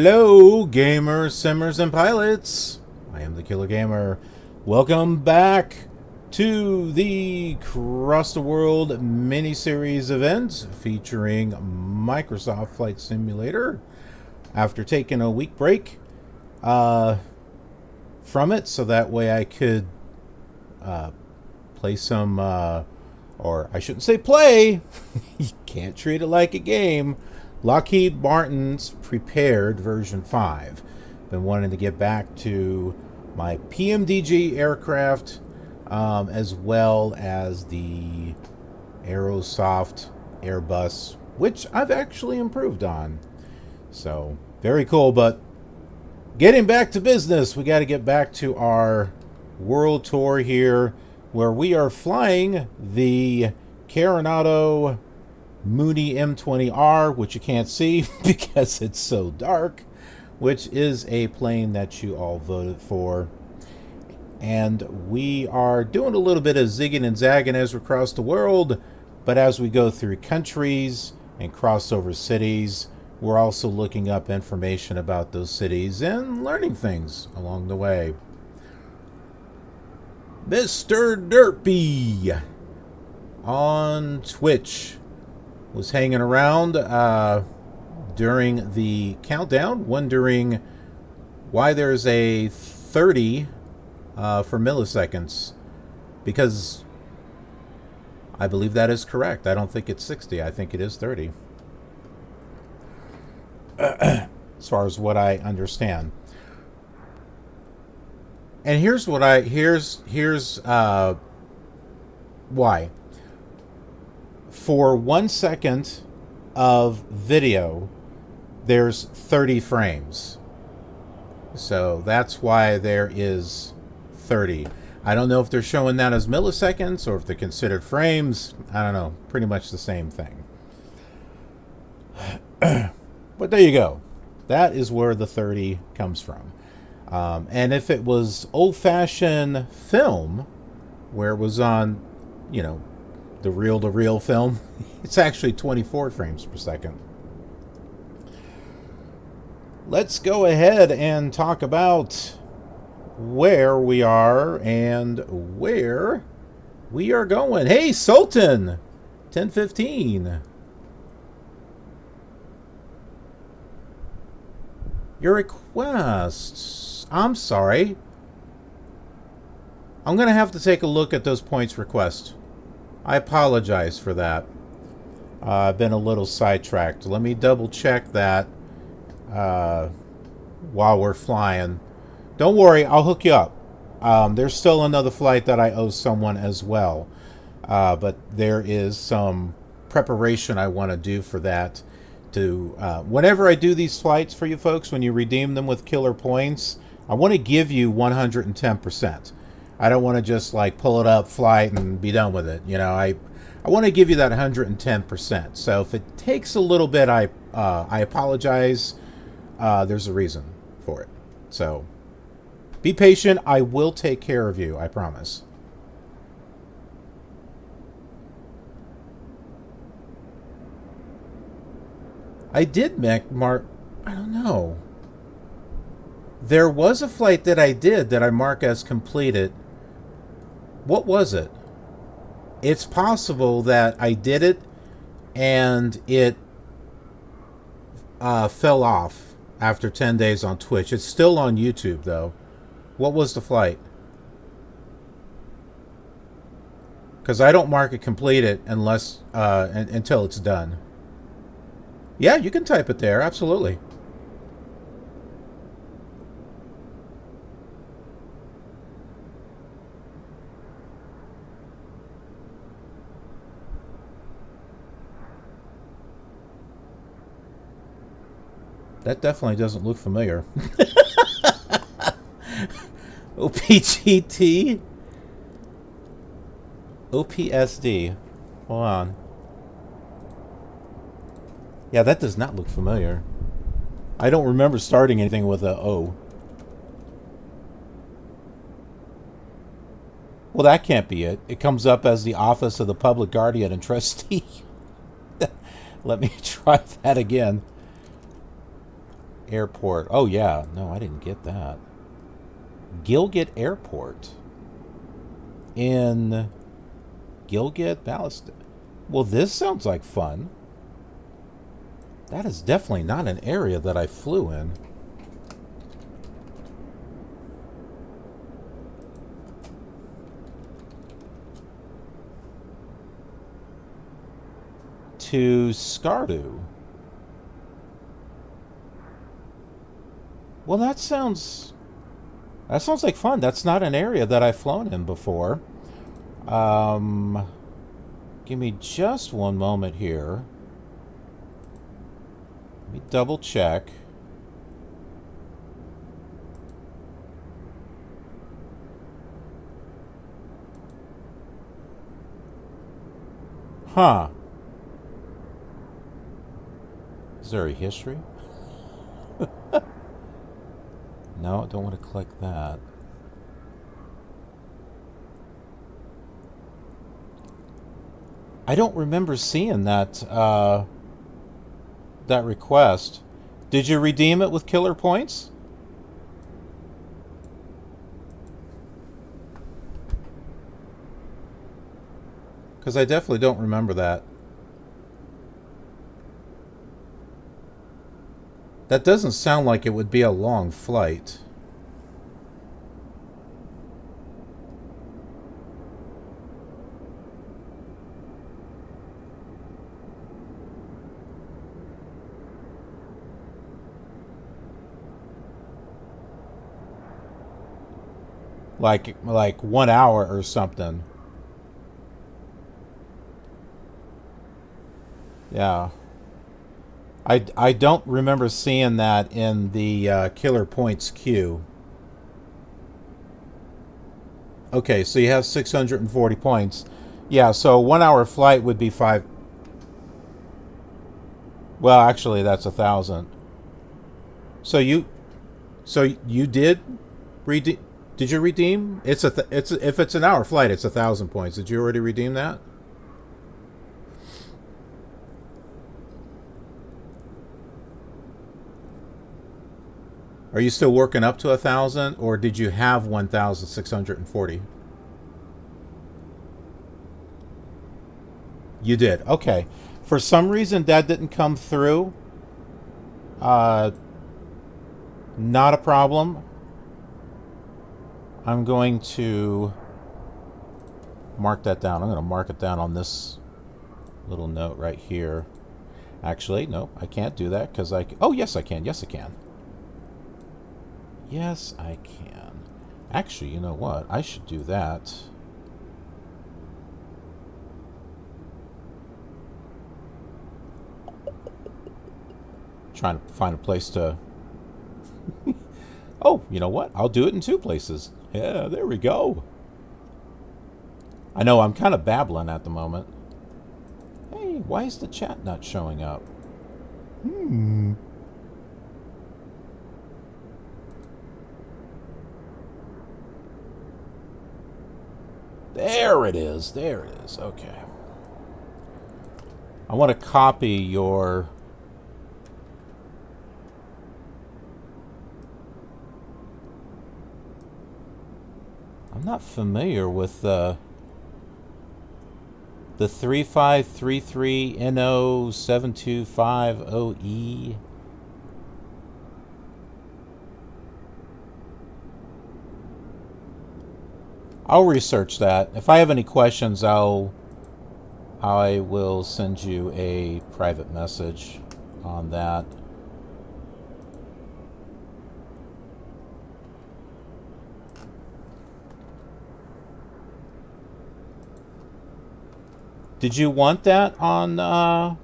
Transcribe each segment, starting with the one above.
Hello, gamers, simmers, and pilots. I am the Killer Gamer. Welcome back to the Cross the World Miniseries event featuring Microsoft Flight Simulator. After taking a week break from it, so that way I could play some, or I shouldn't say play, you can't treat it like a game, Lockheed Martin's Prepared version 5. Been wanting to get back to my PMDG aircraft, as well as the Aerosoft Airbus, which I've actually improved on. So, very cool, but getting back to business, we got to get back to our world tour here, where we are flying the Carenado Mooney M20R, which you can't see because it's so dark, which is a plane that you all voted for. And we are doing a little bit of zigging and zagging as we cross the world, but as we go through countries and cross over cities, we're also looking up information about those cities and learning things along the way. Mr. Derpy on Twitch was hanging around during the countdown, wondering why there's a 30 for milliseconds, because I believe that is correct. I don't think it's 60. I think it is 30. As far as what I understand. And here's what here's why. For 1 second of video, there's 30 frames. So that's why there is 30. I don't know if they're showing that as milliseconds or if they're considered frames. I don't know. Pretty much the same thing. But there you go. That is where the 30 comes from. And if it was old-fashioned film, where it was on, you know, the reel-to-reel film, it's actually 24 frames per second. Let's go ahead and talk about where we are and where we are going. Hey, Sultan! 1015. Your requests. I'm sorry. I'm going to have to take a look at those points requests. I apologize for that. I've been a little sidetracked. Let me double check that while we're flying. Don't worry, I'll hook you up. There's still another flight that I owe someone as well. But there is some preparation I want to do for that. Whenever I do these flights for you folks, when you redeem them with killer points, I want to give you 110%. I don't want to just like pull it up, fly it, and be done with it. You know, I want to give you that 110%. So if it takes a little bit, I apologize. There's a reason for it. So be patient. I will take care of you. I promise. I did mark. I don't know. There was a flight that I did that I mark as completed. What was it? It's possible that I did it and it fell off after 10 days on Twitch. It's still on YouTube, though. What was the flight? Because I don't mark it completed unless until it's done. Yeah, you can type it there. Absolutely. That definitely doesn't look familiar. OPGT? OPSD. Hold on. Yeah, that does not look familiar. I don't remember starting anything with a O. Well, that can't be it. It comes up as the Office of the Public Guardian and Trustee. Let me try that again. Airport. Oh, yeah. No, I didn't get that. Gilgit Airport. In Gilgit, Ballaston. Well, this sounds like fun. That is definitely not an area that I flew in. To Skardu. Well, that sounds like fun. That's not an area that I've flown in before. Give me just one moment here. Let me double check. Huh. Is there a history? No, I don't want to click that. I don't remember seeing that that request. Did you redeem it with KILR points? Because I definitely don't remember that. That doesn't sound like it would be a long flight. Like 1 hour or something. Yeah. I don't remember seeing that in the KILR points queue. Okay, so you have 640 points. Yeah, so 1 hour flight would be 5. Well, actually, that's 1,000. So you did redeem? Did you redeem? If it's an hour flight, it's 1,000 points. Did you already redeem that? Are you still working up to 1,000, or did you have 1,640? You did. Okay. For some reason, that didn't come through. Not a problem. I'm going to mark that down. I'm going to mark it down on this little note right here. Actually, no, I can't do that because I... Oh, yes, I can. Yes, I can. Yes, I can. Actually, you know what? I should do that. Trying to find a place to... Oh, you know what? I'll do it in 2 places. Yeah, there we go. I know I'm kind of babbling at the moment. Hey, why is the chat not showing up? There it is. There it is. Okay. I want to copy your... I'm not familiar with the 3533NO7250E. I'll research that. If I have any questions, I will send you a private message on that. Did you want that on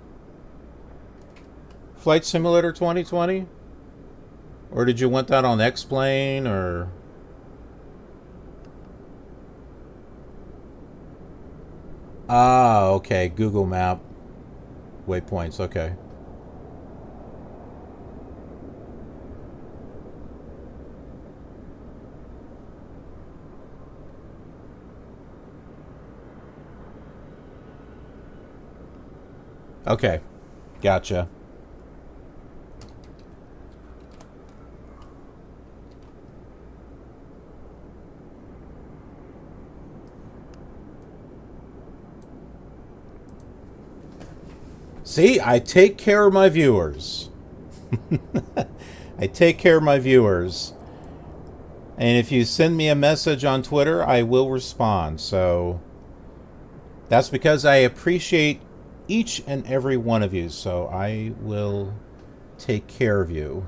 Flight Simulator 2020? Or did you want that on X-Plane or... Ah, okay. Google Map. Waypoints, okay. Okay. Gotcha. See, I take care of my viewers. I take care of my viewers. And if you send me a message on Twitter, I will respond. So that's because I appreciate each and every one of you. So I will take care of you.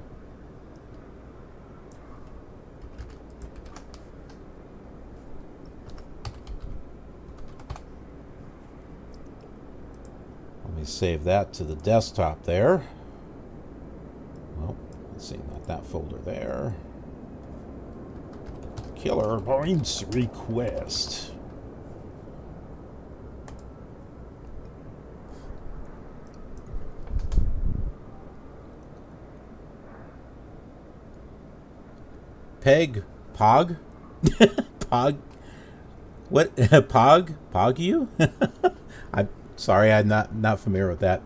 Let me save that to the desktop there. Well, let's see, not that folder there. KILR points request. Pog? Pog? What? Pog you? I'm sorry, I'm not familiar with that.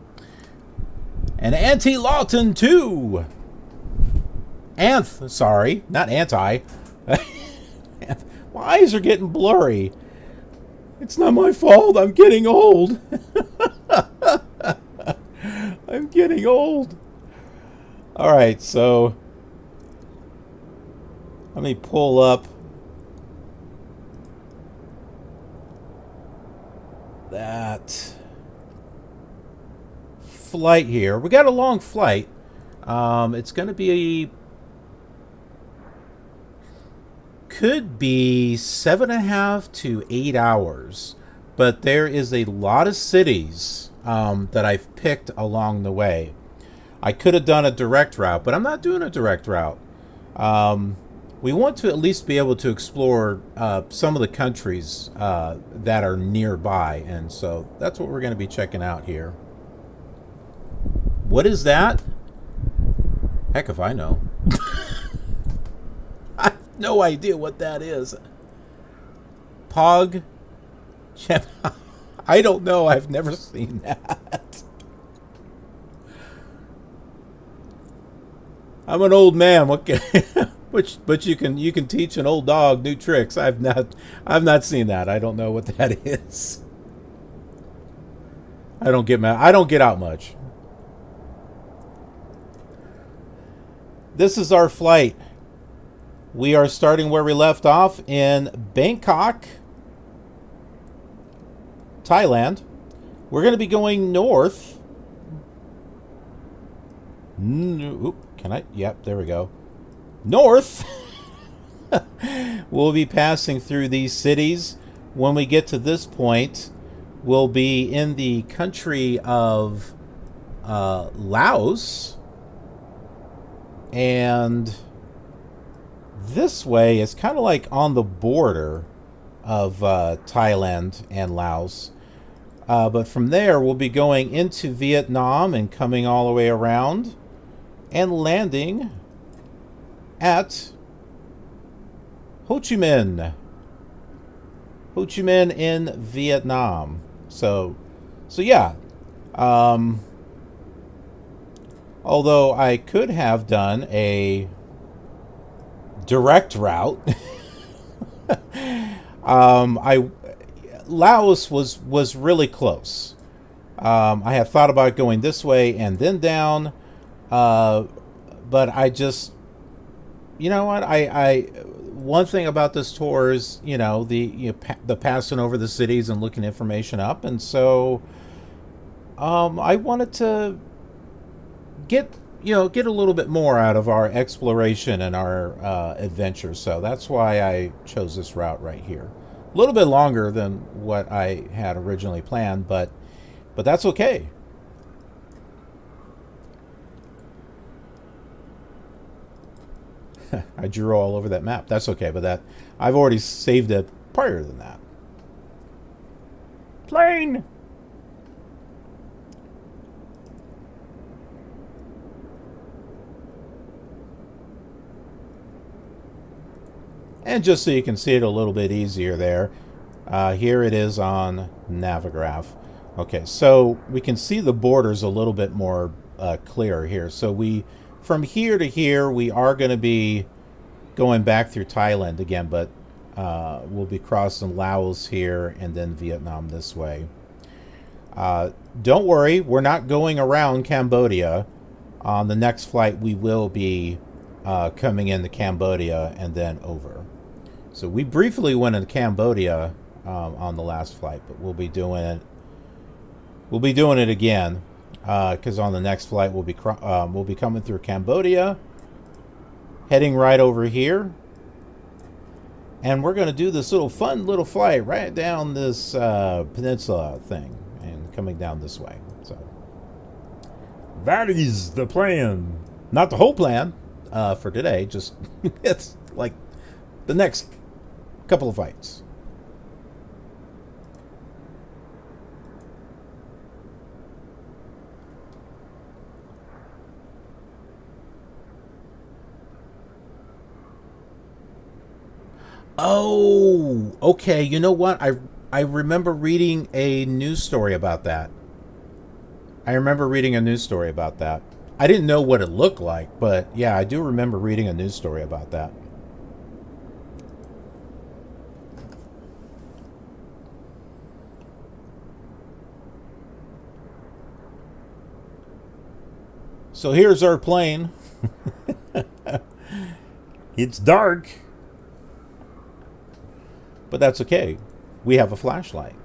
And Anti-Lawton too. Sorry, not anti. My eyes are getting blurry. It's not my fault. I'm getting old. I'm getting old. All right, so let me pull up that flight here. We got a long flight. It's going to be could be 7.5 to 8 hours, but there is a lot of cities that I've picked along the way. I could have done a direct route, but I'm not doing a direct route. We want to at least be able to explore some of the countries that are nearby, and so that's what we're going to be checking out here. What is that? Heck if I know. I have no idea what that is. Pog? I don't know. I've never seen that. I'm an old man. What can, but you can teach an old dog new tricks. I've not seen that. I don't know what that is. I don't get out much. This is our flight. We are starting where we left off in Bangkok, Thailand. We're going to be going north. Oop, can I? Yep, there we go. North. We'll be passing through these cities. When we get to this point, we'll be in the country of Laos. And this way is kind of like on the border of Thailand and Laos. But from there, we'll be going into Vietnam and coming all the way around and landing at Ho Chi Minh. Ho Chi Minh in Vietnam. So yeah. Although I could have done a direct route. Laos was really close. I had thought about going this way and then down, but I just, you know what? One thing about this tour is, the passing over the cities and looking information up, and so I wanted to get a little bit more out of our exploration and our adventure. So that's why I chose this route right here. A little bit longer than what I had originally planned, but that's okay. I drew all over that map. That's okay, but that I've already saved it prior than that. Plane! And just so you can see it a little bit easier there, here it is on Navigraph. Okay, so we can see the borders a little bit more clear here. So from here to here, we are going to be going back through Thailand again, but we'll be crossing Laos here and then Vietnam this way. Don't worry, we're not going around Cambodia. On the next flight, we will be coming into Cambodia and then over. So we briefly went into Cambodia on the last flight, but we'll be doing it. We'll be doing it again because on the next flight we'll be coming through Cambodia, heading right over here, and we're going to do this fun little flight right down this peninsula thing and coming down this way. So that is the plan. Not the whole plan for today. Just it's like the next couple of flights. Oh, okay. You know what? I remember reading a news story about that. I didn't know what it looked like, but yeah, I do remember reading a news story about that. So here's our plane. It's dark. But that's okay. We have a flashlight.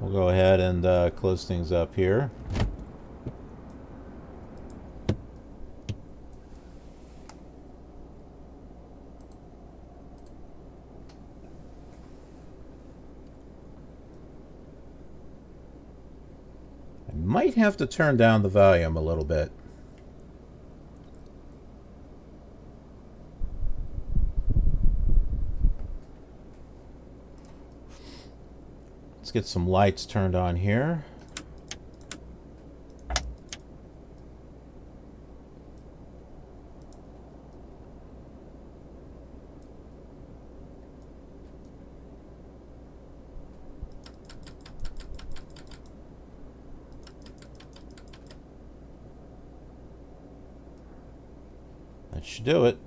We'll go ahead and close things up here. I might have to turn down the volume a little bit. Let's get some lights turned on here. That should do it.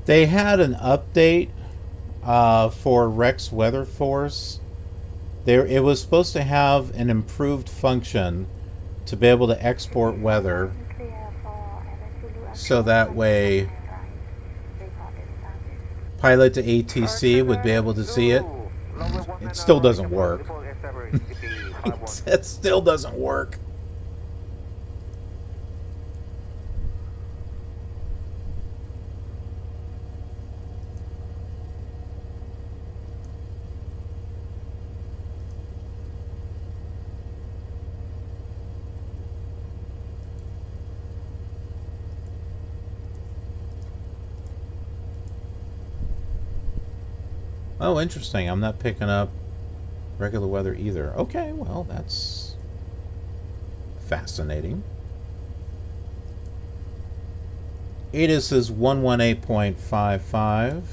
They had an update for Rex Weather Force. It was supposed to have an improved function to be able to export weather, so that way pilot to ATC would be able to see it. It still doesn't work. It still doesn't work. Oh, interesting. I'm not picking up regular weather either. Okay, well, that's fascinating. ATIS is 118.55.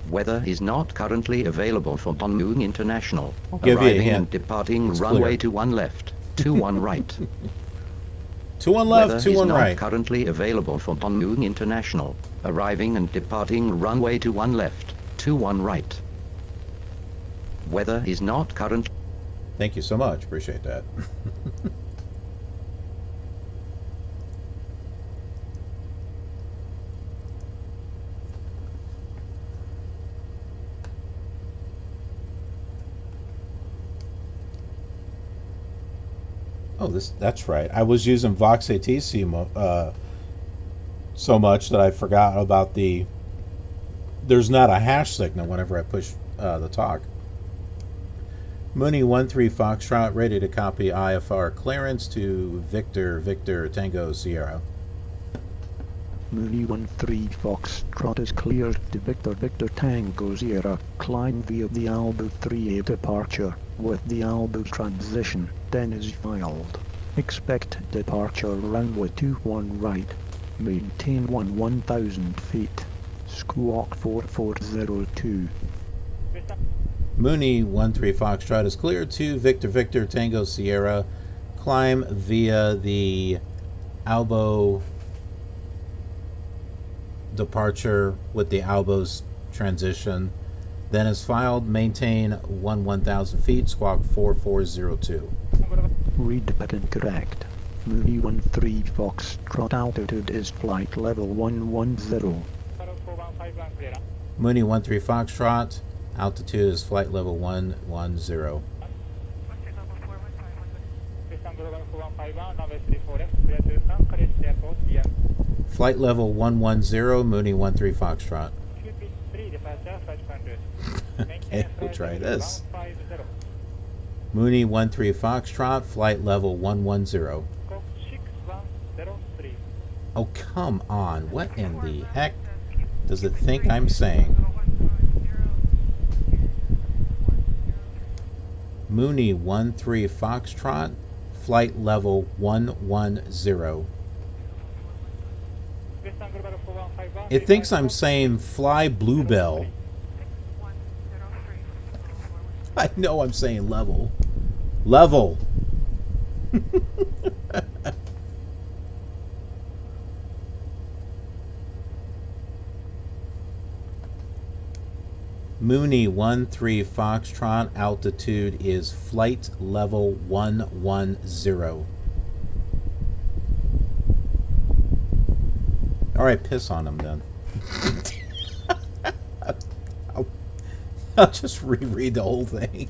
Weather is not currently available for Don Mueang International. I'll give you a Arriving hint. and departing It's runway clear. 21 left, 21 right. 21 left, Weather 21 is not right. currently available for Don Mueang International. Arriving and departing runway 21 left, 21 right. Weather is not currently... Thank you so much. Appreciate that. Oh, that's right. I was using Vox ATC so much that I forgot about the there's not a hash signal whenever I push the talk. Mooney 13 Foxtrot, ready to copy IFR clearance to Victor Victor Tango Sierra. Mooney 13 Foxtrot is cleared to Victor Victor Tango Sierra. Climb via the Albo 3A departure with the Albo transition, then is filed. Expect departure runway 21 right. Maintain 1000 feet. Squawk 4402. Mooney 13 Foxtrot is cleared to Victor Victor Tango Sierra. Climb via the Albo departure with the Albo's transition, then is filed. Maintain 1000 feet. Squawk 4402. Read but incorrect. Mooney 13 Foxtrot altitude is flight level 110. Mooney 13 Foxtrot, altitude is flight level 110. Flight level 110, Mooney 13 Foxtrot. Okay, we'll try this. Mooney 13 Foxtrot, flight level 110. Oh, come on. What in the heck does it think I'm saying? Mooney 13 Foxtrot, flight level 110. It thinks I'm saying fly Bluebell. I know I'm saying level. Level. Mooney 13 Foxtrot, altitude is flight level 110. Alright, piss on him then. I'll just reread the whole thing.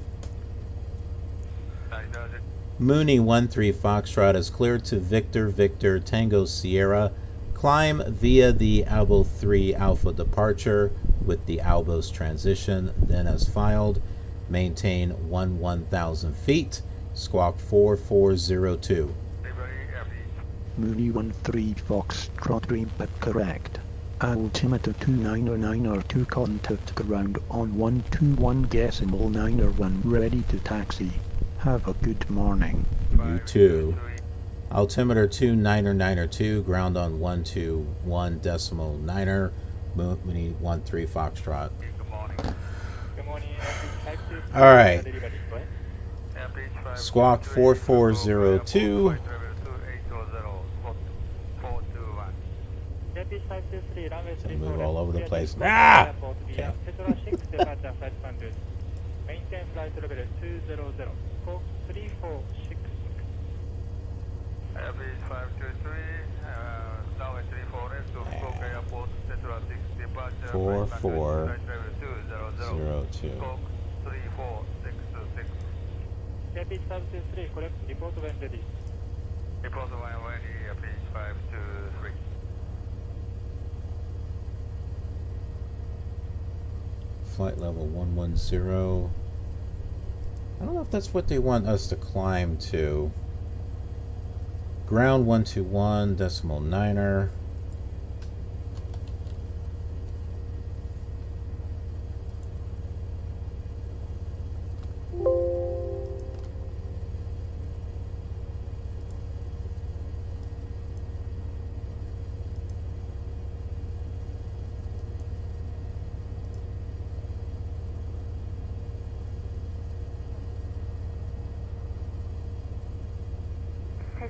Mooney 13 Foxtrot is cleared to Victor Victor Tango Sierra. Climb via the Albo 3 Alpha departure with the Albo's transition, then as filed. Maintain 1000 feet. Squawk 4402. Mooney 13 Foxtrot, read but correct. Altimeter 299 contact ground on 121.91 ready to taxi. Have a good morning. You too. Altimeter 299 ground on 121.9. Mooney 13 Foxtrot. Good morning. Alright. Squawk 4402. Move all over the place. Ah! Okay. Maintain flight level 200. Squawk 3466. Average 523, runway 34 left to Phu Bai Airport, Central 6 departure, 4402. Squawk 3466. Rapid 523, correct. Report when ready. Report when ready, average 523. Flight level 110. I don't know if that's what they want us to climb to. Ground 121.9.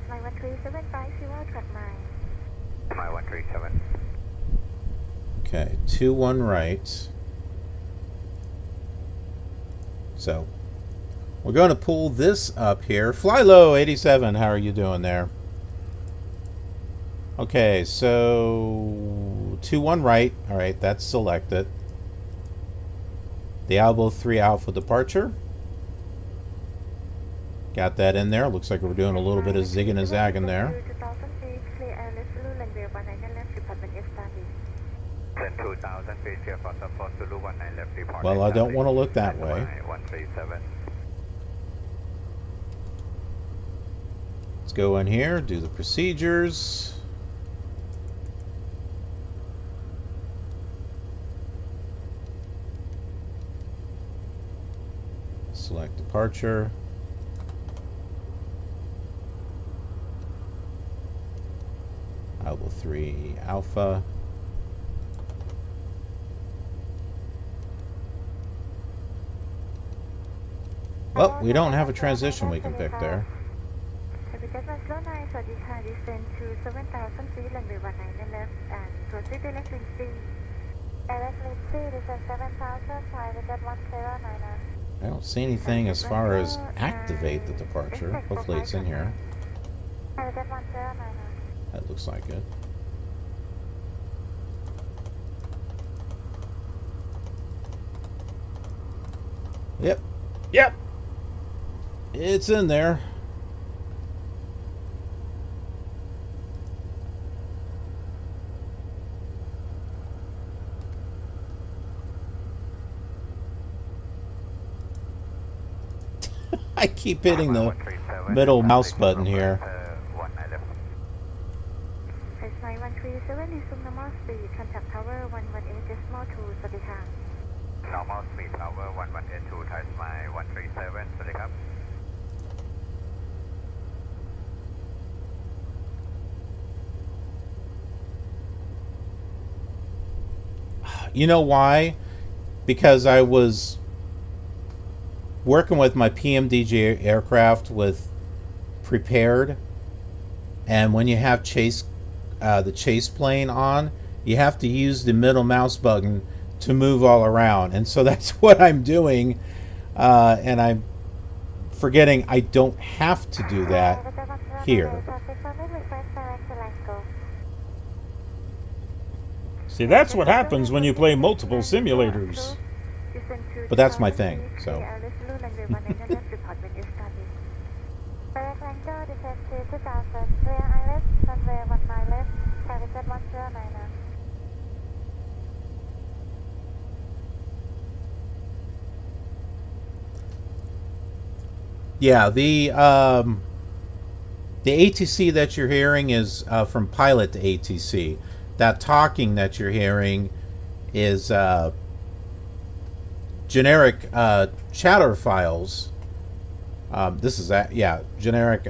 My 13750 track 9. My 137. Okay, 21 right. So, we're going to pull this up here. Fly low, 87. How are you doing there? Okay, so 21 right. All right, that's selected. The Albo 3 Alpha departure. Got that in there. Looks like we're doing a little bit of zigging and zagging there. Then 2000, please clear for support Zulu 19 left report. Well, I don't want to look that way. 137. Let's go in here, do the procedures. Select departure. Alpha 3 Alpha. Well, we don't have a transition we can pick there. Descend to 7,000 feet, runway 19 left, and proceed direct wind speed. Direct wind speed is at 7,000, private jet 1090. I don't see anything as far as activate the departure. Hopefully it's in here. Private jet 1090. That looks like it. Yep. Yep. It's in there. I keep hitting the middle mouse button here. Flight 137, resume normal speed, contact tower 118.2, สวัสดีค่ะ Normal speed tower 1182, Thai Smile 137, สวัสดีครับ You know why? Because I was working with my PMDG aircraft with prepared, and when you have the chase plane on, you have to use the middle mouse button to move all around, and so that's what I'm doing, and I'm forgetting I don't have to do that here. See, that's what happens when you play multiple simulators. But that's my thing, so. Yeah, the ATC that you're hearing is from pilot to ATC. That talking that you're hearing is generic chatter files. This is generic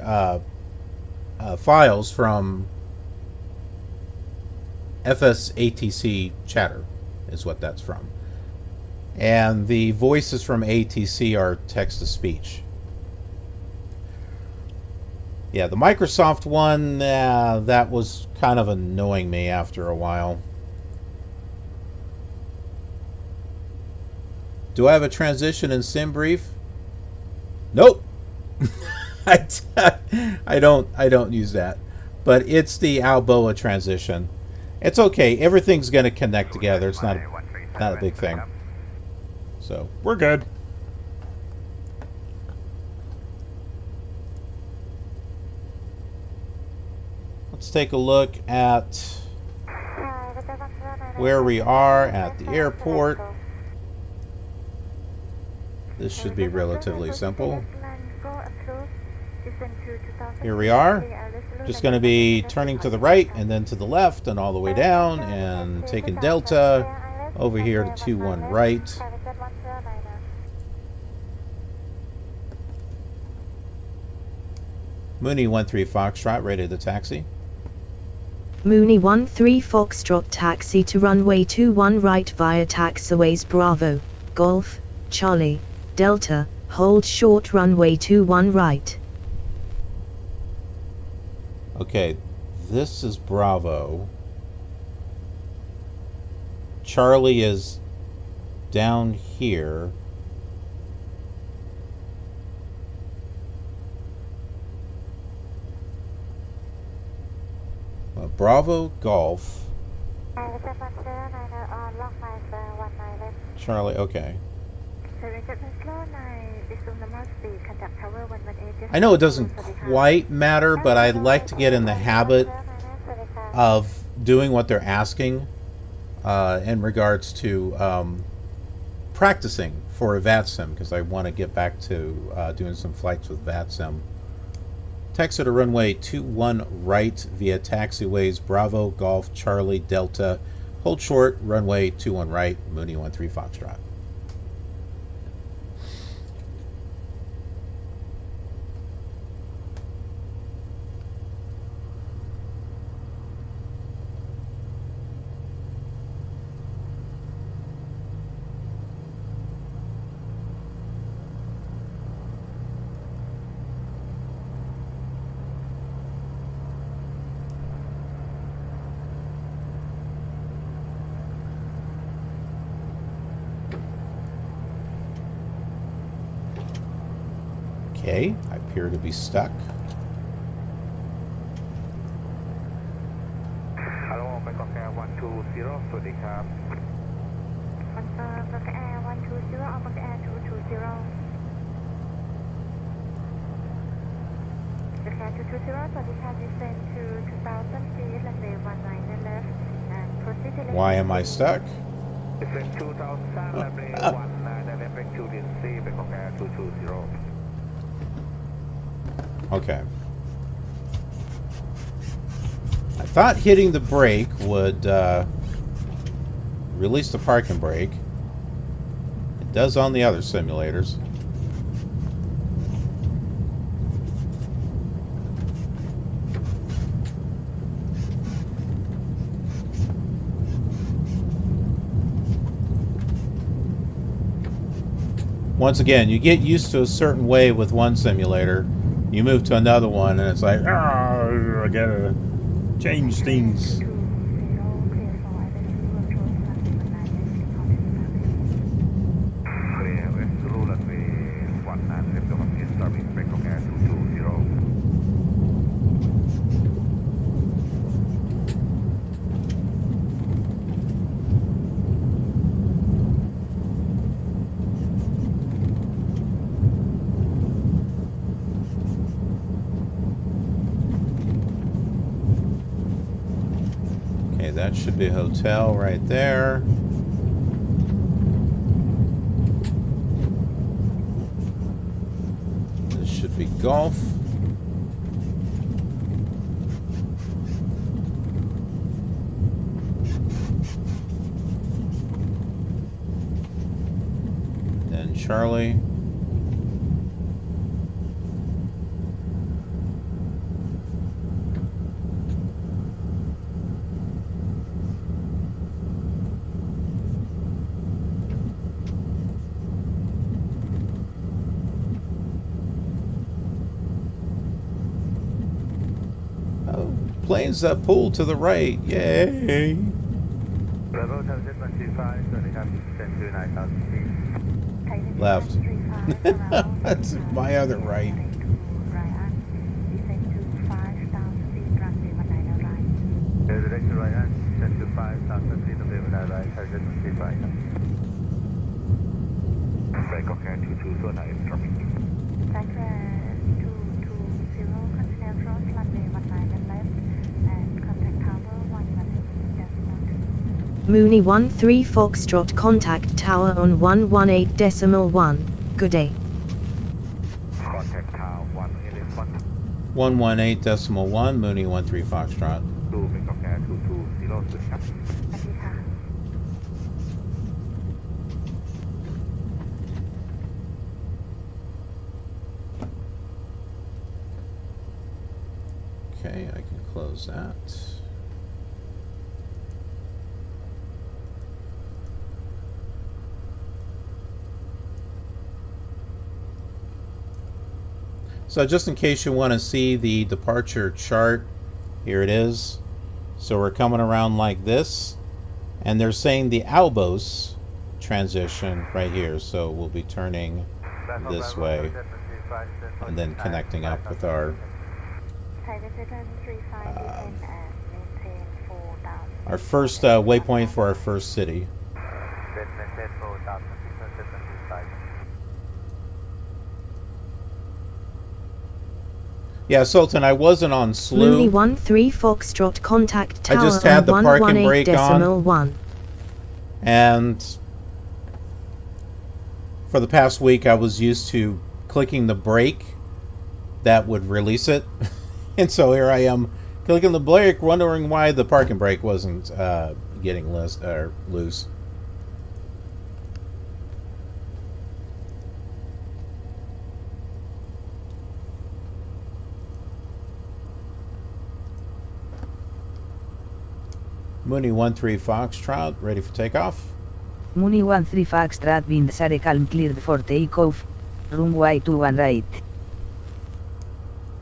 files from FS-ATC-Chatter is what that's from. And the voices from ATC are text-to-speech. Yeah, the Microsoft one, that was kind of annoying me after a while. Do I have a transition in SimBrief? Nope. I don't use that. But it's the Alboa transition. It's okay. Everything's going to connect together. It's not a big thing. So, We're good. let's take a look at where we are at the airport. This should be relatively simple. Here we are. Just going to be turning to the right and then to the left and all the way down and taking Delta over here to 21 right. Mooney 13 Foxtrot, ready to taxi. Mooney 13 Foxtrot taxi to runway 21 right via taxiways Bravo, Golf, Charlie, Delta, hold short runway 21 right. Okay, this is Bravo. Charlie is down here. Bravo, Golf. Charlie, okay. I know it doesn't quite matter, but I'd like to get in the habit of doing what they're asking in regards to practicing for a VATSIM, because I want to get back to doing some flights with VATSIM. Taxi to runway 21 right via taxiways Bravo, Golf, Charlie, Delta. Hold short, runway 21 right, Mooney 13 Foxtrot. Okay, I appear to be stuck. Hello, Bangkok Air 120, สวัสดีครับ Bangkok Air 120 or Bangkok Air 220. Bangkok Air 220, so this has descend to 2,000 feet, runway 19 left, and proceed to... Why am I stuck? Descend 2,000, runway 19 left, to DNC, Bangkok Air 220. Okay. I thought hitting the brake would release the parking brake. It does on the other simulators. Once again, you get used to a certain way with one simulator. You move to another one, and it's like, I gotta change things. Clear, West Zulu, runway 19 left, to service Bangkok Air 220. that should be a hotel right there. This should be golf. Then Charlie. Planes that pull to the right. Yay! Bravo, Sunset 135, 229,000 feet. Left. That's my other right. Direction right hand, descend to 5,000 feet of the right, Sunset 135. Bangkok Air 220, now it's dropping. Bangkok Air 220, continue approach, runway 19 left, and contact tower 118.1. Mooney 13 Foxtrot, contact tower on 118.1. Good day. Contact tower 118.1. 118.1, Mooney 13 Foxtrot. To Bangkok Air 220,ครับ สวัสดีค่ะ Okay, I can close that. So just in case you want to see the departure chart, here it is. So we're coming around like this, and they're saying the Albos transition right here. So we'll be turning this way and then connecting up with our first waypoint for our first city. Yeah, Sultan, I wasn't on slew. Mooney 13 Foxtrot, contact tower I just had the on parking brake on. 118.1. And for the past week, I was used to clicking the brake that would release it. And so here I am clicking the brake, wondering why the parking brake wasn't getting loose. Mooney 13 Foxtrot, ready for takeoff. Mooney 13 Foxtrot, wind sare calm, cleared for takeoff. Runway 21 right.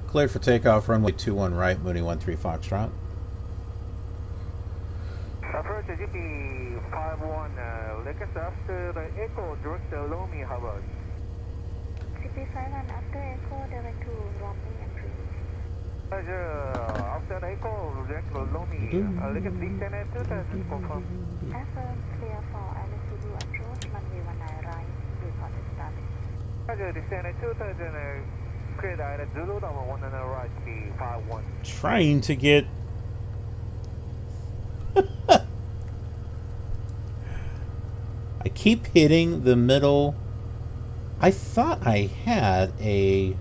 Cleared for takeoff, runway 21 right, Mooney 13 Foxtrot. Approach GP51, latest after the Echo, direct Lomi, how about? CP51 after Echo, direct to Lomi entry. After the Echo, direct Lomi, latest descent 2000, confirm. Affirm, clear for LSCD approach, runway 19 right, reported status. Descent 2000, clear direct Zulu, number 1 and right, P51. Trying to get... I keep hitting the middle. I thought I had a...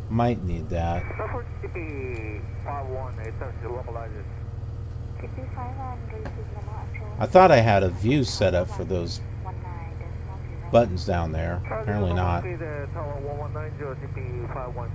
Might need that. Approach GP51, it's localized. CP51, receive normal approach. I thought I had a view set up for those buttons down there. Apparently not. Tower 1190, GP51.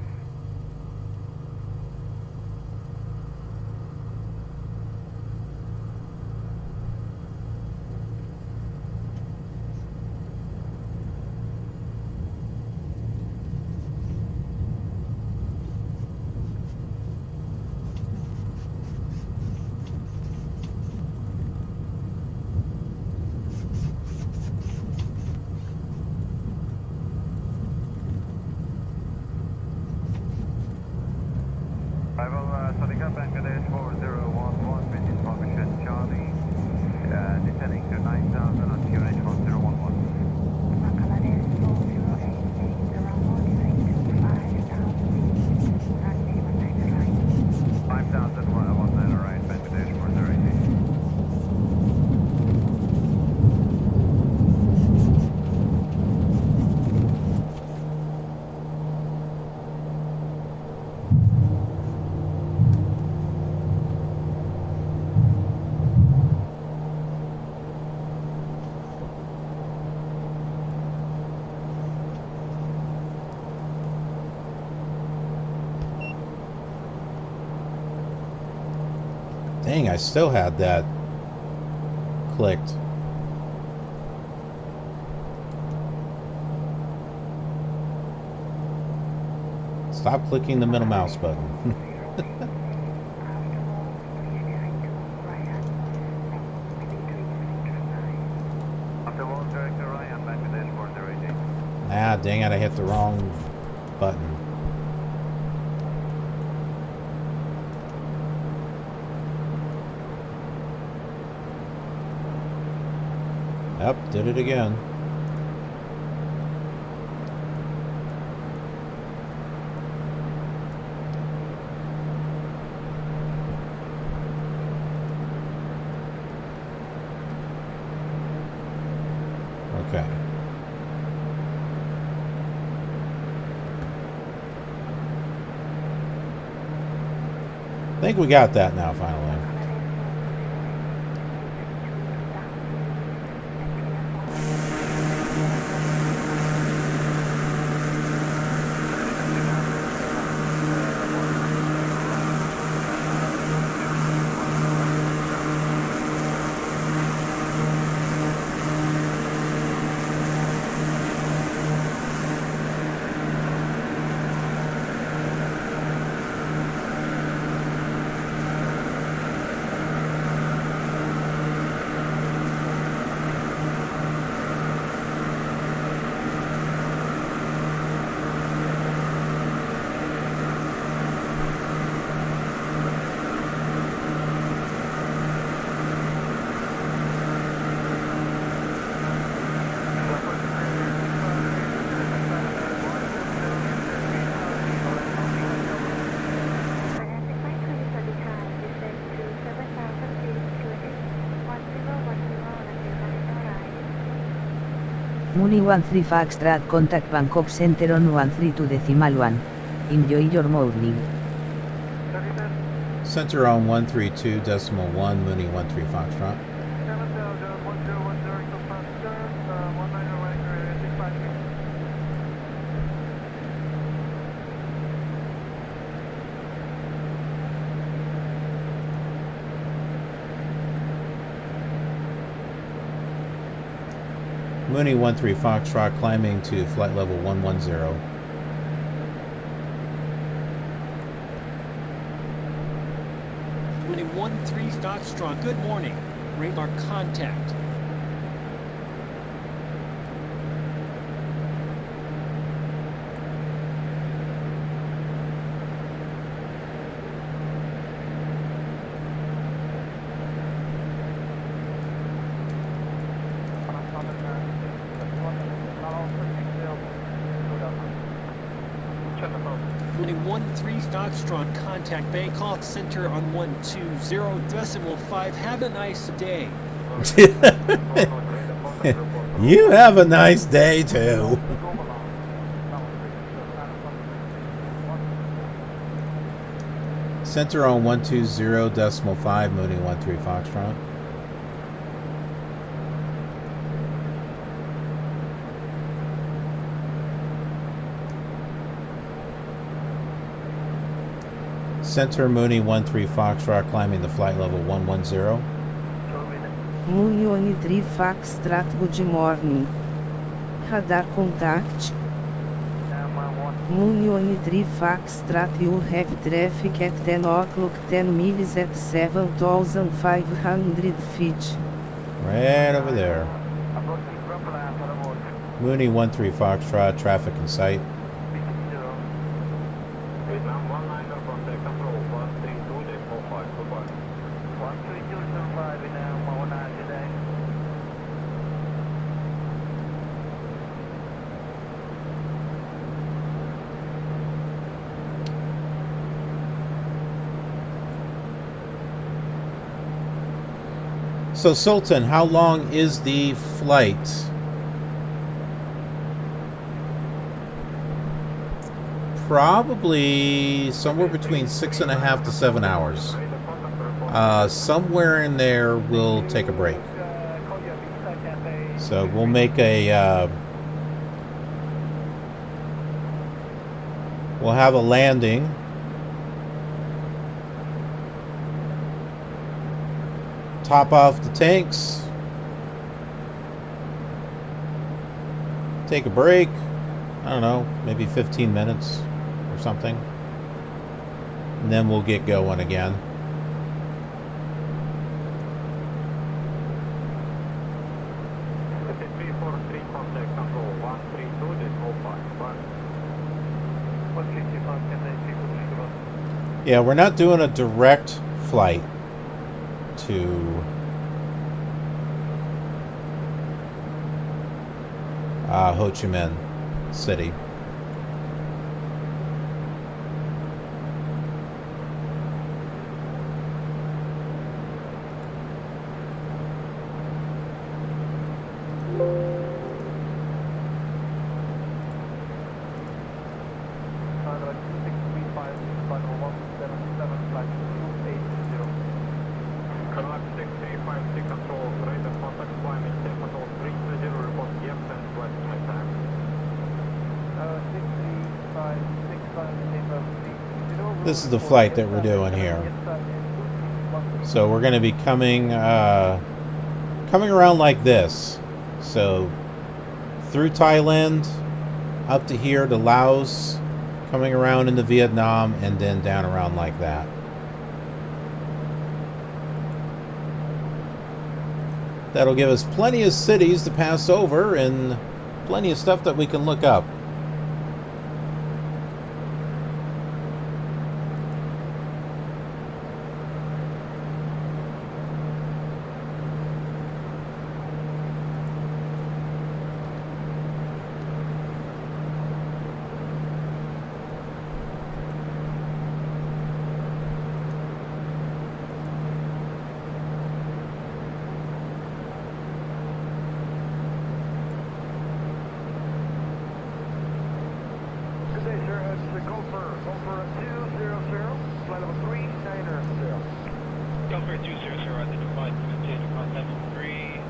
Savannakhet, Bangladesh 4011, British Ovation Charlie, descending to 9000 on QNH 4011. Bangladesh 4088, around modified to 5000 runway 19 right. 5000, 19 right, Bangladesh 4088. Dang, I still had that clicked. Stop clicking the middle mouse button. After one, director Ryan, Bangladesh 4088. Ah, dang it, I hit the wrong button. Yep, did it again. Okay. I think we got that now, finally. Mooney 13 Foxtrot contact Bangkok Center on 13.1. Enjoy your morning. Center on 132.1, Mooney 13 Foxtrot. Mooney 13 Foxtrot climbing to flight level 110. Mooney 13 Foxtrot, good morning. Radar contact. Mooney 13 Foxtrot, contact Bangkok Center on 120.5. Have a nice day. You have a nice day too. Center on 120.5, Mooney 13 Foxtrot. Center Mooney 13 Foxtrot climbing the flight level 110. Mooney 13 Foxtrot, good morning. Radar contact. Mooney 3 Foxtrot, you have traffic at 10 o'clock 10 miles at 7,500 feet. Right over there. Mooney 13 Foxtrot, traffic in sight. So Sultan, how long is the flight? Probably somewhere between 6.5 to 7 hours. Somewhere in there we'll take a break. So we'll make a we'll have a landing. Top off the tanks. Take a break. I don't know, maybe 15 minutes or something. And then we'll get going again. Yeah, we're not doing a direct flight to Ho Chi Minh City. This is the flight that we're doing here. So we're going to be coming coming around like this. So through Thailand, up to here to Laos, coming around into Vietnam, and then down around like that. That'll give us plenty of cities to pass over and plenty of stuff that we can look up. 200 at the flight, maintain contact 390.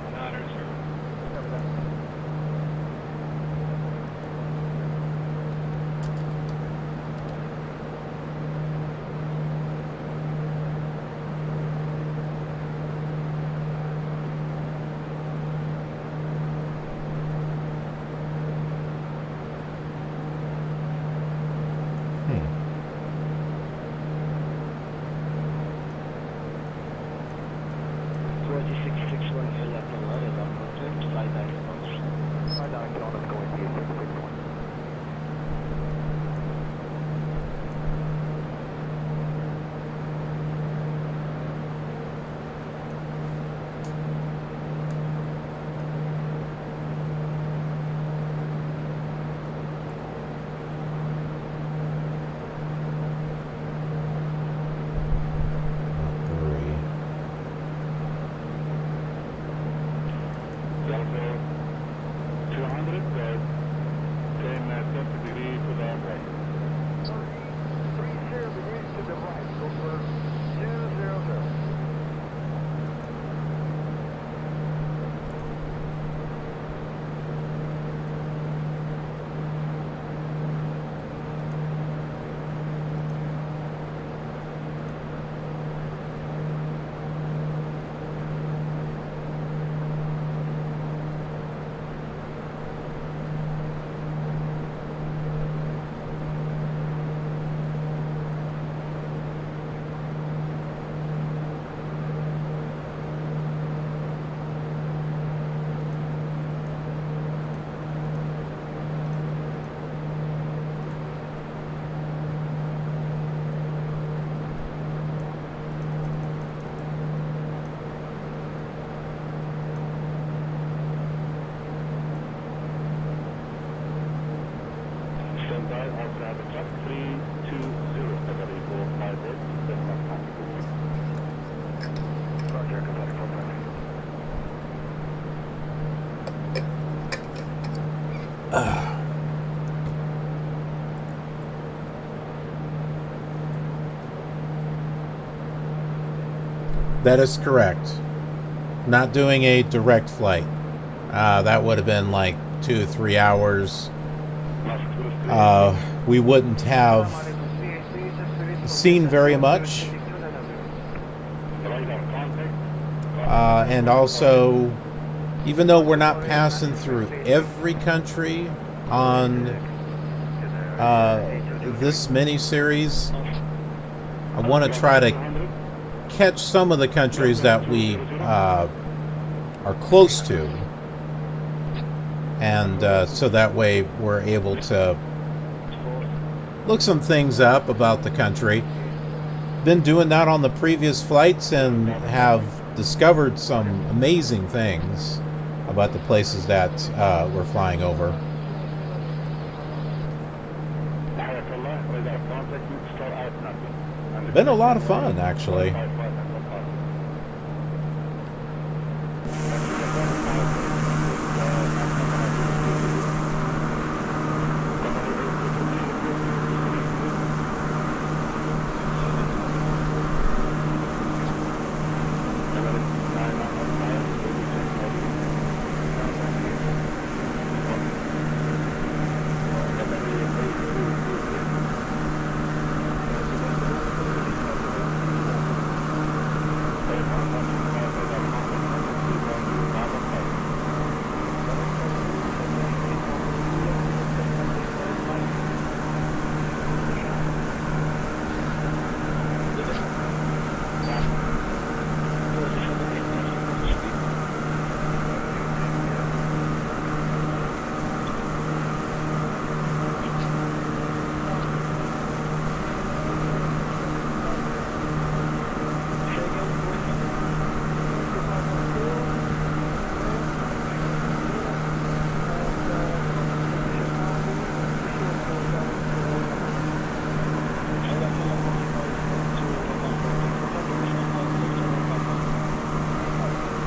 That is correct. Not doing a direct flight. That would have been like 2 or 3 hours. We wouldn't have seen very much. And also, even though we're not passing through every country on this mini-series, I want to try to catch some of the countries that we are close to, and so that way we're able to look some things up about the country. Been doing that on the previous flights and have discovered some amazing things about the places that we're flying over. Been a lot of fun, actually.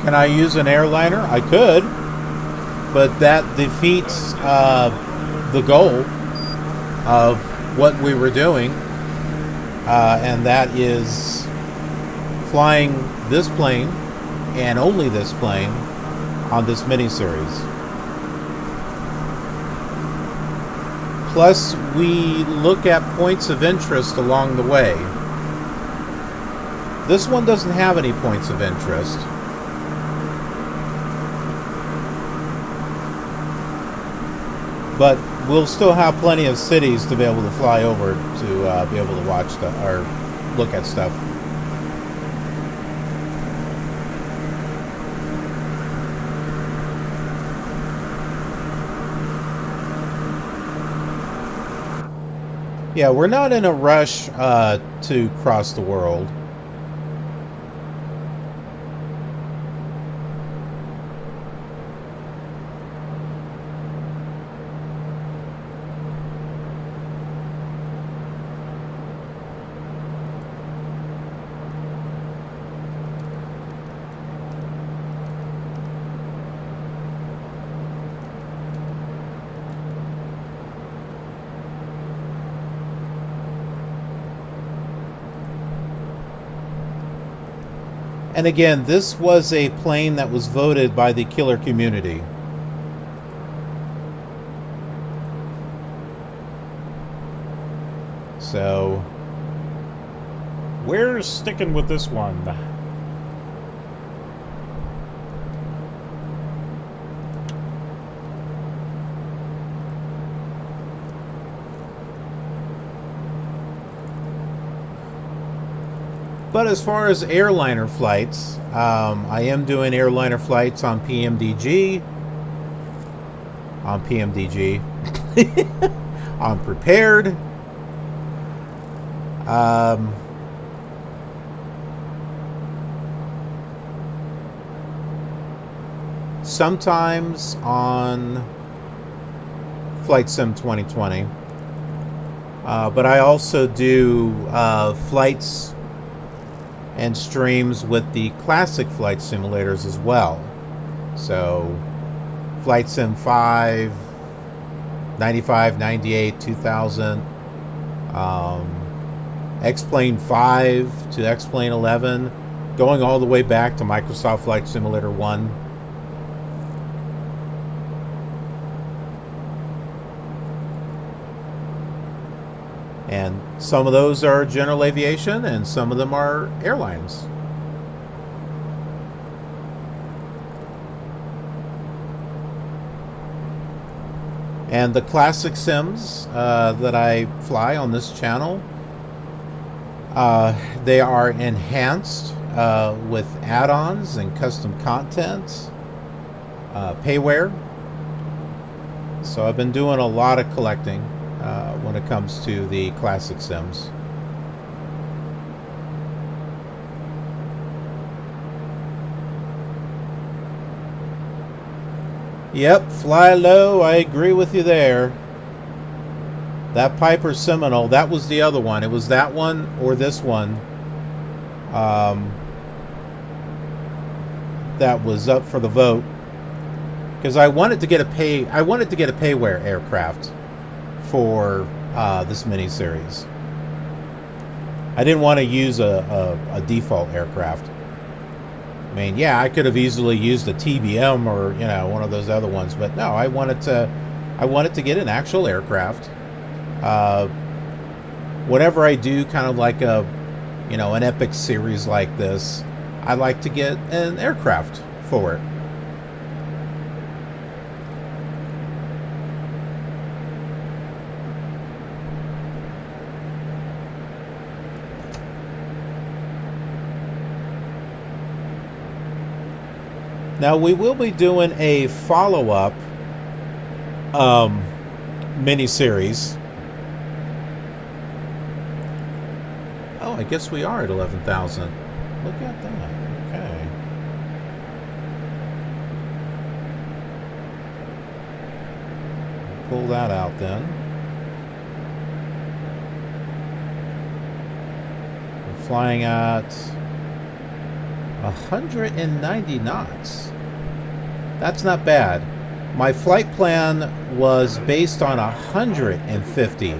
Can I use an airliner? I could, but that defeats the goal of what we were doing, and that is flying this plane and only this plane on this mini-series. Plus, we look at points of interest along the way. This one doesn't have any points of interest. But we'll still have plenty of cities to be able to fly over to be able to watch or look at stuff. Yeah, we're not in a rush to cross the world. And again, this was a plane that was voted by the KILR community. So, we're sticking with this one. but as far as airliner flights, I am doing airliner flights on PMDG. On Prepared. Sometimes on Flight Sim 2020. But I also do flights and streams with the classic flight simulators as well. So Flight Sim 5, 95, 98, 2000, X-Plane 5 to X-Plane 11, going all the way back to Microsoft Flight Simulator 1. And some of those are general aviation and some of them are airlines. And the classic sims that I fly on this channel, they are enhanced with add-ons and custom content, payware. So I've been doing a lot of collecting when it comes to the classic sims. Yep, fly low, I agree with you there. That Piper Seminole, that was the other one. It was that one or this one that was up for the vote. Because I wanted to get a payware aircraft for this mini-series. I didn't want to use a default aircraft. I mean, yeah, I could have easily used a TBM or, you know, one of those other ones, but no, I wanted to get an actual aircraft. Whenever I do kind of like a, you know, an epic series like this, I like to get an aircraft for it. Now we will be doing a follow-up mini-series. Oh, I guess we are at 11,000. Look at that. Okay. Pull that out then. We're flying at 190 knots. That's not bad. My flight plan was based on 150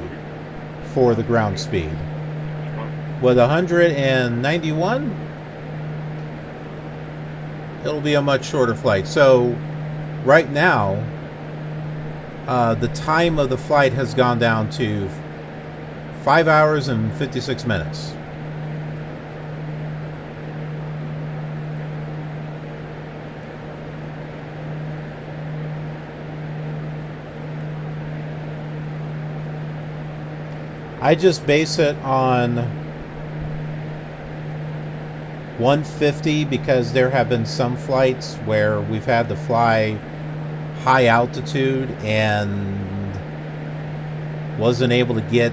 for the ground speed. With 191, it'll be a much shorter flight. So right now, the time of the flight has gone down to 5 hours and 56 minutes. I just base it on 150 because there have been some flights where we've had to fly high altitude and wasn't able to get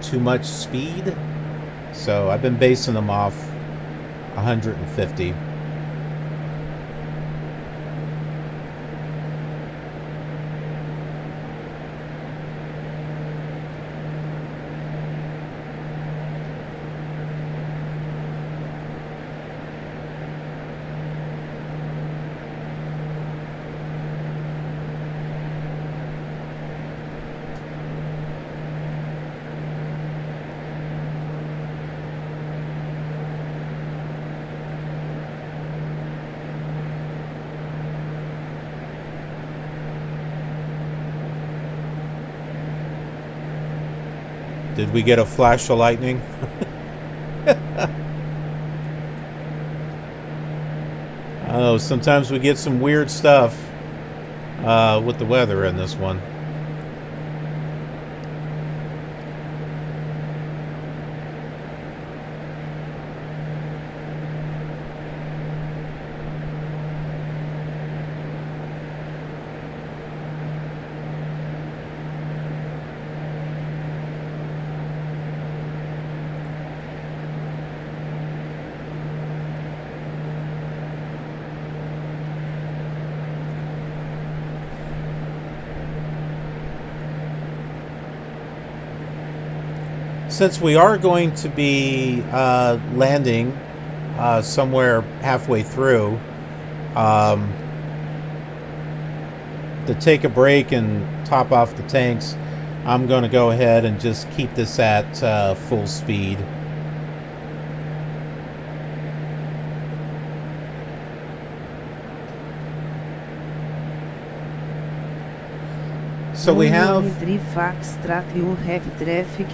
too much speed. So I've been basing them off 150. Did we get a flash of lightning? Oh, sometimes we get some weird stuff with the weather in this one. Since we are going to be landing somewhere halfway through, to take a break and top off the tanks, I'm going to go ahead and just keep this at full speed. So we have... you have traffic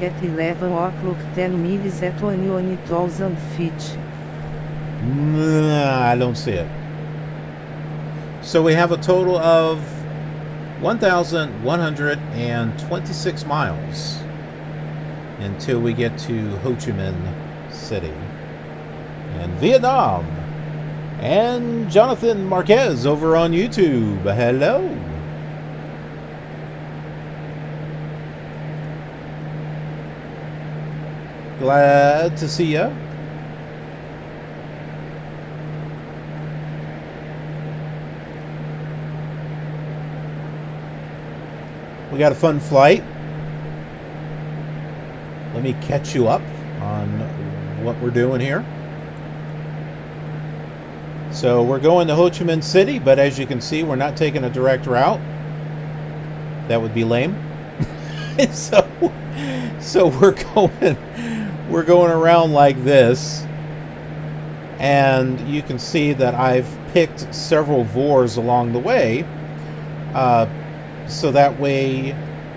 at 11 o'clock 10 miles at 1,000 feet. I don't see it. So we have a total of 1,126 miles until we get to Ho Chi Minh City in Vietnam. And Jonathan Marquez over on YouTube. Hello. Glad to see ya. We got a fun flight. Let me catch you up on what we're doing here. So we're going to Ho Chi Minh City, but as you can see, we're not taking a direct route. That would be lame. So we're going around like this, and you can see that I've picked several VORs along the way, so that way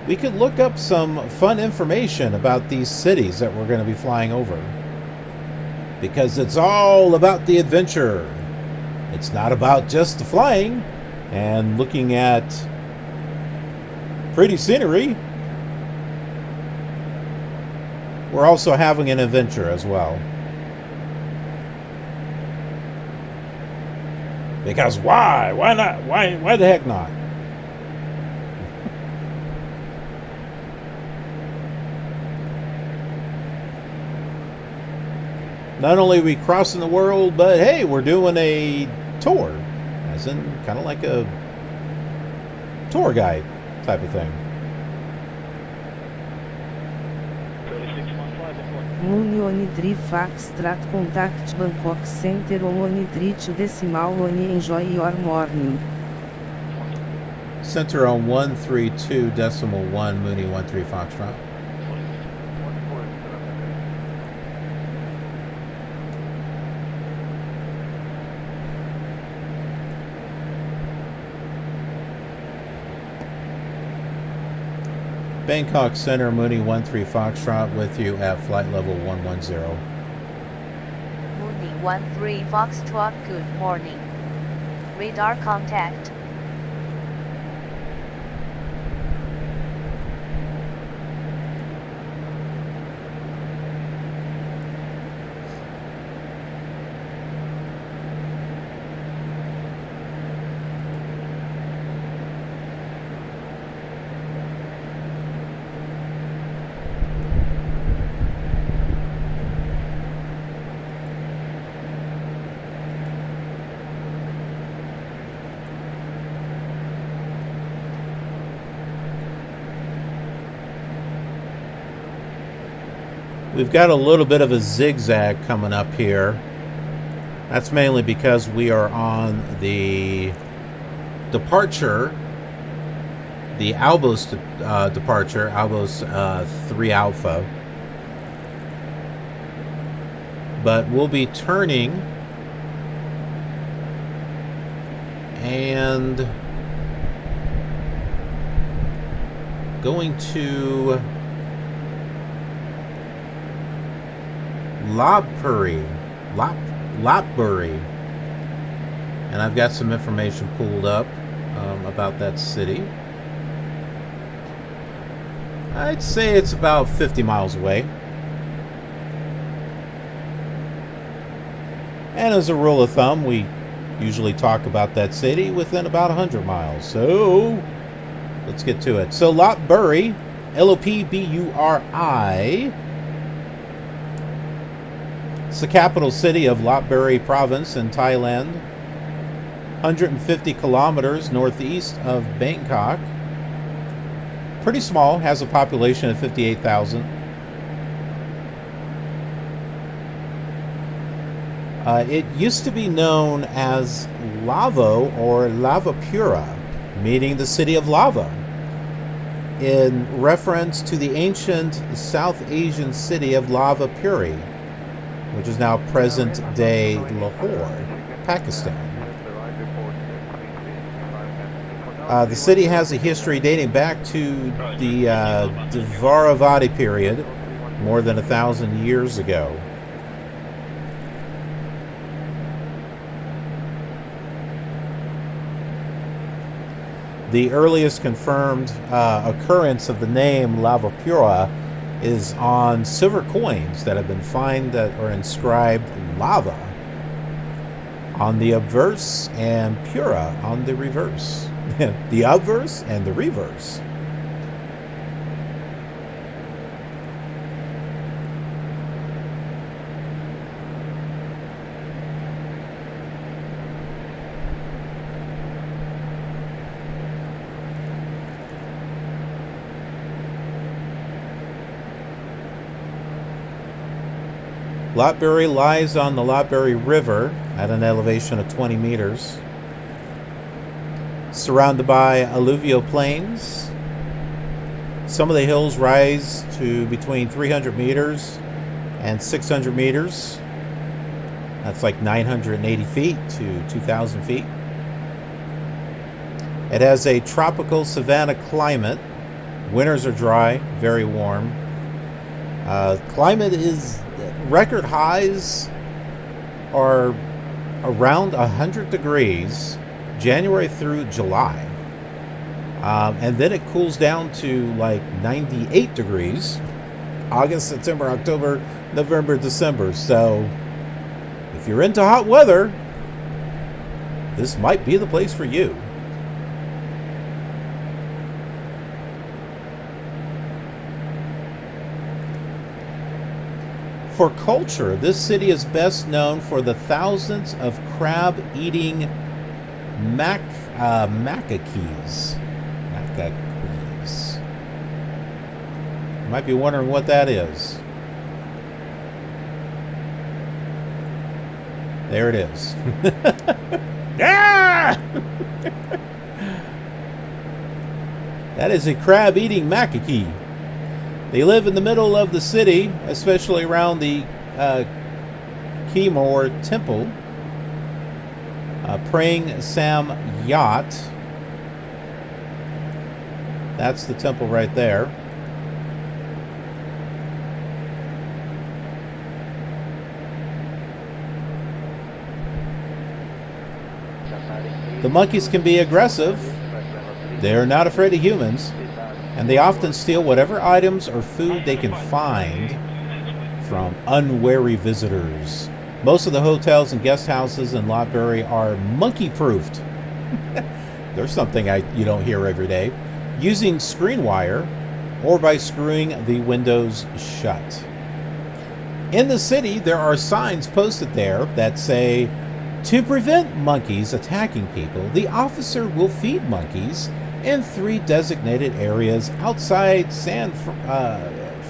we could look up some fun information about these cities that we're going to be flying over, because it's all about the adventure. It's not about just the flying and looking at pretty scenery. We're also having an adventure as well. Because why? Why not? Why the heck not? Not only are we crossing the world, but hey, we're doing a tour. As in, kind of like a tour guide type of thing. Union 3 Foxtrot contact Bangkok Center on 3 decimal one. Enjoy your morning. Center on 132.1 Mooney 13 Foxtrot. Bangkok Center, Mooney 13 Foxtrot with you at flight level 110. Mooney 13 Foxtrot, good morning. Radar contact. We've got a little bit of a zigzag coming up here. That's mainly because we are on the departure, the Albos departure, Albos 3 Alpha. But we'll be turning and going to Lopburi, and I've got some information pulled up about that city. I'd say it's about 50 miles away. And as a rule of thumb, we usually talk about that city within about 100 miles. So let's get to it. So Lopburi, Lopburi. It's the capital city of Lopburi province in Thailand, 150 kilometers northeast of Bangkok. Pretty small, has a population of 58,000. It used to be known as Lavo or Lavapura, meaning the city of lava, in reference to the ancient South Asian city of Lavapuri, which is now present-day Lahore, Pakistan. The city has a history dating back to the Dvaravati period, more than 1,000 years ago. The earliest confirmed occurrence of the name Lavapura is on silver coins that have been found that are inscribed lava on the obverse and pura on the reverse. The obverse and the reverse. Lopburi lies on the Lopburi River at an elevation of 20 meters, surrounded by alluvial plains. Some of the hills rise to between 300 meters and 600 meters. That's like 980 feet to 2,000 feet. It has a tropical savanna climate. Winters are dry, very warm. Climate is record highs are around 100 degrees January through July, and then it cools down to like 98 degrees August, September, October, November, December. So if you're into hot weather, this might be the place for you. For culture, this city is best known for the thousands of crab-eating macaques. You might be wondering what that is. There it is. Ah! That is a crab-eating macaque. They live in the middle of the city, especially around the KILR temple, Prang Sam Yat. That's the temple right there. The monkeys can be aggressive. They're not afraid of humans, and they often steal whatever items or food they can find from unwary visitors. Most of the hotels and guest houses in Lopburi are monkey-proofed. There's something you don't hear every day. Using screen wire or by screwing the windows shut. In the city, there are signs posted there that say, to prevent monkeys attacking people, the officer will feed monkeys in 3 designated areas outside San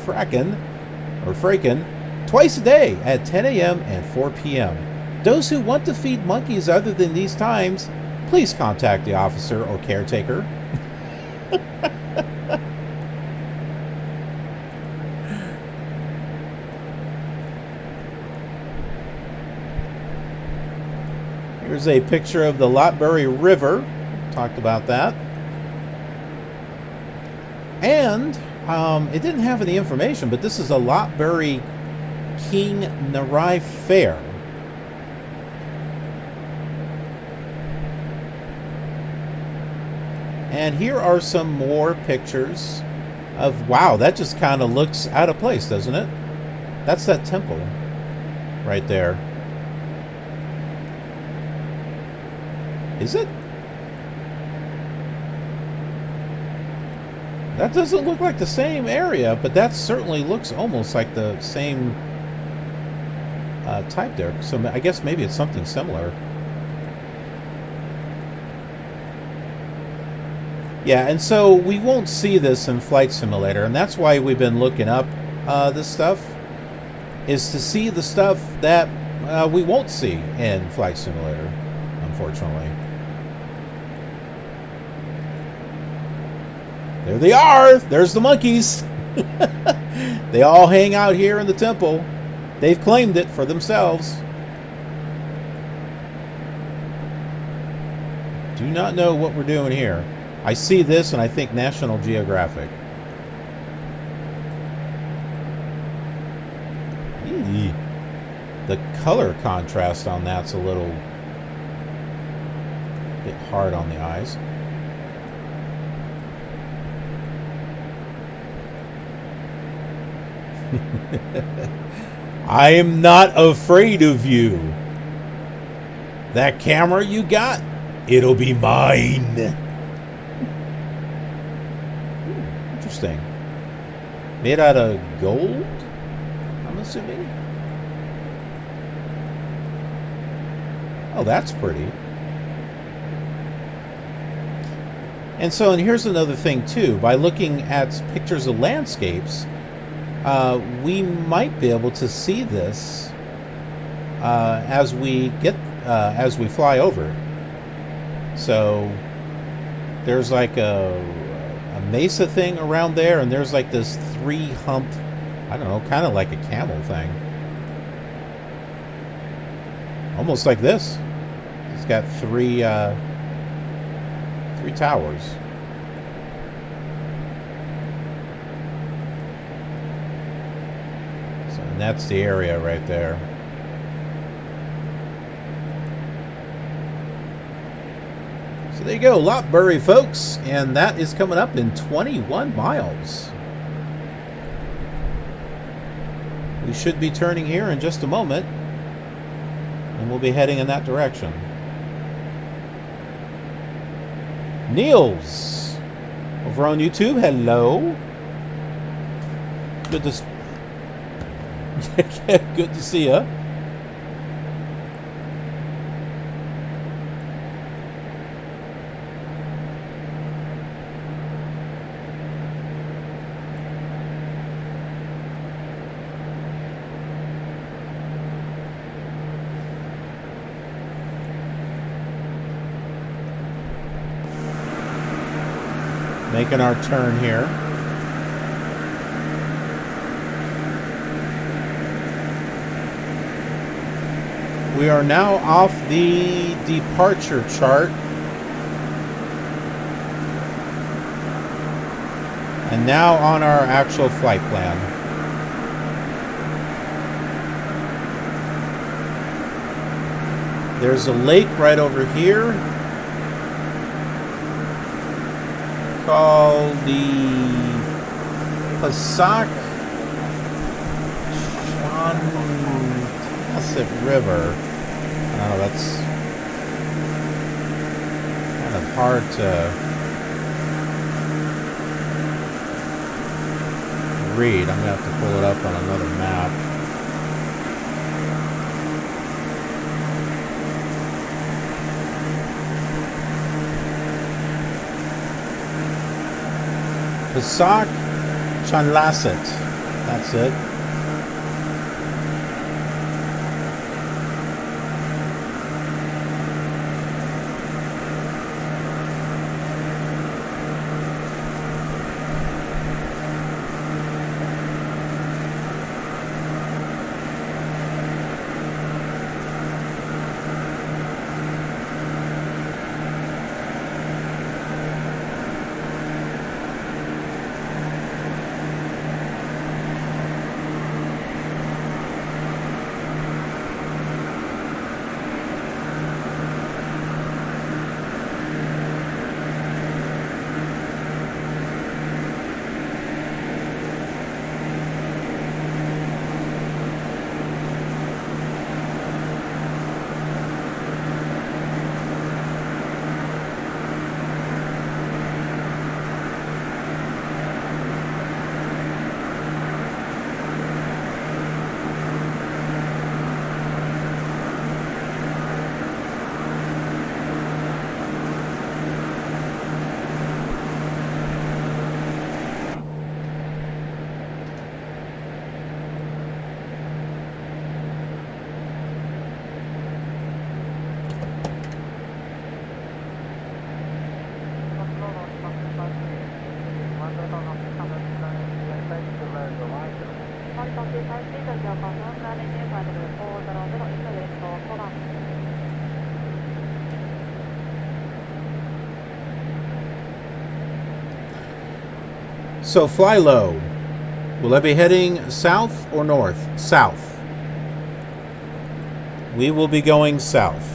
Fraken twice a day at 10 a.m. and 4 p.m. Those who want to feed monkeys other than these times, please contact the officer or caretaker. Here's a picture of the Lopburi River. Talked about that. And it didn't have any information, but this is a Lopburi King Narai Fair. And here are some more pictures of, wow, that just kind of looks out of place, doesn't it? That's that temple right there. Is it? That doesn't look like the same area, but that certainly looks almost like the same type there. So I guess maybe it's something similar. Yeah, and so we won't see this in Flight Simulator, and that's why we've been looking up this stuff, is to see the stuff that we won't see in Flight Simulator, unfortunately. There they are! There's the monkeys! They all hang out here in the temple. They've claimed it for themselves. Do not know what we're doing here. I see this and I think National Geographic. Eee. The color contrast on that's a little bit hard on the eyes. I am not afraid of you. That camera you got, it'll be mine. Interesting. Made out of gold, I'm assuming. Oh, that's pretty. And so, and here's another thing too. By looking at pictures of landscapes, we might be able to see this as we fly over it. So there's like a mesa thing around there, and there's like this 3-hump, I don't know, kind of like a camel thing, almost like this. It's got three towers. And that's the area right there. So there you go, Lopburi, folks, and that is coming up in 21 miles. We should be turning here in just a moment, and we'll be heading in that direction. Niels over on YouTube, hello. Good to see ya. Making our turn here. We are now off the departure chart. And now on our actual flight plan. There's a lake right over here. called the Passac River. I don't know, that's kind of hard to read. I'm going to have to pull it up on another map. Passac Chanlaset. That's it. So fly low. Will I be heading south or north? South. We will be going south.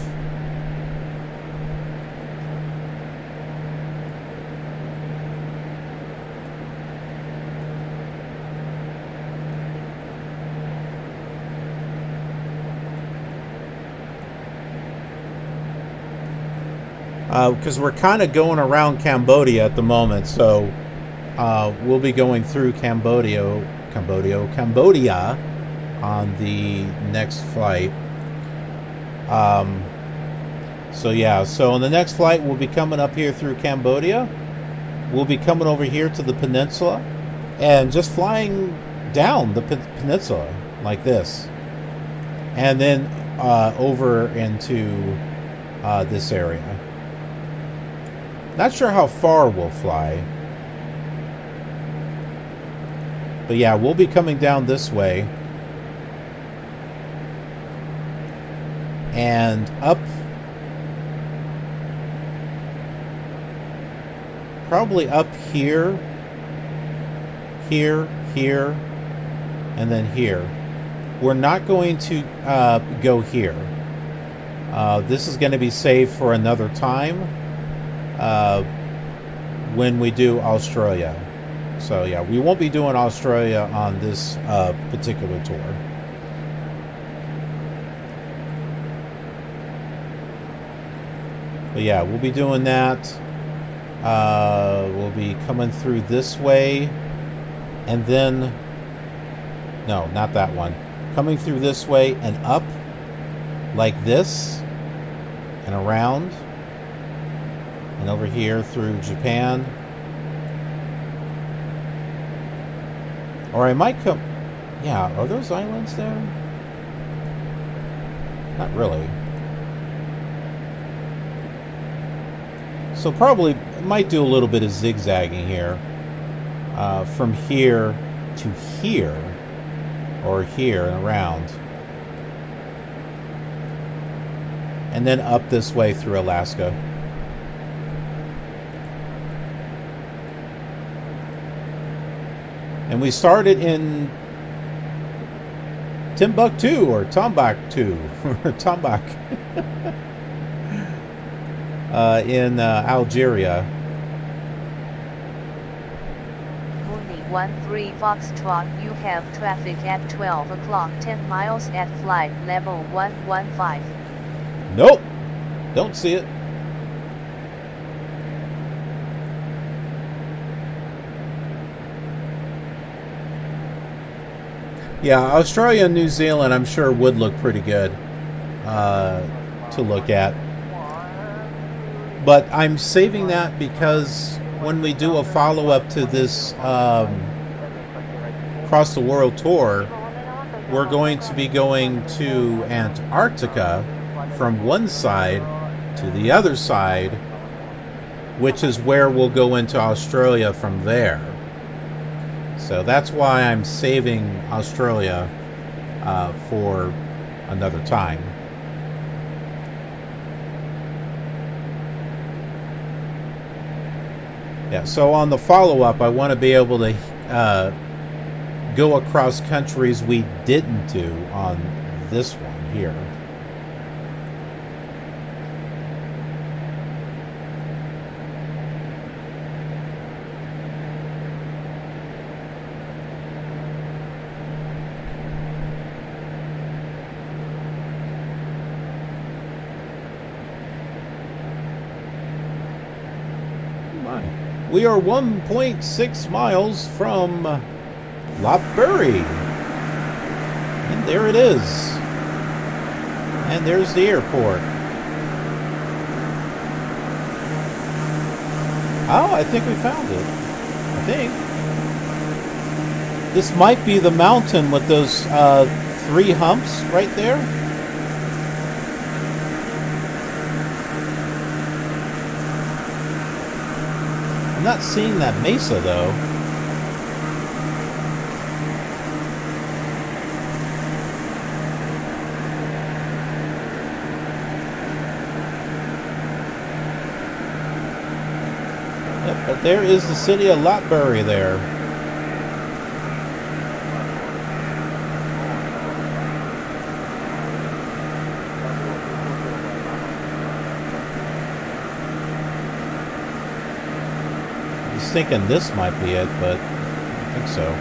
Because we're kind of going around Cambodia at the moment, so we'll be going through Cambodia on the next flight. So yeah, so on the next flight we'll be coming up here through Cambodia. We'll be coming over here to the peninsula and just flying down the peninsula like this, and then over into this area. Not sure how far we'll fly. But yeah, we'll be coming down this way. And up. Probably up here. Here, here, and then here. We're not going to go here. This is going to be saved for another time. When we do Australia. So yeah, we won't be doing Australia on this particular tour. But yeah, we'll be doing that. We'll be coming through this way, and then no, not that one. Coming through this way and up like this and around. And over here through Japan. Or I might come... Yeah, are those islands there? Not really. So probably might do a little bit of zigzagging here. From here to here. Or here and around. And then up this way through Alaska. And we started in Timbuktu or Tombouctou or Tombouc in Algeria. 13 Foxtrot, you have traffic at 12 o'clock 10 miles at flight level 115. Nope. Don't see it. Yeah, Australia and New Zealand, I'm sure, would look pretty good to look at. But I'm saving that because when we do a follow-up to this Cross the World tour, we're going to be going to Antarctica from one side to the other side, which is where we'll go into Australia from there. So that's why I'm saving Australia for another time. Yeah, so on the follow-up, I want to be able to go across countries we didn't do on this one here. We are 1.6 miles from Lopburi. And there it is. And there's the airport. Oh, I think we found it. I think. This might be the mountain with those 3 humps right there. I'm not seeing that mesa, though. Yep, but there is the city of Lopburi there. Thinking this might be it, but I don't think so.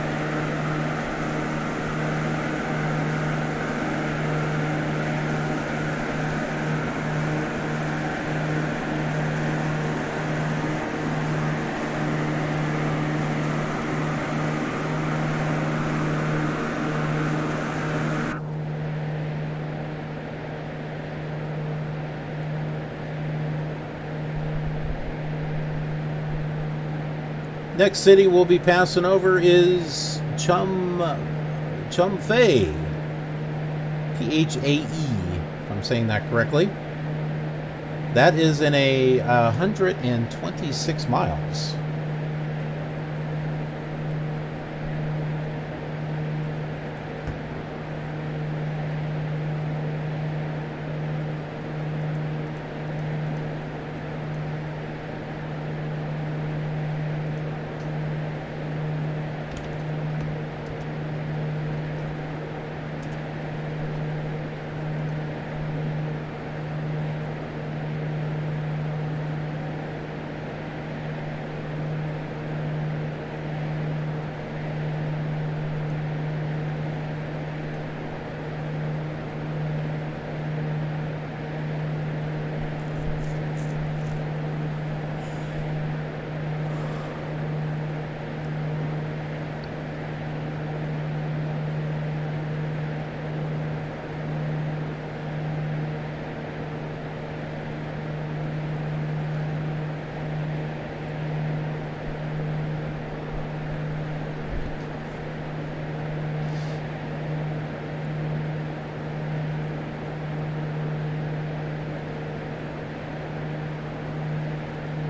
Next city we'll be passing over is Chum Phae, Phae, if I'm saying that correctly. That is in a 126 miles.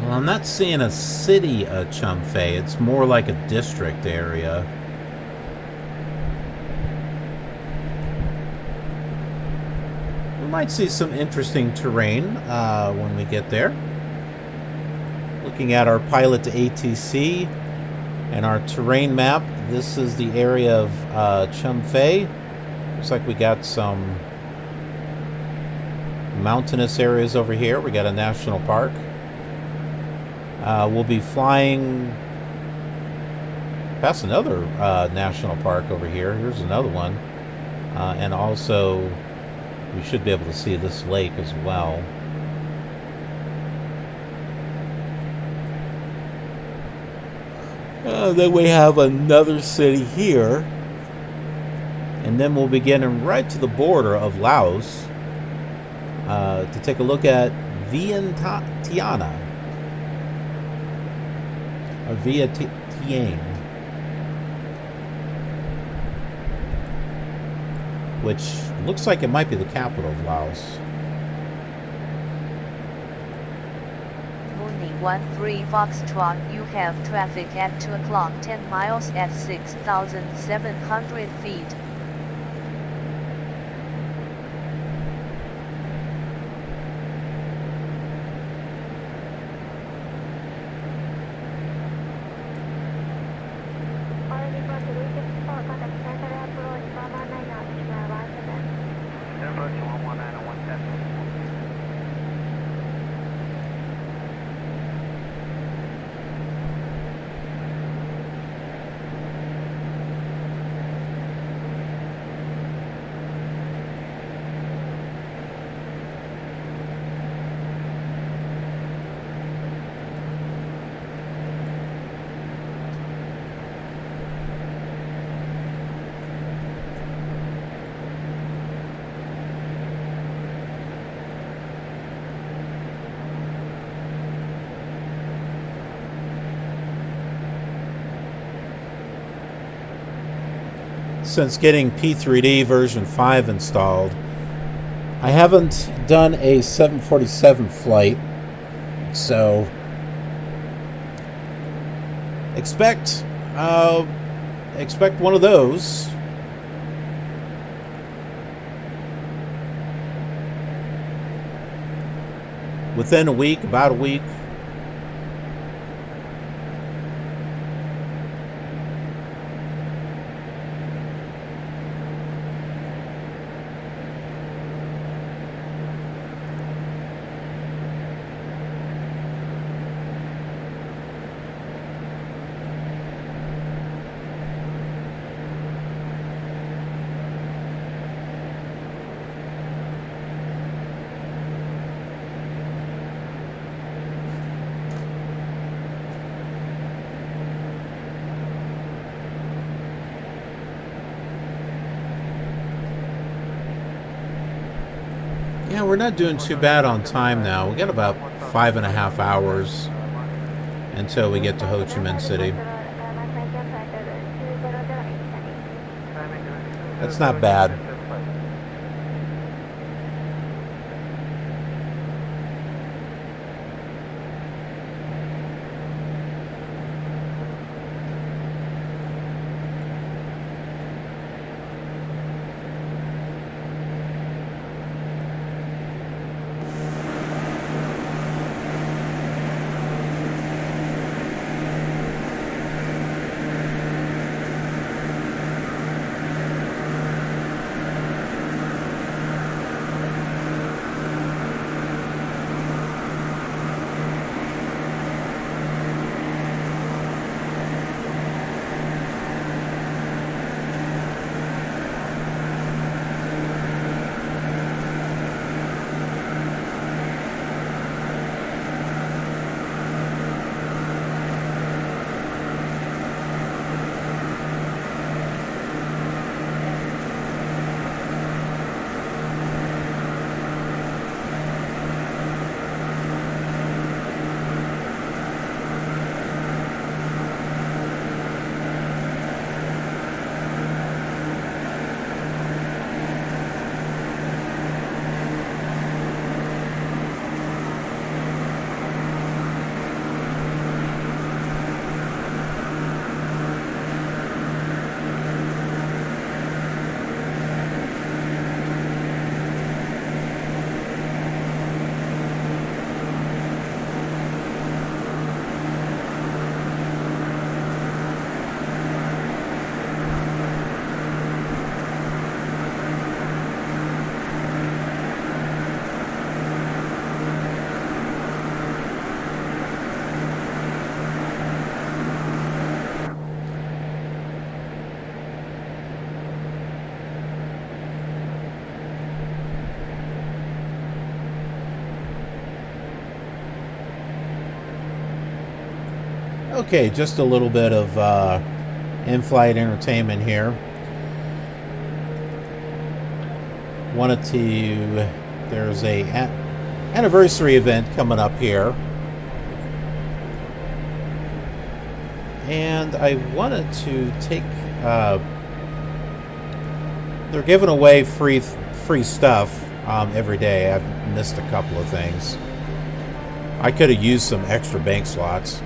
I'm not seeing a city of Chum Phae. It's more like a district area. We might see some interesting terrain when we get there. Looking at our pilot to ATC and our terrain map, this is the area of Chum Phae. Looks like we got some mountainous areas over here. We got a national park. We'll be flying Past another national park over here. Here's another one. And also, we should be able to see this lake as well. Then we have another city here. And then we'll be getting right to the border of Laos to take a look at Vientiane. Or Vientiane. Which looks like it might be the capital of Laos. Mooney 13 Foxtrot, you have traffic at 2 o'clock 10 miles at 6,700 feet. Since getting P3D version 5 installed, I haven't done a 747 flight, so expect one of those. Within a week, about a week. Yeah, we're not doing too bad on time now. We got about 5.5 hours until we get to Ho Chi Minh City. That's not bad. Okay, just a little bit of in-flight entertainment here. Wanted to... There's a anniversary event coming up here. And I wanted to take... they're giving away free stuff every day. I've missed a couple of things. I could have used some extra bank slots.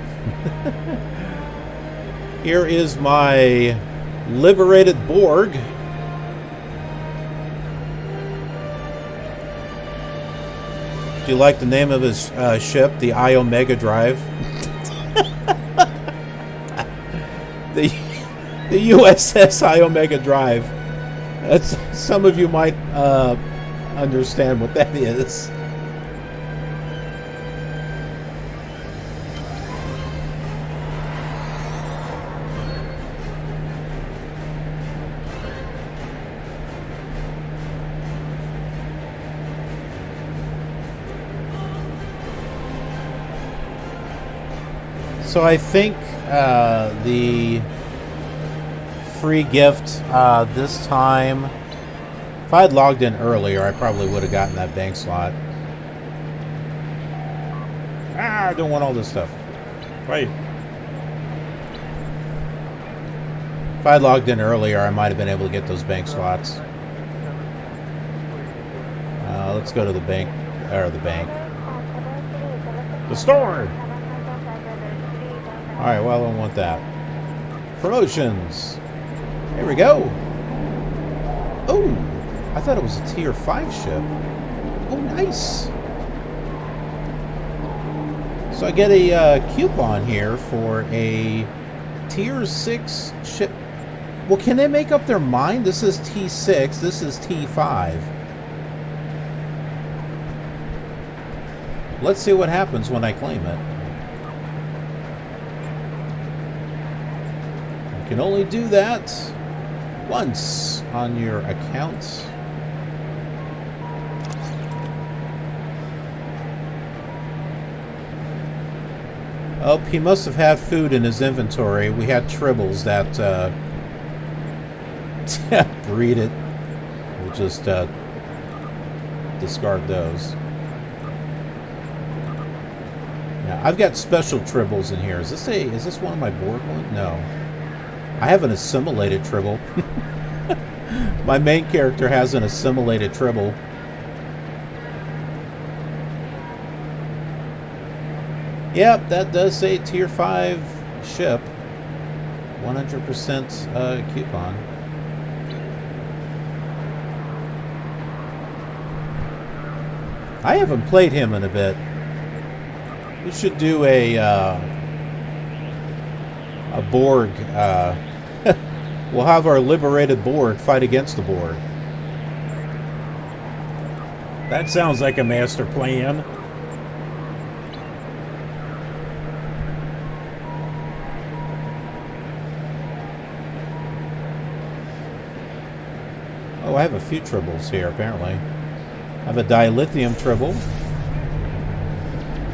Here is my liberated Borg. Do you like the name of his ship, the I Omega Drive? the USS I Omega Drive. That's, some of you might understand what that is. So I think the free gift this time, if I had logged in earlier, I probably would have gotten that bank slot. I don't want all this stuff. Right. If I had logged in earlier, I might have been able to get those bank slots. Let's go to the bank, or the bank. The store! Alright, well, I don't want that. Promotions! Here we go! Oh! I thought it was a tier 5 ship. Oh, nice! So I get a coupon here for a tier 6 ship. Well, can they make up their mind? This is T6, this is T5. Let's see what happens when I claim it. You can only do that once on your account. Oh, he must have had food in his inventory. We had tribbles that breed it. We'll just discard those. Now, I've got special tribbles in here. Is this one of my board ones? No. I have an assimilated tribble. My main character has an assimilated tribble. Yep, that does say tier 5 ship. 100% coupon. I haven't played him in a bit. We should do a Borg. We'll have our liberated Borg fight against the Borg. That sounds like a master plan. Oh, I have a few tribbles here, apparently. I have a dilithium tribble.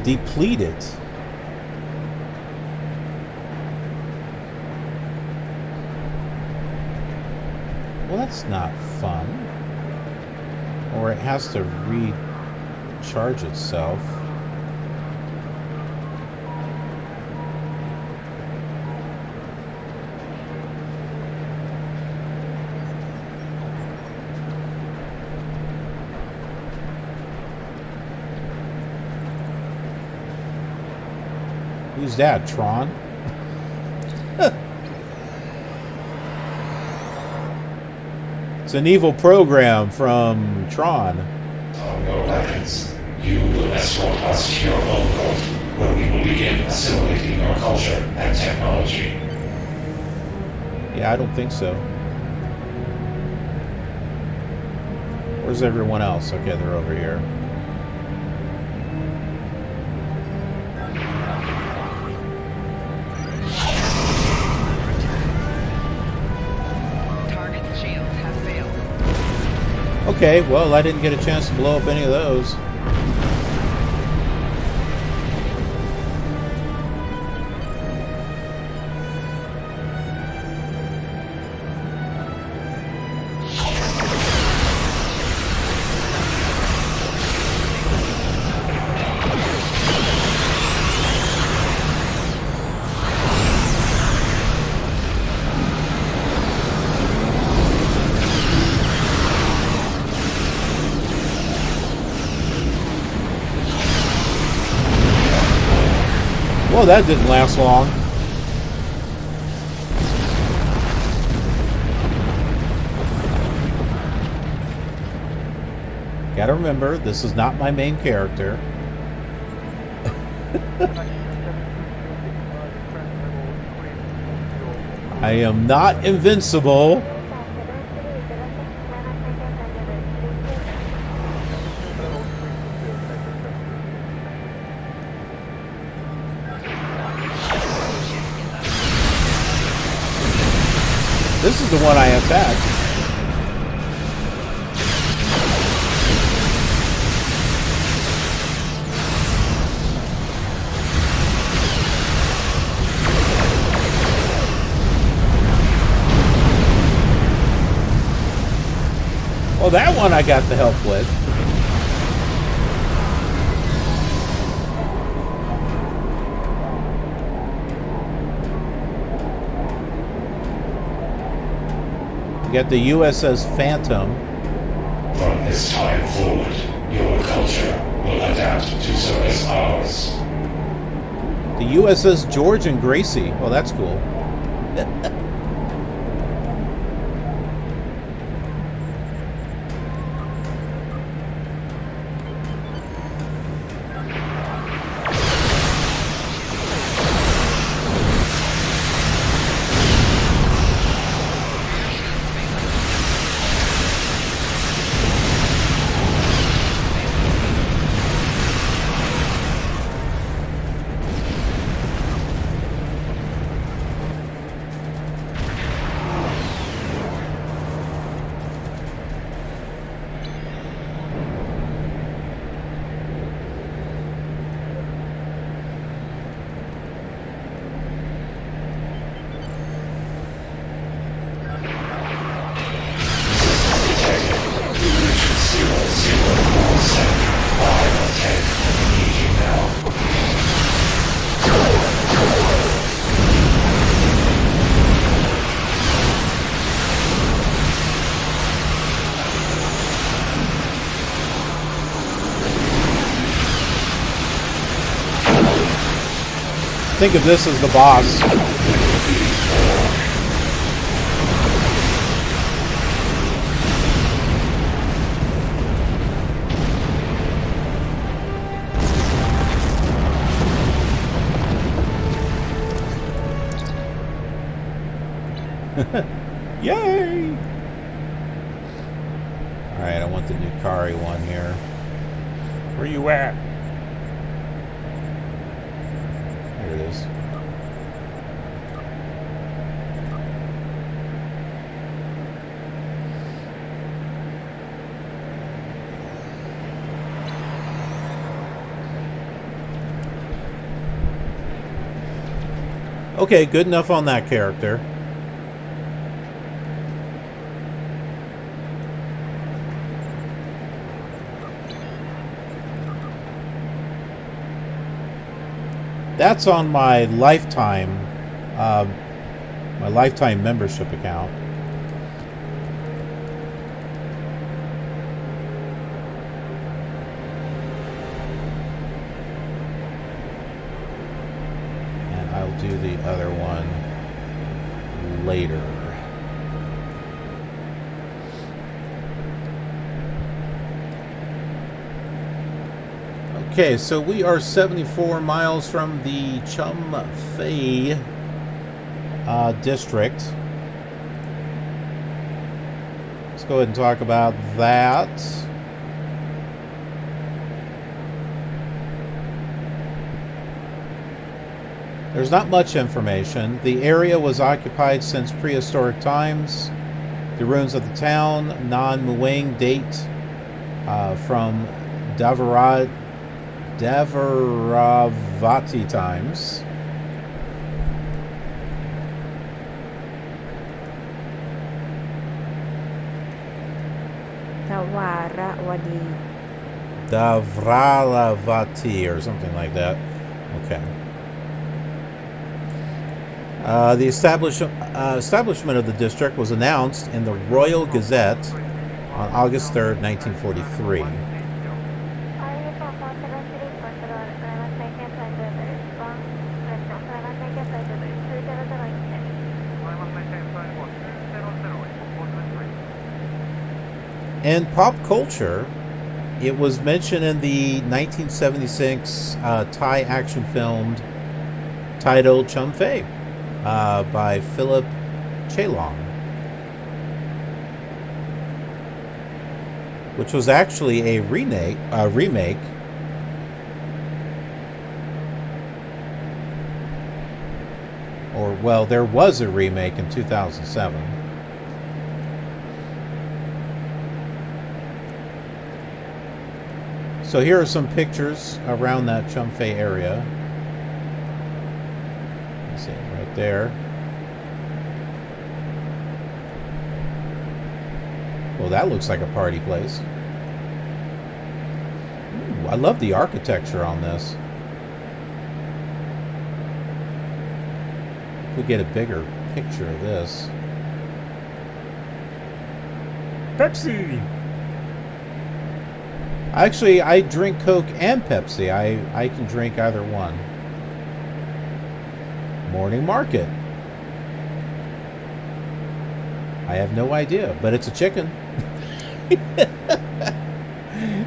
Depleted. Well, that's not fun. Or it has to recharge itself. Who's that, Tron? It's an evil program from Tron. On your weapons, you will escort us to your own world, where we will begin assimilating your culture and technology. Yeah, I don't think so. Where's everyone else? Okay, they're over here. Okay, well, I didn't get a chance to blow up any of those. Well, that didn't last long. Gotta remember, this is not my main character. I am not invincible. This is the one I attacked. Well, that one I got the help with. We got the USS Phantom. From this time forward, your culture will adapt to service ours. The USS George and Gracie. Oh, that's cool. Think of this as the boss. Yay! Alright, I want the Nukari one here. Where you at? Here it is. Okay, good enough on that character. That's on my lifetime membership account. And I'll do the other one later. Okay, so we are 74 miles from the Chum Phae district. Let's go ahead and talk about that. There's not much information. The area was occupied since prehistoric times. The ruins of the town, Don Mueang, date from Davaravati times. Davralavati or something like that. Okay. The establishment of the district was announced in the Royal Gazette on August 3rd, 1943. In pop culture, it was mentioned in the 1976 Thai action film titled Chum Phae by Philip Chalong, which was actually a remake. Or, well, there was a remake in 2007. So here are some pictures around that Chum Phae area. You see it right there. Well, that looks like a party place. Ooh, I love the architecture on this. We get a bigger picture of this. Pepsi! Actually, I drink Coke and Pepsi. I can drink either one. Morning market. I have no idea, but it's a chicken.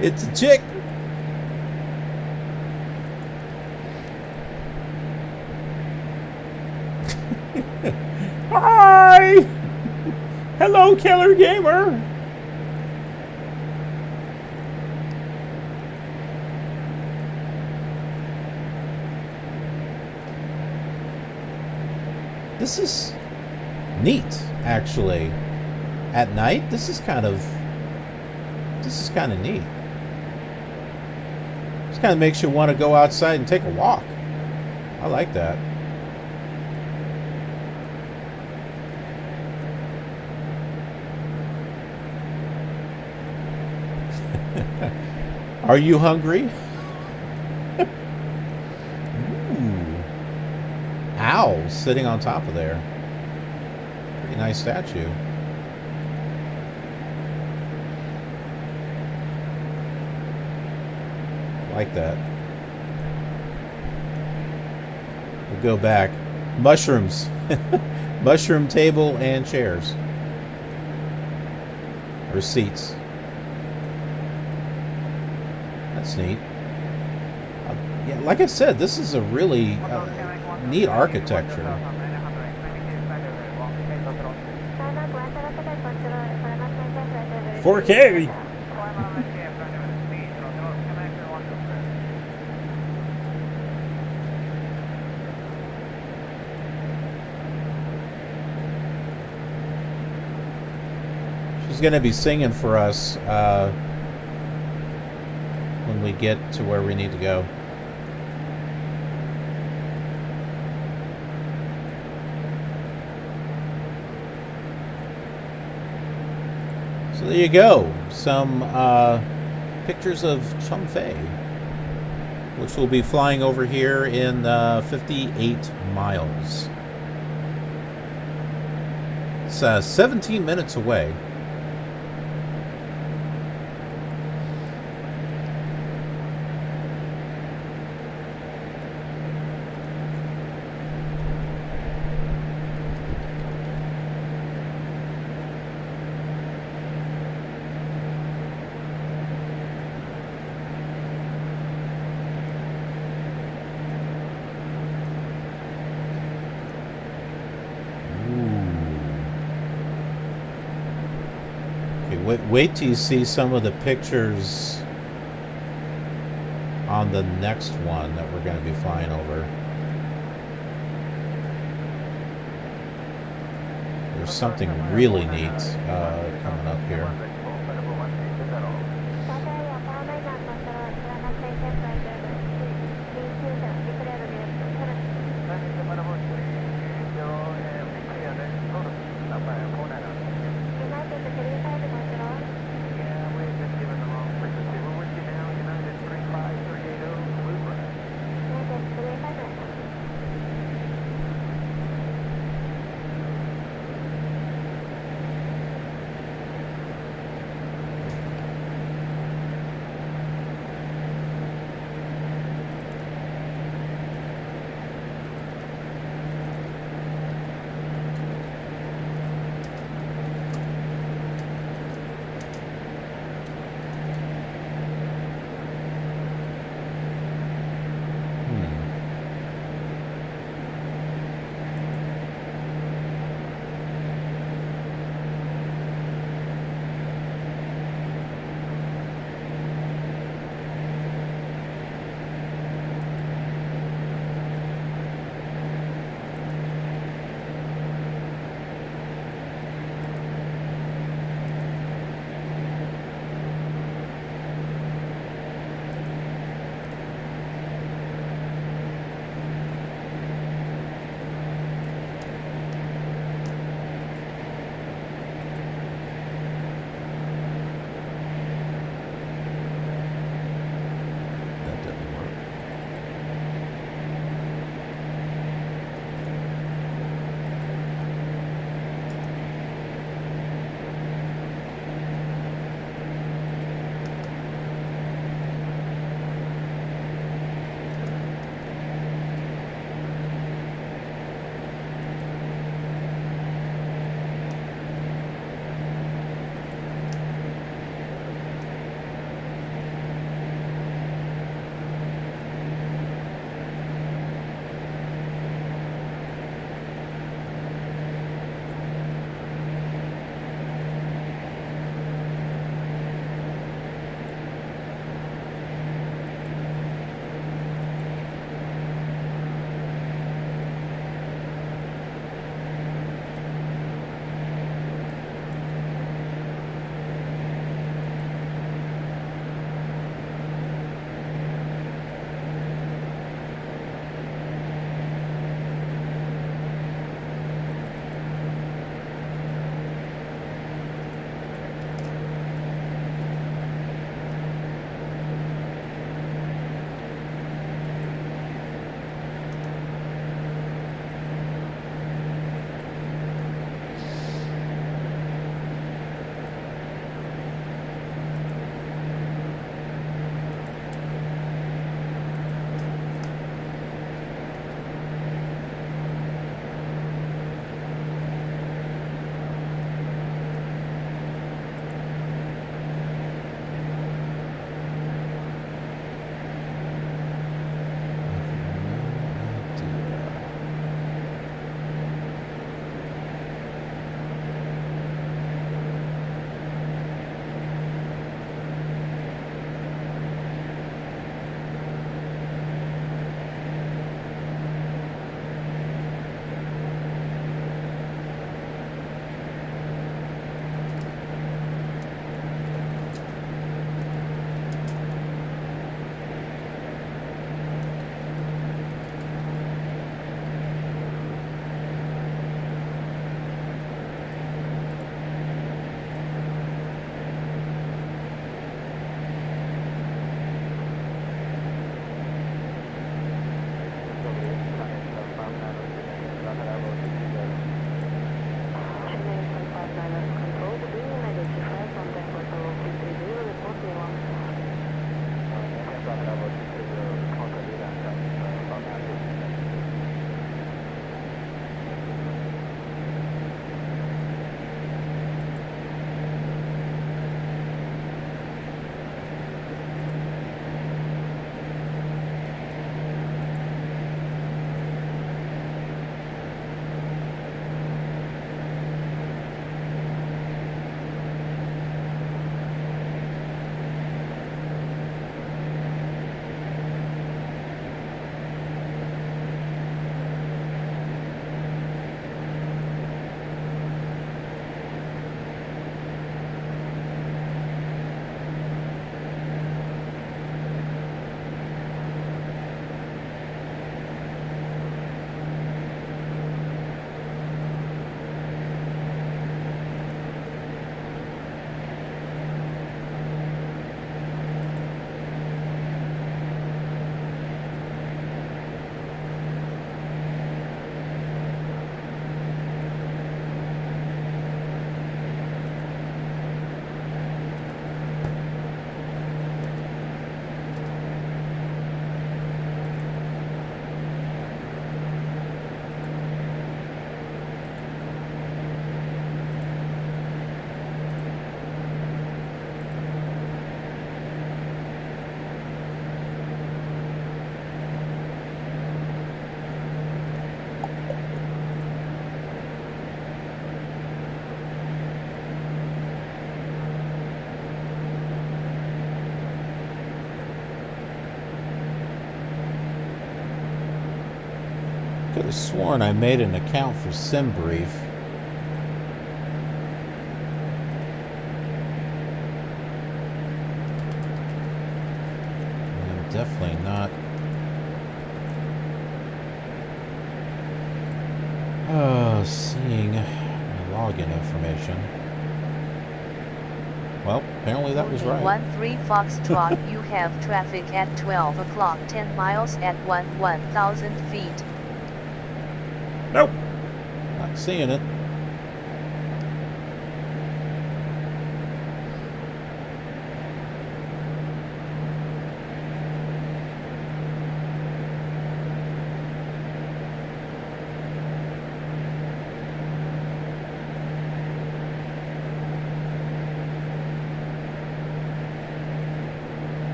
It's a chick. Hi! Hello, KILR Gamer! This is neat, actually. At night, this is kind of neat. This kind of makes you want to go outside and take a walk. I like that. Are you hungry? Ooh. Owl sitting on top of there. Pretty nice statue. Like that. We'll go back. Mushrooms. Mushroom table and chairs. Or seats. That's neat. Yeah, like I said, this is a really neat architecture. 4K! She's going to be singing for us when we get to where we need to go. So there you go. Some pictures of Chum Phae, which will be flying over here in 58 miles. It's 17 minutes away. Wait till you see some of the pictures on the next one that we're going to be flying over. There's something really neat coming up here. Could have sworn I made an account for SimBrief. I'm definitely not. Seeing my login information. Well, apparently that was right. 13 Foxtrot, you have traffic at 12 o'clock, 10 miles at 1,000 feet. Nope. Not seeing it.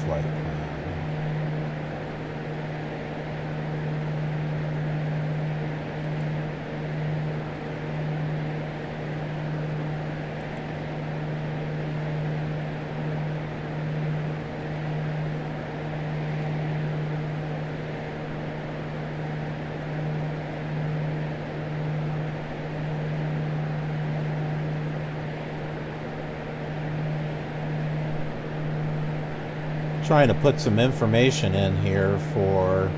Flight plan. Trying to put some information in here for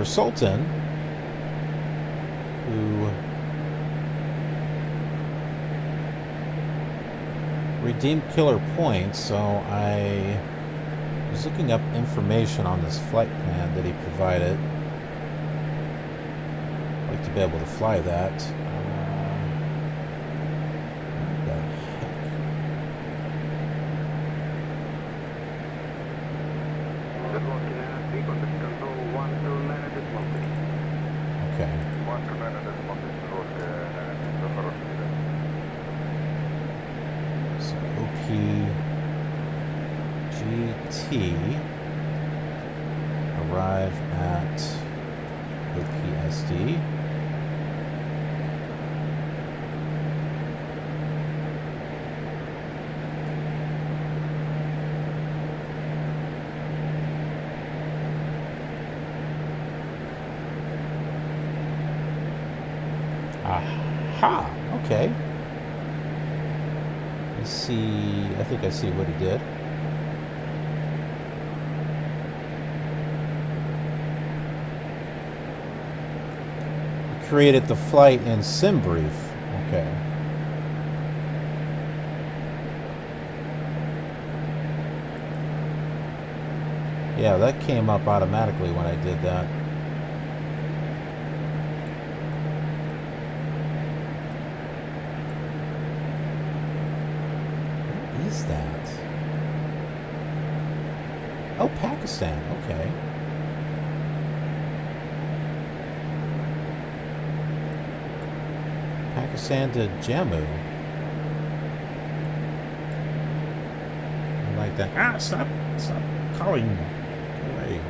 Sultan, who redeemed KILR points. So I was looking up information on this flight plan that he provided. I'd like to be able to fly that. Arrive at the PSD. Aha! Okay. Let's see. I think I see what he did. Created the flight in SimBrief. Okay. Yeah, that came up automatically when I did that. What is that? Oh, Pakistan. Okay. Pakistan to Jammu. I like that. Ah, stop calling. Go away.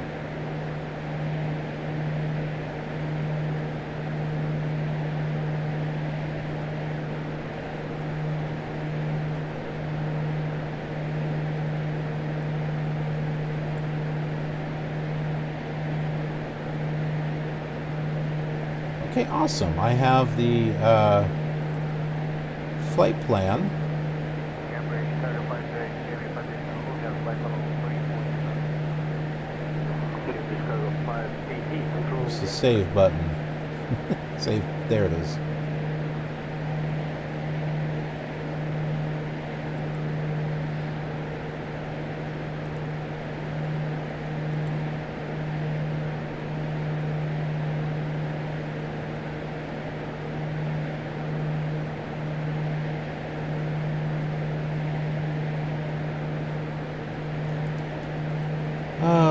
Okay, awesome. I have the flight plan. Where's the save button? Save. There it is.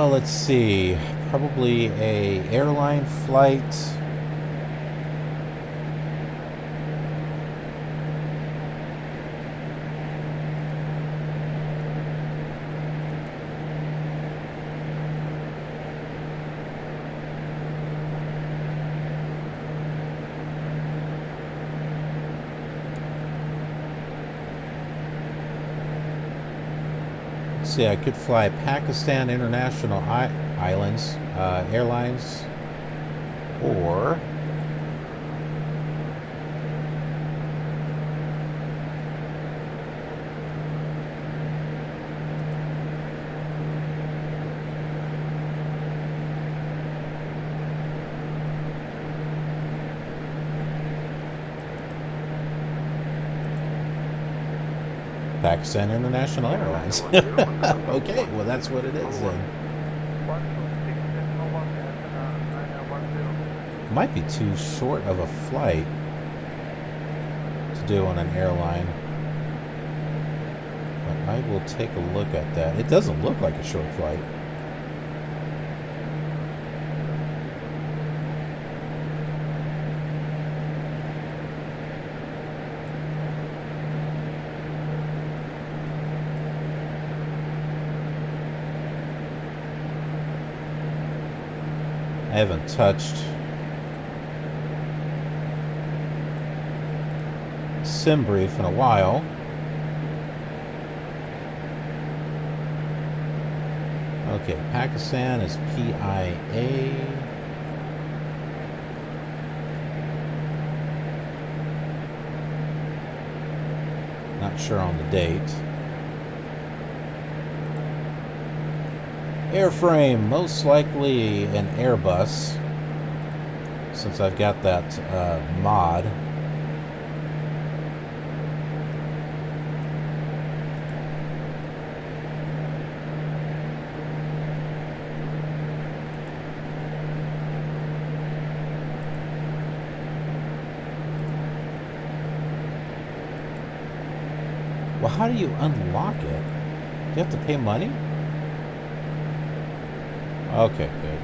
Let's see, probably a airline flight. see, I could fly Pakistan International Airlines, or Pakistan International Airlines. Okay, well that's what it is then. Might be too short of a flight to do on an airline. But I will take a look at that. It doesn't look like a short flight. I haven't touched SimBrief in a while. Okay, Pakistan is PIA. Not sure on the date. Airframe, most likely an Airbus, since I've got that mod. Well, how do you unlock it? Do you have to pay money? Okay, good.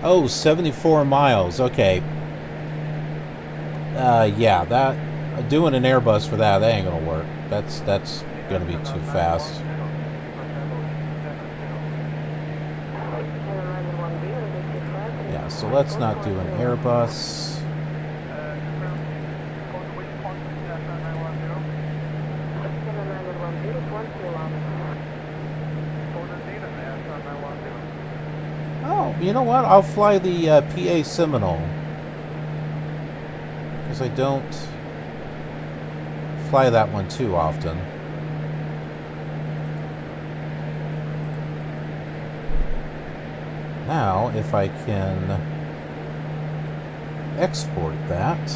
Oh, 74 miles. Okay. Yeah, that doing an Airbus for that ain't gonna work. That's gonna be too fast. Yeah, so let's not do an Airbus. Oh, you know what? I'll fly the PA Seminole, because I don't fly that one too often. Now, if I can export that.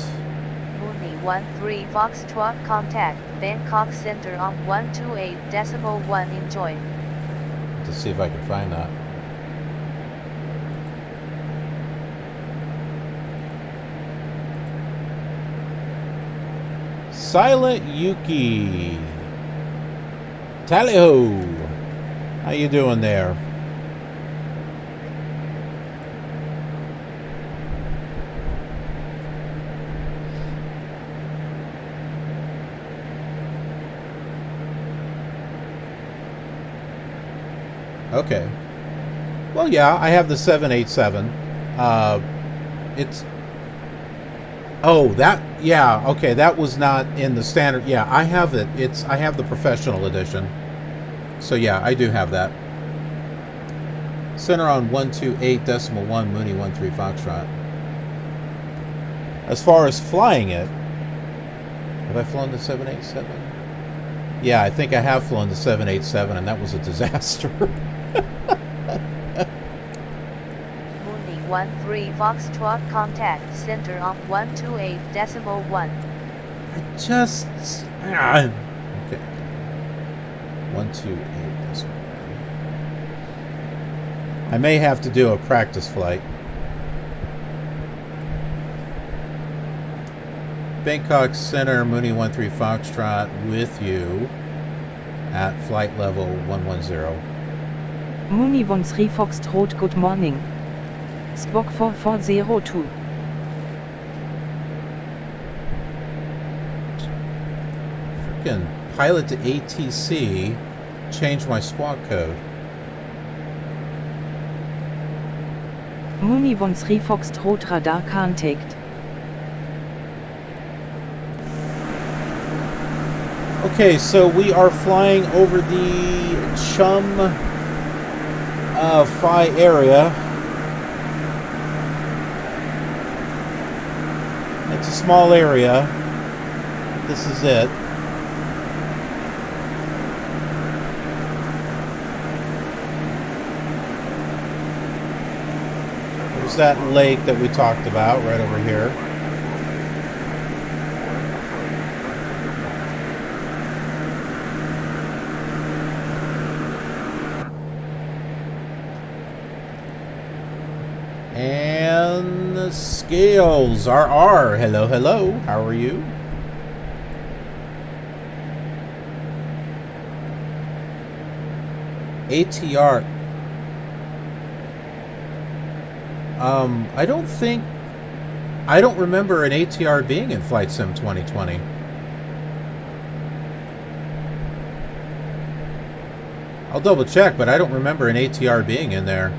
Mooney 13 Foxtrot contact Bangkok Center on 128.1. Enjoy. To see if I can find that. Silent Yuki. Tally-ho. How you doing there? Okay. Well, yeah, I have the 787. It's... Oh, that... Yeah, okay, that was not in the standard... Yeah, I have it. I have the professional edition. So, yeah, I do have that. Center on 128.1, Mooney 13 Foxtrot. As far as flying it... Have I flown the 787? Yeah, I think I have flown the 787, and that was a disaster. Mooney 13 Foxtrot contact center on 128.1. I just... Okay. 128.1. I may have to do a practice flight. Bangkok Center, Mooney 13 Foxtrot with you at flight level 110. Mooney 13 Foxtrot, good morning. Squawk 4402. Freaking pilot to ATC changed my squawk code. Mooney 13 Foxtrot radar contact. Okay, so we are flying over the Chum Phae area. It's a small area. This is it. There's that lake that we talked about right over here. And the scales are hello, hello. How are you? ATR. I don't remember an ATR being in Flight Sim 2020. I'll double check, but I don't remember an ATR being in there.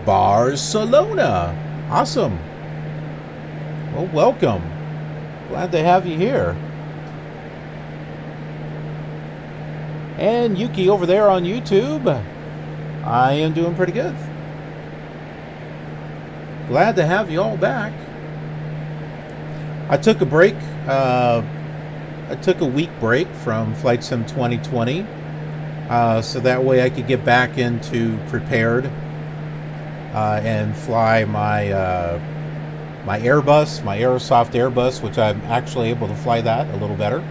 Barcelona. Awesome. Well, welcome. Glad to have you here. And Yuki over there on YouTube. I am doing pretty good. Glad to have you all back. I took a break. I took a week break from Flight Sim 2020. So that way I could get back into prepared. And fly my my Airbus, my Aerosoft Airbus, which I'm actually able to fly that a little better,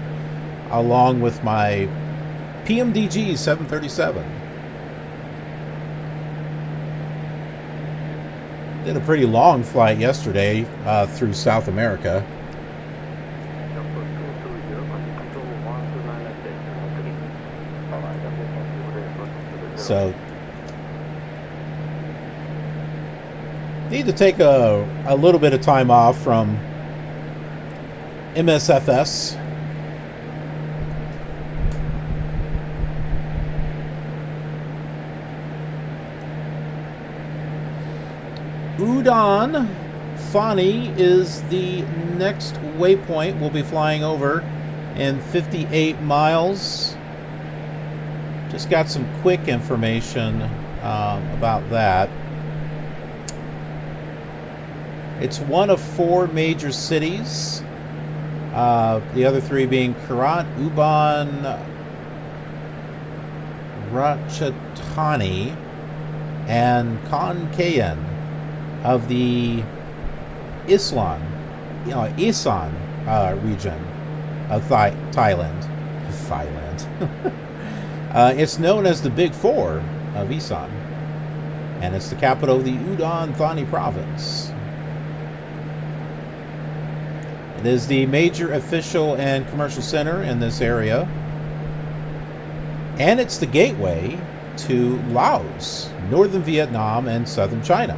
along with my PMDG 737. Did a pretty long flight yesterday through South America. So need to take a little bit of time off from MSFS. Udon Thani is the next waypoint we'll be flying over in 58 miles. Just got some quick information about that. It's one of 4 major cities. The other 3 being Karat, Ubon, Ratchathani, and Khon Kaen of the Isan region of Thailand. It's known as the Big Four of Isan, and it's the capital of the Udon Thani province. It is the major official and commercial center in this area, and it's the gateway to Laos, northern Vietnam, and southern China.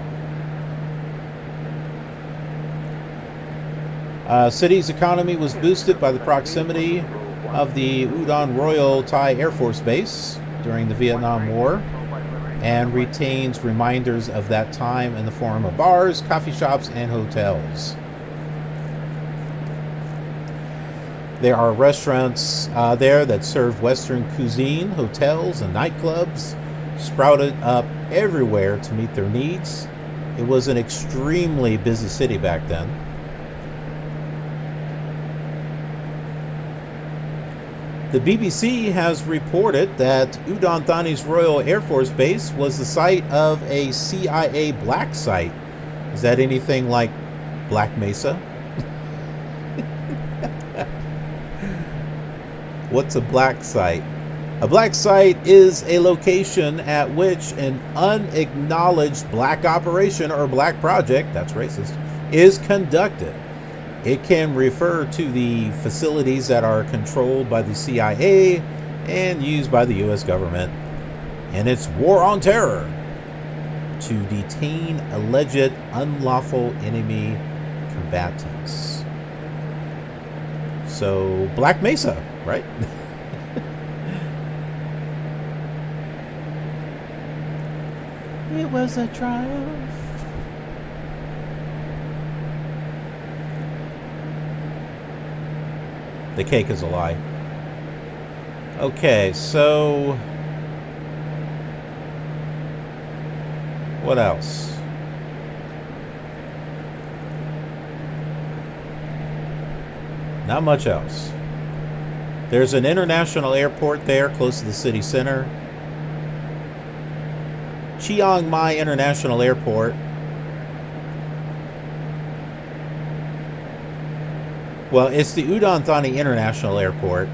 City's economy was boosted by the proximity of the Udon Royal Thai Air Force Base during the Vietnam War, and retains reminders of that time in the form of bars, coffee shops, and hotels. There are restaurants there that serve Western cuisine, hotels, and nightclubs sprouted up everywhere to meet their needs. It was an extremely busy city back then. The BBC has reported that Udon Thani's Royal Air Force Base was the site of a CIA black site. Is that anything like Black Mesa? What's a black site? A black site is a location at which an unacknowledged black operation or black project, that's racist, is conducted. It can refer to the facilities that are controlled by the CIA and used by the U.S. government in its war on terror to detain alleged unlawful enemy combatants. So, Black Mesa, right? It was a triumph. The cake is a lie. Okay, so what else? Not much else. There's an international airport there close to the city center. Chiang Mai International Airport. Well, it's the Udon Thani International Airport,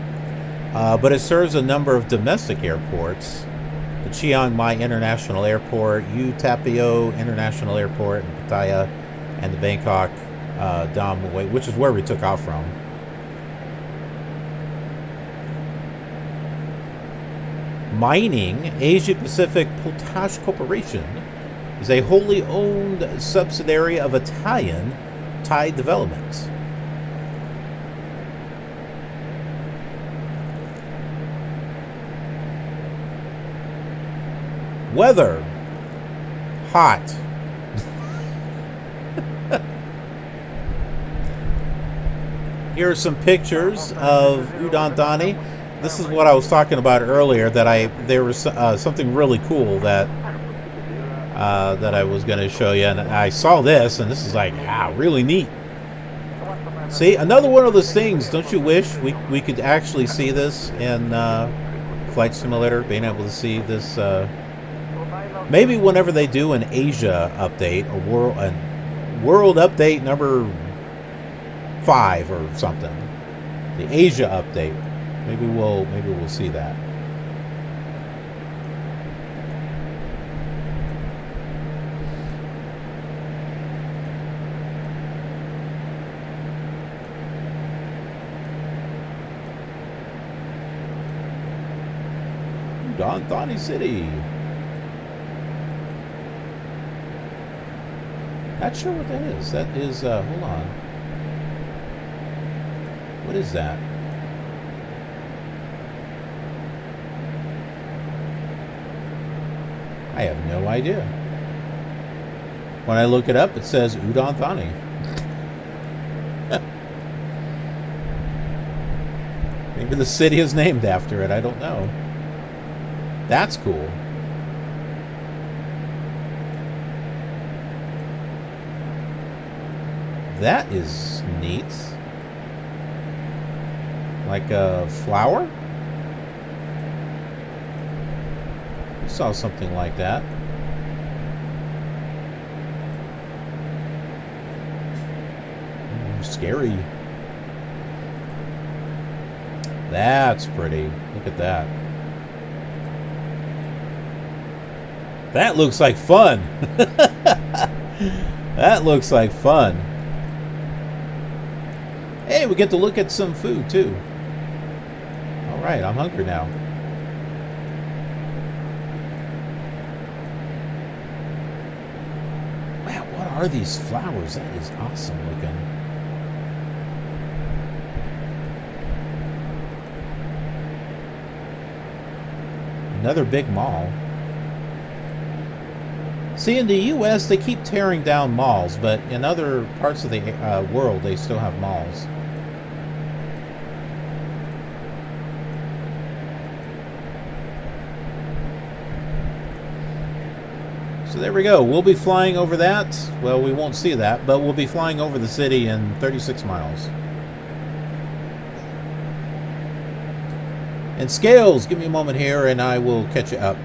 but it serves a number of domestic airports. The Chiang Mai International Airport, U Tapio International Airport in Pattaya, and the Bangkok Don Mueang, which is where we took off from. Mining Asia Pacific Potash Corporation is a wholly owned subsidiary of Italian Thai Development. Weather hot. Here are some pictures of Udon Thani. This is what I was talking about earlier, that there was something really cool that I was going to show you, and I saw this, and this is like, really neat. See, another one of those things. Don't you wish we could actually see this in Flight Simulator, being able to see this? Maybe whenever they do an Asia update, a world update number 5 or something, the Asia update. Maybe we'll see that. Udon Thani City. Not sure what that is. That is, hold on. What is that? I have no idea. When I look it up, it says Udon Thani. Maybe the city is named after it. I don't know. That's cool. That is neat. Like a flower? I saw something like that. Ooh, scary. That's pretty. Look at that. That looks like fun. That looks like fun. Hey, we get to look at some food too. All right, I'm hungry now. Wow, what are these flowers? That is awesome looking. Another big mall. See, in the U.S., they keep tearing down malls, but in other parts of the world, they still have malls. So there we go. We'll be flying over that. Well, we won't see that, but we'll be flying over the city in 36 miles. And Scales, give me a moment here, and I will catch you up.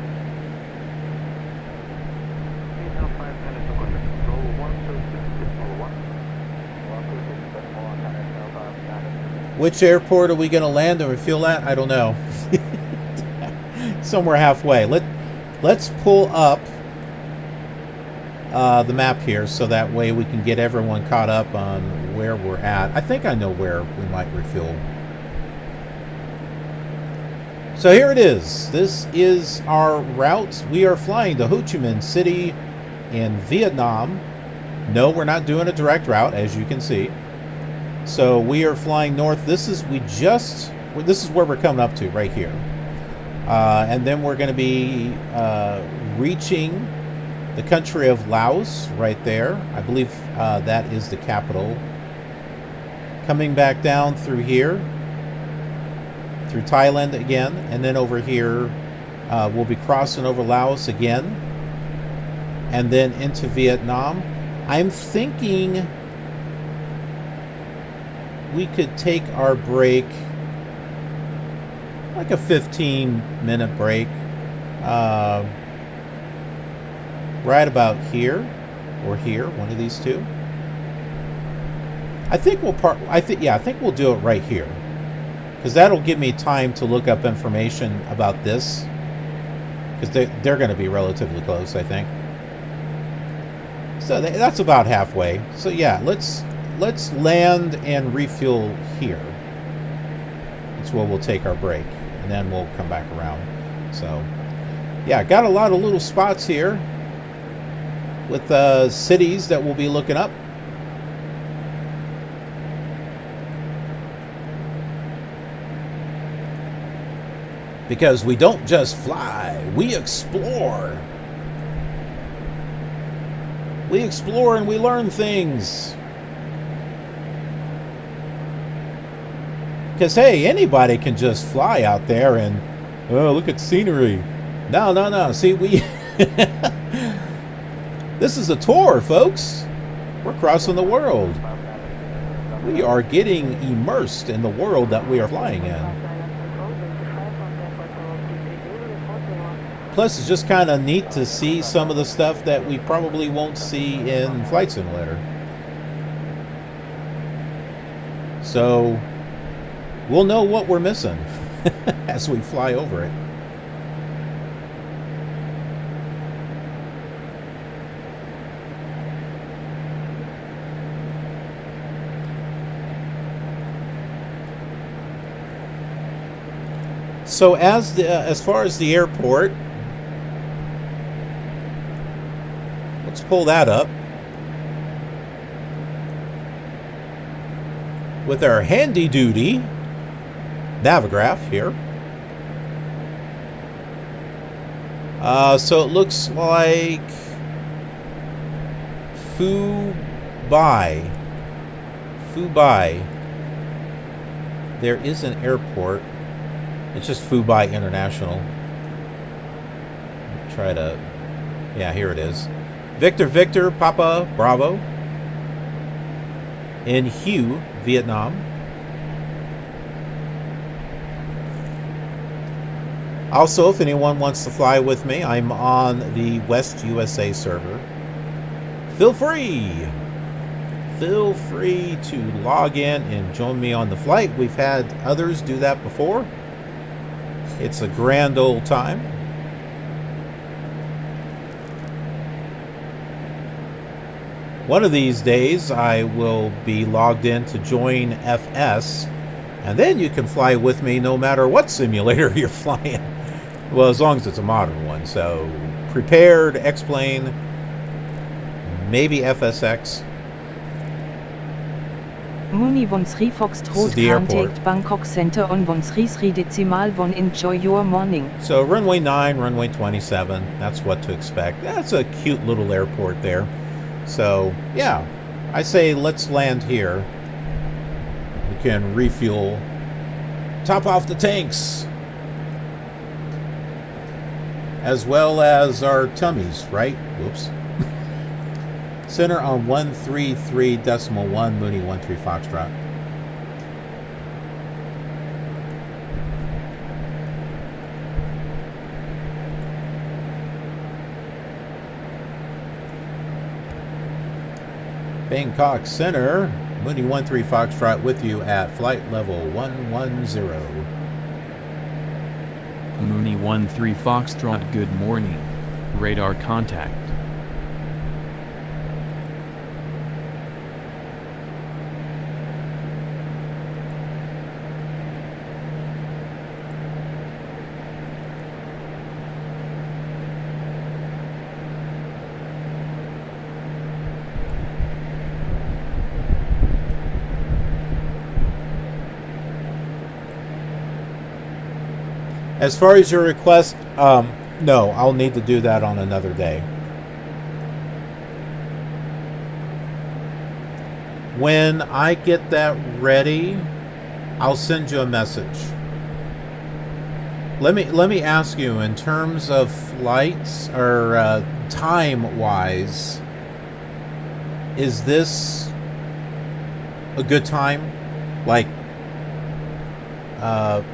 Which airport are we going to land and refuel at? I don't know. Somewhere halfway. Let's pull up the map here so that way we can get everyone caught up on where we're at. I think I know where we might refuel. So here it is. This is our route. We are flying to Ho Chi Minh City in Vietnam. No, we're not doing a direct route, as you can see. So we are flying north. This is where we're coming up to right here. And then we're going to be reaching the country of Laos right there. I believe that is the capital. Coming back down through here, through Thailand again, and then over here we'll be crossing over Laos again, and then into Vietnam. I'm thinking we could take our break, like a 15-minute break, right about here or here, one of these two. I think we'll I think we'll do it right here, because that'll give me time to look up information about this, because they're going to be relatively close, I think. So that's about halfway. So yeah, let's land and refuel here. That's where we'll take our break, and then we'll come back around. So yeah, got a lot of little spots here with cities that we'll be looking up. Because we don't just fly, we explore. We explore and we learn things. Because, hey, anybody can just fly out there and, oh, look at scenery. No, no, no. See, we... This is a tour, folks. We're crossing the world. We are getting immersed in the world that we are flying in. Plus, it's just kind of neat to see some of the stuff that we probably won't see in Flight Simulator. So, we'll know what we're missing as we fly over it. So, as far as the airport, let's pull that up with our handy duty Navigraph here. So it looks like Phu Bai. There is an airport. It's just Phu Bai International. Try to... Yeah, here it is. Victor Victor Papa Bravo in Hue, Vietnam. Also, if anyone wants to fly with me, I'm on the West USA server. Feel free to log in and join me on the flight. We've had others do that before. It's a grand old time. One of these days, I will be logged in to join FS, and then you can fly with me no matter what simulator you're flying. Well, as long as it's a modern one. So, Prepared, X-Plane, maybe FSX. Muni von 3 Foxtrot contact Bangkok Center on 133 decimal 1. Enjoy your morning. So, runway 9, runway 27, that's what to expect. That's a cute little airport there. So, yeah, I say let's land here. We can refuel, top off the tanks, as well as our tummies, right? Whoops. Center on 133.1, Mooney 13 Foxtrot. Bangkok Center, Mooney 13 Foxtrot with you at flight level 110. Mooney 13 Foxtrot, good morning. Radar contact. As far as your request, no, I'll need to do that on another day. When I get that ready, I'll send you a message. Let me ask you, in terms of flights or time-wise, is this a good time? Like,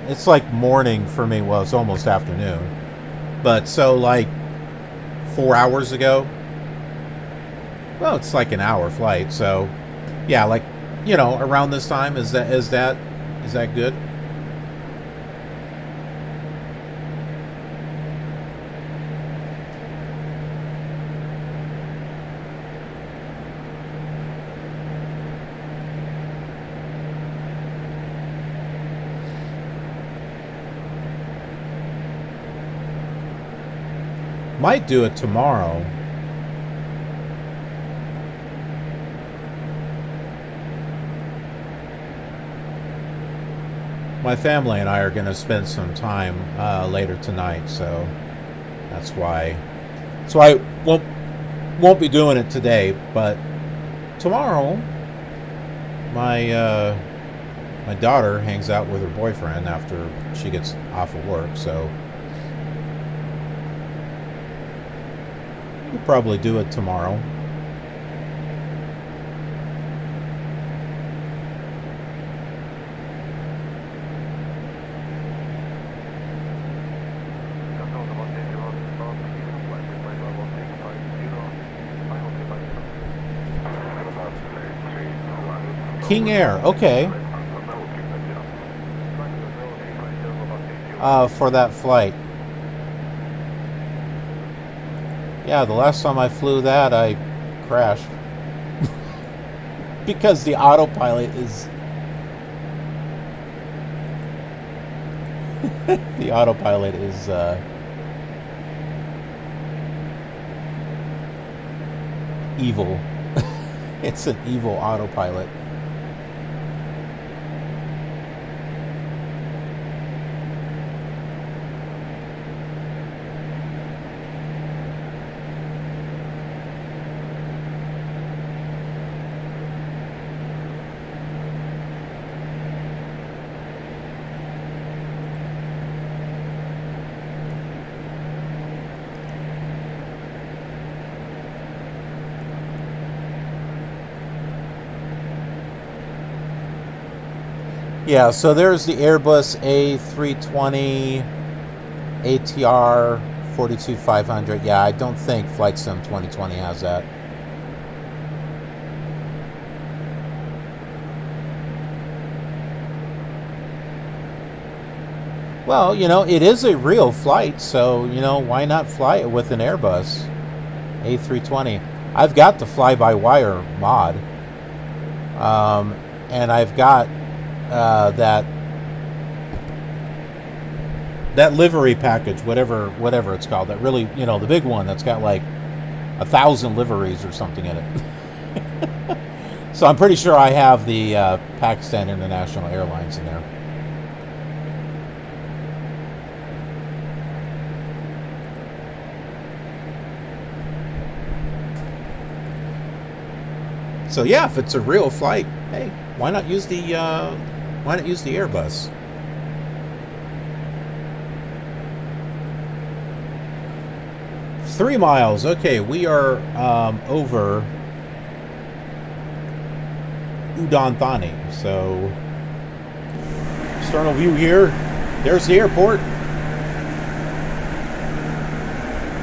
it's like morning for me. Well, it's almost afternoon. But so like 4 hours ago. Well, it's like an hour flight. So yeah, like, you know, around this time, is that good? Might do it tomorrow. My family and I are going to spend some time later tonight, so that's why. So I won't be doing it today, but tomorrow, my daughter hangs out with her boyfriend after she gets off of work, so we'll probably do it tomorrow. King Air, okay. For that flight. Yeah, the last time I flew that, I crashed. Because the autopilot is... the autopilot is, evil. It's an evil autopilot. Yeah, so there's the Airbus A320 ATR 42500. Yeah, I don't think Flight Sim 2020 has that. Well, you know, it is a real flight, so, you know, why not fly it with an Airbus A320? I've got the fly-by-wire mod, and I've got that livery package, whatever it's called, that really, you know, the big one that's got like 1,000 liveries or something in it. So I'm pretty sure I have the Pakistan International Airlines in there. So yeah, if it's a real flight, hey, why not use the Airbus? Three miles. Okay, we are over Udon Thani. So external view here. There's the airport.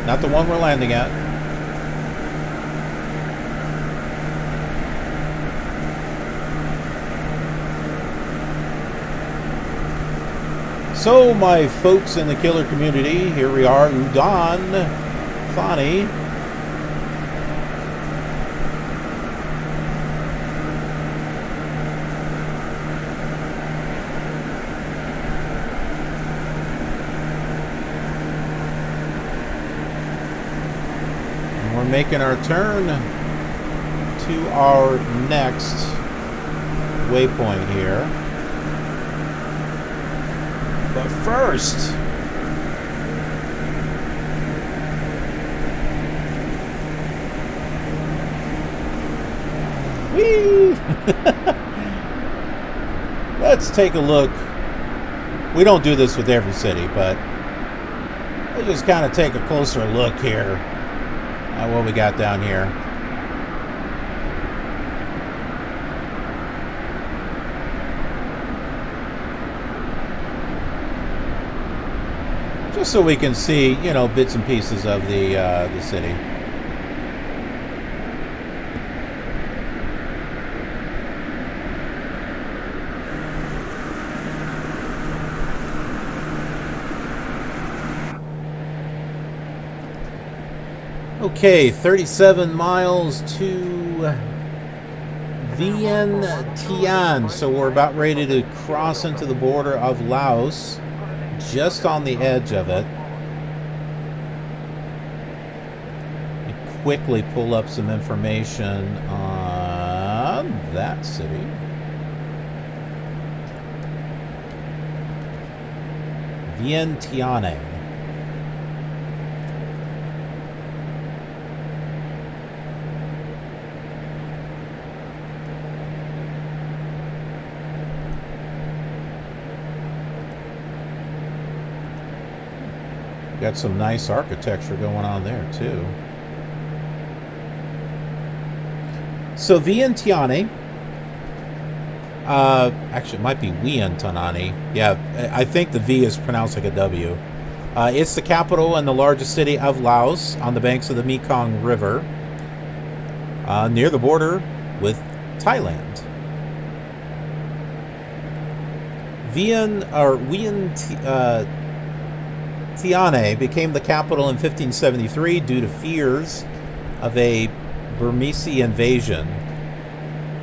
Not the one we're landing at. So, my folks in the KILR community, here we are, Udon Thani. And we're making our turn to our next waypoint here. But first, whee! Let's take a look. We don't do this with every city, but we'll just kind of take a closer look here at what we got down here. Just so we can see, you know, bits and pieces of the city. Okay, 37 miles to Vientiane. So we're about ready to cross into the border of Laos, just on the edge of it. Quickly pull up some information on that city. Vientiane. Got some nice architecture going on there too. So Vientiane, actually it might be Vientiane. Yeah, I think the V is pronounced like a W. It's the capital and the largest city of Laos on the banks of the Mekong River, near the border with Thailand. Vientiane became the capital in 1573 due to fears of a Burmese invasion,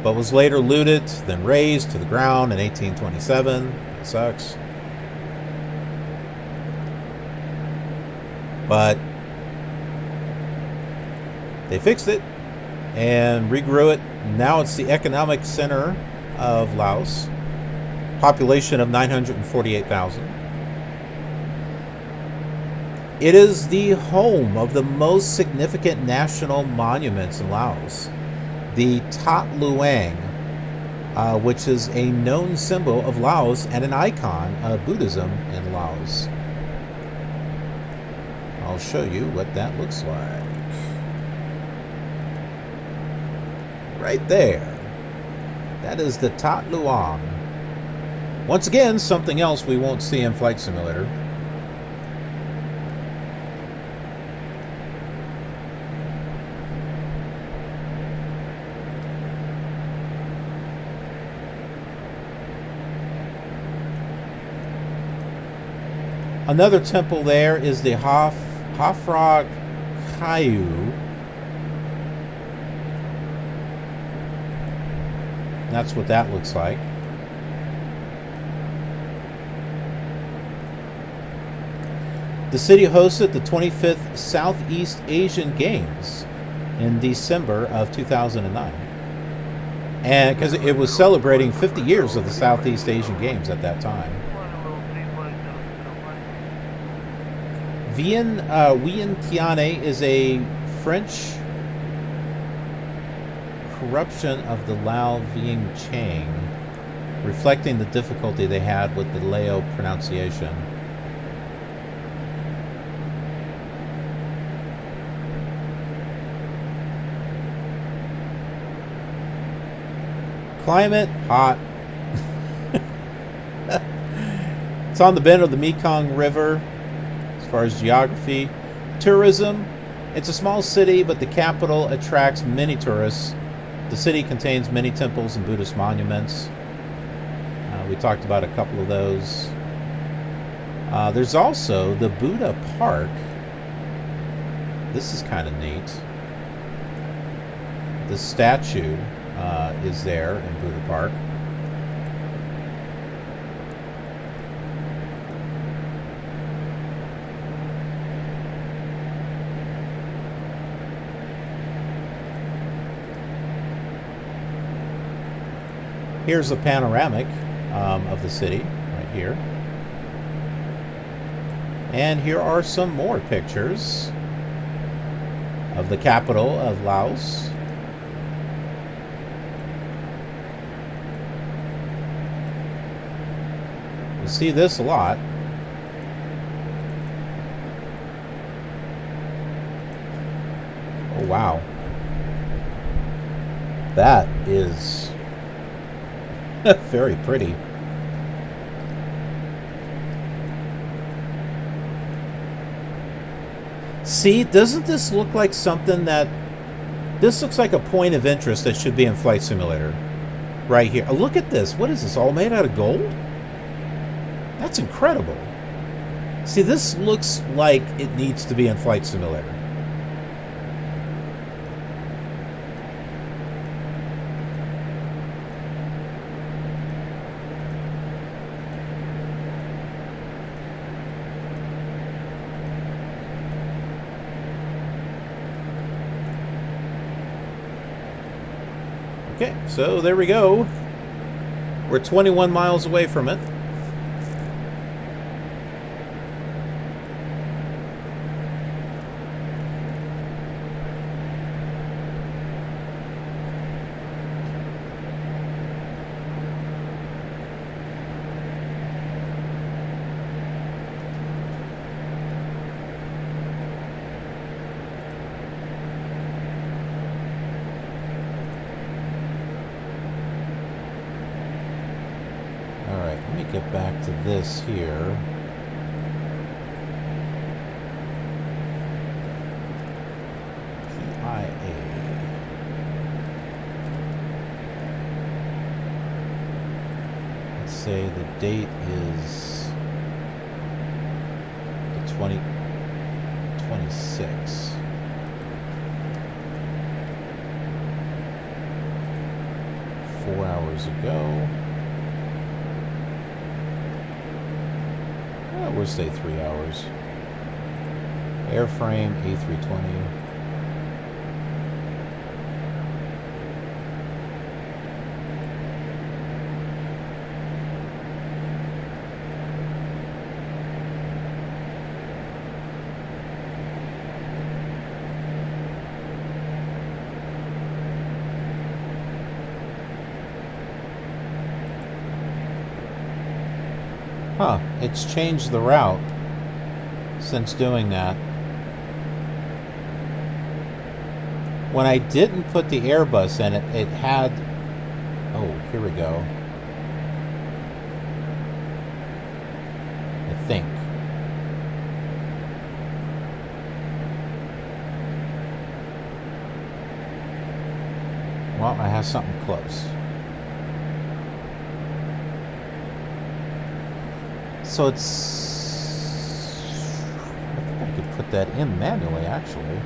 but was later looted, then razed to the ground in 1827. That sucks. But they fixed it and regrew it. Now it's the economic center of Laos. Population of 948,000. It is the home of the most significant national monuments in Laos, the Tat Luang, which is a known symbol of Laos and an icon of Buddhism in Laos. I'll show you what that looks like. Right there. That is the Tat Luang. Once again, something else we won't see in Flight Simulator. Another temple there is the Hafra Kayu. That's what that looks like. The city hosted the 25th Southeast Asian Games in December of 2009. And because it was celebrating 50 years of the Southeast Asian Games at that time. Vientiane is a French corruption of the Lao Vientiane, reflecting the difficulty they had with the Lao pronunciation. Climate, hot. It's on the bend of the Mekong River. As far as geography, tourism, it's a small city, but the capital attracts many tourists. The city contains many temples and Buddhist monuments. We talked about a couple of those. There's also the Buddha Park. This is kind of neat. The statue is there in Buddha Park. Here's a panoramic of the city right here. And here are some more pictures of the capital of Laos. You see this a lot. Oh, wow. That is very pretty. See, doesn't this look like something that... This looks like a point of interest that should be in Flight Simulator. Right here. Oh, look at this. What is this? All made out of gold? That's incredible. See, this looks like it needs to be in Flight Simulator. Okay, so there we go. We're 21 miles away from it. Get back to this here. PIA. Let's say the date is the 26. Four hours ago. We'll say 3 hours. Airframe A320. Huh, it's changed the route since doing that. When I didn't put the Airbus in it, it had... Oh, here we go. I think. Well, I have something close. So it's... I think I could put that in manually, actually.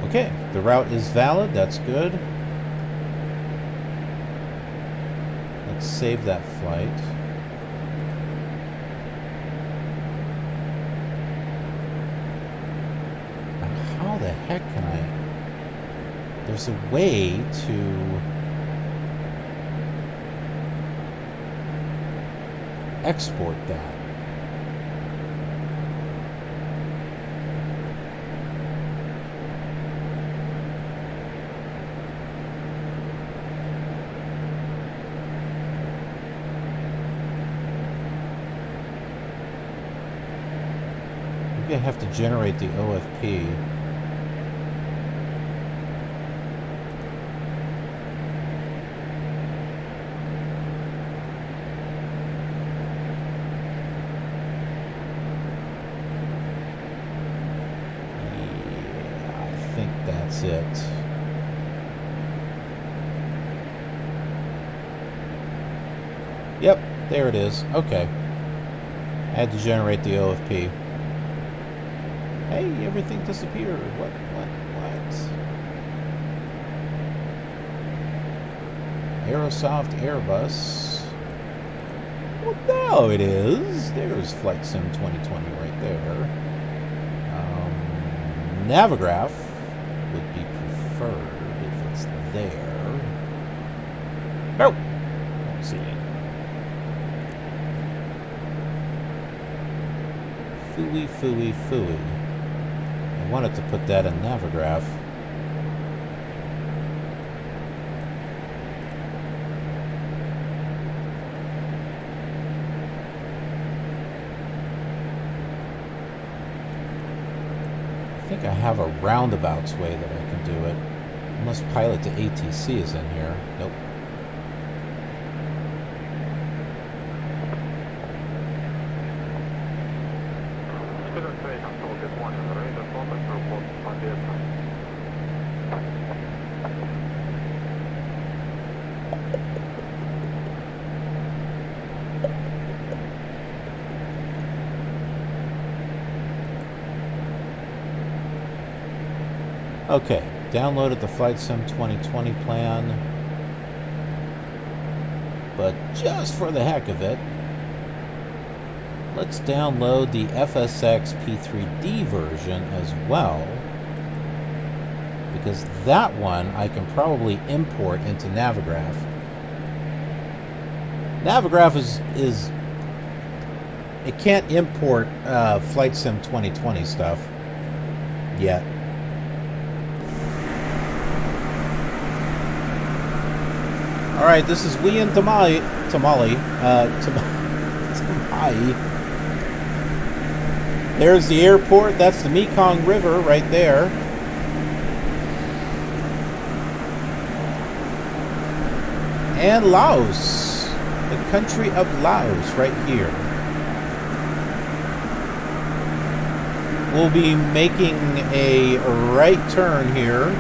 Okay, the route is valid. That's good. Let's save that flight. How the heck can I... There's a way to... export that. Maybe I have to generate the OFP. That's it. Yep, there it is. Okay. I had to generate the OFP. Hey, everything disappeared. What? Aerosoft Airbus. Well, now it is. There's Flight Sim 2020 right there. Navigraph would be preferred if it's there. No! Don't see it. Phooey, phooey, phooey. I wanted to put that in Navigraph. I think I have a roundabouts way that I can do it. Unless pilot to ATC is in here. Nope. Okay, downloaded the Flight Sim 2020 plan, but just for the heck of it, let's download the FSX P3D version as well, because that one I can probably import into Navigraph. Navigraph is it can't import Flight Sim 2020 stuff yet. Alright, this is Vientiane. There's the airport. That's the Mekong River right there. And Laos. The country of Laos right here. We'll be making a right turn here.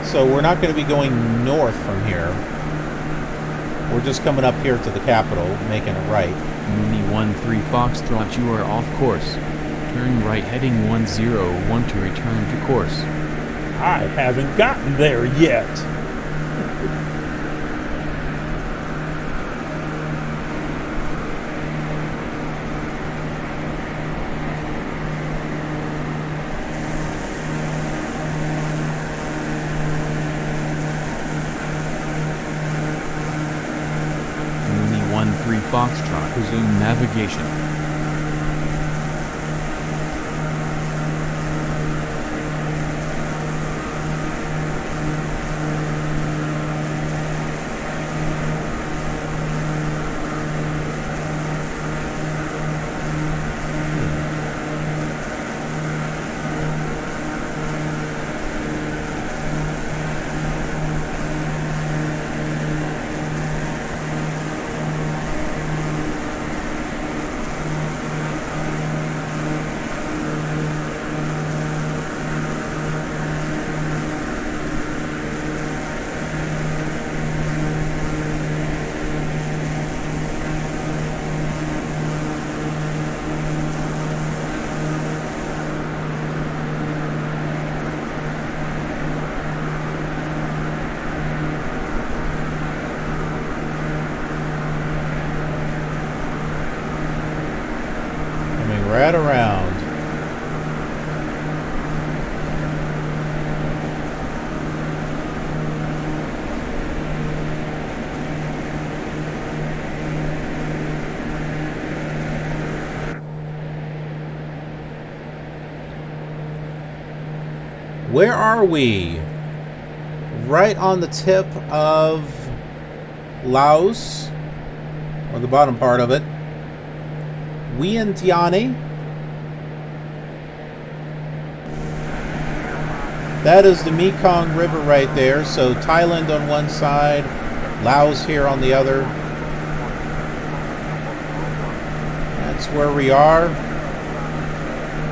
So we're not going to be going north from here. We're just coming up here to the capital, making a right. Mooney 13 Foxtrot, you are off course. Turn right heading 101 to return to course. I haven't gotten there yet. Foxtrot, resume navigation. Right around. Where are we? Right on the tip of Laos, or the bottom part of it. Vientiane. That is the Mekong River right there. So Thailand on one side, Laos here on the other. That's where we are.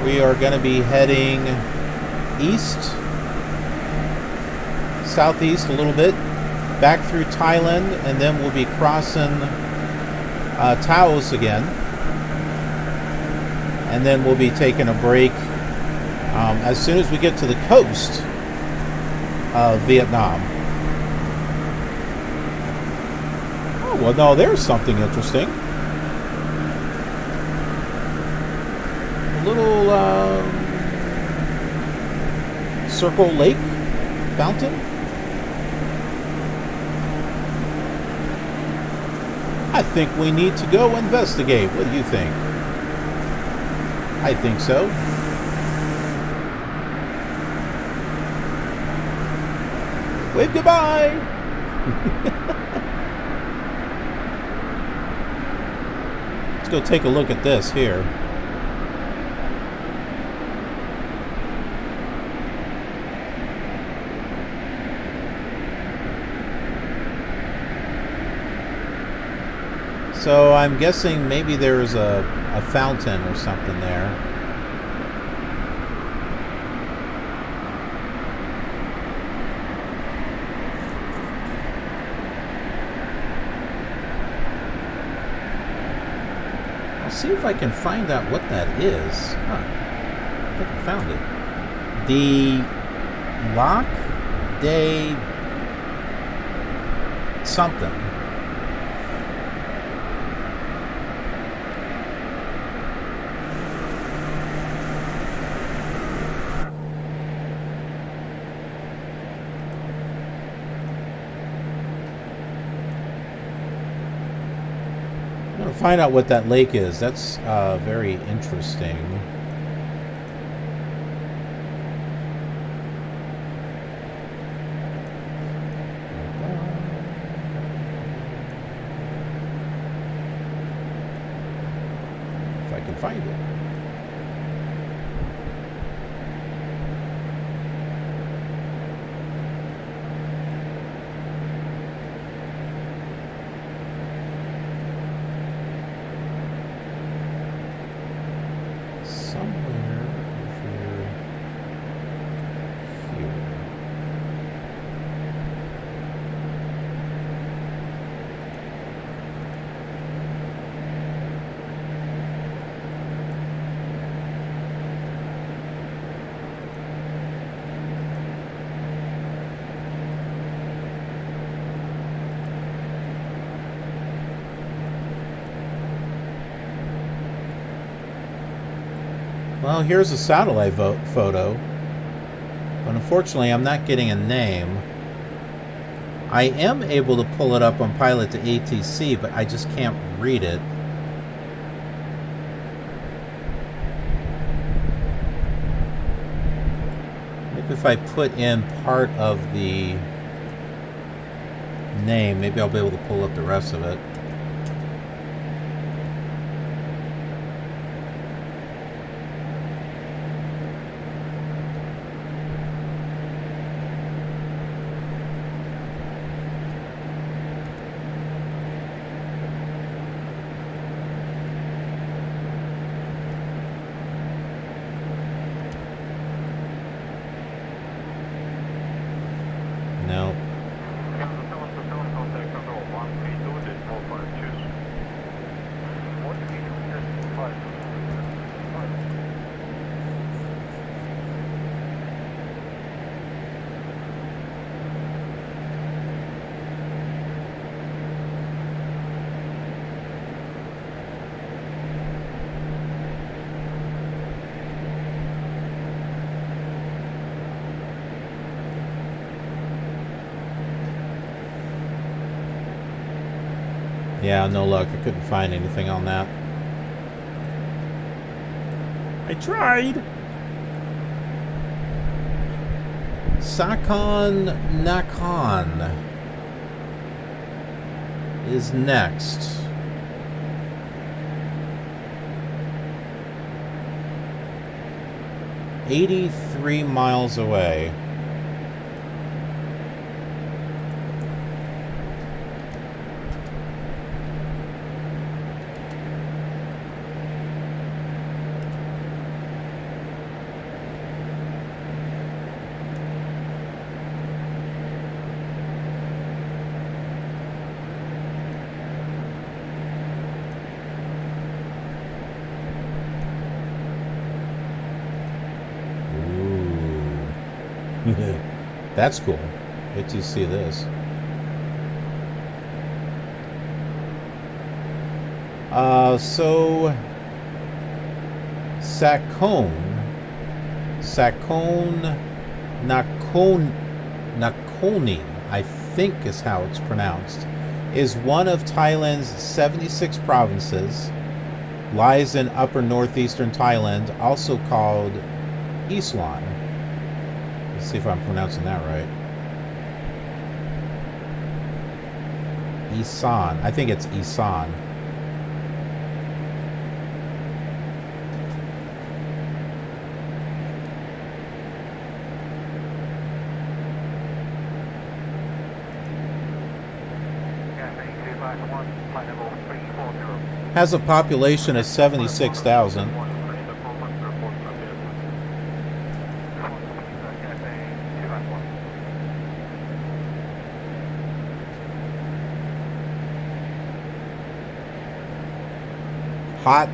We are going to be heading east, southeast a little bit, back through Thailand, and then we'll be crossing Laos again. And then we'll be taking a break as soon as we get to the coast of Vietnam. Oh, well, no, there's something interesting. A little circle lake fountain. I think we need to go investigate. What do you think? I think so. Wave goodbye! Let's go take a look at this here. So I'm guessing maybe there's a fountain or something there. I'll see if I can find out what that is. Huh. I think I found it. The Lac de something. Find out what that lake is. That's very interesting. If I can find it. Well, here's a satellite photo, but unfortunately I'm not getting a name. I am able to pull it up on Pilot to ATC, but I just can't read it. Maybe if I put in part of the name, maybe I'll be able to pull up the rest of it. Yeah, no luck. I couldn't find anything on that. I tried. Sakon Nahkhon is next. $83 miles away. That's cool. Wait till you see this. So Sakon Nahkhon, I think is how it's pronounced. is one of Thailand's 76 provinces. Lies in upper northeastern Thailand, also called Islan. Let's see if I'm pronouncing that right. Isan. I think it's Isan. Has a population of 76,000. Hot,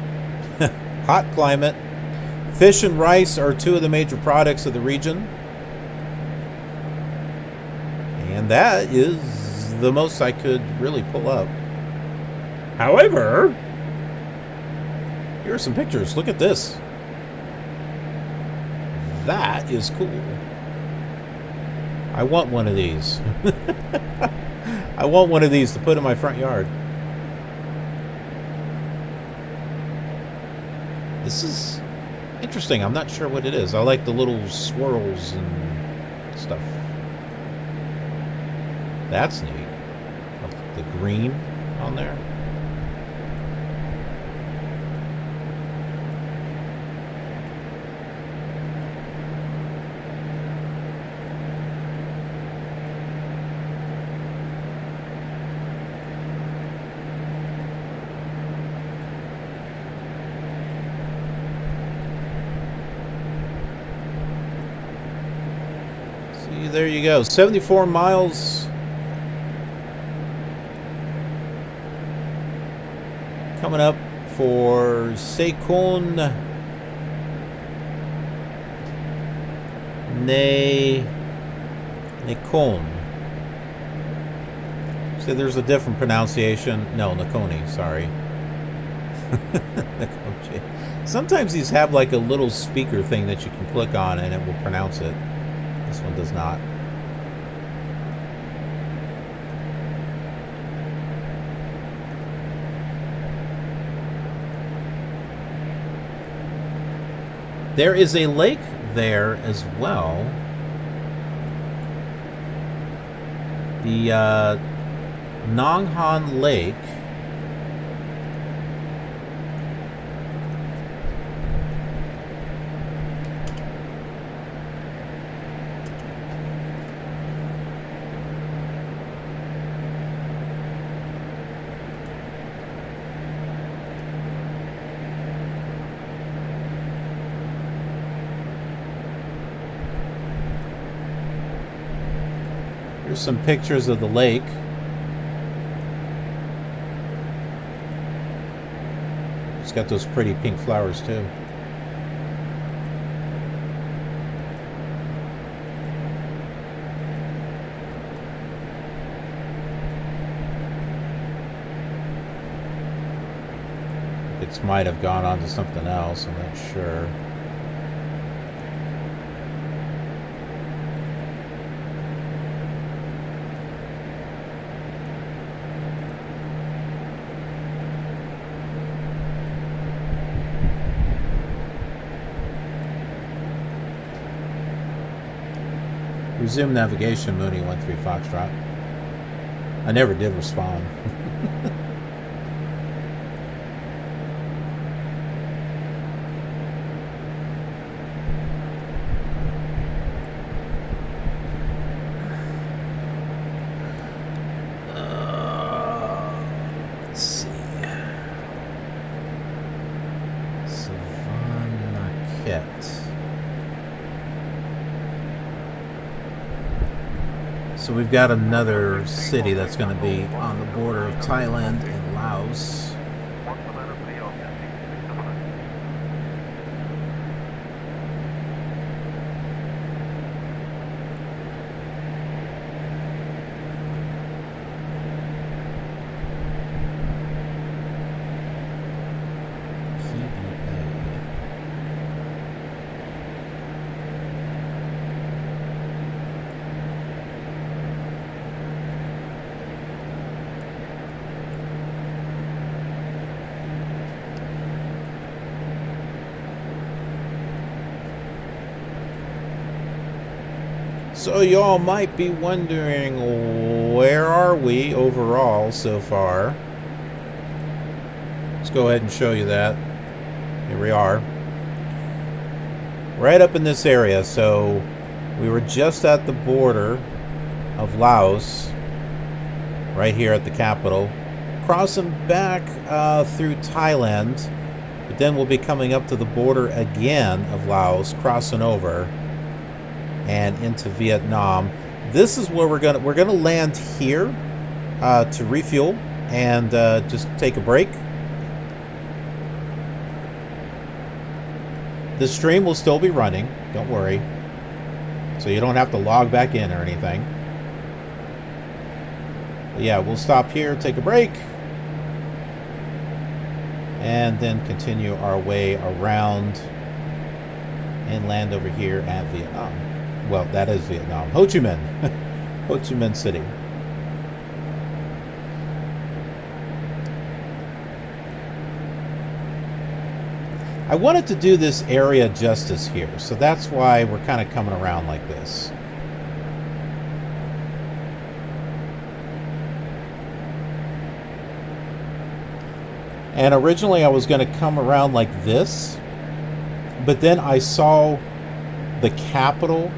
hot climate. Fish and rice are two of the major products of the region. And that is the most I could really pull up. However, here are some pictures. Look at this. That is cool. I want one of these. I want one of these to put in my front yard. This is interesting. I'm not sure what it is. I like the little swirls and stuff. That's neat. The green on there. There you go. 74 miles. Coming up for Sakon Nahkhon. See, there's a different pronunciation. No, Nakhoni, sorry. Sometimes these have like a little speaker thing that you can click on and it will pronounce it. This one does not. There is a lake there as well. The Nahkhon Lake. Here's some pictures of the lake. It's got those pretty pink flowers too. It might have gone on to something else, I'm not sure. Resume navigation, Mooney 13 Foxtrot. I never did respond. Let's see. Savannakhet. So we've got another city that's going to be on the border of Thailand and Laos. So y'all might be wondering, where are we overall so far? Let's go ahead and show you that. Here we are. Right up in this area. So we were just at the border of Laos, right here at the capital. Crossing back through Thailand, but then we'll be coming up to the border again of Laos, crossing over and into Vietnam. This is where we're gonna land here to refuel and just take a break. The stream will still be running, don't worry, so you don't have to log back in or anything. But yeah, we'll stop here, take a break, and then continue our way around and land over here at Vietnam. Well, that is Vietnam. Ho Chi Minh. Ho Chi Minh City. I wanted to do this area justice here, so that's why we're kind of coming around like this. And originally I was going to come around like this, but then I saw the capital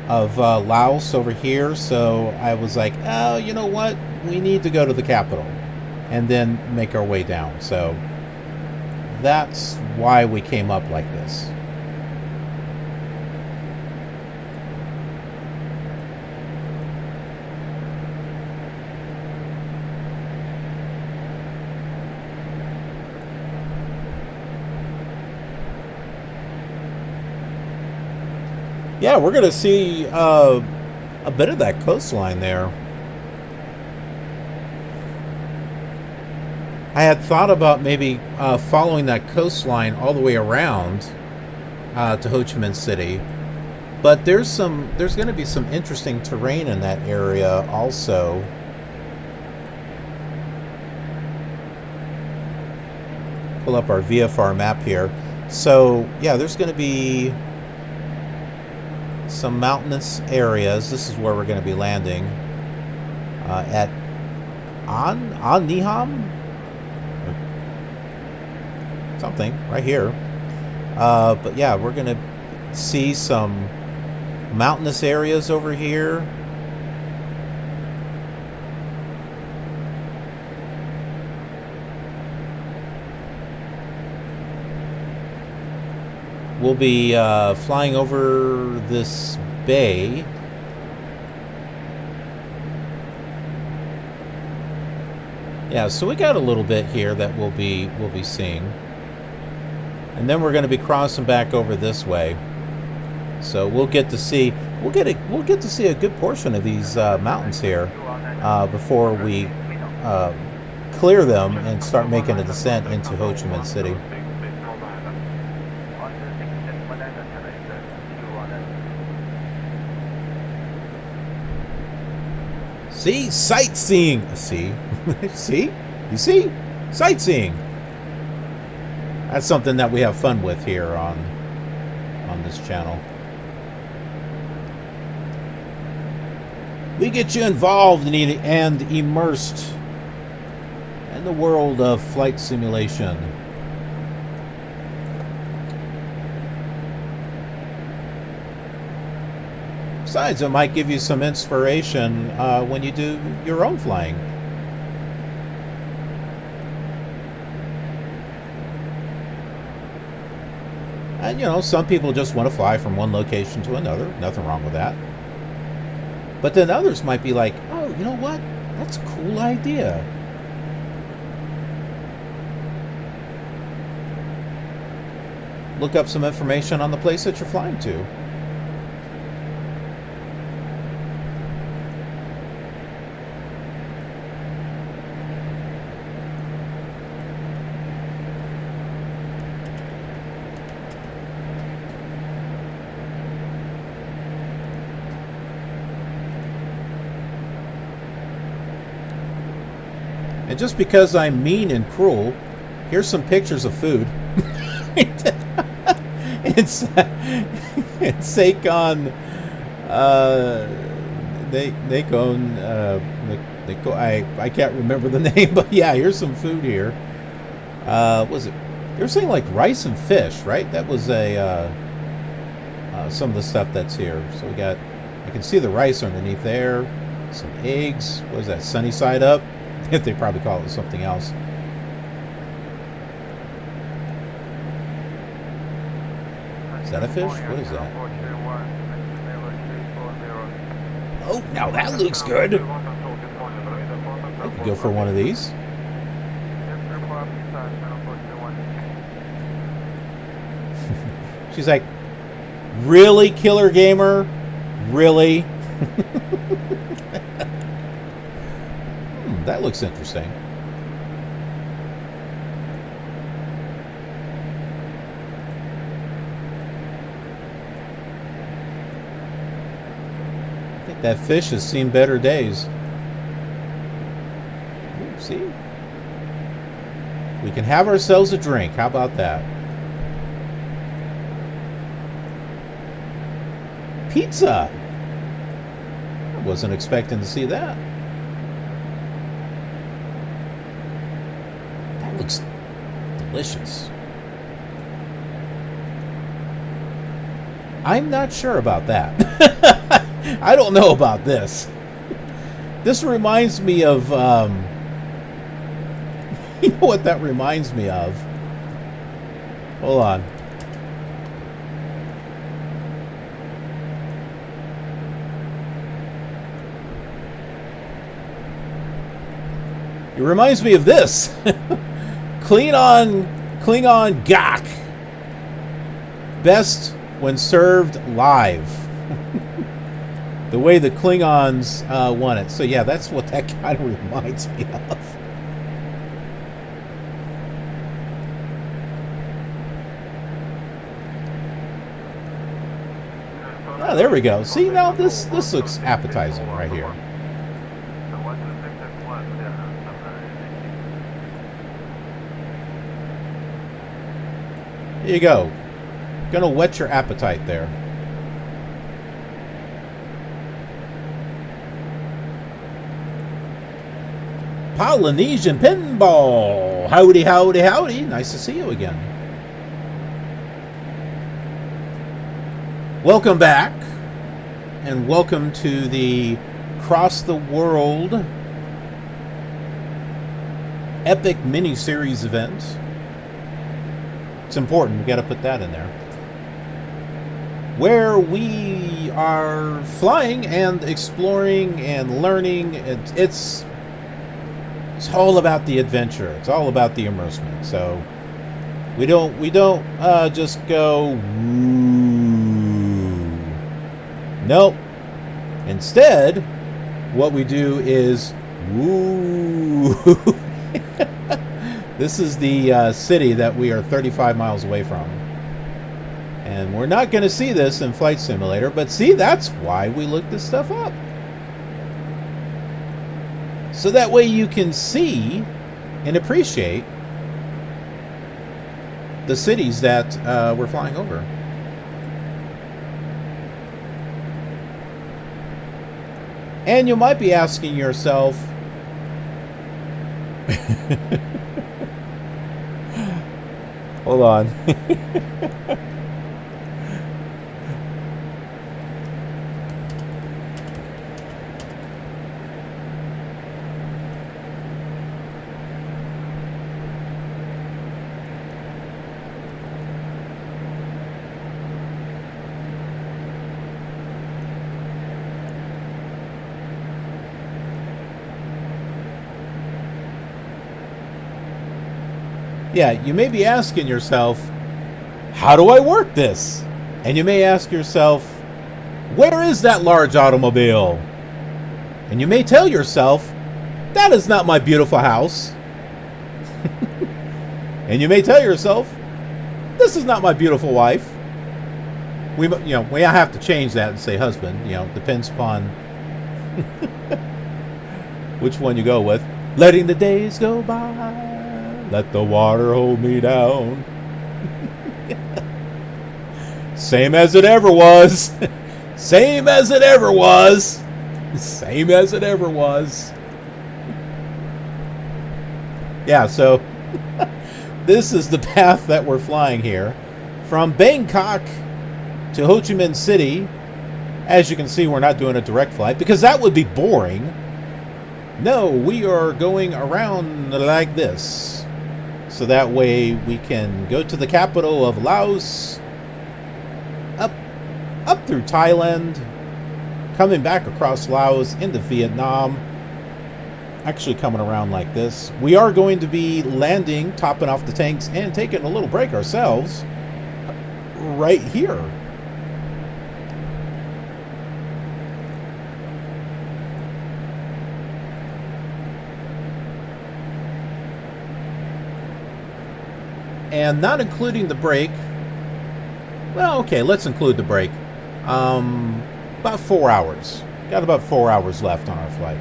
of Laos over here, so I was like, oh, you know what? We need to go to the capital and then make our way down. So that's why we came up like this. Yeah, we're going to see a bit of that coastline there. I had thought about maybe following that coastline all the way around to Ho Chi Minh City, but there's going to be some interesting terrain in that area also. Pull up our VFR map here. So yeah, there's going to be some mountainous areas. This is where we're going to be landing at Niham, something right here. But yeah, we're going to see some mountainous areas over here. We'll be flying over this bay. Yeah, so we got a little bit here that we'll be seeing, and then we're going to be crossing back over this way. So we'll get to see a good portion of these mountains here before we clear them and start making a descent into Ho Chi Minh City. See? Sightseeing. See? See? You see? Sightseeing. That's something that we have fun with here on this channel. We get you involved and immersed in the world of flight simulation. Besides, it might give you some inspiration when you do your own flying. And, you know, some people just want to fly from one location to another. Nothing wrong with that. But then others might be like, oh, you know what? That's a cool idea. Look up some information on the place that you're flying to. And just because I'm mean and cruel, here's some pictures of food. It's Sakon I can't remember the name, but yeah, here's some food here. Was it? They were saying like rice and fish, right? That was some of the stuff that's here. So we got, I can see the rice underneath there. Some eggs. What is that? Sunny side up? They probably call it something else. Is that a fish? What is that? Oh, now that looks good. I could go for one of these. She's like, really, Killer Gamer? Really? That looks interesting. I think that fish has seen better days. Ooh, see? We can have ourselves a drink. How about that? Pizza! I wasn't expecting to see that. That looks delicious. I'm not sure about that. I don't know about this. This reminds me of, you know what that reminds me of? Hold on. It reminds me of this. Klingon Gak. Best when served live. The way the Klingons want it. So yeah, that's what that kind of reminds me of. Oh, there we go. See, now this looks appetizing right here. Here you go. Gonna whet your appetite there. Polynesian Pinball. Howdy, howdy, howdy. Nice to see you again. Welcome back. And welcome to the Cross the World Epic Miniseries event. It's important. We got to put that in there. Where we are flying and exploring and learning. It's all about the adventure. It's all about the immersement. So we don't just go. Nope. Instead, what we do is woo. This is the city that we are 35 miles away from. And we're not going to see this in Flight Simulator, but see, that's why we looked this stuff up. So that way you can see and appreciate the cities that we're flying over. And you might be asking yourself, hold on. Yeah, you may be asking yourself, how do I work this? And you may ask yourself, where is that large automobile? And you may tell yourself, that is not my beautiful house. And you may tell yourself, this is not my beautiful wife. We have to change that and say husband. Depends upon which one you go with. Letting the days go by. Let the water hold me down. Same as it ever was. Same as it ever was. Same as it ever was. Yeah, so this is the path that we're flying here. From Bangkok to Ho Chi Minh City. As you can see, we're not doing a direct flight because that would be boring. No, we are going around like this. So that way we can go to the capital of Laos, up through Thailand, coming back across Laos into Vietnam, actually coming around like this. We are going to be landing, topping off the tanks, and taking a little break ourselves right here. And not including the break. Well, okay, let's include the break. About 4 hours. Got about 4 hours left on our flight.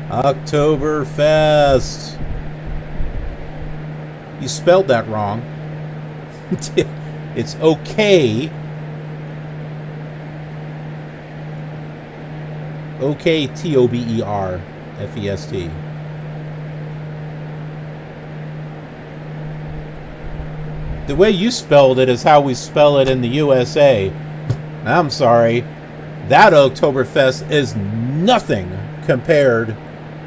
Oktoberfest. You spelled that wrong. It's okay. Oktoberfest. The way you spelled it is how we spell it in the USA. I'm sorry. That Oktoberfest is nothing compared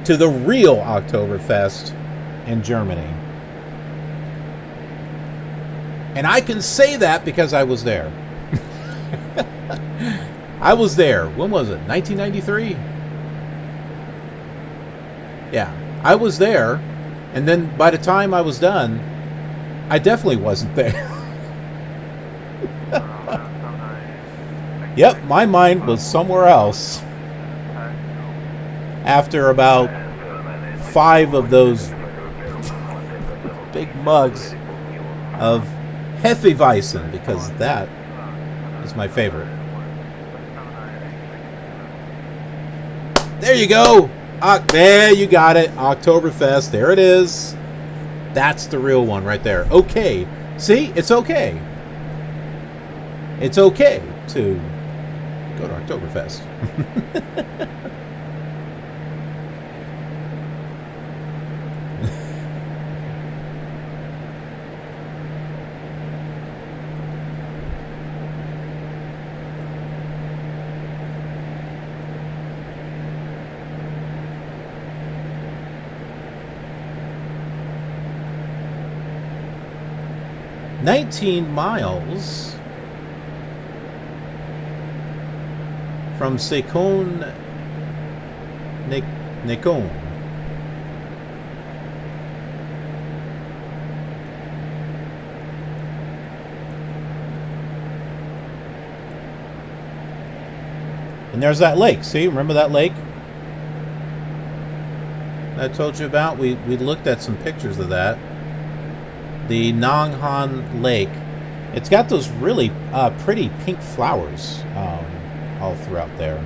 to the real Oktoberfest in Germany. And I can say that because I was there. I was there. When was it? 1993? Yeah. I was there. And then by the time I was done, I definitely wasn't there. Yep, my mind was somewhere else. After about 5 of those big mugs of Hefeweizen, because that is my favorite. There you go. There you got it. Oktoberfest. There it is. That's the real one right there. Okay. See? It's okay. It's okay to go to Oktoberfest. 19 miles from Sakon Nahkhon. And there's that lake. See, remember that lake I told you about? We looked at some pictures of that. The Nang Han Lake. It's got those really pretty pink flowers all throughout there.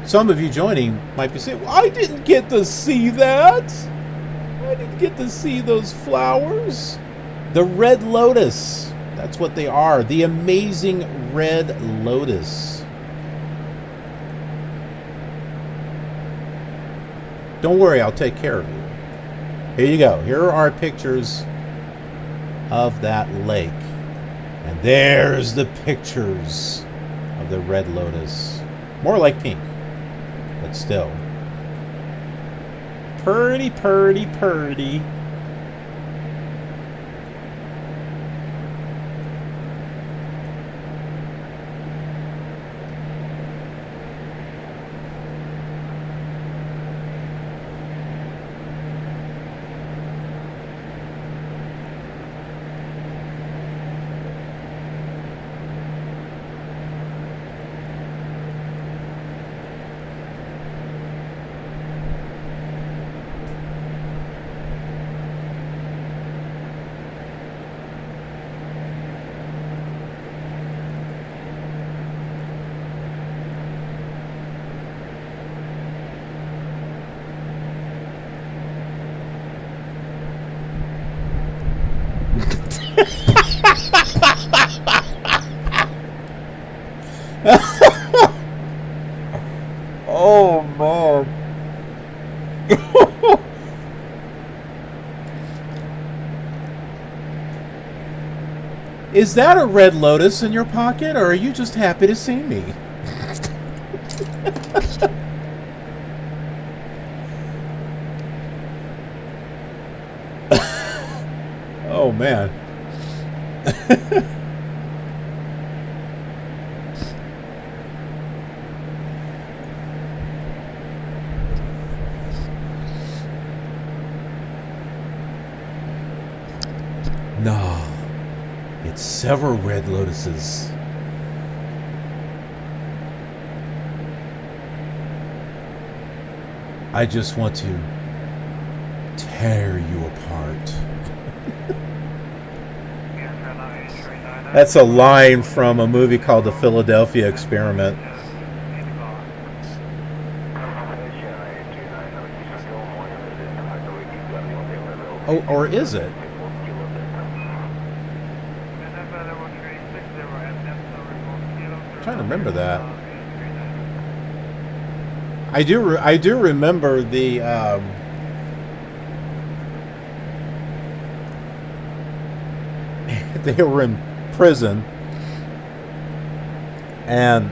Some of you joining might be saying, well, I didn't get to see that. I didn't get to see those flowers. The red lotus. That's what they are. The amazing red lotus. Don't worry, I'll take care of you. Here you go. Here are pictures of that lake. And there's the pictures of the red lotus. More like pink, but still. Purdy, purdy, purdy. Is that a red lotus in your pocket, or are you just happy to see me? Oh, man. No. It's several red lotuses. I just want to tear you apart. That's a line from a movie called The Philadelphia Experiment. Oh, or is it? I'm trying to remember that. I do remember the they were in prison, and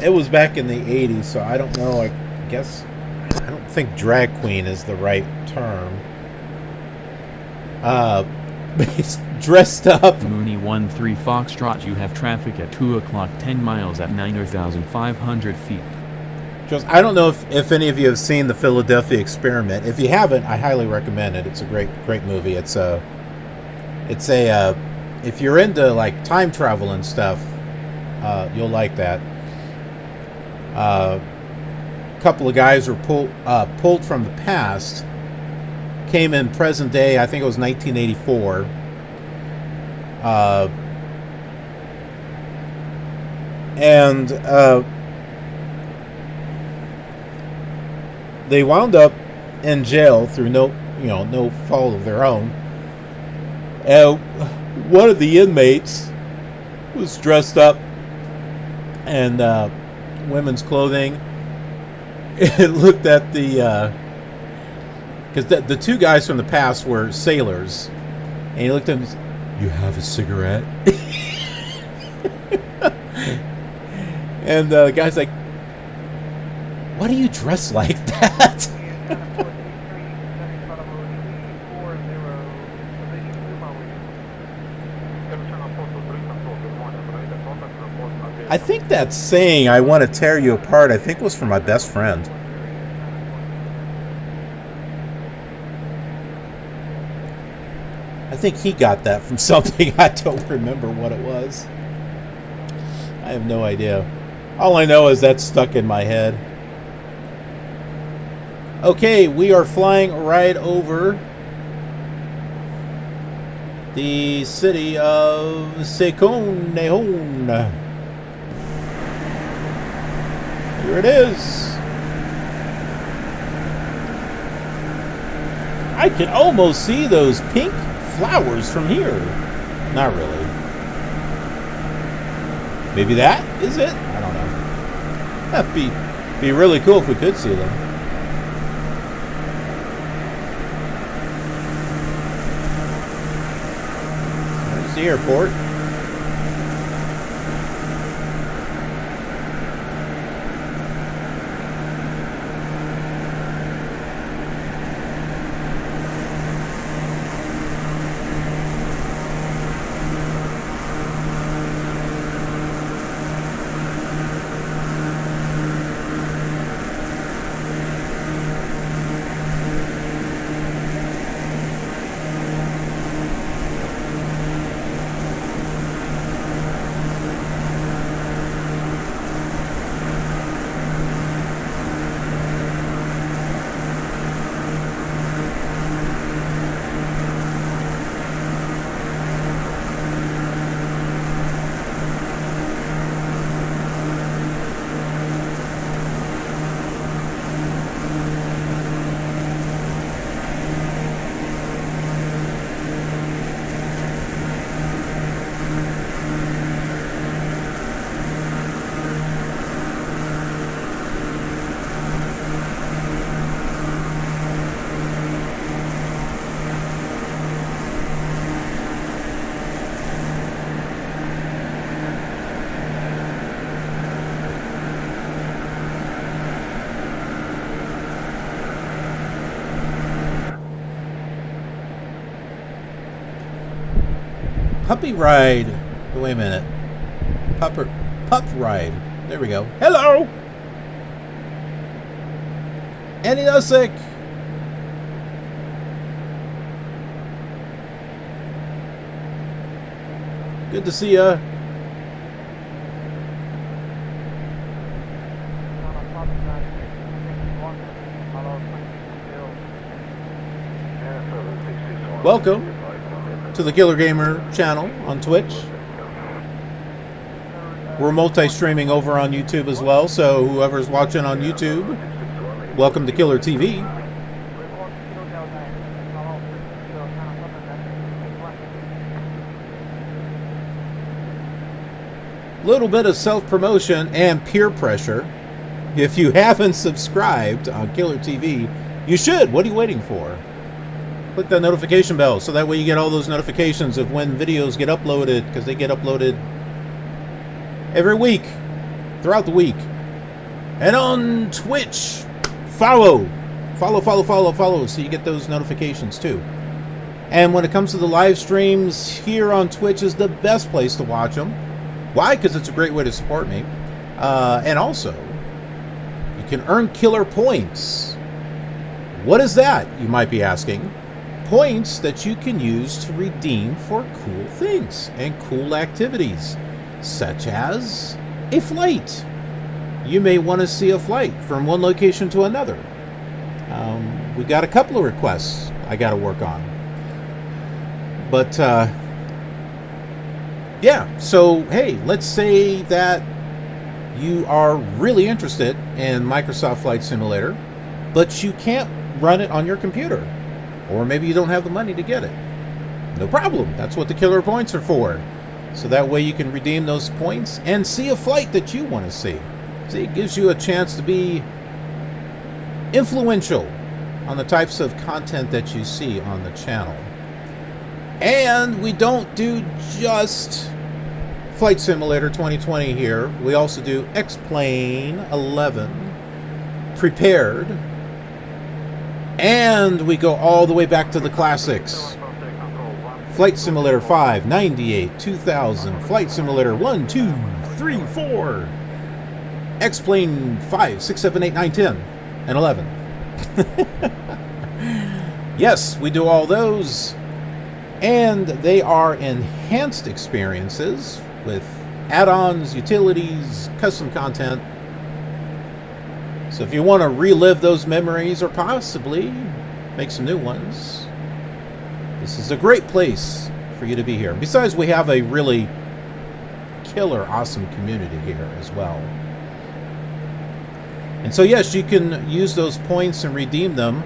it was back in the 80s, so I don't know. I guess I don't think drag queen is the right term. He's dressed up. Mooney 13 Foxtrot, you have traffic at 2 o'clock, 10 miles at 9,500 feet. Just, I don't know if any of you have seen The Philadelphia Experiment. If you haven't, I highly recommend it. It's a great movie. It's a if you're into like time travel and stuff, you'll like that. A couple of guys were pulled from the past, came in present day. I think it was 1984. They wound up in jail through no fault of their own. One of the inmates was dressed up in women's clothing. It looked at the because the two guys from the past were sailors, and he looked at him and said, "You have a cigarette?" And the guy's like, "Why do you dress like that?" I think that saying, "I want to tear you apart," I think was from my best friend. I think he got that from something. I don't remember what it was. I have no idea. All I know is that's stuck in my head. Okay, we are flying right over the city of Sakon Nahkhon. Here it is. I can almost see those pink flowers from here. Not really. Maybe that is it? I don't know. That'd be really cool if we could see them. There's the airport. Puppy ride. Wait a minute. Pup ride. There we go. Hello! Annie Nusick! Good to see ya. Welcome to the Killer Gamer channel on Twitch. We're multi-streaming over on YouTube as well, so whoever's watching on YouTube, welcome to Killer TV. Little bit of self-promotion and peer pressure. If you haven't subscribed on Killer TV, you should. What are you waiting for? Click that notification bell so that way you get all those notifications of when videos get uploaded, because they get uploaded every week, throughout the week. And on Twitch, follow so you get those notifications too. And when it comes to the live streams, here on Twitch is the best place to watch them. Why? Because it's a great way to support me. And also, you can earn killer points. What is that, you might be asking? Points that you can use to redeem for cool things and cool activities, such as a flight. You may want to see a flight from one location to another. We got a couple of requests I got to work on. But, yeah, so, hey, let's say that you are really interested in Microsoft Flight Simulator, but you can't run it on your computer. Or maybe you don't have the money to get it. No problem. That's what the killer points are for. So that way you can redeem those points and see a flight that you want to see. See, it gives you a chance to be influential on the types of content that you see on the channel. And we don't do just Flight Simulator 2020 here. We also do X-Plane 11, Prepared, and we go all the way back to the classics. Flight Simulator 5, 98, 2000, Flight Simulator 1, 2, 3, 4, X-Plane 5, 6, 7, 8, 9, 10, and 11. Yes, we do all those. And they are enhanced experiences with add-ons, utilities, custom content. So if you want to relive those memories or possibly make some new ones, this is a great place for you to be here. Besides, we have a really killer, awesome community here as well. And so yes, you can use those points and redeem them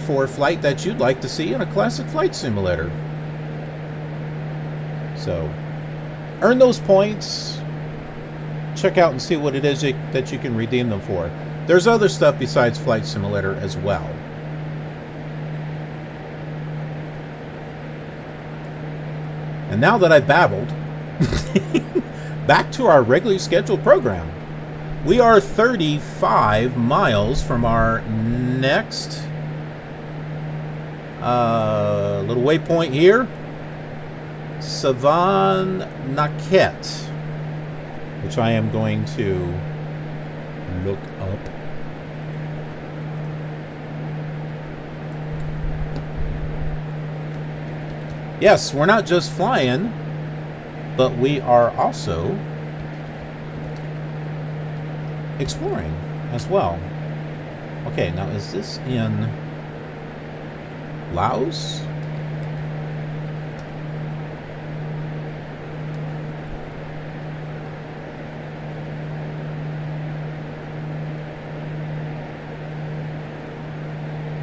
for a flight that you'd like to see in a classic flight simulator. So earn those points, check out and see what it is that you can redeem them for. There's other stuff besides Flight Simulator as well. And now that I babbled, back to our regularly scheduled program. We are 35 miles from our next little waypoint here, Savannakhet, which I am going to look up. Yes, we're not just flying, but we are also exploring as well. Okay, now is this in Laos?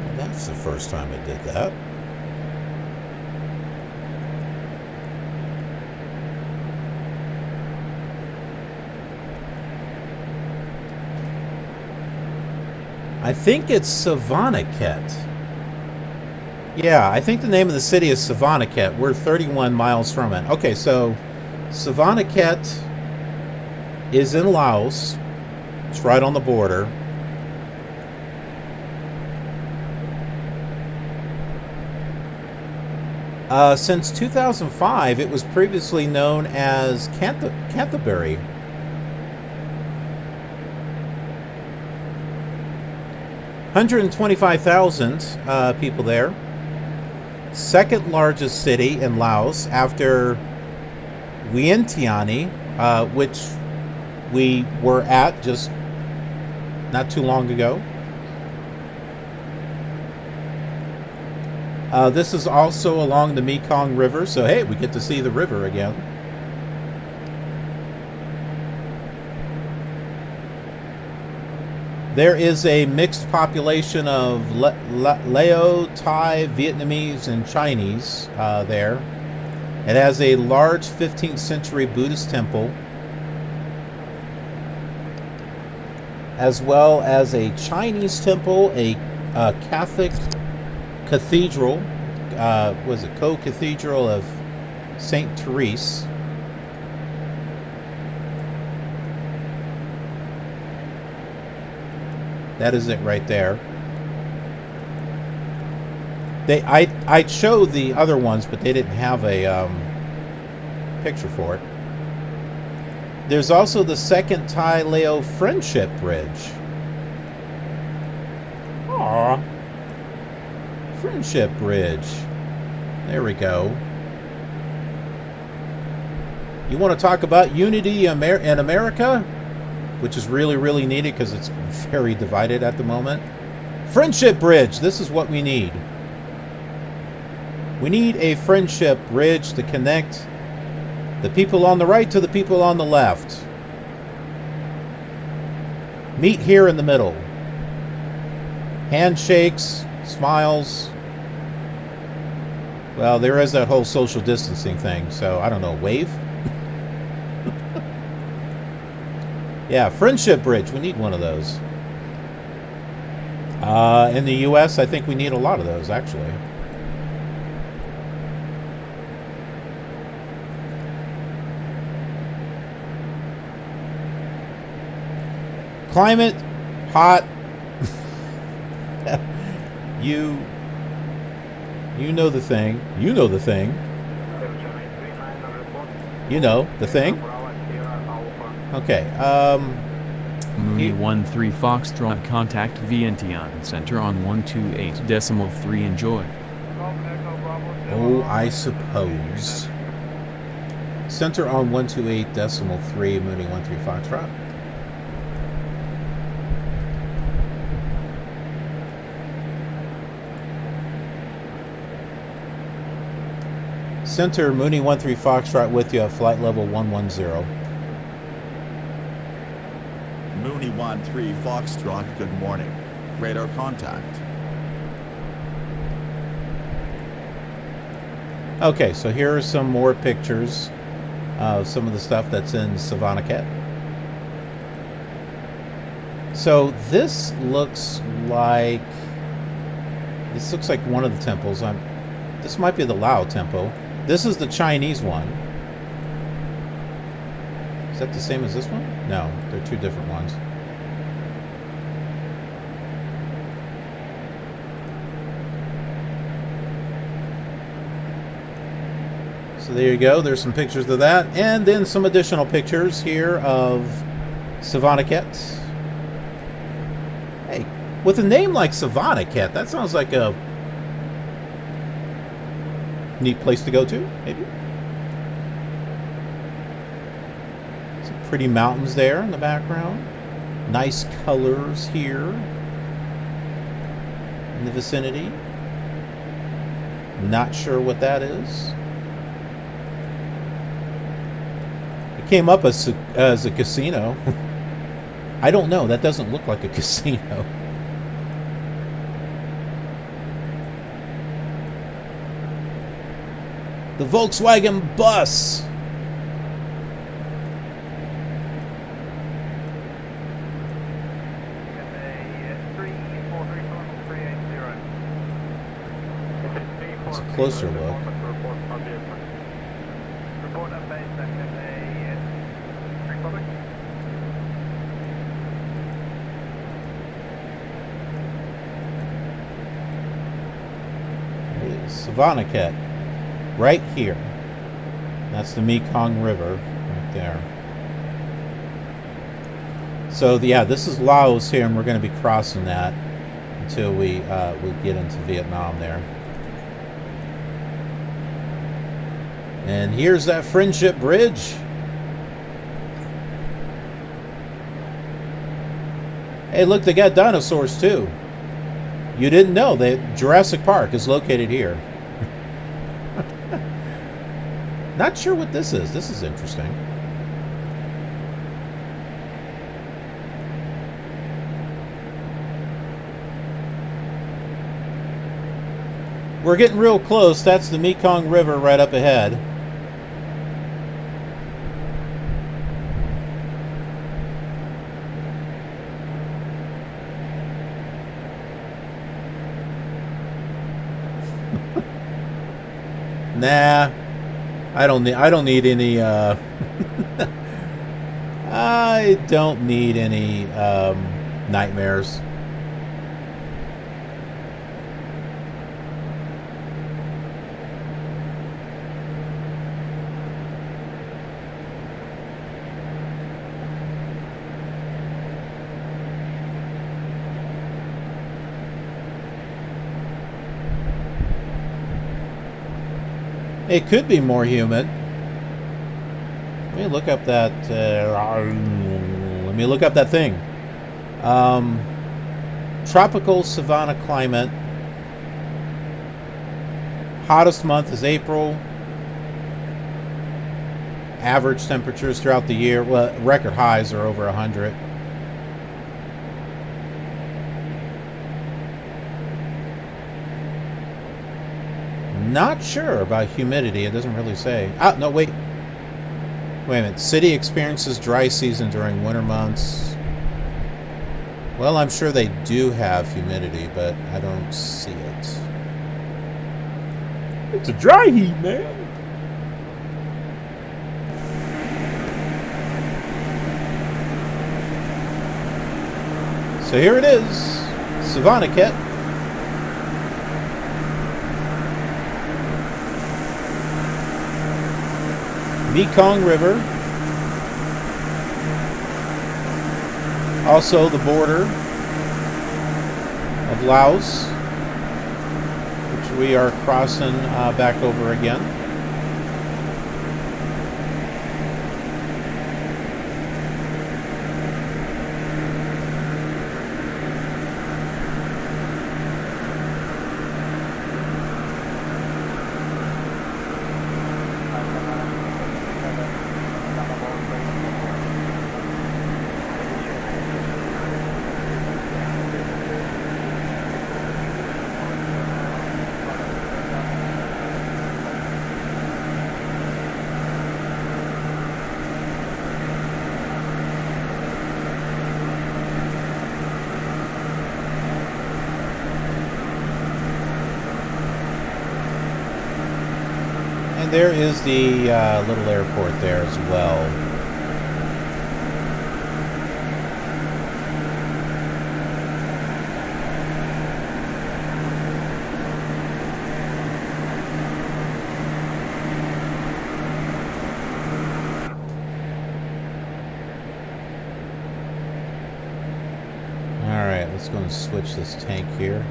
Well, that's the first time I did that. I think it's Savannakhet. Yeah, I think the name of the city is Savannakhet. We're 31 miles from it. Okay, so Savannakhet is in Laos. It's right on the border. Since 2005, it was previously known as Canterbury. $125,000 people there. Second largest city in Laos after Vientiane, which we were at just not too long ago. This is also along the Mekong River, so hey, we get to see the river again. There is a mixed population of Lao, Thai, Vietnamese, and Chinese there. It has a large 15th century Buddhist temple, as well as a Chinese temple, a Catholic cathedral, was it co-cathedral of St. Therese. That is it right there. I'd show the other ones, but they didn't have a picture for it. There's also the second Thai-Lao Friendship Bridge. Aww. Friendship Bridge. There we go. You want to talk about unity in America? Which is really, really needed because it's very divided at the moment. Friendship Bridge. This is what we need. We need a friendship bridge to connect the people on the right to the people on the left. Meet here in the middle. Handshakes, smiles. Well, there is that whole social distancing thing, so I don't know, wave? Yeah, Friendship Bridge. We need one of those. In the U.S., I think we need a lot of those, actually. Climate, hot. You know the thing. You know the thing. You know the thing. Okay. Mooney 13 Foxtrot, contact Vientiane Center on 128.3. Enjoy. Oh, I suppose. Center on 128.3. Mooney 13 Foxtrot. Center Mooney 13 Foxtrot with you at flight level 110. Mooney 13 Foxtrot, good morning. Radar contact. Okay, so here are some more pictures of some of the stuff that's in Savannakhet. So this looks like one of the temples. This might be the Lao temple. This is the Chinese one. Is that the same as this one? No, they're two different ones. So there you go. There's some pictures of that. And then some additional pictures here of Savannakhet. Hey, with a name like Savannakhet, that sounds like a neat place to go to, maybe. Some pretty mountains there in the background. Nice colors here in the vicinity. Not sure what that is. It came up as a casino. I don't know. That doesn't look like a casino. The Volkswagen bus. It's a closer look. Savannakhet. right here. That's the Mekong River right there. So yeah, this is Laos here, and we're going to be crossing that until we get into Vietnam there. And here's that Friendship Bridge. Hey, look, they got dinosaurs too. You didn't know that Jurassic Park is located here. Not sure what this is. This is interesting. We're getting real close. That's the Mekong River right up ahead. Nah, I don't need any. I don't need any nightmares. It could be more humid. Let me look up that. Let me look up that thing. Tropical savanna climate. Hottest month is April. Average temperatures throughout the year. Well, record highs are over 100. Not sure about humidity. It doesn't really say. Ah, no, wait. Wait a minute. City experiences dry season during winter months. Well, I'm sure they do have humidity, but I don't see it. It's a dry heat, man. So here it is. Savannakhet. Mekong River, also the border of Laos, which we are crossing back over again. And there is the little airport there as well. Alright, let's go and switch this tank here.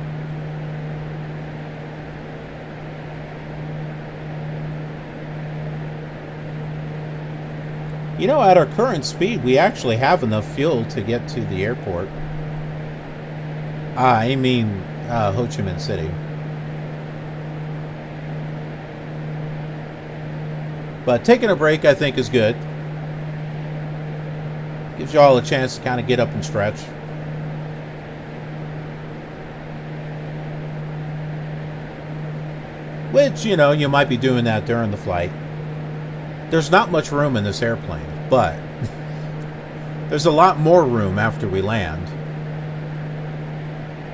You know, at our current speed, we actually have enough fuel to get to the airport. I mean, Ho Chi Minh City. But taking a break, I think, is good. Gives you all a chance to kind of get up and stretch. Which, you know, you might be doing that during the flight. There's not much room in this airplane, but there's a lot more room after we land.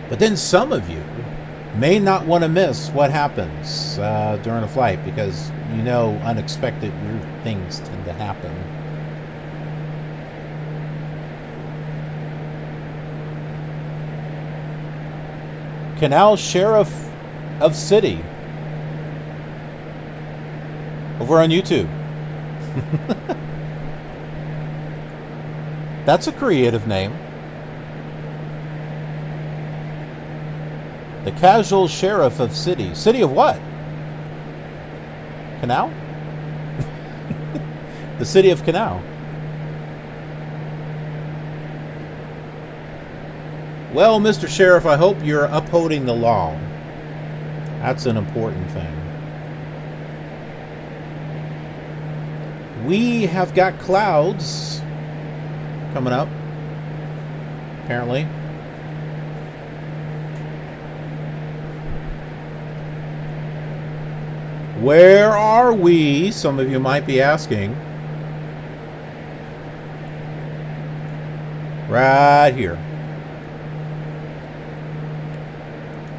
But then some of you may not want to miss what happens during a flight, because, you know, unexpected weird things tend to happen. Canal Sheriff of City. over on YouTube. That's a creative name. The casual sheriff of city. City of what? Canal? The city of Canal. Well, Mr. Sheriff, I hope you're upholding the law. That's an important thing. We have got clouds coming up, apparently. Where are we? Some of you might be asking. Right here.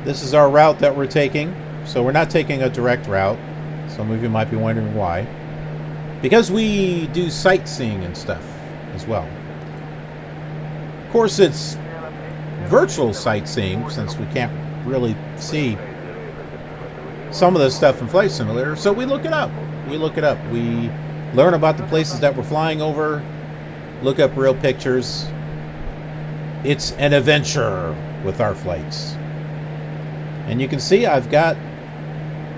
This is our route that we're taking. So we're not taking a direct route. Some of you might be wondering why. Because we do sightseeing and stuff as well. Of course, it's virtual sightseeing since we can't really see some of the stuff in Flight Simulator. So we look it up. We learn about the places that we're flying over. Look up real pictures. It's an adventure with our flights. And you can see I've got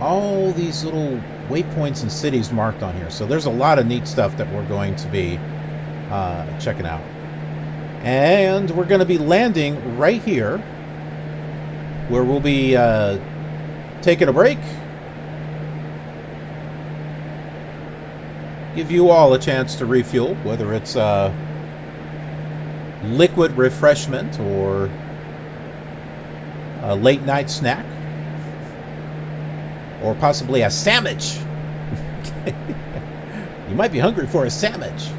all these little waypoints and cities marked on here. So there's a lot of neat stuff that we're going to be checking out. And we're going to be landing right here, where we'll be taking a break. Give you all a chance to refuel, whether it's liquid refreshment or a late night snack, or possibly a sandwich. You might be hungry for a sandwich.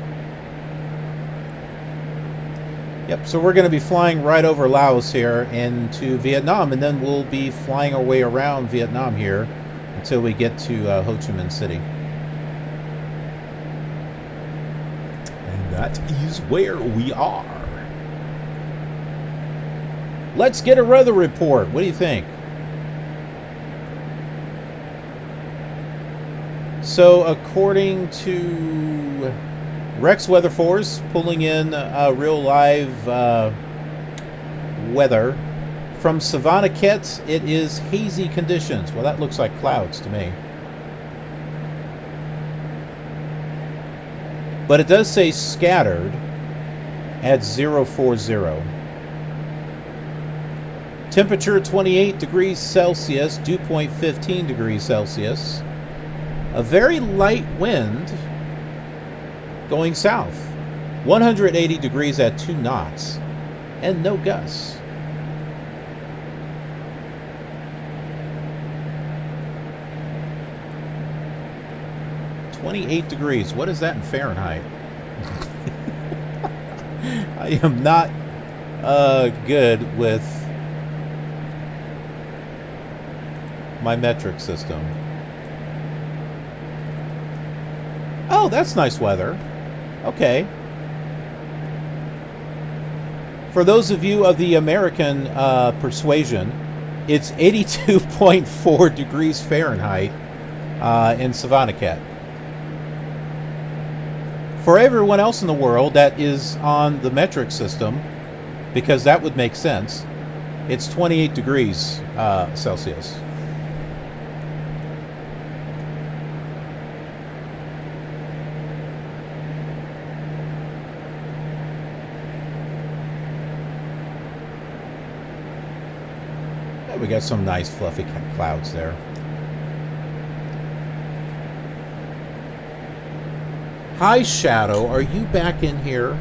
Yep, so we're going to be flying right over Laos here into Vietnam, and then we'll be flying our way around Vietnam here until we get to Ho Chi Minh City. And that is where we are. Let's get a weather report. What do you think? So according to Rex Weather Force, pulling in real live weather from Savannakhet, it is hazy conditions. Well, that looks like clouds to me. But it does say scattered at 040. Temperature 28 degrees Celsius, dew point 15 degrees Celsius. A very light wind going south. 180 degrees at 2 knots. And no gusts. "28 degrees. What is that in Fahrenheit? I am not good with my metric system. Oh, that's nice weather. Okay. For those of you of the American persuasion, it's 82.4 degrees Fahrenheit in Savannakhet. For everyone else in the world that is on the metric system, because that would make sense, it's 28 degrees Celsius. We got some nice fluffy clouds there. Hi, Shadow. Are you back in here?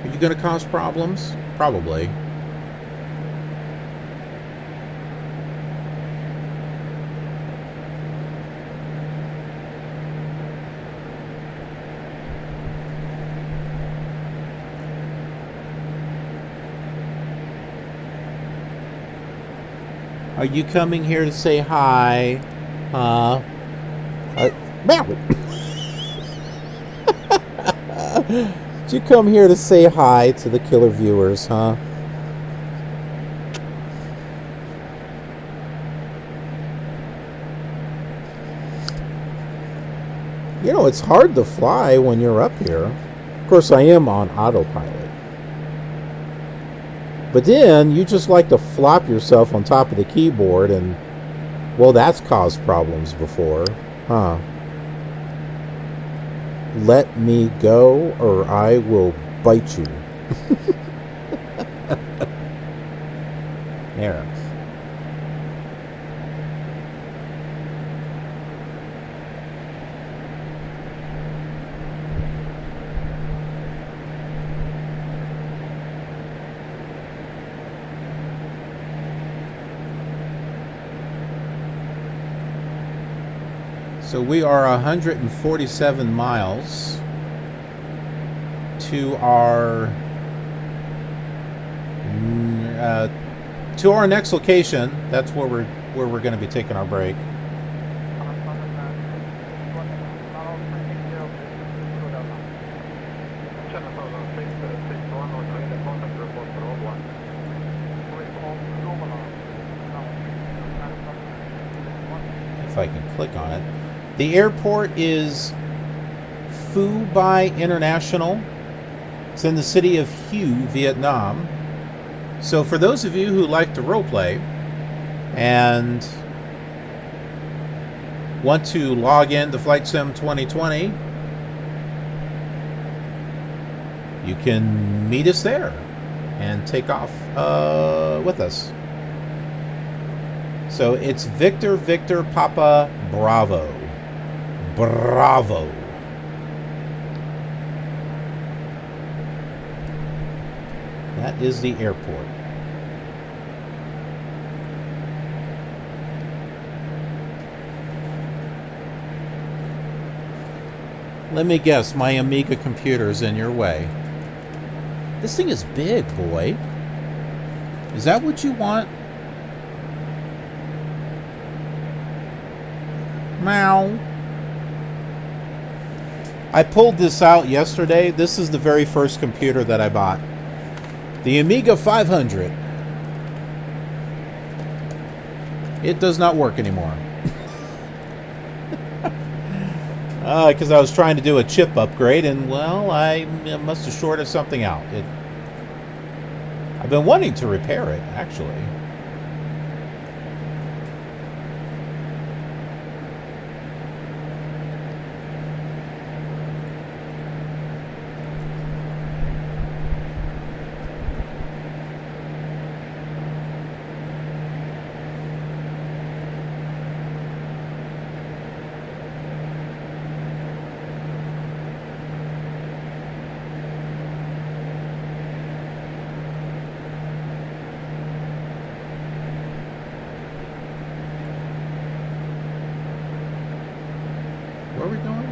Are you going to cause problems? Probably. Are you coming here to say hi? Did you come here to say hi to the KILR viewers, huh? You know, it's hard to fly when you're up here. Of course, I am on autopilot. But then you just like to flop yourself on top of the keyboard, and, well, that's caused problems before. Huh. Let me go or I will bite you. There. So we are 147 miles to our next location. That's where we're going to be taking our break. If I can click on it. The airport is Phu Bai International. It's in the city of Hue, Vietnam. So for those of you who like to roleplay and want to log in to Flight Sim 2020, you can meet us there and take off with us. So it's Victor, Victor, Papa, Bravo. Bravo. That is the airport. Let me guess, my Amiga computer's in your way. This thing is big, boy. Is that what you want? Meow. I pulled this out yesterday. This is the very first computer that I bought. The Amiga 500. It does not work anymore. Because I was trying to do a chip upgrade, and, well, I must have shorted something out. I've been wanting to repair it, actually. Where are we going?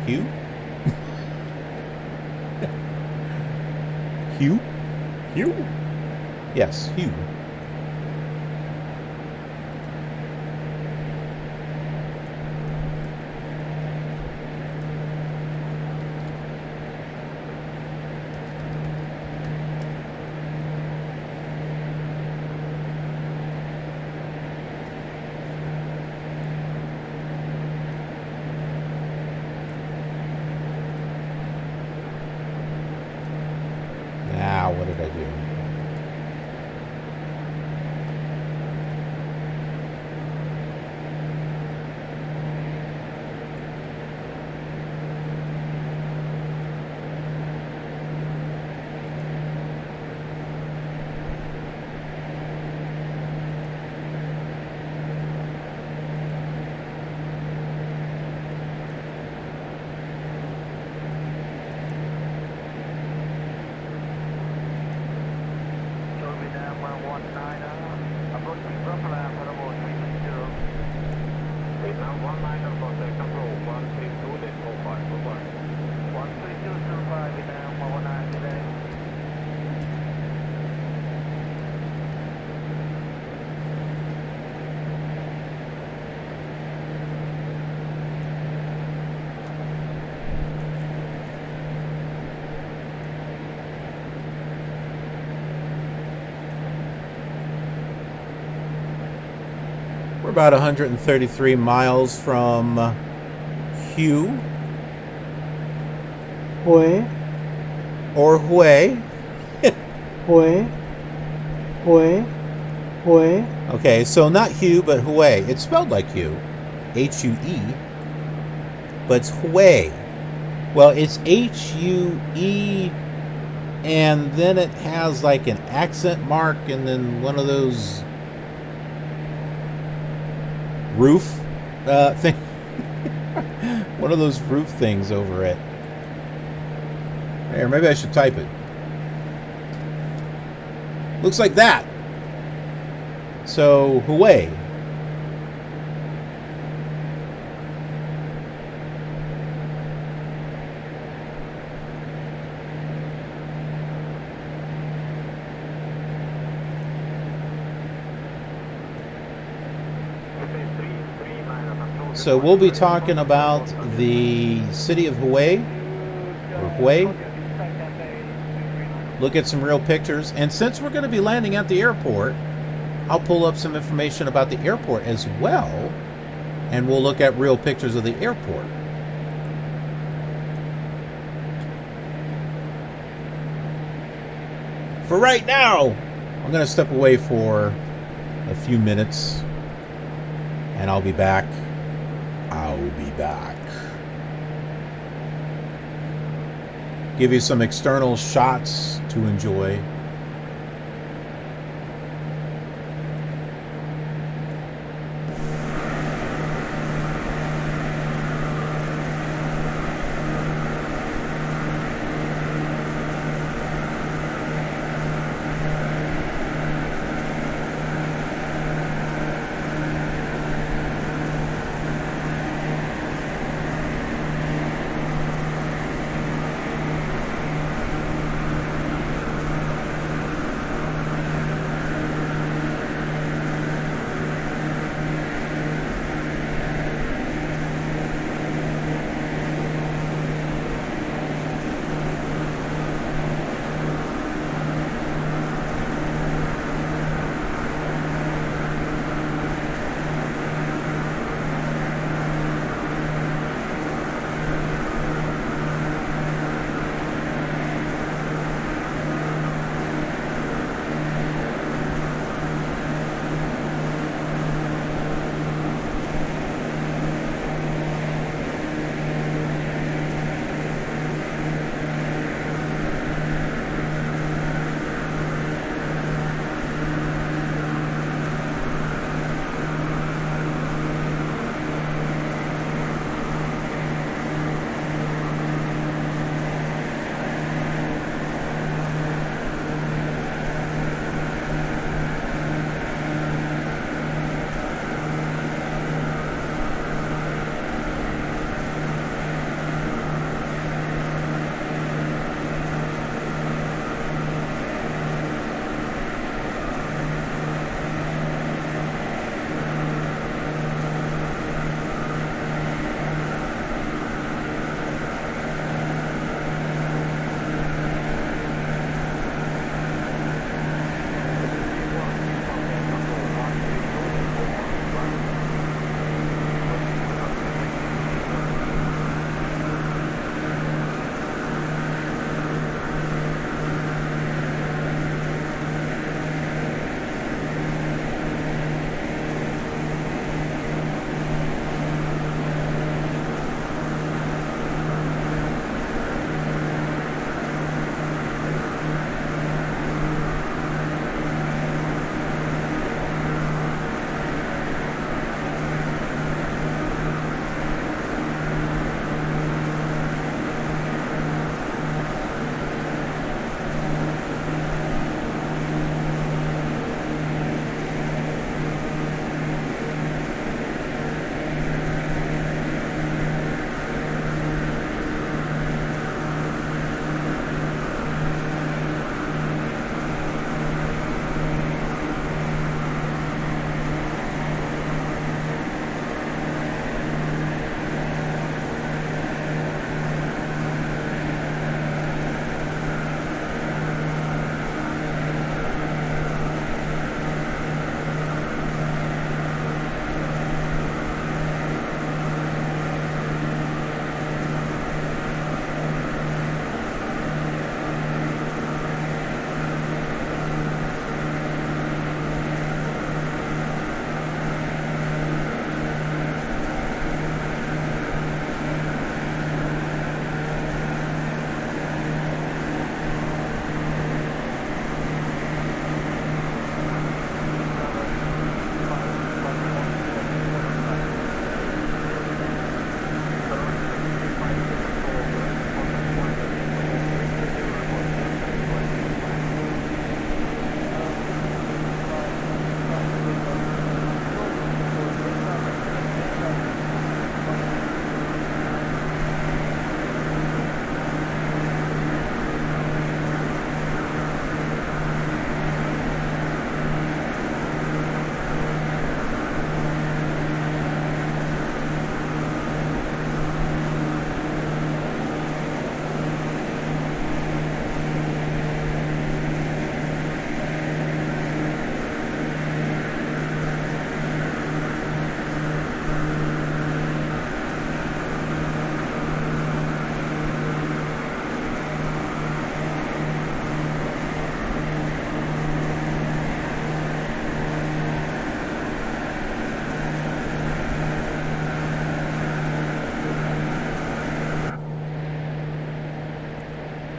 Hugh? Hugh? Hugh? Yes, Hugh. What did I do? We're about 133 miles from Hue Hue, or Hue. Hue, Hue, Hue. Okay, so not Hue, but Hue. It's spelled like Hue. H-U-E. But it's Hue. Well, it's H-U-E, and then it has like an accent mark and then one of those roof thing. One of those roof things over it. Or maybe I should type it. Looks like that. So, Hue. So we'll be talking about the city of Hue, or Hue. Look at some real pictures. And since we're going to be landing at the airport, I'll pull up some information about the airport as well. And we'll look at real pictures of the airport. For right now, I'm going to step away for a few minutes. And I'll be back. I'll be back. Give you some external shots to enjoy.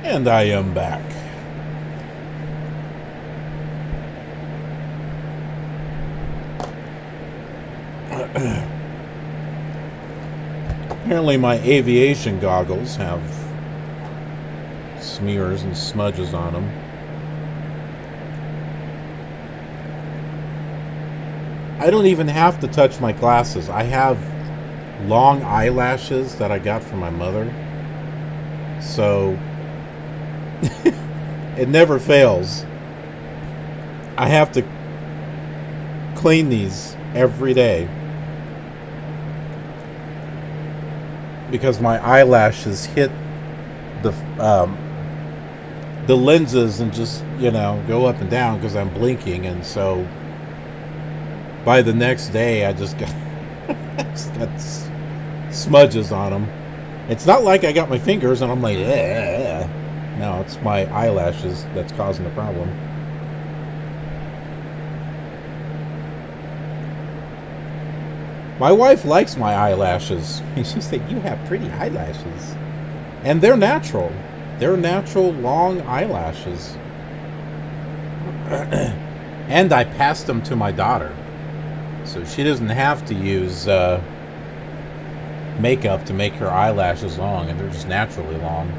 And I am back. Apparently my aviation goggles have smears and smudges on them. I don't even have to touch my glasses. I have long eyelashes that I got from my mother. So it never fails. I have to clean these every day because my eyelashes hit the lenses and just, you know, go up and down because I'm blinking, and so by the next day I just got smudges on them. It's not like I got my fingers and I'm like, eh. No, it's my eyelashes that's causing the problem. My wife likes my eyelashes. She said, you have pretty eyelashes. And they're natural. They're natural long eyelashes. And I passed them to my daughter. So she doesn't have to use makeup to make her eyelashes long, and they're just naturally long.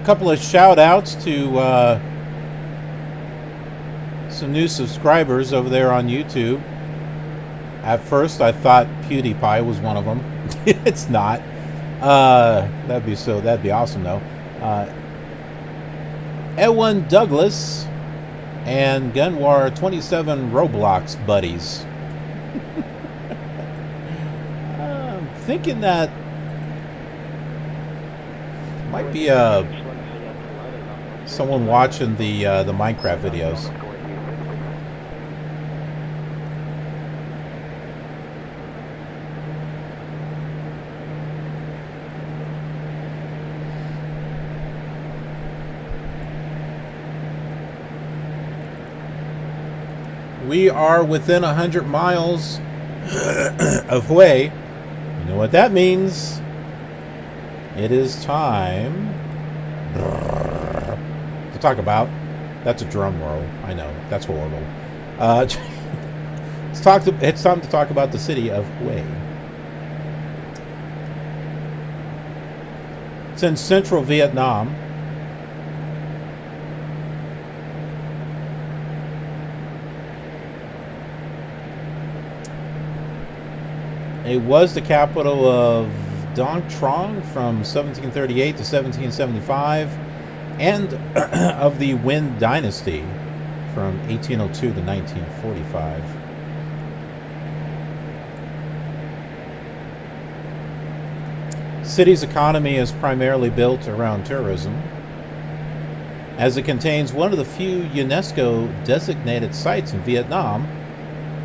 Couple of shout outs to some new subscribers over there on YouTube. At first I thought PewDiePie was one of them. It's not. That'd be awesome though. Edwin Douglas and Gunwar 27 Roblox buddies. I'm thinking that might be someone watching the Minecraft videos. We are within 100 miles of Hue. You know what that means? It is time to talk about. That's a drum roll. I know, that's horrible. It's time to talk about the city of Hue. It's in central Vietnam. It was the capital of Dong Trong from 1738 to 1775, and of the Nguyen Dynasty from 1802 to 1945. City's economy is primarily built around tourism, as it contains one of the few UNESCO designated sites in Vietnam,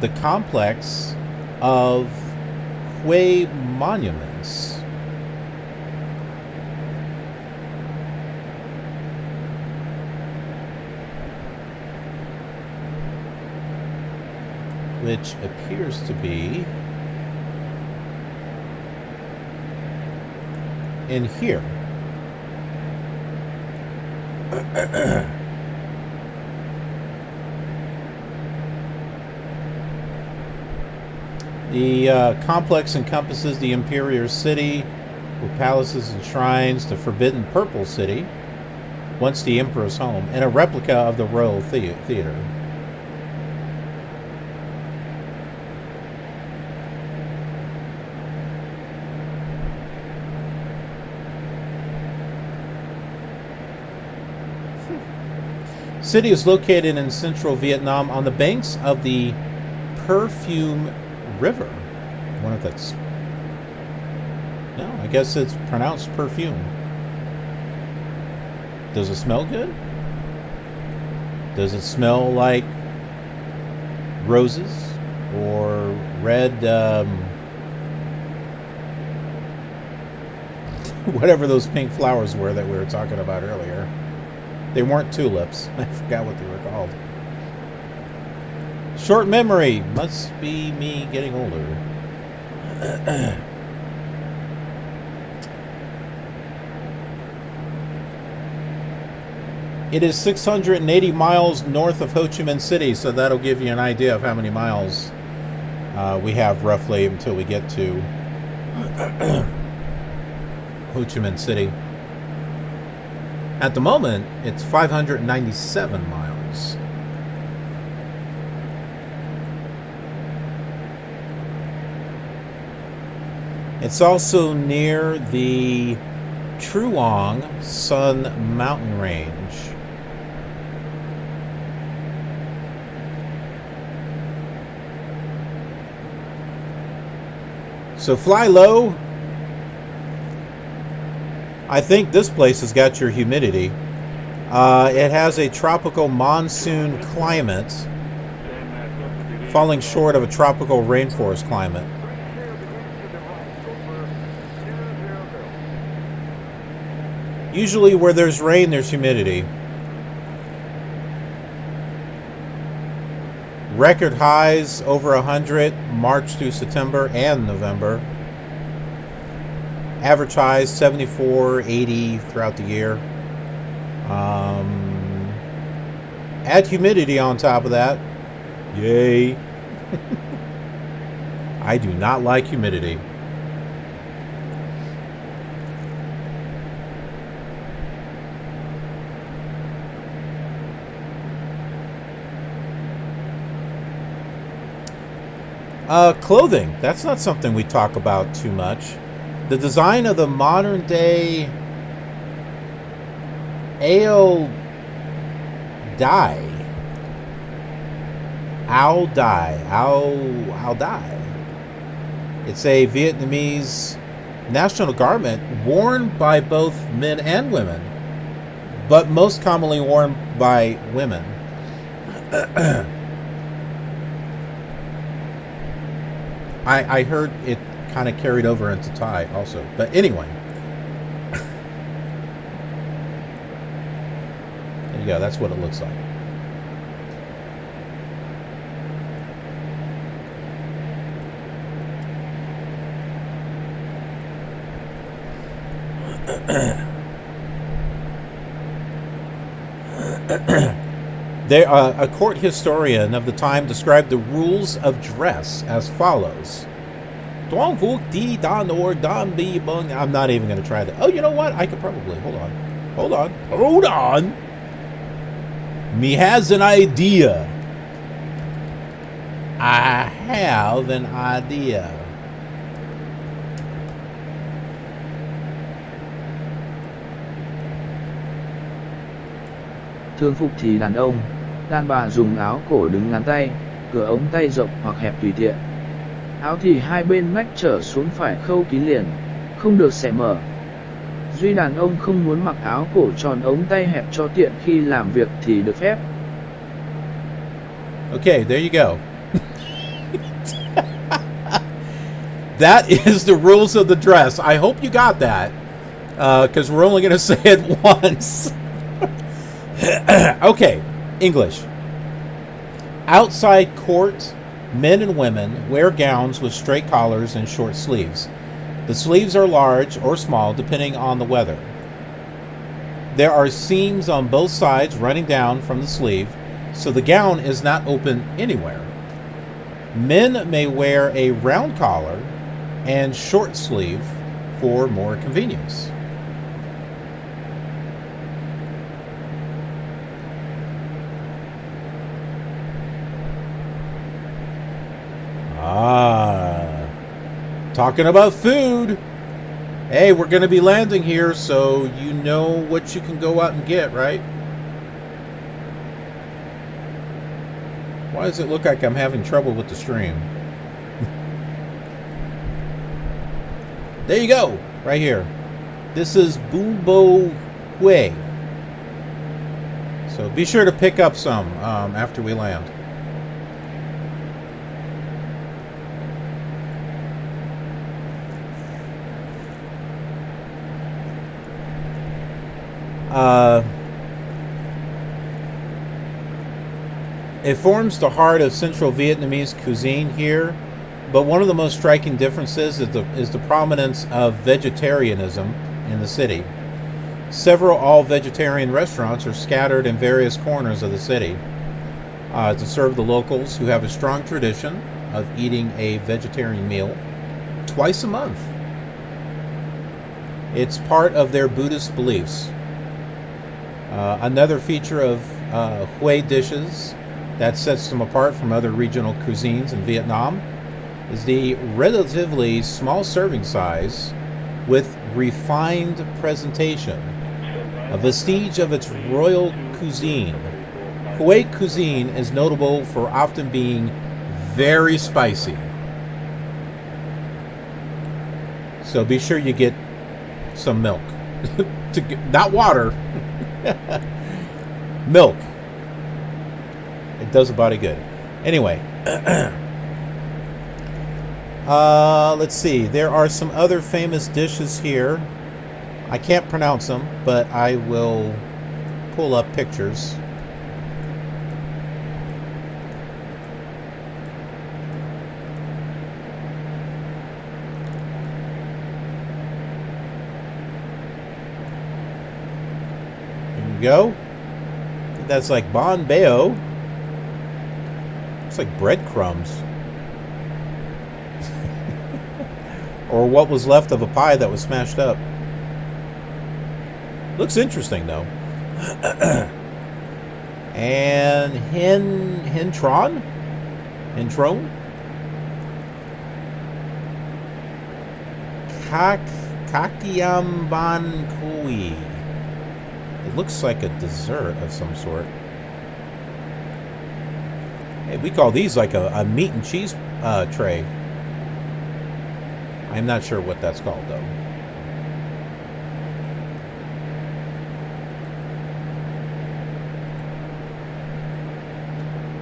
the complex of Hue monuments. Which appears to be in here. The complex encompasses the Imperial City with palaces and shrines, the Forbidden Purple City, once the Emperor's home, and a replica of the Royal Theatre. City is located in central Vietnam on the banks of the Perfume River. I wonder if that's... No, I guess it's pronounced perfume. Does it smell good? Does it smell like roses or red, whatever those pink flowers were that we were talking about earlier? They weren't tulips. I forgot what they were called. Short memory. Must be me getting older. It is 680 miles north of Ho Chi Minh City, so that'll give you an idea of how many miles we have roughly until we get to Ho Chi Minh City. At the moment, it's 597 miles. It's also near the Truong Sun Mountain Range. So fly low. I think this place has got your humidity. It has a tropical monsoon climate, falling short of a tropical rainforest climate. Usually where there's rain, there's humidity. Record highs over 100 March through September and November. Average highs 74, 80 throughout the year. Add humidity on top of that. Yay. I do not like humidity. Clothing. That's not something we talk about too much. The design of the modern day Ao Dai. It's a Vietnamese national garment worn by both men and women, but most commonly worn by women. I heard it kind of carried over into Thai also. But anyway. There you go. That's what it looks like. A court historian of the time described the rules of dress as follows. I'm not even going to try that. Oh, you know what? I could probably. Hold on. Me has an idea. I have an idea. Thường phục thì đàn ông, đàn bà dùng áo cổ đứng ngắn tay, cửa ống tay rộng hoặc hẹp tùy tiện. Áo thì hai bên nách trở xuống phải khâu kín liền, không được xẻ mở. Duy đàn ông không muốn mặc áo cổ tròn ống tay hẹp cho tiện khi làm việc thì được phép. Okay, there you go. That is the rules of the dress. I hope you got that, because we're only going to say it once. Okay, English. Outside court, men and women wear gowns with straight collars and short sleeves. The sleeves are large or small depending on the weather. There are seams on both sides running down from the sleeve, so the gown is not open anywhere. Men may wear a round collar and short sleeve for more convenience. Talking about food. Hey, we're going to be landing here, so you know what you can go out and get, right? Why does it look like I'm having trouble with the stream? There you go, right here. This is Bumbo Hue. So be sure to pick up some after we land. It forms the heart of Central Vietnamese cuisine here, but one of the most striking differences is the prominence of vegetarianism in the city. Several all-vegetarian restaurants are scattered in various corners of the city to serve the locals who have a strong tradition of eating a vegetarian meal twice a month. It's part of their Buddhist beliefs. Another feature of Hue dishes that sets them apart from other regional cuisines in Vietnam is the relatively small serving size with refined presentation, a vestige of its royal cuisine. Hue cuisine is notable for often being very spicy. So be sure you get some milk. Not water. Milk. It does a body good. Anyway. Let's see. There are some other famous dishes here. I can't pronounce them, but I will pull up pictures. Go. I think that's like bon bao. It's like breadcrumbs. Or what was left of a pie that was smashed up. Looks interesting though. And Hintron? Kakiam Ban Kui. It looks like a dessert of some sort. Hey, we call these like a meat and cheese tray. I'm not sure what that's called though.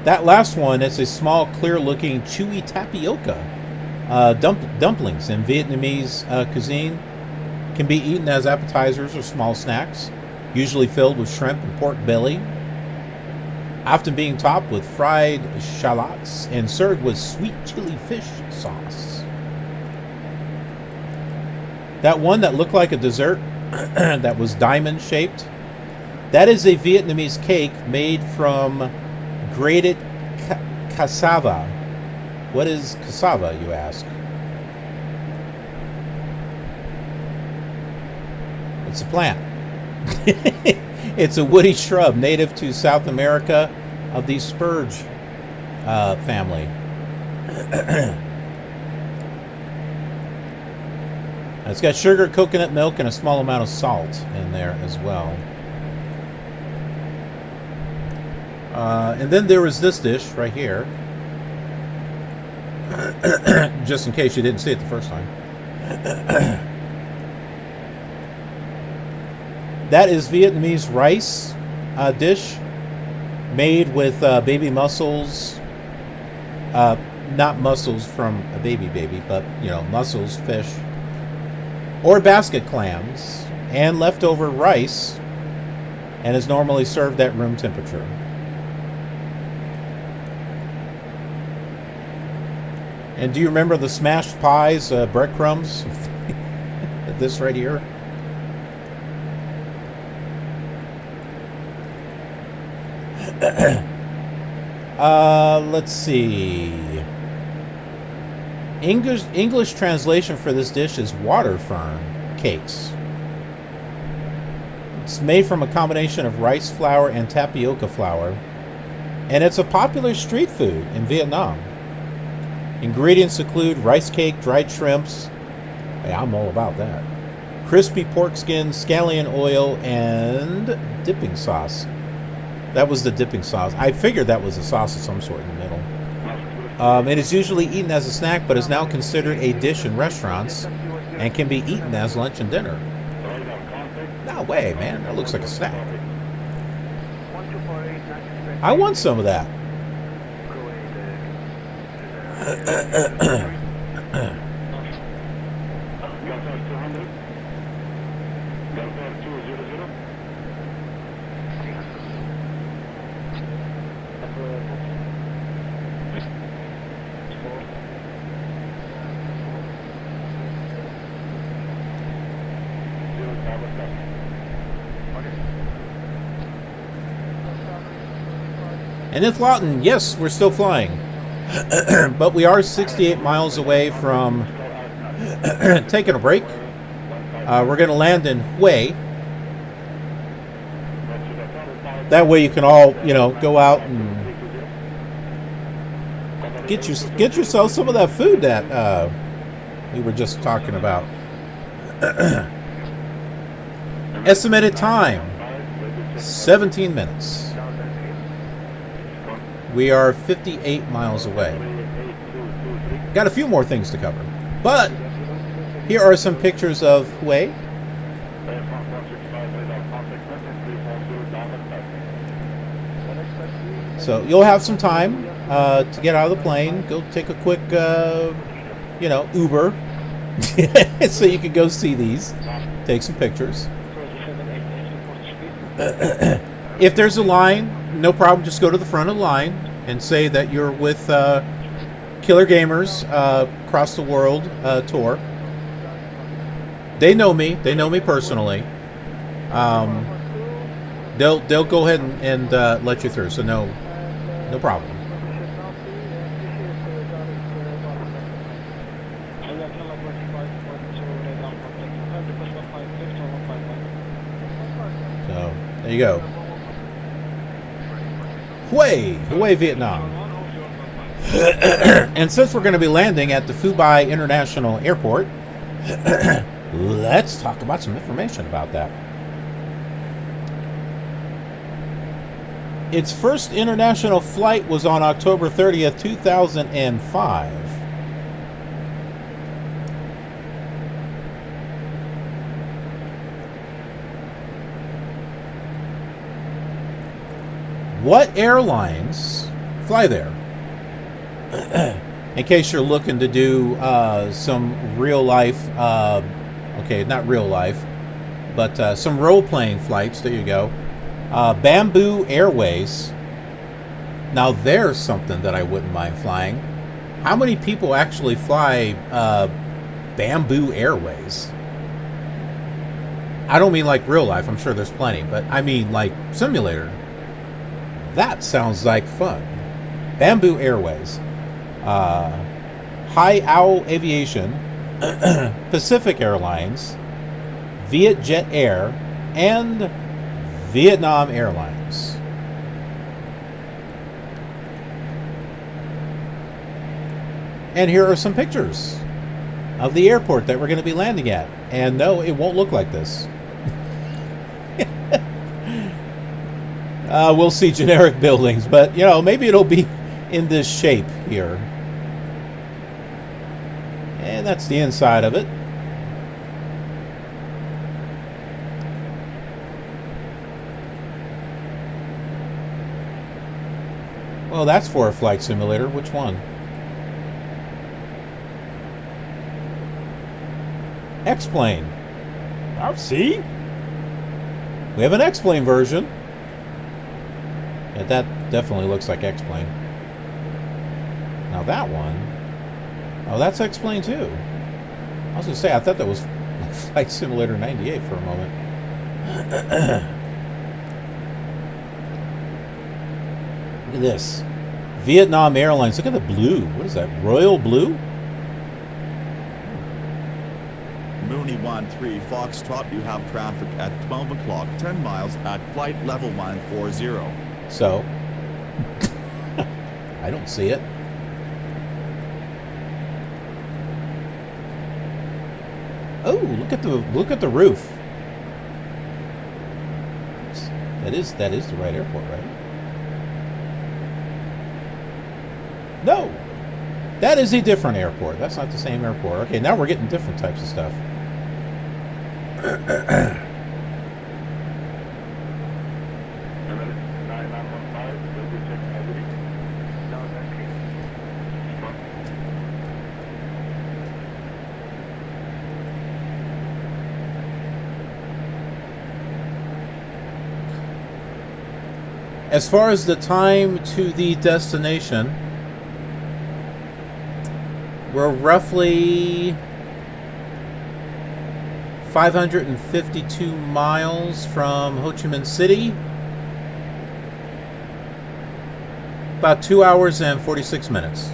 That last one is a small, clear-looking, chewy tapioca. Dumplings in Vietnamese cuisine can be eaten as appetizers or small snacks, usually filled with shrimp and pork belly, often being topped with fried shallots and served with sweet chili fish sauce. That one that looked like a dessert that was diamond-shaped, that is a Vietnamese cake made from grated cassava. What is cassava, you ask? It's a plant. It's a woody shrub native to South America of the spurge family. It's got sugar, coconut milk, and a small amount of salt in there as well. And then there was this dish right here. Just in case you didn't see it the first time. That is Vietnamese rice dish made with baby mussels. Not mussels from a baby, but, you know, mussels, fish, or basket clams, and leftover rice, and is normally served at room temperature. And do you remember the smashed pies, breadcrumbs? This right here. Let's see. English translation for this dish is water fern cakes. It's made from a combination of rice flour and tapioca flour, and it's a popular street food in Vietnam. Ingredients include rice cake, dried shrimps. Hey, I'm all about that. Crispy pork skin, scallion oil, and dipping sauce. That was the dipping sauce. I figured that was a sauce of some sort in the middle. It is usually eaten as a snack, but is now considered a dish in restaurants and can be eaten as lunch and dinner. No way, man. That looks like a snack. I want some of that. And in Lawton, yes, we're still flying. But we are 68 miles away from taking a break. We're going to land in Hue. That way you can all, you know, go out and get yourself some of that food that we were just talking about. Estimated time, 17 minutes. We are 58 miles away. Got a few more things to cover. But here are some pictures of Hue. So you'll have some time to get out of the plane. Go take a quick, Uber. So you can go see these. Take some pictures. If there's a line, no problem. Just go to the front of the line and say that you're with KILR Gamers Across the World tour. They know me. They know me personally. They'll go ahead and let you through. So no problem. So there you go. Hue, Vietnam. And since we're going to be landing at the Phu Bai International Airport, let's talk about some information about that. Its first international flight was on October 30th, 2005. What airlines fly there? In case you're looking to do some real life, okay, not real life, but some role-playing flights. There you go. Bamboo Airways. Now there's something that I wouldn't mind flying. How many people actually fly Bamboo Airways? I don't mean like real life. I'm sure there's plenty, but I mean like simulator. That sounds like fun. Bamboo Airways, High Owl Aviation, Pacific Airlines, Vietjet Air, and Vietnam Airlines. And here are some pictures of the airport that we're going to be landing at. And no, it won't look like this. We'll see generic buildings, but maybe it'll be in this shape here. And that's the inside of it. Oh, that's for a flight simulator. Which one? X-Plane. Oh, see? We have an X-Plane version. Yeah, that definitely looks like X-Plane. Now that one... Oh, that's X-Plane too. I was going to say, I thought that was Flight Simulator 98 for a moment. Look at this. Vietnam Airlines. Look at the blue. What is that? Royal blue? Mooney 13 Foxtrot, you have traffic at 12 o'clock, 10 miles at flight level 140. So? I don't see it. Oh, look at the roof. That is the right airport, right? No! That is a different airport. That's not the same airport. Okay, now we're getting different types of stuff. As far as the time to the destination, we're roughly 552 miles from Ho Chi Minh City. About 2 hours and 46 minutes.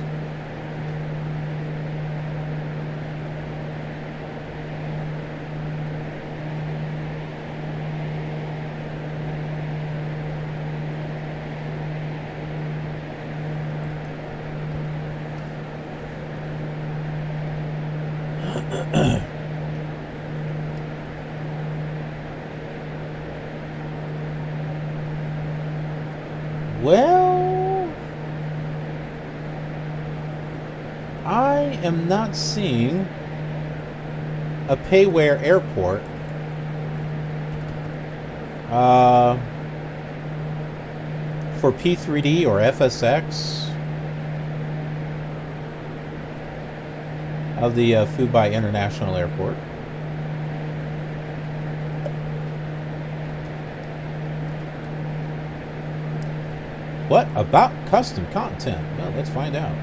Well, I am not seeing a payware airport for P3D or FSX of the Phu Bai International Airport. What about custom content? Well, let's find out.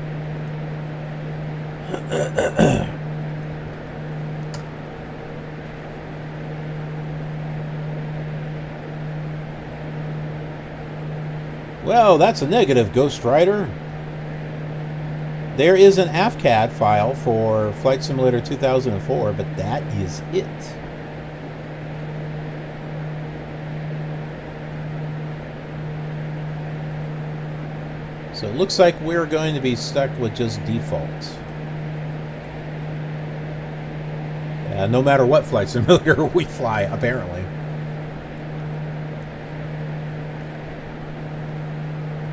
Well, that's a negative, Ghost Rider. There is an AFCAD file for Flight Simulator 2004, but that is it. So it looks like we're going to be stuck with just default. No matter what flight simulator we fly, apparently.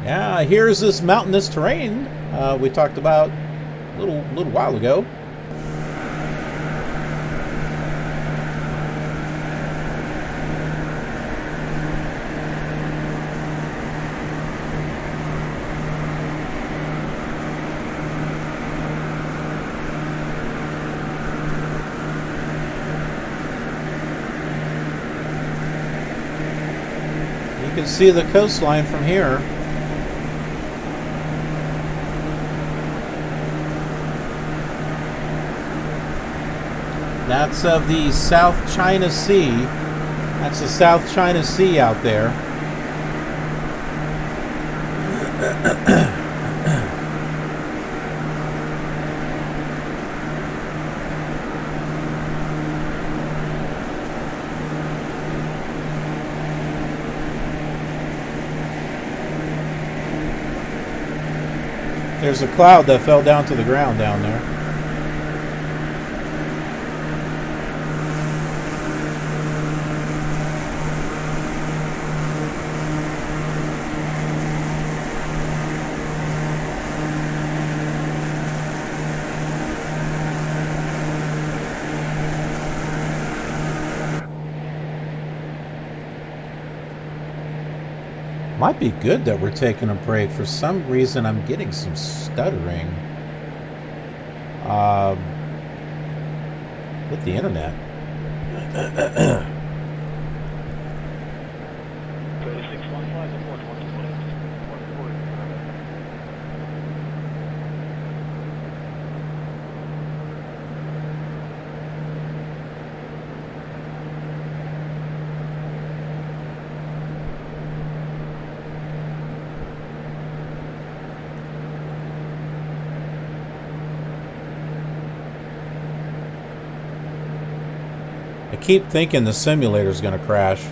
Yeah, here's this mountainous terrain we talked about a little while ago. You can see the coastline from here. That's of the South China Sea. That's the South China Sea out there. There's a cloud that fell down to the ground down there. Might be good that we're taking a break. For some reason, I'm getting some stuttering with the internet. I keep thinking the simulator's going to crash.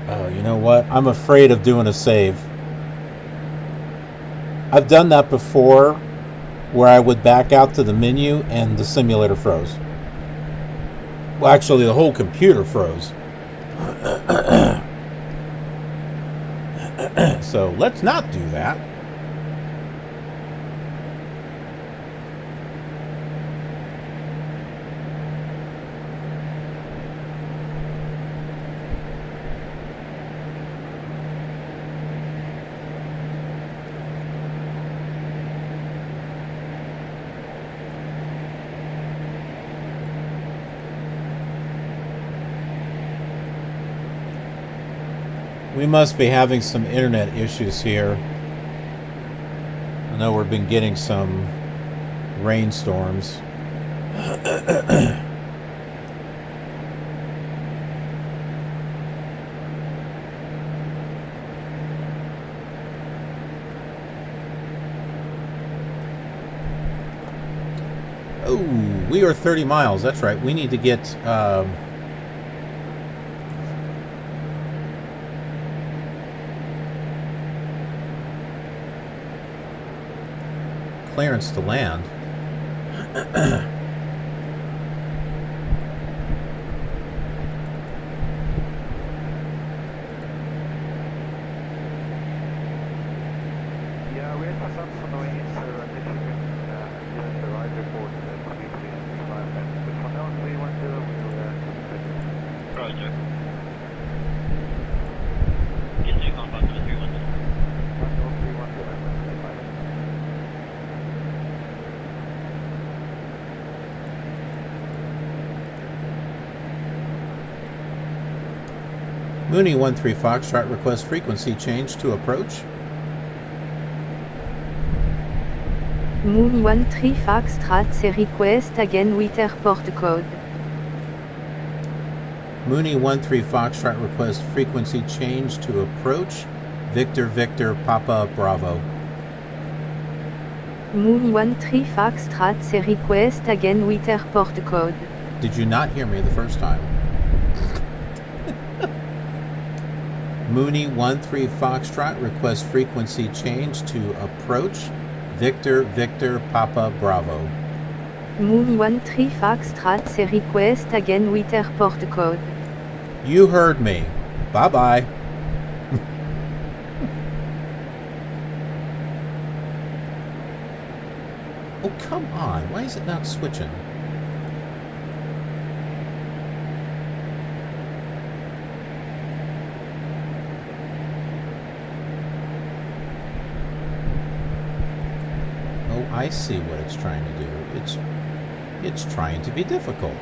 Oh, you know what? I'm afraid of doing a save. I've done that before, where I would back out to the menu and the simulator froze. Well, actually, the whole computer froze. So let's not do that. We must be having some internet issues here. I know we've been getting some rainstorms. Oh, we are 30 miles. That's right. We need to get... clearance to land. Yeah, we had some noise, if you can give the right report completely and fly back. But for now, 310, we'll Roger. Get you contact to the 310. 310. Mooney 13 Foxtrot requests frequency change to approach. Moon 13 Foxtrot se request again with airport code. Mooney 13 Foxtrot requests frequency change to approach. Victor Victor Papa Bravo. Moon 13 Foxtrot se request again with airport code. Did you not hear me the first time? Mooney 13 Foxtrot requests frequency change to approach. Victor Victor Papa Bravo. Moon 13 Foxtrot se request again with airport code. You heard me. Bye-bye. Oh, come on. Why is it not switching? I see what it's trying to do. It's trying to be difficult.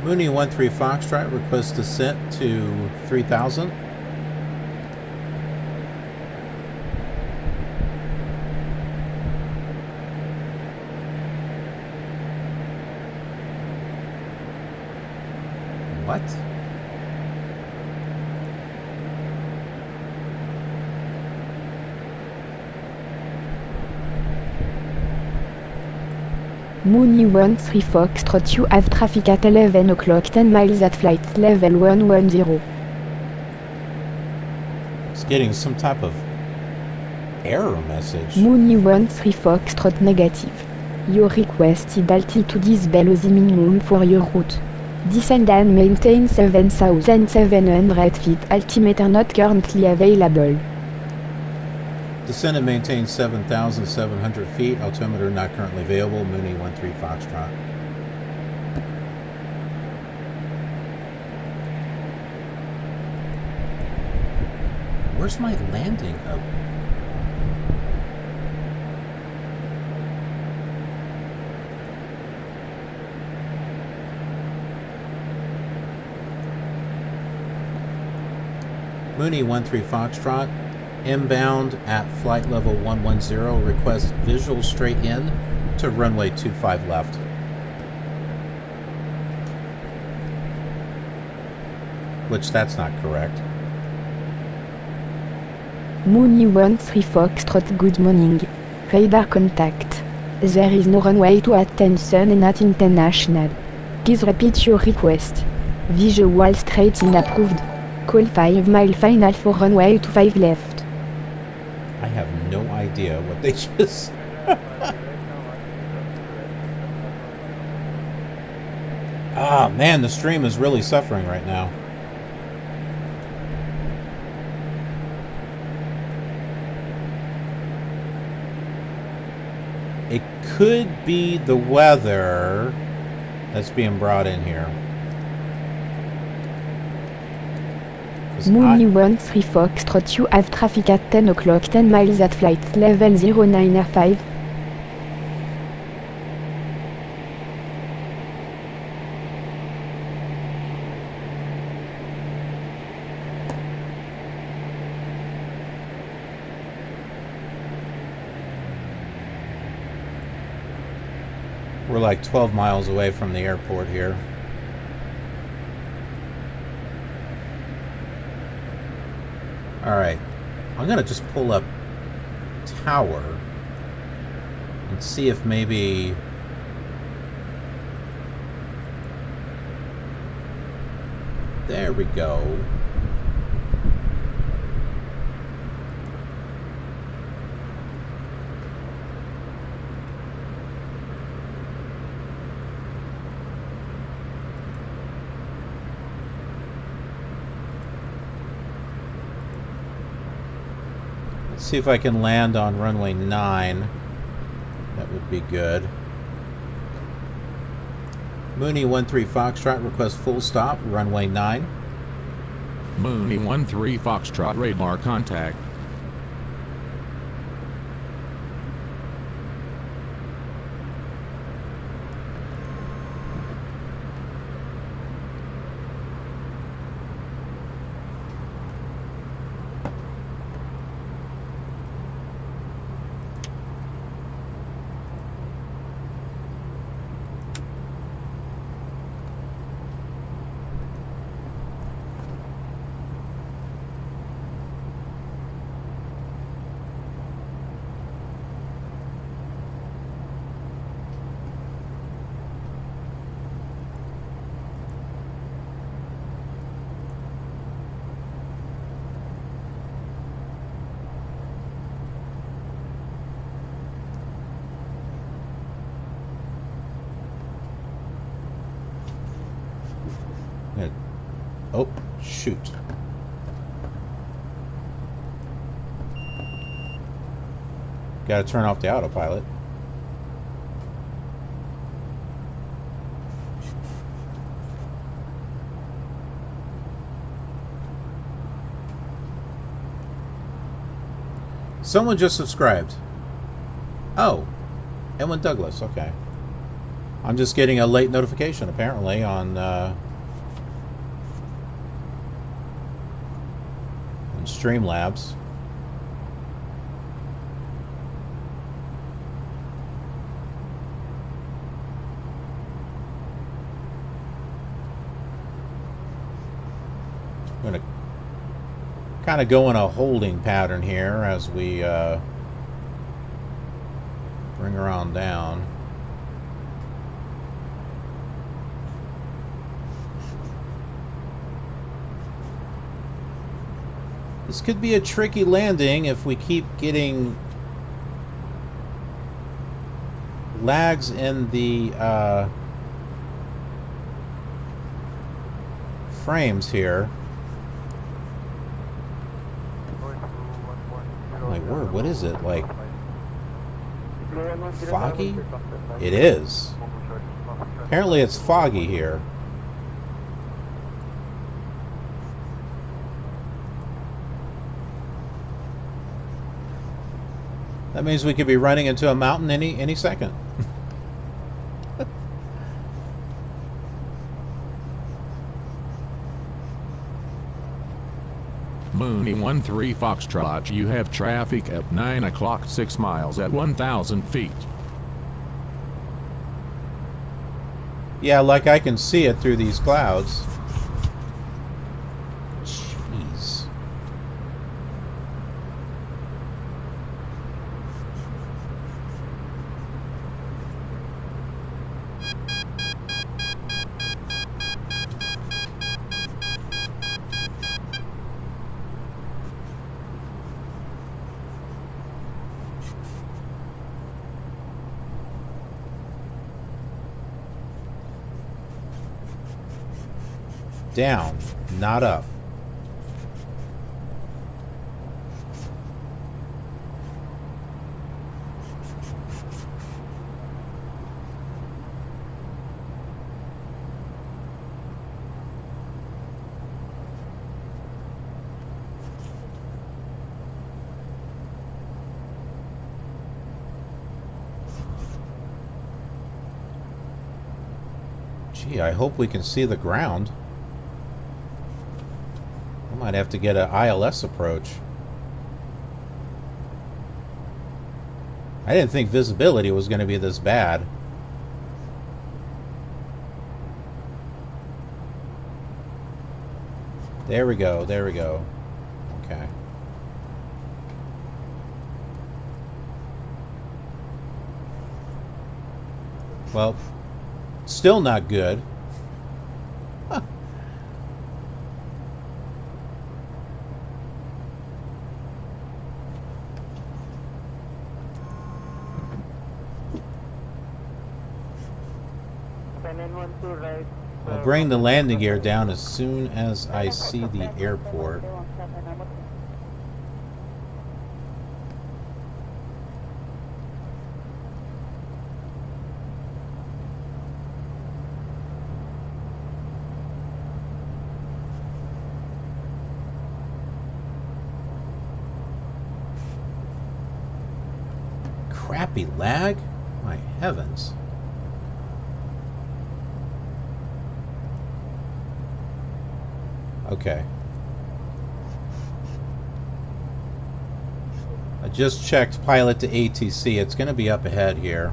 Mooney 13 Foxtrot requests descent to 3000. What? Mooney 13 Foxtrot, you have traffic at 11 o'clock 10 miles at flight level 110. It's getting some type of error message. Mooney 13 Foxtrot negative. Your requested altitude is below the minimum for your route. Descend and maintain 7,700 feet. Altimeter not currently available. Descend and maintain 7,700 feet. Altimeter not currently available. Mooney 13 Foxtrot. Where's my landing up? Mooney 13 Foxtrot. Inbound at flight level 110, request visual straight in to runway 25 left. Which that's not correct. Mooney 13 Foxtrot, good morning. Radar contact. There is no runway to at Tan Son Nhat International. Please repeat your request. Visual straight in approved. Call 5 mile final for runway 25 left. I have no idea what they just... Ah, man, the stream is really suffering right now. It could be the weather that's being brought in here. Mooney 13 Foxtrot, you have traffic at 10 o'clock 10 miles at flight level 095. We're like 12 miles away from the airport here. Alright, I'm gonna just pull up tower and see if maybe there we go. See if I can land on runway 9. That would be good. Mooney 13 Foxtrot requests full stop, runway 9. Mooney 13 Foxtrot, radar contact. Oh, shoot. Gotta turn off the autopilot. Someone just subscribed. Oh, Edwin Douglas, okay. I'm just getting a late notification apparently on Streamlabs. I'm going to kind of go in a holding pattern here as we bring her on down. This could be a tricky landing if we keep getting lags in the frames here. My word, what is it? Like foggy? It is. Apparently it's foggy here. That means we could be running into a mountain any second. Mooney 13 Foxtrot, you have traffic at 9 o'clock 6 miles at 1,000 feet. Yeah, like I can see it through these clouds. Jeez. Down, not up. Gee, I hope we can see the ground. Might have to get an ILS approach. I didn't think visibility was going to be this bad. There we go, there we go. Okay. Well, still not good. I'll bring the landing gear down as soon as I see the airport. Crappy lag? My heavens. Okay. I just checked pilot to ATC. It's going to be up ahead here.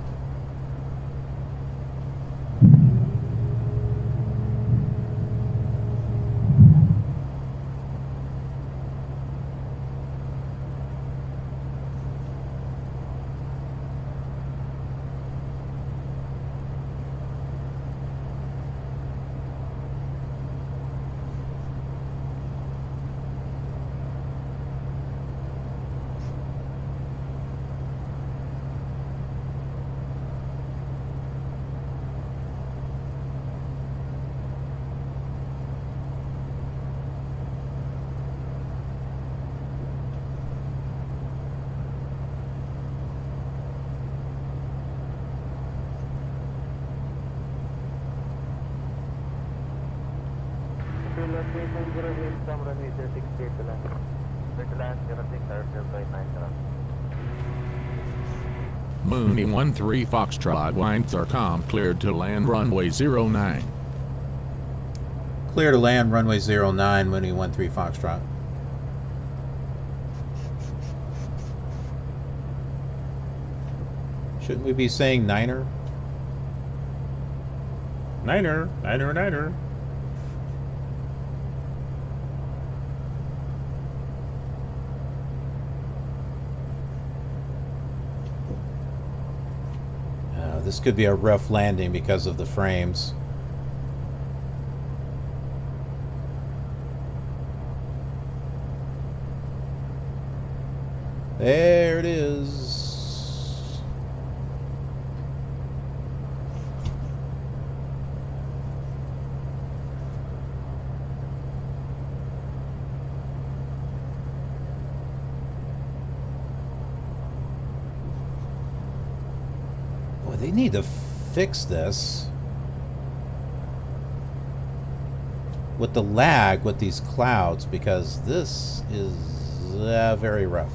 Mooney 13 Foxtrot winds are cleared to land runway 09. Clear to land runway 09, Mooney 13 Foxtrot. Shouldn't we be saying Niner? Niner, Niner, Niner. This could be a rough landing because of the frames. There it is. Boy, they need to fix this with the lag with these clouds, because this is very rough.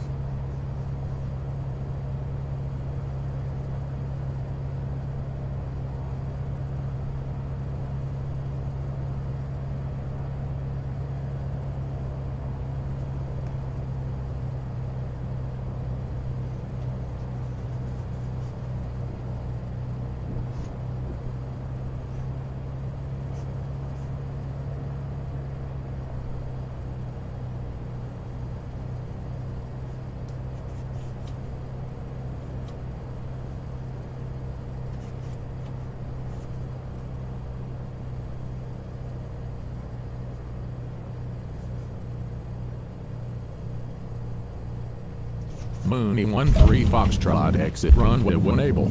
Mooney 13 Foxtrot exit runway 1 able.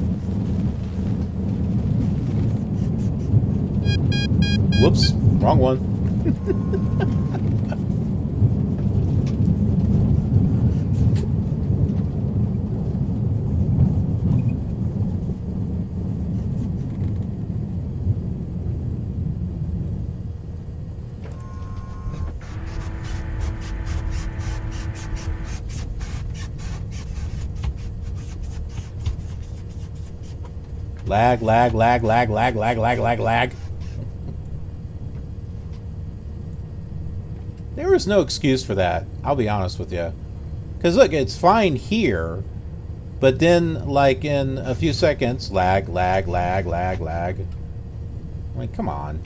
Whoops, wrong one. Lag, lag, lag, lag, lag, lag, lag, lag, lag. There is no excuse for that, I'll be honest with you. Because look, it's fine here, but then, like, in a few seconds, lag, lag, lag, lag, lag. I mean, come on.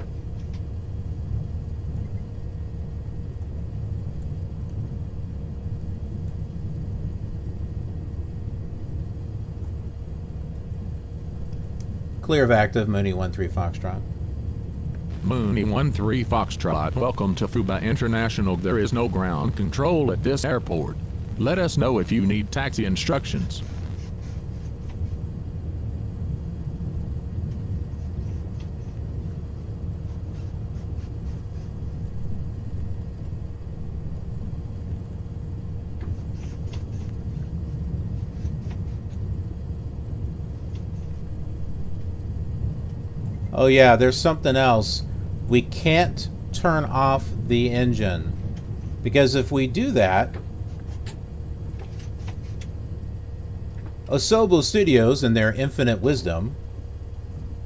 Clear of active, Mooney 13 Foxtrot. Mooney 13 Foxtrot, welcome to Phu Bai International. There is no ground control at this airport. Let us know if you need taxi instructions. Oh yeah, there's something else. We can't turn off the engine, because if we do that, Asobo Studios, in their infinite wisdom,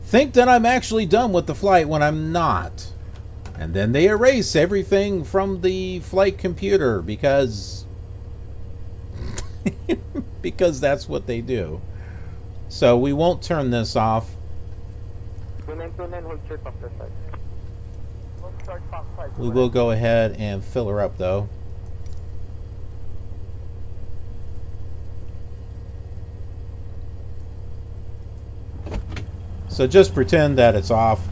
think that I'm actually done with the flight when I'm not. And then they erase everything from the flight computer because because that's what they do. So we won't turn this off. We will go ahead and fill her up though. So just pretend that it's off.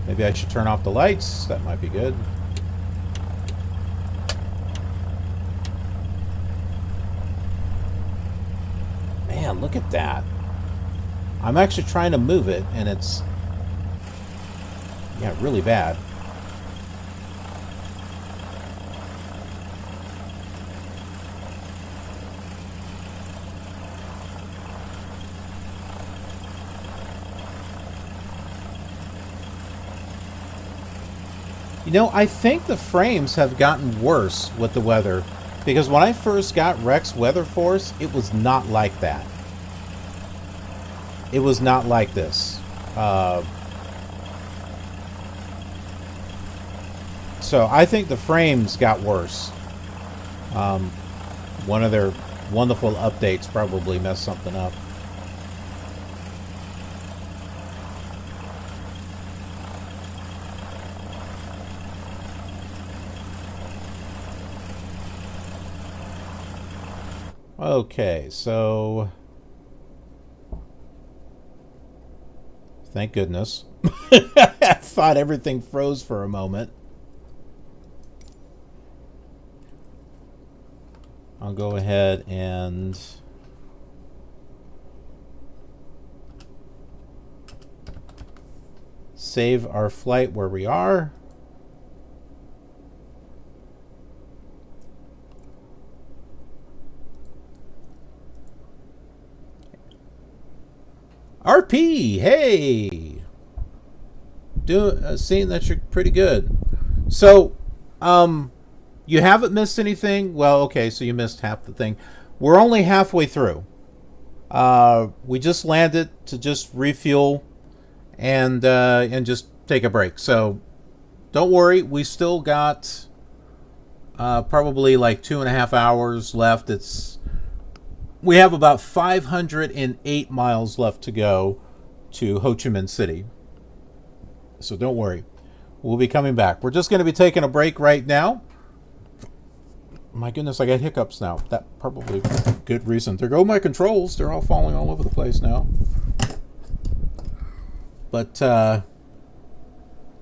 Maybe I should turn off the lights. That might be good. Man, look at that. I'm actually trying to move it and it's, yeah, really bad. You know, I think the frames have gotten worse with the weather, because when I first got Rex Weather Force, it was not like that. It was not like this. So I think the frames got worse. One of their wonderful updates probably messed something up. Okay, so thank goodness. I thought everything froze for a moment. I'll go ahead and save our flight where we are. RP, hey, seeing that you're pretty good. So, you haven't missed anything. Well, okay, so you missed half the thing. We're only halfway through. We just landed to just refuel and just take a break. So, don't worry. We still got probably like 2.5 hours left. We have about 508 miles left to go to Ho Chi Minh City. So don't worry. We'll be coming back. We're just going to be taking a break right now. My goodness, I got hiccups now. That probably good reason. There go my controls. They're all falling all over the place now. But,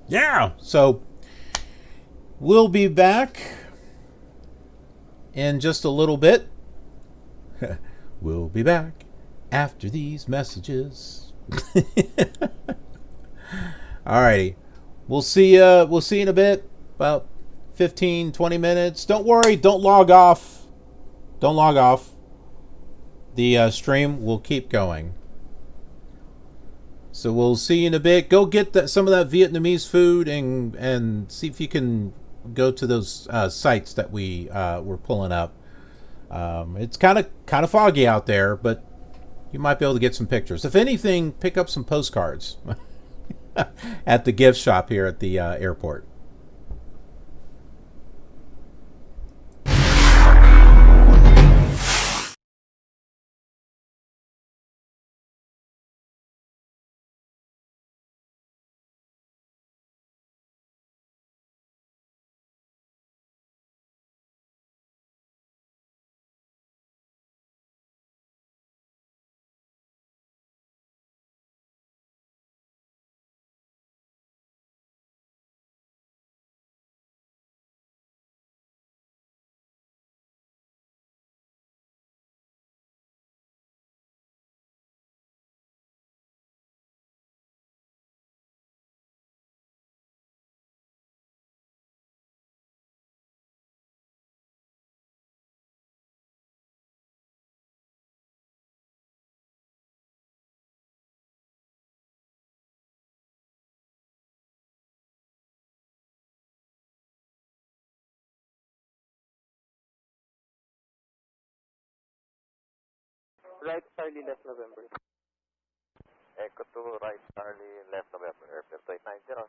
yeah. So we'll be back in just a little bit. We'll be back after these messages. Alrighty. We'll see you in a bit. About 15-20 minutes. Don't worry, don't log off. Don't log off. The stream will keep going. So we'll see you in a bit. Go get some of that Vietnamese food and see if you can go to those sites that we were pulling up. It's kind of foggy out there, but you might be able to get some pictures. If anything, pick up some postcards at the gift shop here at the airport. Right, Charlie, left November. Echo 2, right, Charlie, left November, airplane 290.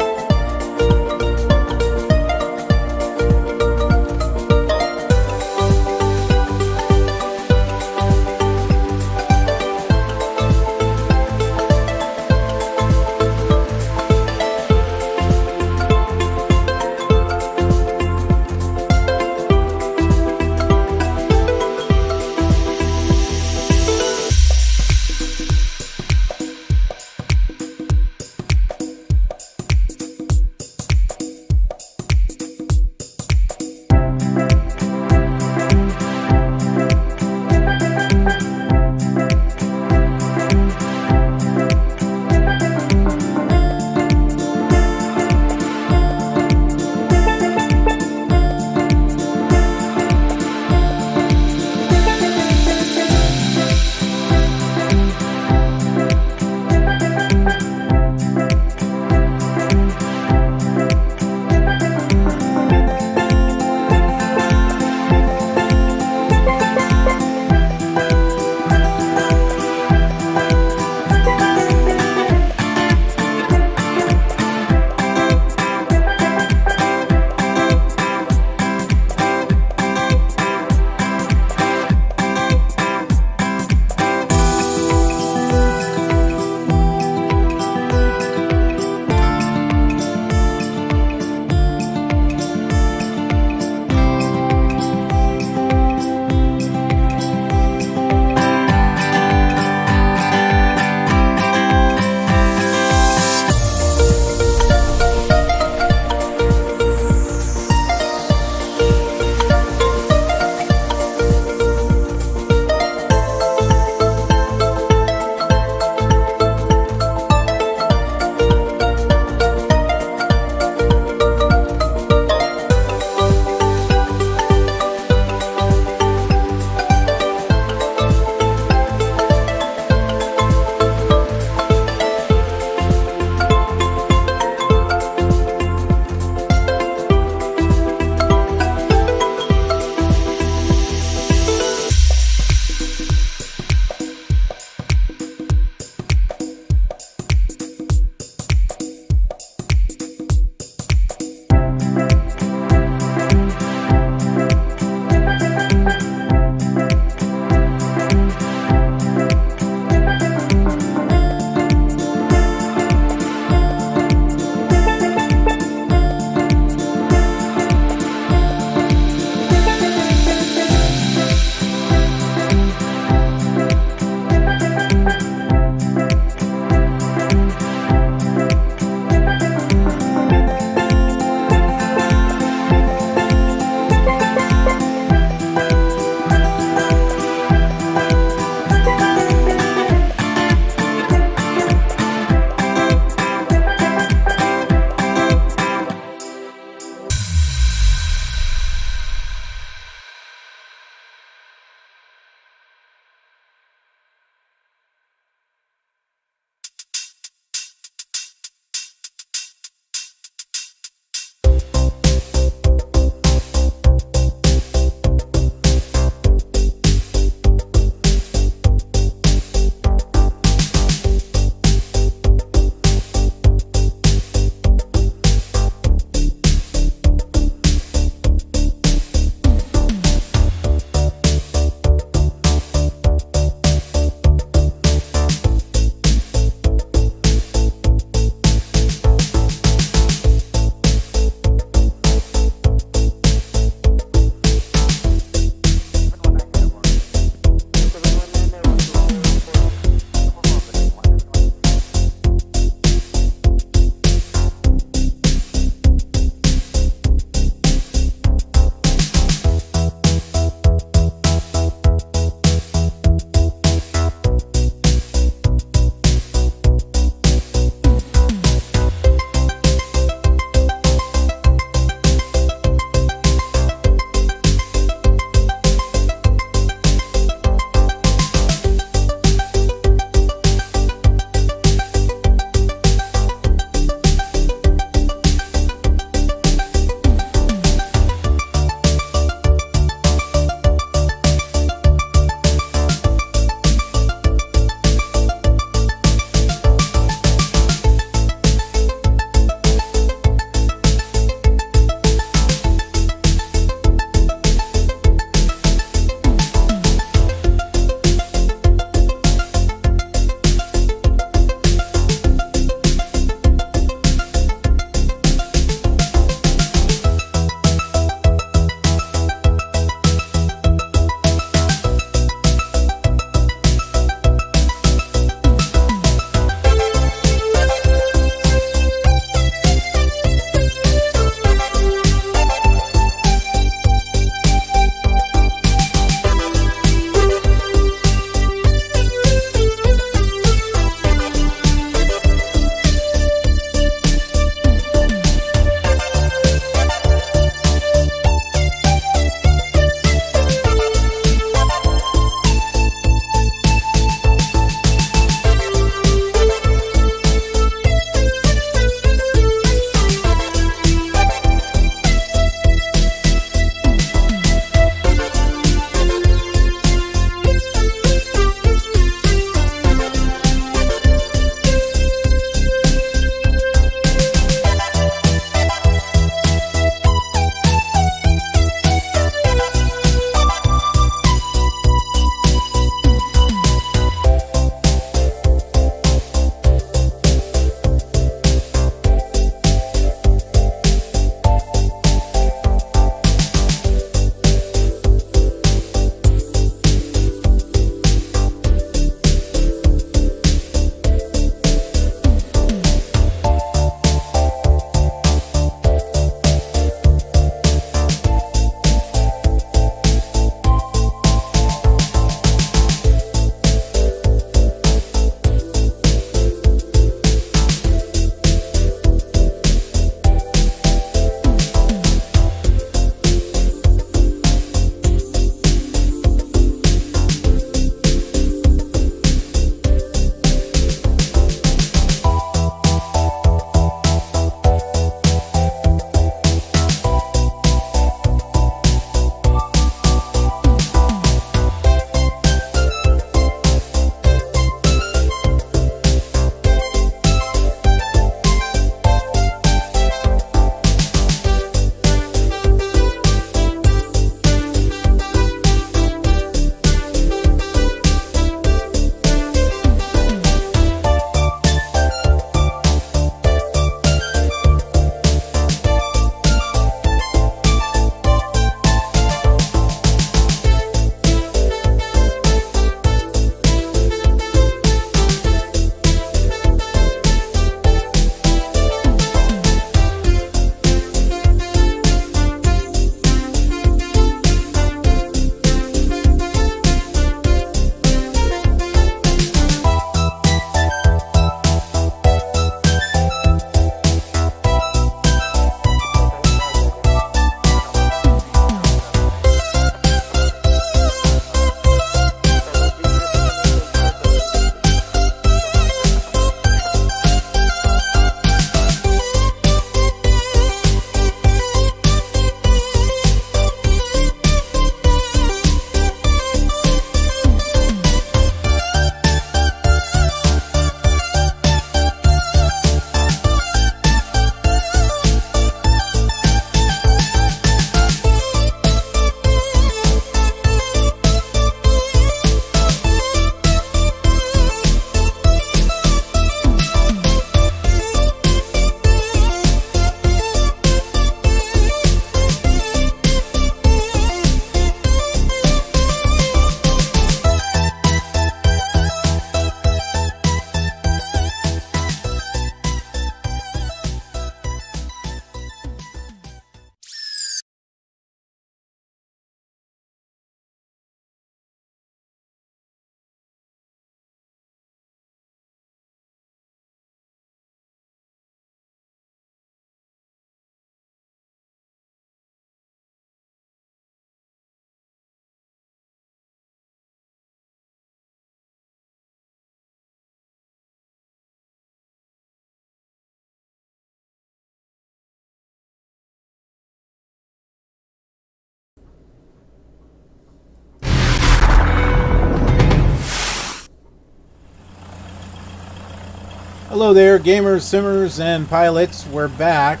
Hello there, gamers, simmers, and pilots. We're back.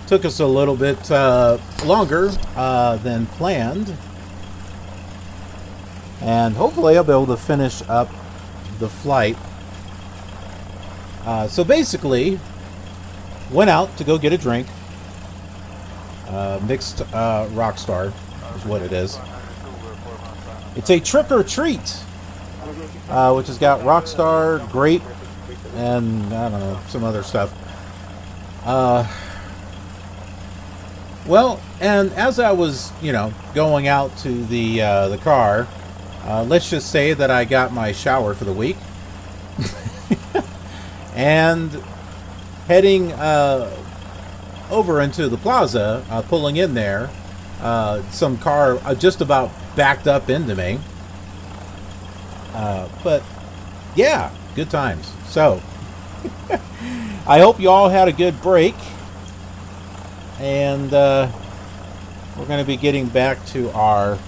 Took us a little bit longer than planned. And hopefully I'll be able to finish up the flight. So basically, went out to go get a drink. Mixed Rockstar is what it is. It's a trick or treat, which has got Rockstar, grape, and I don't know, some other stuff. Well, and as I was, going out to the car, let's just say that I got my shower for the week, and heading over into the plaza, pulling in there, some car just about backed up into me. But yeah, good times. So I hope you all had a good break, and we're going to be getting back to our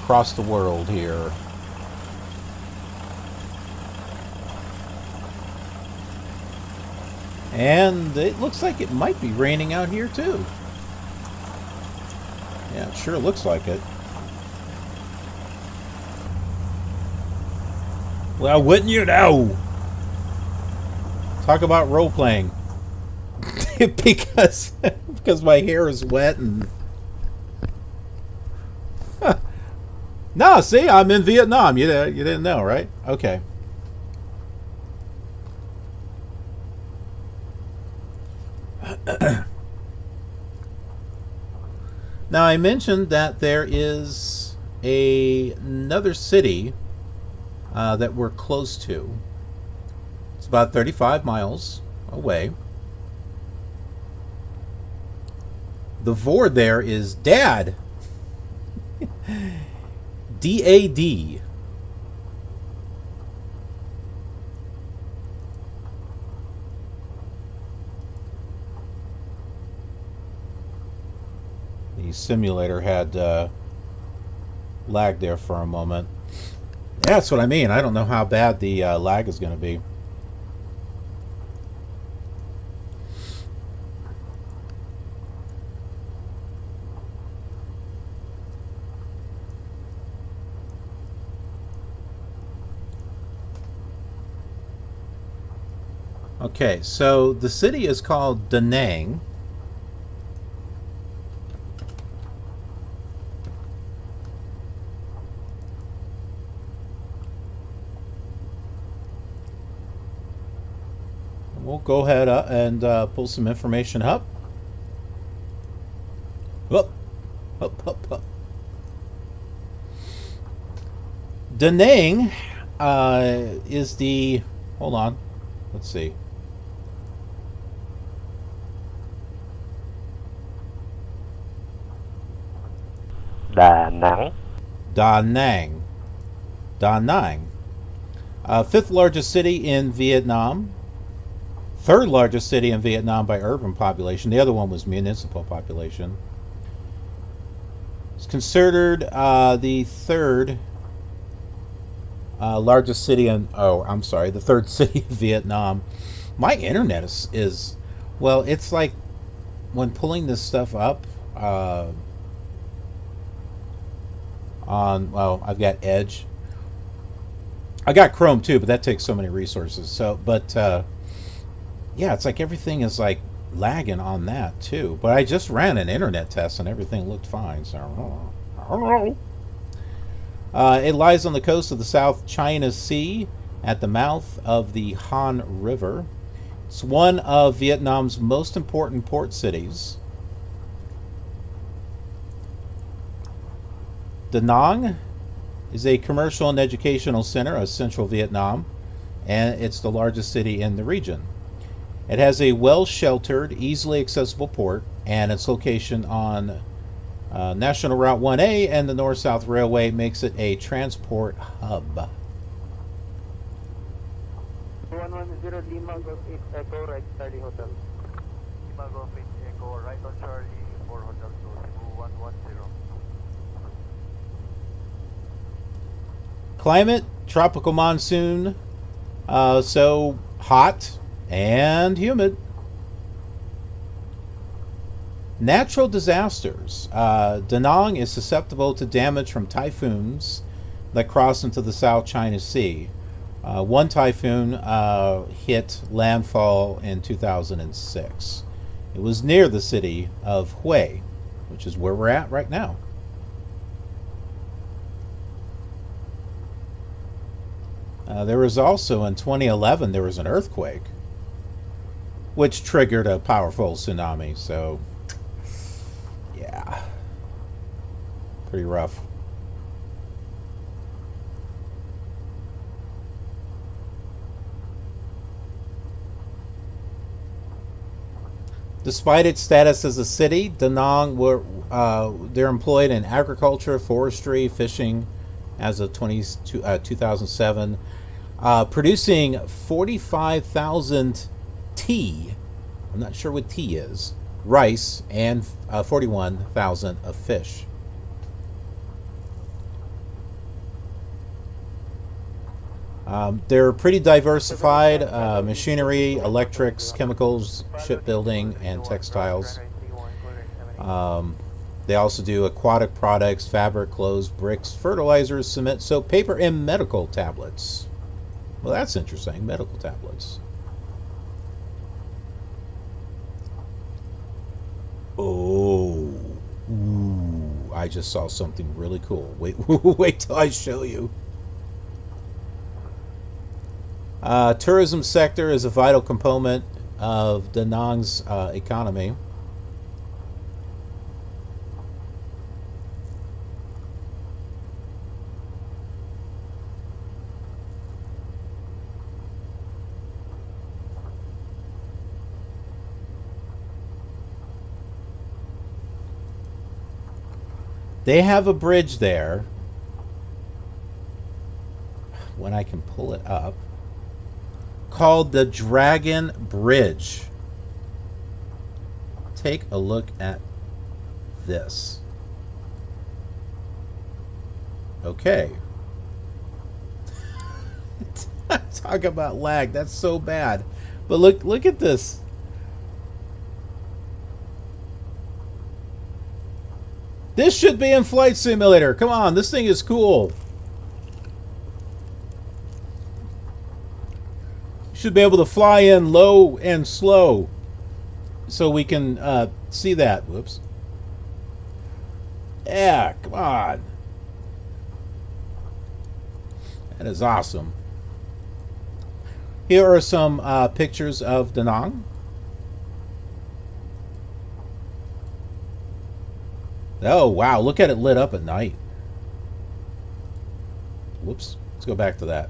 across the world here. And it looks like it might be raining out here too. Yeah, it sure looks like it. Well, wouldn't you know? Talk about role-playing. because my hair is wet and... No, see, I'm in Vietnam. You didn't know, right? Okay. Now, I mentioned that there is another city that we're close to. It's about 35 miles away. The VOR there is DAD. D-A-D. The simulator had lag there for a moment. Yeah, that's what I mean. I don't know how bad the lag is going to be. Okay, so the city is called Da Nang. We'll go ahead and pull some information up. Up. Da Nang is the... Hold on. Let's see. Đà Nẵng. Da Nang. Da Nang. Fifth largest city in Vietnam. Third largest city in Vietnam by urban population. The other one was municipal population. It's considered the third largest city in... Oh, I'm sorry. The third city in Vietnam. My internet is well, it's like when pulling this stuff up... well, I've got Edge. I got Chrome too, but that takes so many resources. So, but yeah, it's like everything is like lagging on that too. But I just ran an internet test and everything looked fine. So, I don't know. It lies on the coast of the South China Sea at the mouth of the Han River. It's one of Vietnam's most important port cities. Da Nang is a commercial and educational center of central Vietnam, and it's the largest city in the region. It has a well-sheltered, easily accessible port, and its location on National Route 1A and the North-South Railway makes it a transport hub. 110 Lima Golf 8 Echo, right Charlie Hotel. Lima Golf 8 Echo, right on Charlie for Hotel 2110. Climate, tropical monsoon, So hot and humid. Natural disasters. Da Nang is susceptible to damage from typhoons that cross into the South China Sea. One typhoon hit landfall in 2006. It was near the city of Hue, which is where we're at right now. There was also, in 2011, there was an earthquake, which triggered a powerful tsunami. So, yeah, pretty rough. Despite its status as a city, Da Nang they're employed in agriculture, forestry, fishing as of 2007, producing 45,000 tea, I'm not sure what tea is, rice, and 41,000 of fish. They're pretty diversified, machinery, electrics, chemicals, shipbuilding, and textiles. They also do aquatic products, fabric, clothes, bricks, fertilizers, cement, soap, paper, and medical tablets. Well, that's interesting, medical tablets. Oh, ooh, I just saw something really cool. Wait till I show you. Tourism sector is a vital component of Da Nang's economy. They have a bridge there, when I can pull it up, called the Dragon Bridge. Take a look at this. Okay. Talk about lag. That's so bad. But look at this. This should be in Flight Simulator. Come on, this thing is cool. Should be able to fly in low and slow so we can see that. Whoops. Yeah, come on. That is awesome. Here are some pictures of Da Nang. Oh, wow. Look at it lit up at night. Whoops. Let's go back to that.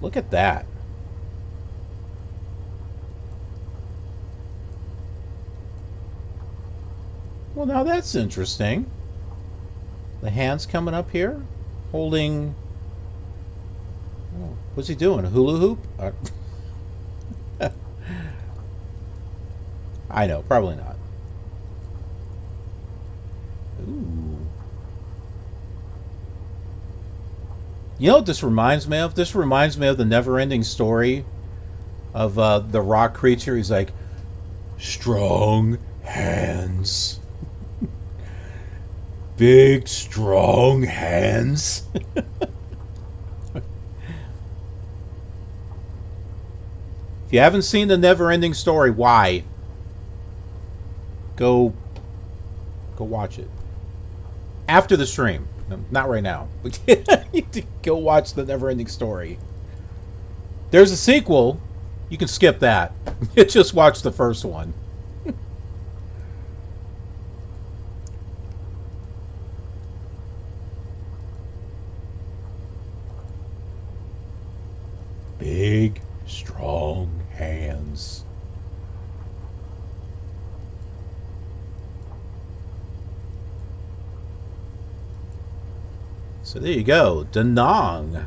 Look at that. Well, now that's interesting. The hand's coming up here, holding... Oh, what's he doing? A hula hoop? I know, probably not. Ooh. You know what this reminds me of? This reminds me of the never-ending story of the rock creature. He's like, strong hands. Big, strong hands. If you haven't seen the never-ending story, why? Go watch it. After the stream. No, not right now. But you need to go watch the never-ending story. There's a sequel. You can skip that. Just watch the first one. Big, strong hands. So there you go, Da Nang.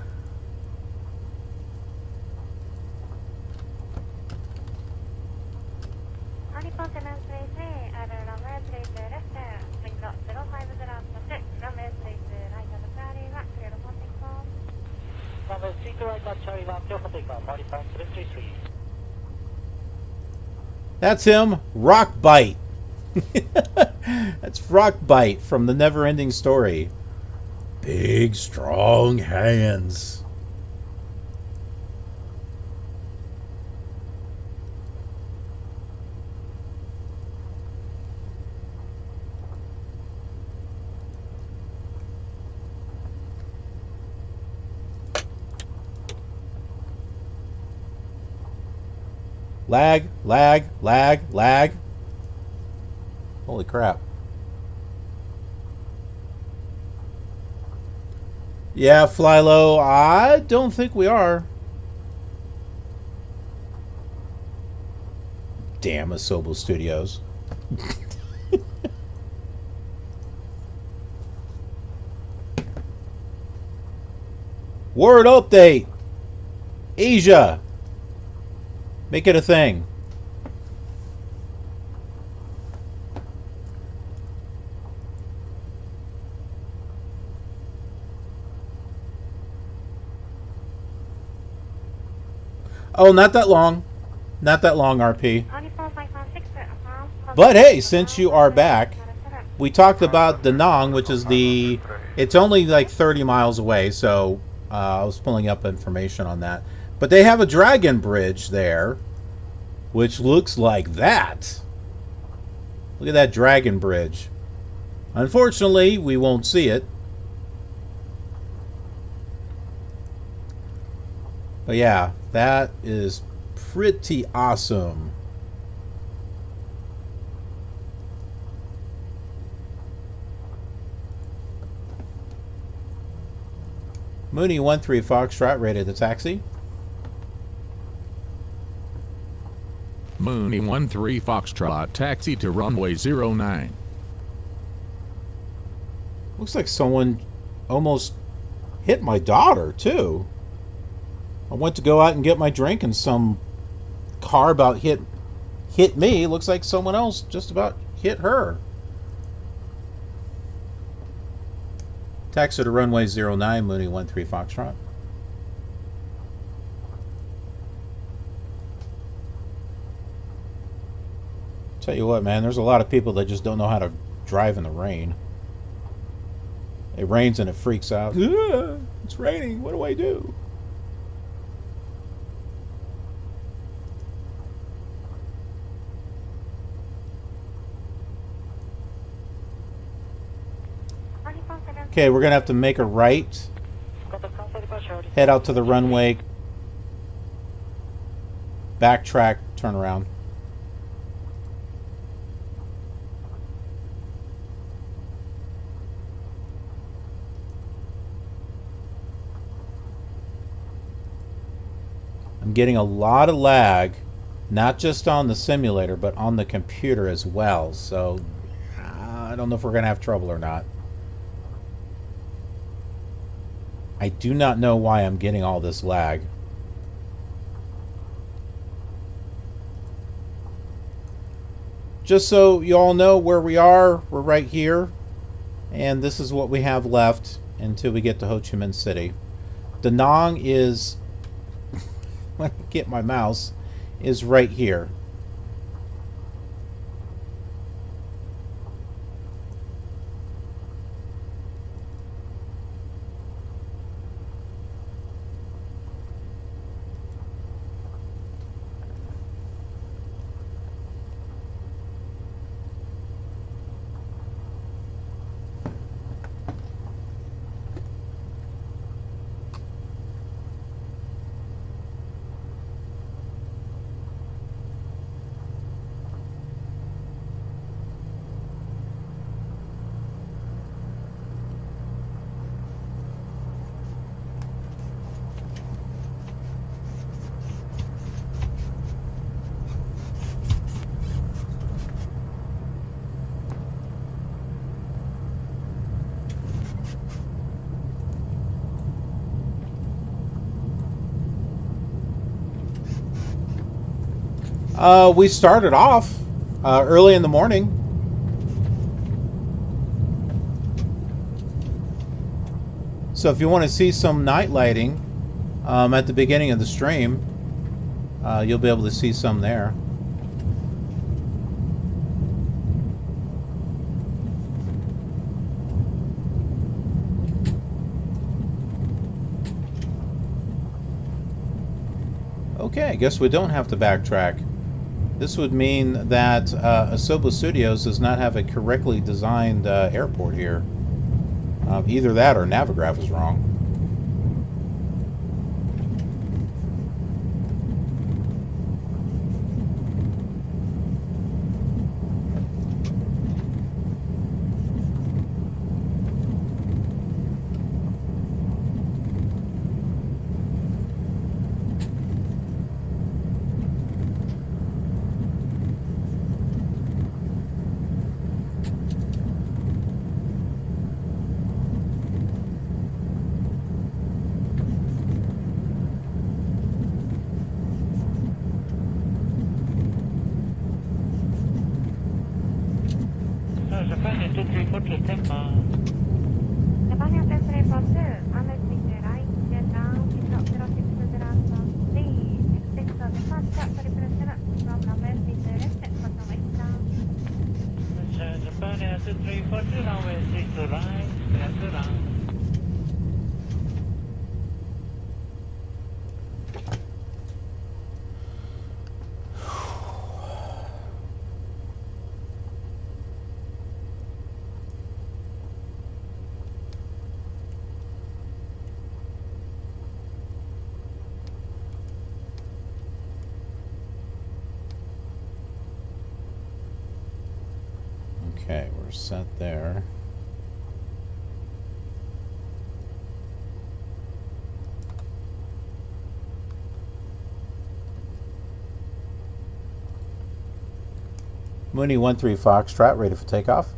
Number 6 That's him, Rock Bite. That's Rock Bite from the Never Ending Story. Big, strong hands. Lag, lag, lag, lag. Holy crap. Yeah, fly low. I don't think we are. Damn Asobo Studios. Word update. Asia. Make it a thing. Oh, not that long. Not that long, RP. But hey, since you are back, we talked about Da Nang, which is the... It's only like 30 miles away, so I was pulling up information on that. But they have a dragon bridge there, which looks like that. Look at that dragon bridge. Unfortunately, we won't see it. But yeah, that is pretty awesome. Mooney 13 Foxtrot rated the taxi. Mooney 13 Foxtrot taxi to runway 09. Looks like someone almost hit my daughter too. I went to go out and get my drink and some car about hit me. Looks like someone else just about hit her. Taxi to runway 09, Mooney 13 Foxtrot. Tell you what, man, there's a lot of people that just don't know how to drive in the rain. It rains and it freaks out. It's raining. What do I do? Okay, we're going to have to make a right. Head out to the runway. Backtrack, turn around. I'm getting a lot of lag, not just on the simulator, but on the computer as well. So I don't know if we're going to have trouble or not. I do not know why I'm getting all this lag. Just so you all know where we are, we're right here. And this is what we have left until we get to Ho Chi Minh City. Da Nang is, when I get my mouse, is right here. We started off early in the morning. So if you want to see some night lighting, at the beginning of the stream. You'll be able to see some there. Okay, I guess we don't have to backtrack. This would mean that Asobo Studios does not have a correctly designed airport here. Either that or Navigraph is wrong. Okay, we're set there. Mooney 13 Foxtrot, ready for takeoff.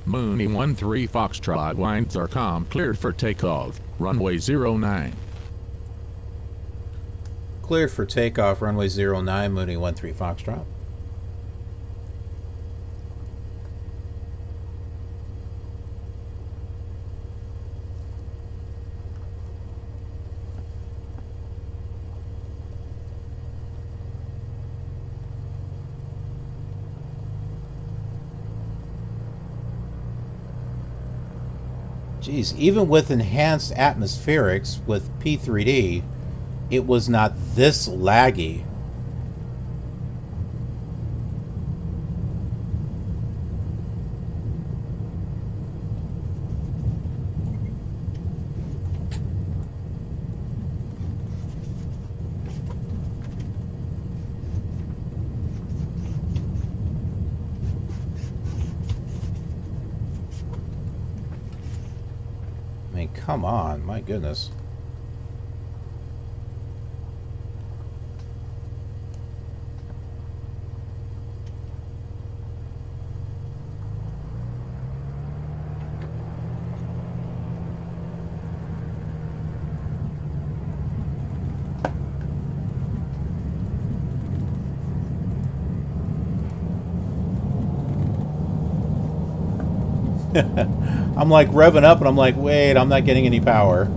Mooney 13 Foxtrot, lines are cleared for takeoff. Runway 09. Cleared for takeoff, runway 09, Mooney 13 Foxtrot. Geez, even with enhanced atmospherics with P3D, it was not this laggy. Come on, my goodness. I'm like revving up and I'm like, wait, I'm not getting any power.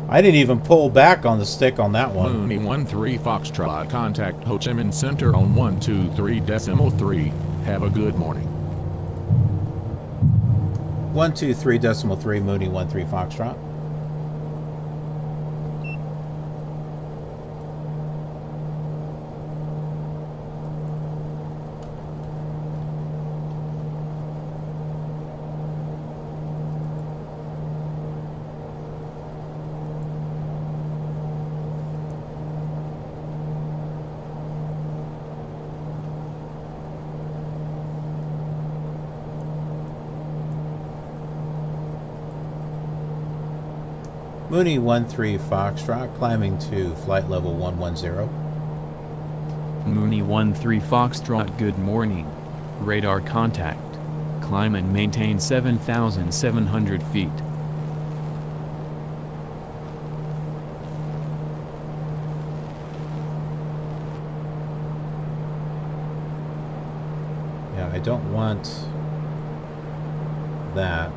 I didn't even pull back on the stick on that one. Mooney 13 Foxtrot, contact Ho Chi Minh Center on 123.3. Have a good morning. 123.3, Mooney 13 Foxtrot. Mooney 13 Foxtrot, climbing to flight level 110. Mooney 13 Foxtrot, good morning. Radar contact. Climb and maintain 7,700 feet. Yeah, I don't want that.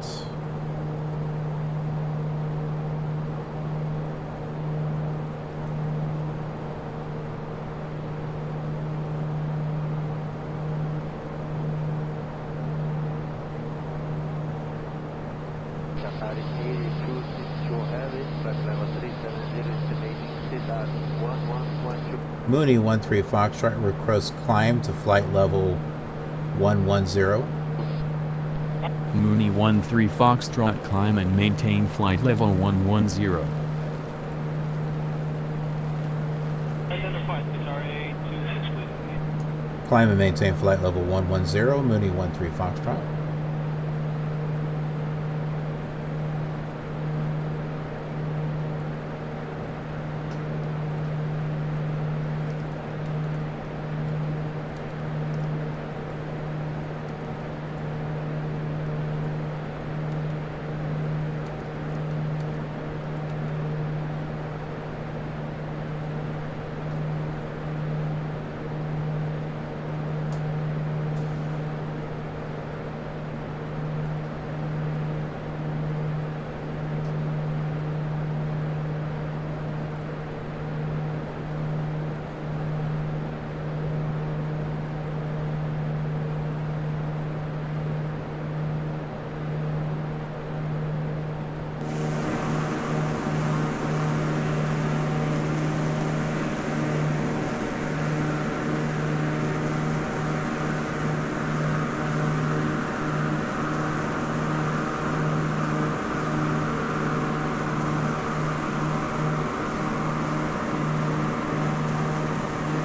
Mooney 13 Foxtrot requests climb to flight level 110. Mooney 13 Foxtrot climb and maintain flight level 110. Climb and maintain flight level 110, Mooney 13 Foxtrot.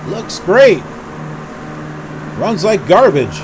Looks great. Runs like garbage.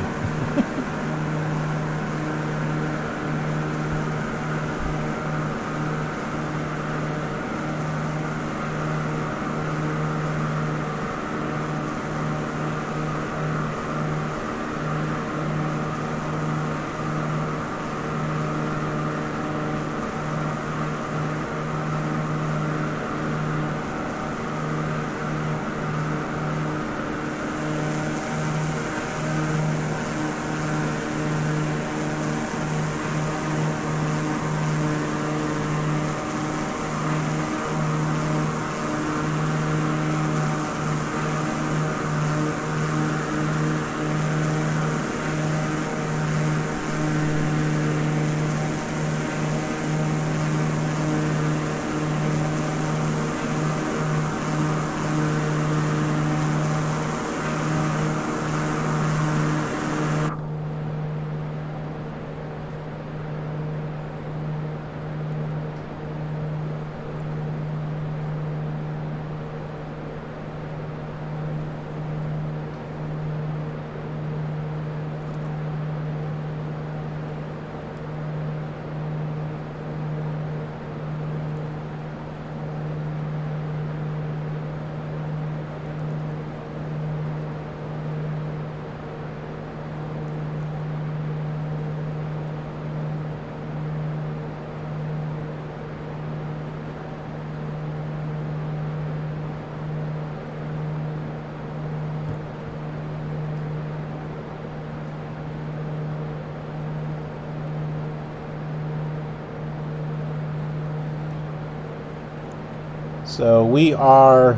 So we are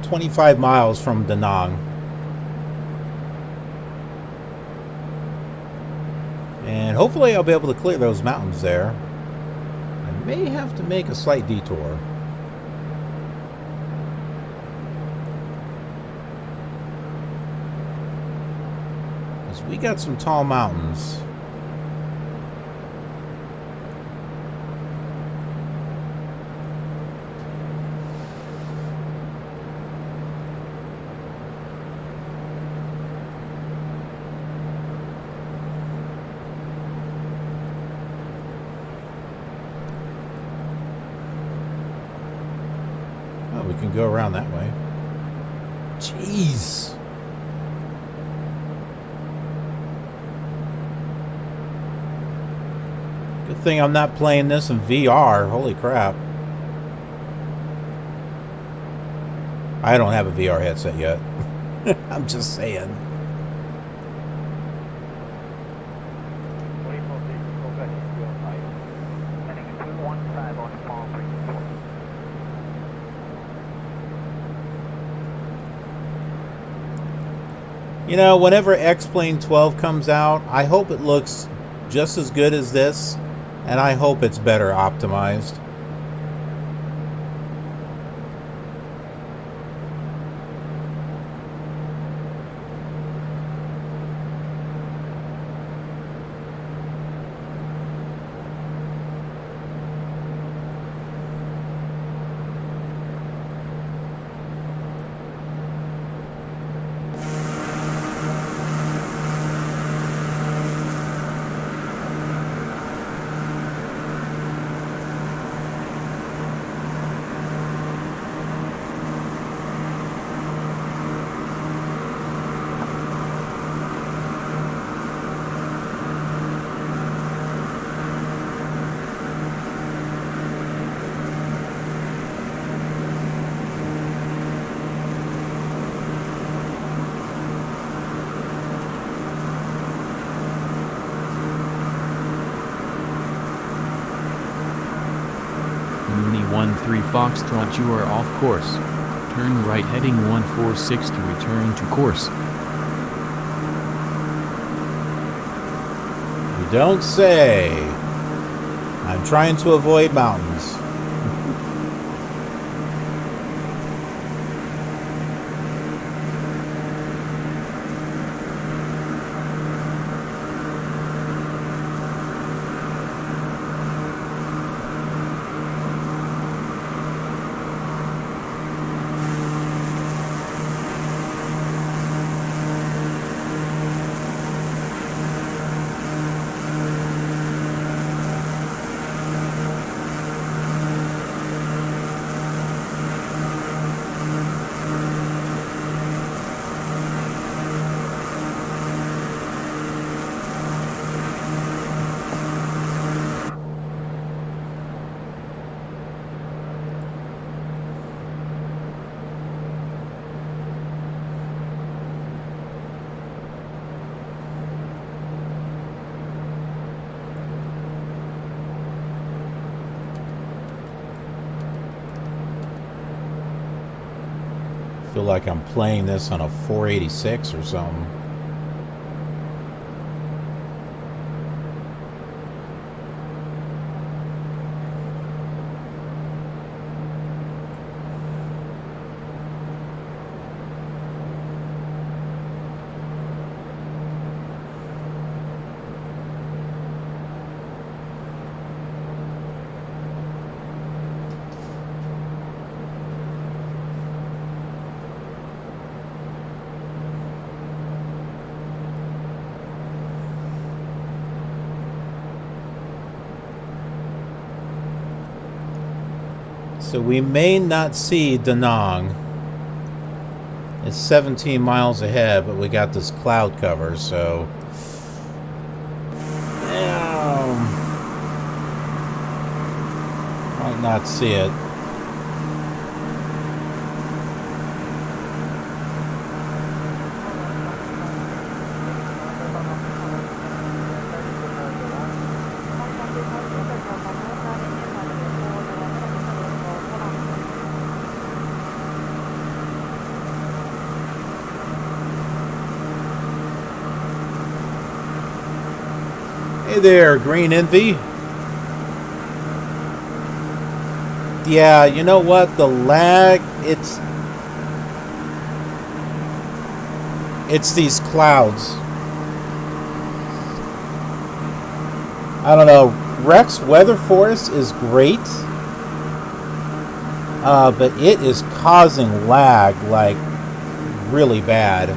25 miles from Da Nang. And hopefully I'll be able to clear those mountains there. I may have to make a slight detour. Because we got some tall mountains. Go around that way. Jeez. Good thing I'm not playing this in VR. Holy crap. I don't have a VR headset yet. I'm just saying. You know, whenever X-Plane 12 comes out, I hope it looks just as good as this, and I hope it's better optimized. Mooney 13 Foxtrot, you are off course. Turn right heading 146 to return to course. You don't say. I'm trying to avoid mountains. Feel like I'm playing this on a 486 or something. So we may not see Da Nang. It's 17 miles ahead, but we got this cloud cover, so might not see it. Hey there, Green Envy. Yeah, you know what? The lag, it's these clouds. I don't know. Rex Weather Force is great, but it is causing lag like really bad.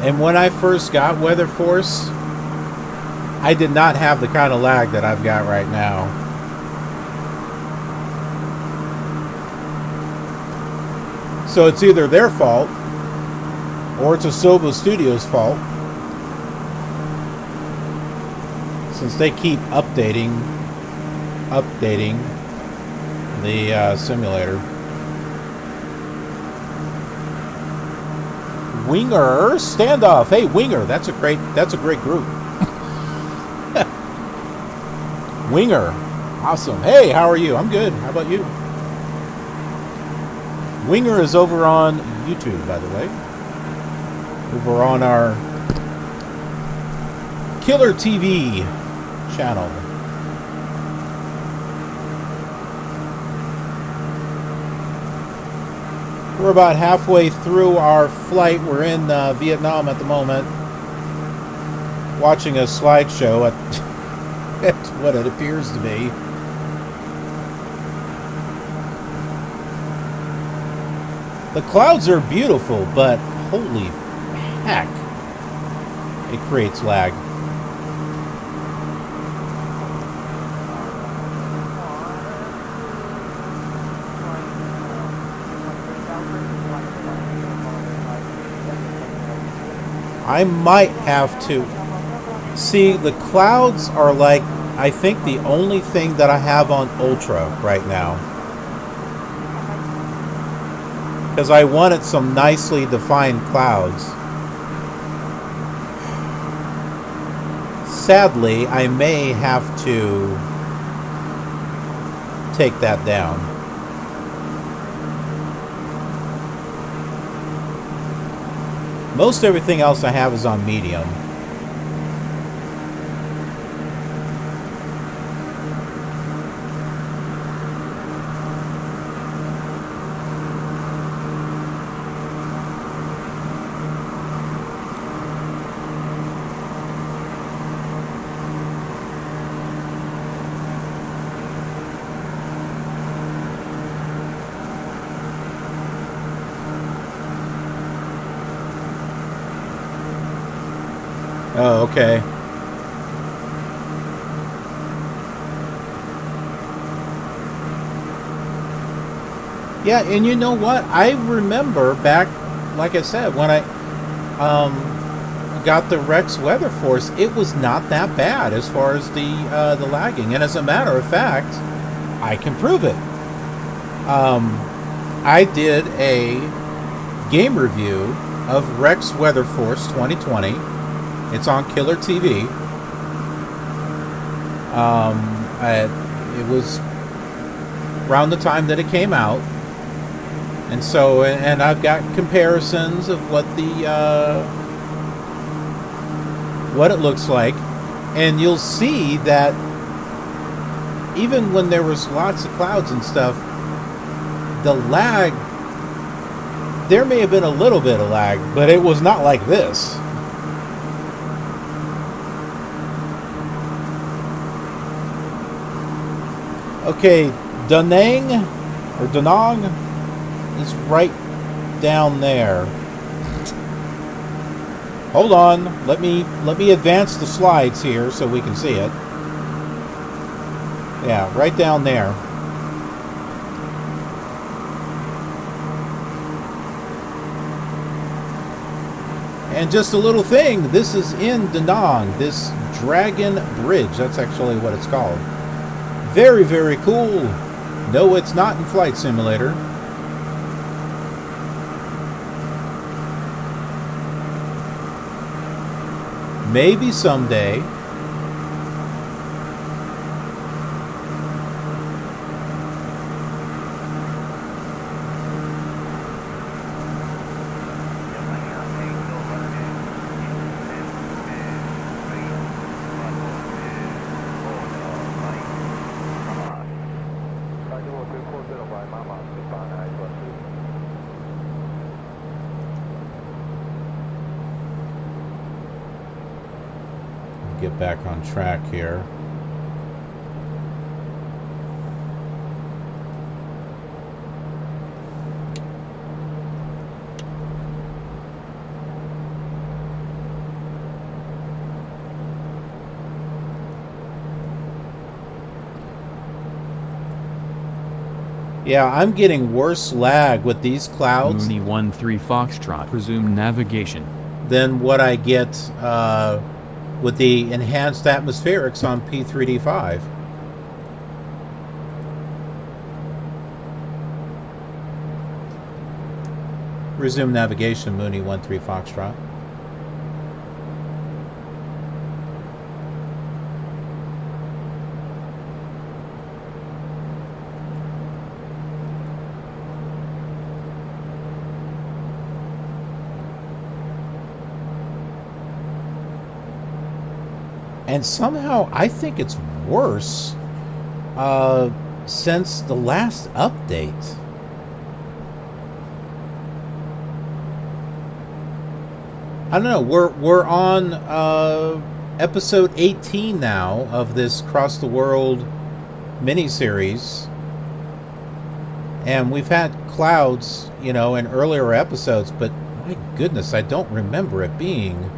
And when I first got Weather Force, I did not have the kind of lag that I've got right now. So it's either their fault or it's Asobo Studios' fault, since they keep updating the simulator. Winger Standoff. Hey, Winger, that's a great group. Winger. Awesome. Hey, how are you? I'm good. How about you? Winger is over on YouTube, by the way. Over on our KILR TV channel. We're about halfway through our flight. We're in Vietnam at the moment, watching a slideshow at what it appears to be. The clouds are beautiful, but holy heck, it creates lag. I might have to see, the clouds are like, I think, the only thing that I have on Ultra right now, because I wanted some nicely defined clouds. Sadly, I may have to take that down. Most everything else I have is on medium. Oh, okay. Yeah, and you know what? I remember back, like I said, when I got the Rex Weather Force, it was not that bad as far as the lagging. And as a matter of fact, I can prove it. I did a game review of Rex Weather Force 2020. It's on KILR TV. It was around the time that it came out, and so, and I've got comparisons of what it looks like, and you'll see that even when there was lots of clouds and stuff, the lag, there may have been a little bit of lag, but it was not like this. Okay, Da Nang or Da Nang is right down there. Hold on, let me advance the slides here so we can see it. Yeah, right down there. And just a little thing, this is in Da Nang, this Dragon Bridge, that's actually what it's called. Very, very cool. No, it's not in Flight Simulator. Maybe someday. Get back on track here. Yeah, I'm getting worse lag with these clouds. Mooney 13 Foxtrot, resume navigation. Than what I get with the enhanced atmospherics on P3D5. Resume navigation, Mooney 13 Foxtrot. And somehow I think it's worse since the last update. I don't know. We're on episode 18 now of this Cross the World miniseries, and we've had clouds, you know, in earlier episodes, but my goodness, I don't remember it being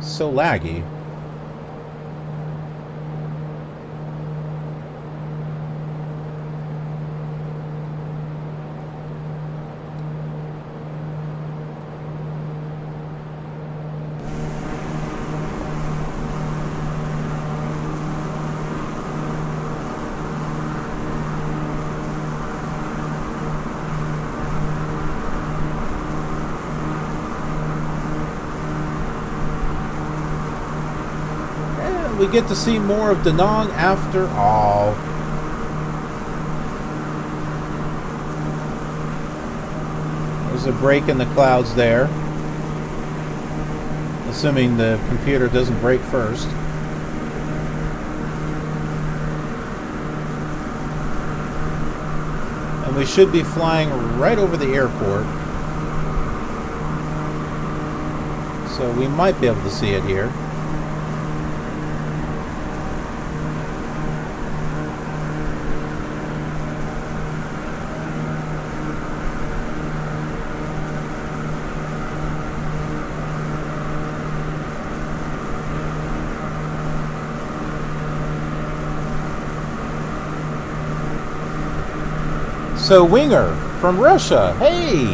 so laggy. We get to see more of Da Nang after all. There's a break in the clouds there. Assuming the computer doesn't break first. And we should be flying right over the airport. So we might be able to see it here. So Winger from Russia, hey,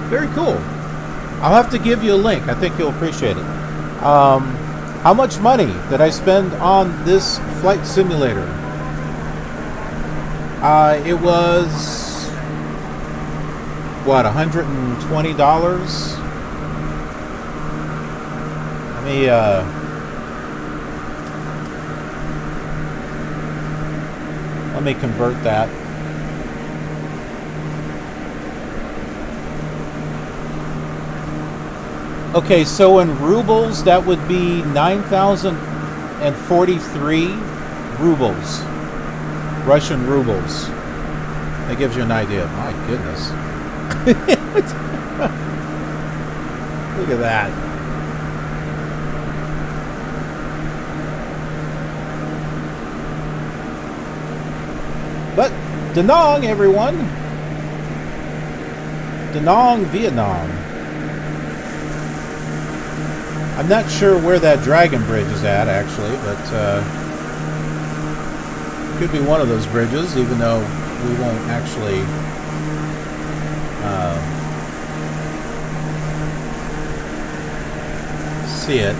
very cool. I'll have to give you a link. I think you'll appreciate it. How much money did I spend on this flight simulator? It was what, $120? Let me convert that. Okay, so in rubles, that would be 9,043 rubles. Russian rubles. That gives you an idea. My goodness. Look at that. But Da Nang, everyone. Da Nang, Vietnam. I'm not sure where that dragon bridge is at, actually, but could be one of those bridges, even though we won't actually see it.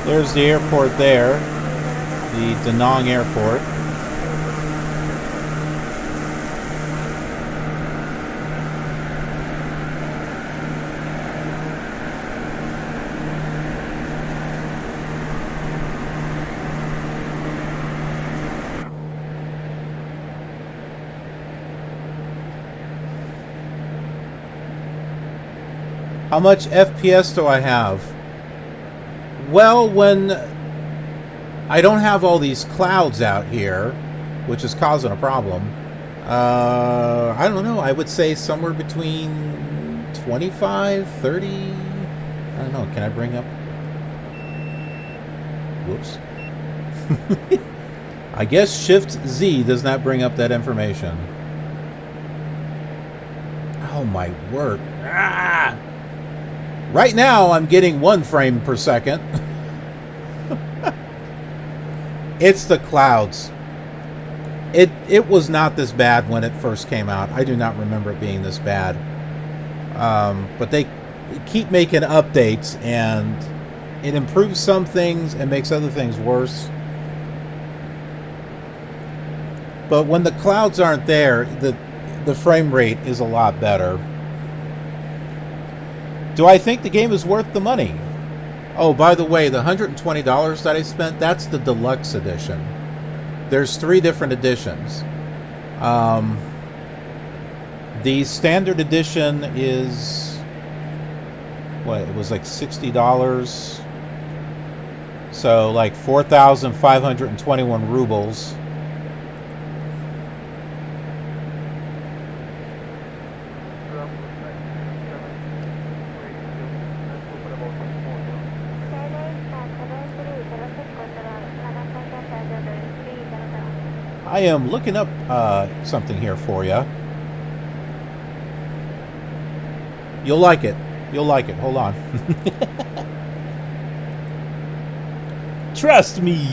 There's the airport there, the Da Nang Airport. How much FPS do I have? Well, when I don't have all these clouds out here, which is causing a problem, I don't know, I would say somewhere between 25, 30, I don't know, can I bring up, whoops. I guess Shift Z does not bring up that information. Oh my word. Ah! Right now, I'm getting 1 frame per second. It's the clouds. It was not this bad when it first came out. I do not remember it being this bad. But they keep making updates, and it improves some things and makes other things worse. But when the clouds aren't there, the frame rate is a lot better. Do I think the game is worth the money? Oh, by the way, the $120 that I spent, that's the deluxe edition. There's 3 different editions. The standard edition is, what, it was like $60. So like 4,521 rubles. I am looking up something here for you. You'll like it. You'll like it. Hold on. Trust me.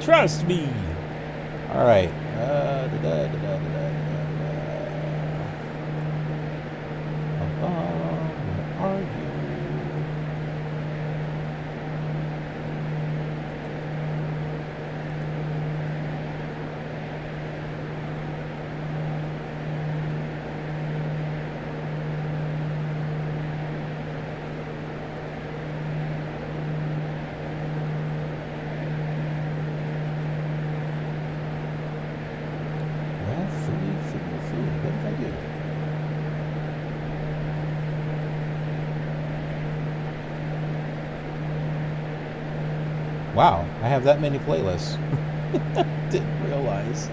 Trust me. All right. Where are you? Wow, I have that many playlists. Didn't realize.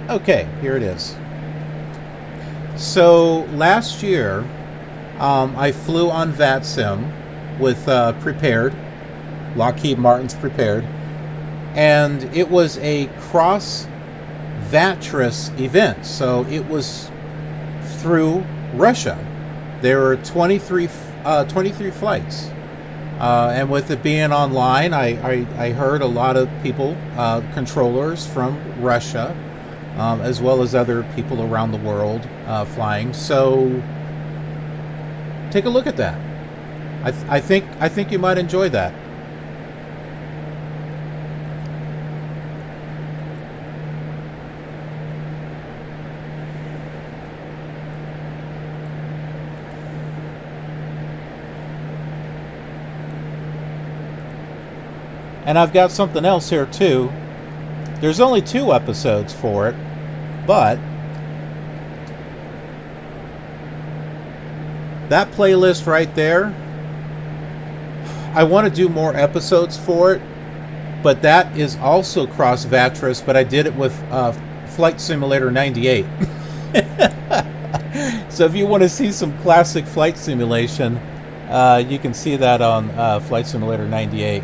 Okay, here it is. So last year, I flew on VATSIM with Prepared, Lockheed Martin's Prepared, and it was a cross-VATRIS event. So it was through Russia. There were 23 flights. And with it being online, I heard a lot of people, controllers from Russia, as well as other people around the world flying. So take a look at that. I think you might enjoy that. And I've got something else here too. There's only 2 episodes for it, but that playlist right there, I want to do more episodes for it, but that is also cross VATRIS, but I did it with Flight Simulator 98. So if you want to see some classic flight simulation, you can see that on Flight Simulator 98.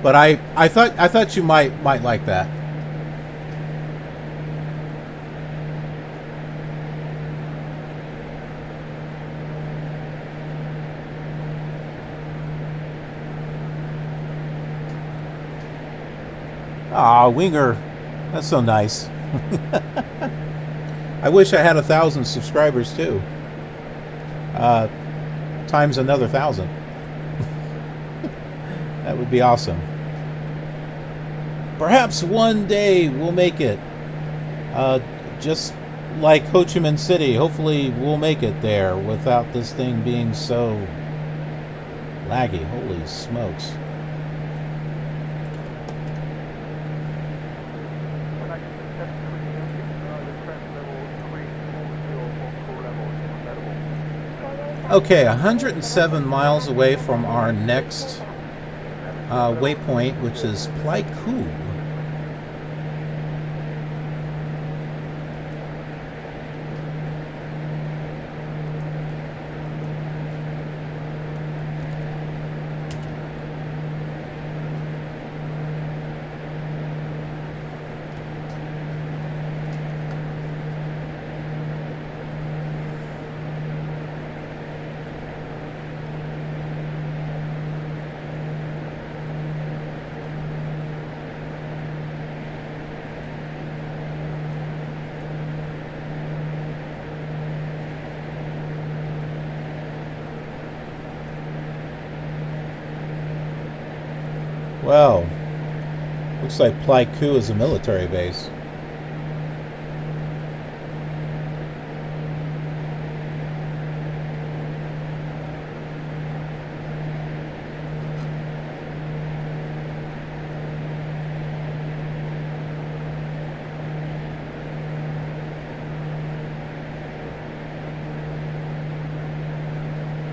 But I thought you might like that. Ah, Winger, that's so nice. I wish I had 1,000 subscribers too. Times another 1,000. That would be awesome. Perhaps one day we'll make it. Just like Ho Chi Minh City, hopefully we'll make it there without this thing being so laggy. Holy smokes. Okay, 107 miles away from our next waypoint, which is Pleiku. Looks like Pleiku is a military base.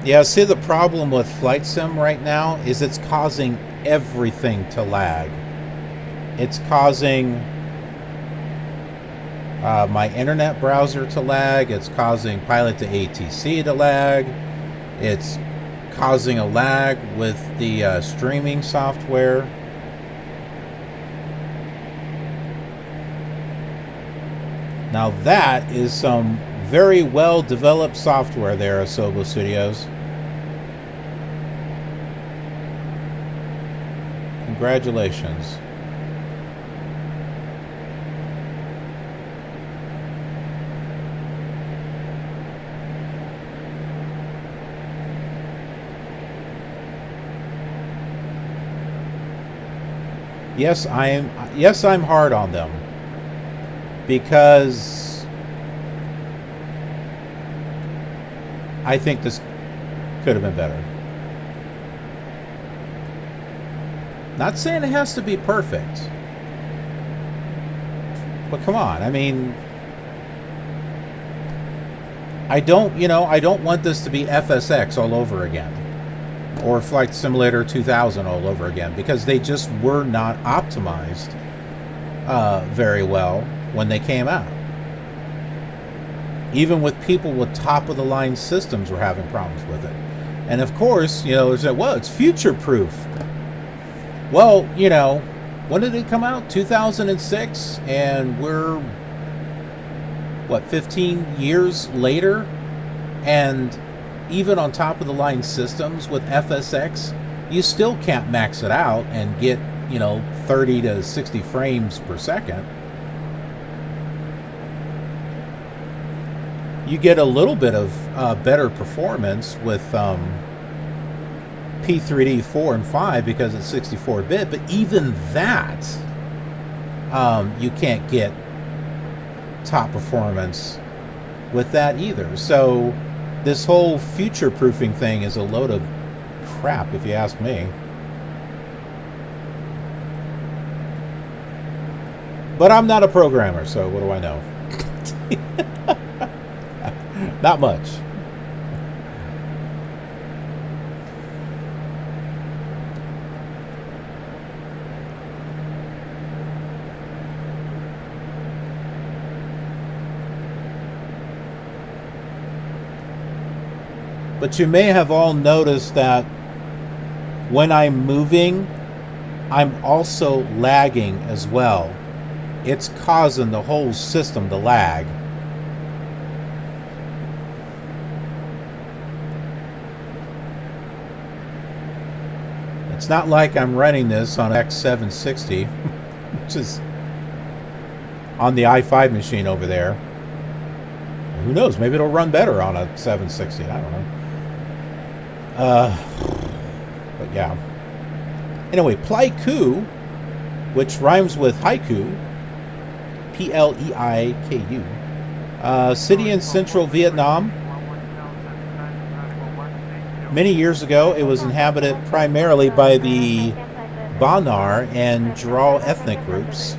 Yeah, see, the problem with Flight Sim right now is it's causing everything to lag. It's causing my internet browser to lag. It's causing Pilot to ATC to lag. It's causing a lag with the streaming software. Now that is some very well developed software there, Asobo Studios. Congratulations. Yes, I'm hard on them because I think this could have been better. Not saying it has to be perfect, but come on. I mean, I don't want this to be FSX all over again, or Flight Simulator 2000 all over again, because they just were not optimized very well when they came out. Even with people with top-of-the-line systems were having problems with it. And of course, there's that, well, it's future-proof. Well, when did it come out? 2006? And we're, what, 15 years later? And even on top-of-the-line systems with FSX, you still can't max it out and get, 30 to 60 frames per second. You get a little bit of better performance with P3D 4 and 5 because it's 64-bit, but even that, you can't get top performance with that either. So this whole future-proofing thing is a load of crap, if you ask me. But I'm not a programmer, so what do I know? Not much. But you may have all noticed that when I'm moving, I'm also lagging as well. It's causing the whole system to lag. It's not like I'm running this on X760, which is on the i5 machine over there. Who knows? Maybe it'll run better on a 760. I don't know. But yeah. Anyway, Pleiku, which rhymes with haiku, Pleiku, city in central Vietnam. Many years ago, it was inhabited primarily by the Ba Nar and Dral ethnic groups,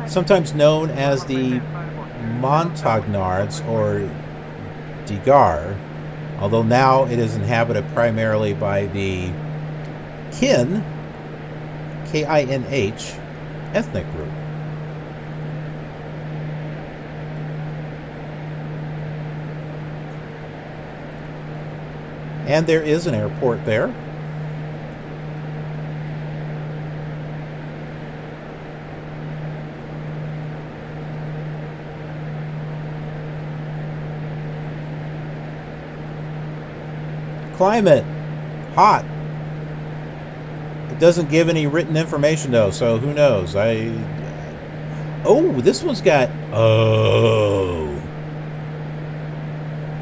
sometimes known as the Montagnards or Digar, although now it is inhabited primarily by the Kin, K-I-N-H, ethnic group. And there is an airport there. Climate, hot. It doesn't give any written information though, so who knows? Oh, this one's got,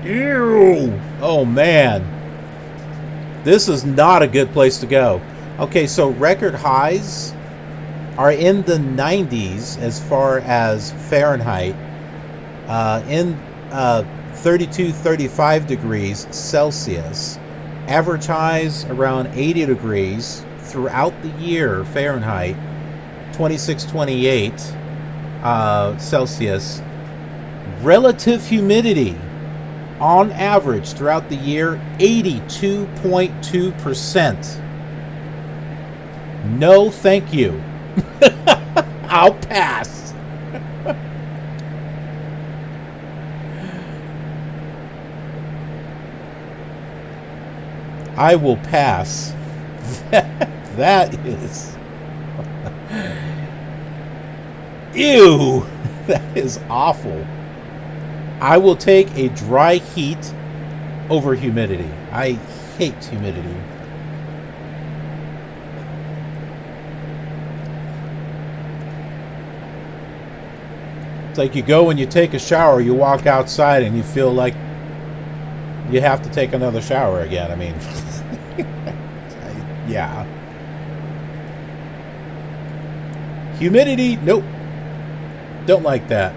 ew. Oh man. This is not a good place to go. Okay, so record highs are in the 90s as far as Fahrenheit, in 32, 35 degrees Celsius. Average highs around 80 degrees throughout the year Fahrenheit, 26, 28 Celsius. Relative humidity on average throughout the year, 82.2%. No, thank you. I'll pass. I will pass. That is... Ew! That is awful. I will take a dry heat over humidity. I hate humidity. It's like you go and you take a shower, you walk outside and you feel like you have to take another shower again. I mean, yeah. Humidity, nope. Don't like that.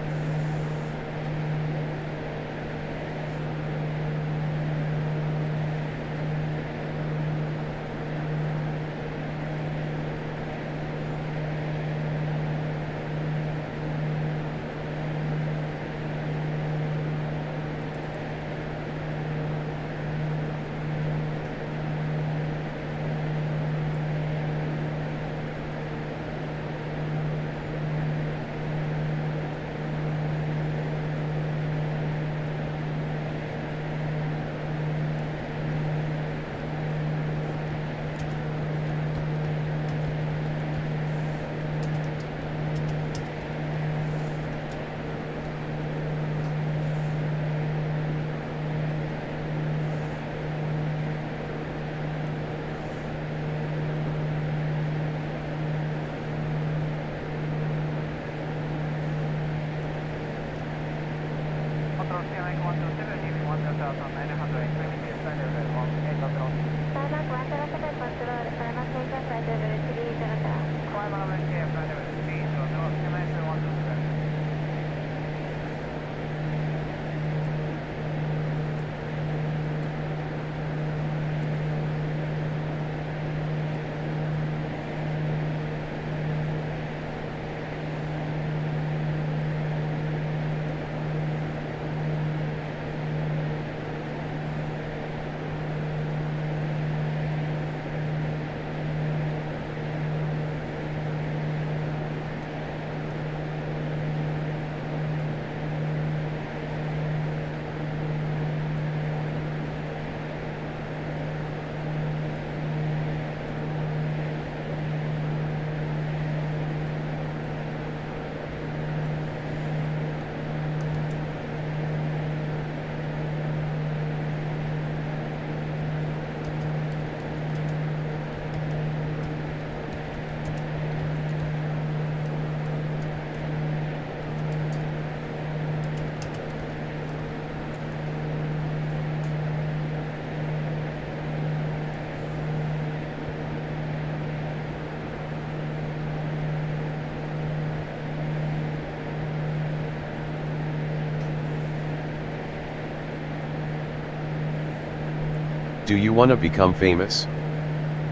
Do you want to become famous?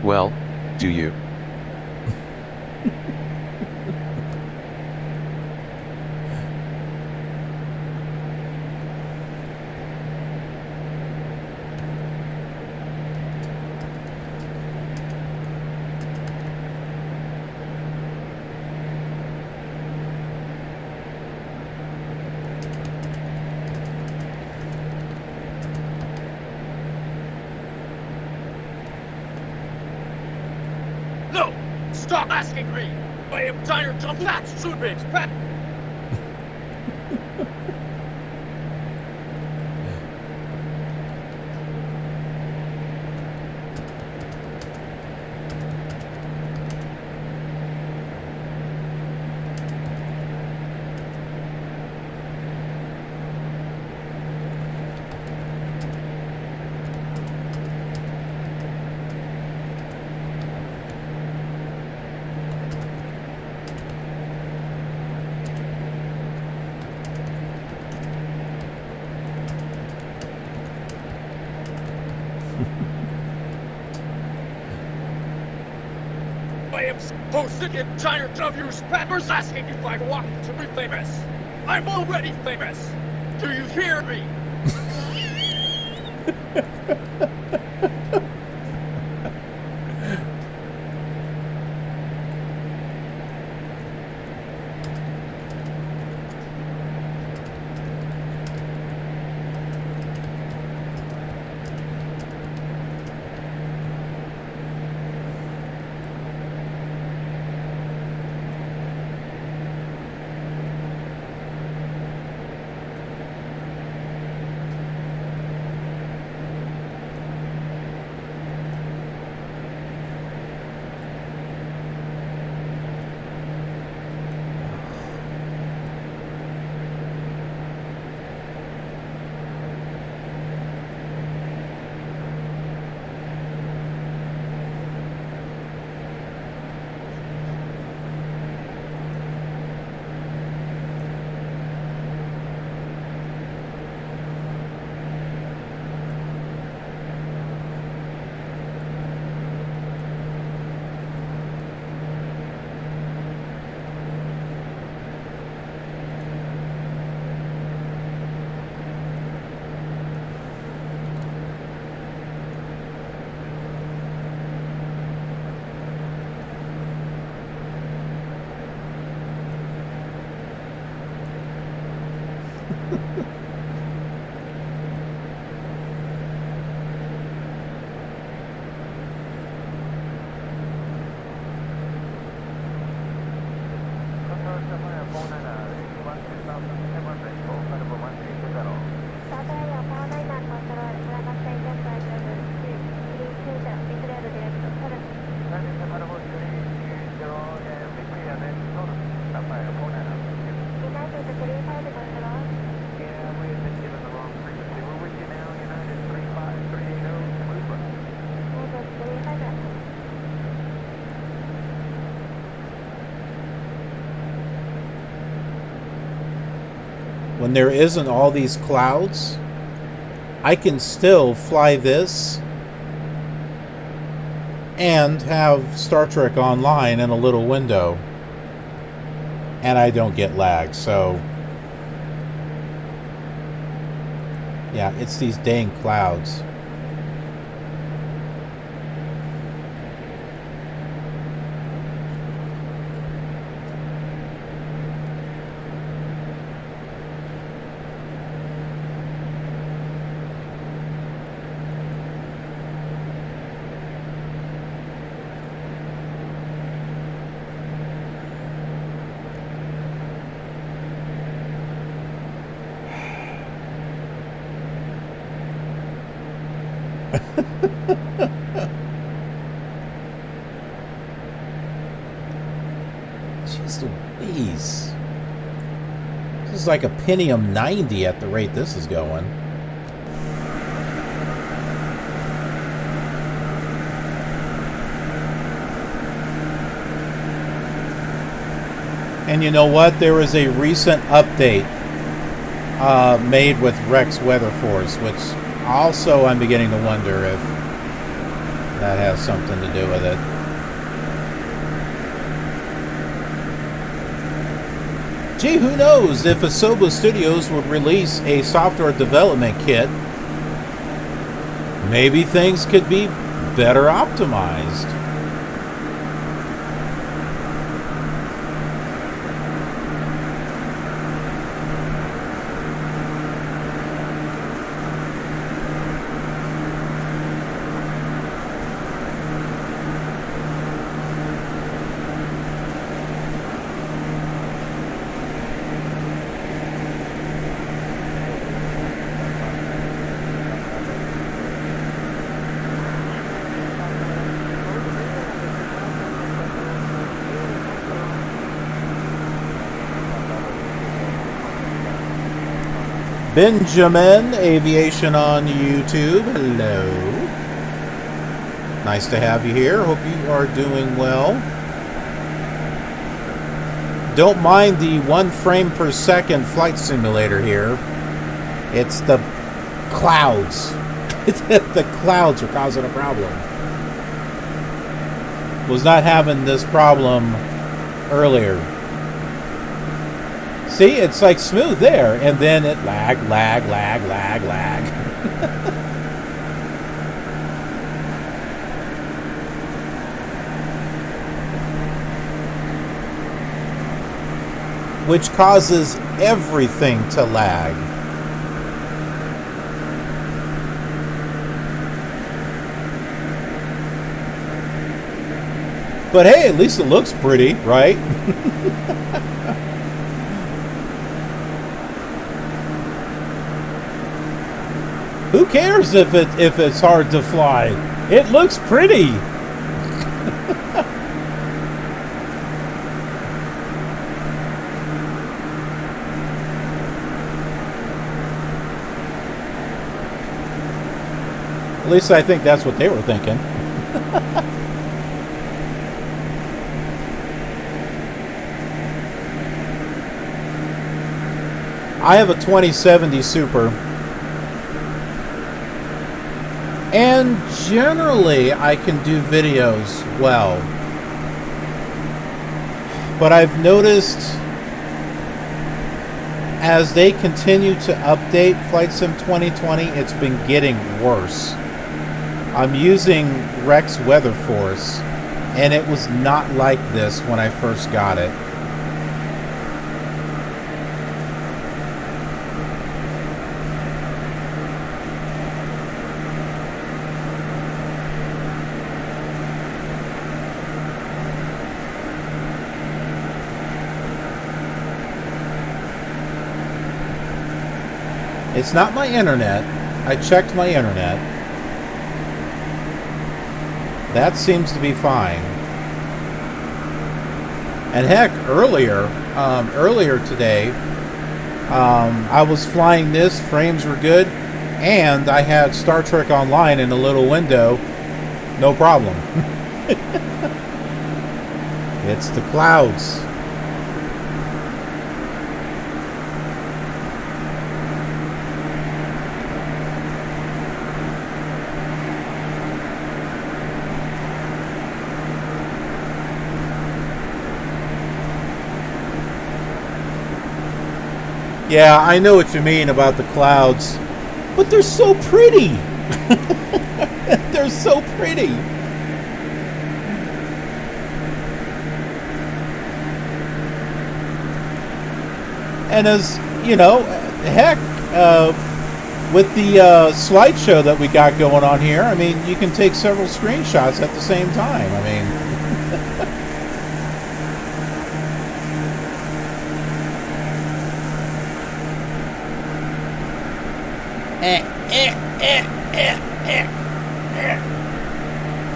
Well, do you? Stop asking me! I am tired of that stupid! names. Whole city and entire W's rappers asking if I want to be famous. I'm already famous. Do you hear me? When there isn't all these clouds, I can still fly this and have Star Trek Online in a little window, and I don't get lag. So yeah, it's these dang clouds. Jeez Louise. This is like a Pentium 90 at the rate this is going. And you know what? There was a recent update made with Rex Weather Force, which also I'm beginning to wonder if that has something to do with it. Gee, who knows? If Asobo Studios would release a software development kit, maybe things could be better optimized. Benjamin Aviation on YouTube. Hello. Nice to have you here. Hope you are doing well. Don't mind the 1 frame per second flight simulator here. It's the clouds. The clouds are causing a problem. was not having this problem earlier. See, it's like smooth there, and then it lag. Which causes everything to lag. But hey, at least it looks pretty, right? Who cares if it's hard to fly? It looks pretty. At least I think that's what they were thinking. I have a 2070 Super. And generally, I can do videos well. But I've noticed as they continue to update Flight Sim 2020, it's been getting worse. I'm using Rex Weather Force, and it was not like this when I first got it. It's not my internet. I checked my internet. That seems to be fine. And heck, earlier today, I was flying this, frames were good, and I had Star Trek Online in a little window. No problem. It's the clouds. Yeah, I know what you mean about the clouds, but they're so pretty. They're so pretty. And as you know, heck, with the slideshow that we got going on here, I mean, you can take several screenshots at the same time. I mean.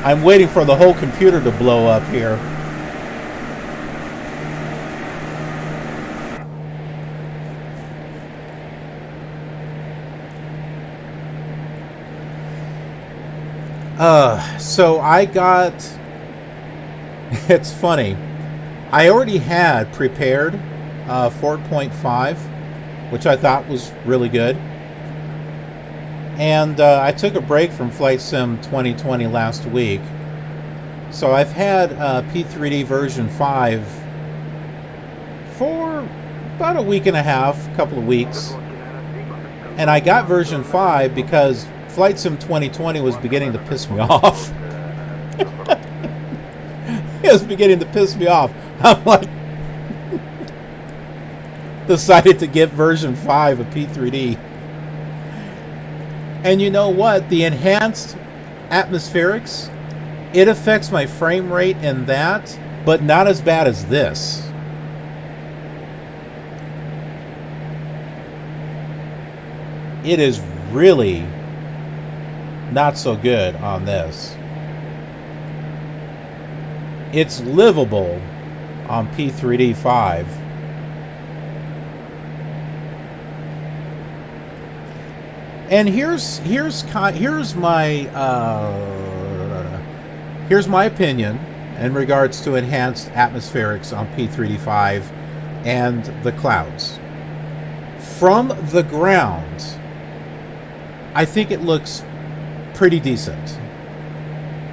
I'm waiting for the whole computer to blow up here. So I got... It's funny. I already had prepared 4.5, which I thought was really good. And I took a break from Flight Sim 2020 last week. So I've had P3D version 5 for about a week and a half, couple of weeks. And I got version 5 because Flight Sim 2020 was beginning to piss me off. It was beginning to piss me off. I'm like, decided to get version 5 of P3D. And you know what? The enhanced atmospherics, it affects my frame rate in that, but not as bad as this. It is really not so good on this. It's livable on P3D 5. And here's my opinion in regards to enhanced atmospherics on P3D 5 and the clouds. From the ground, I think it looks pretty decent.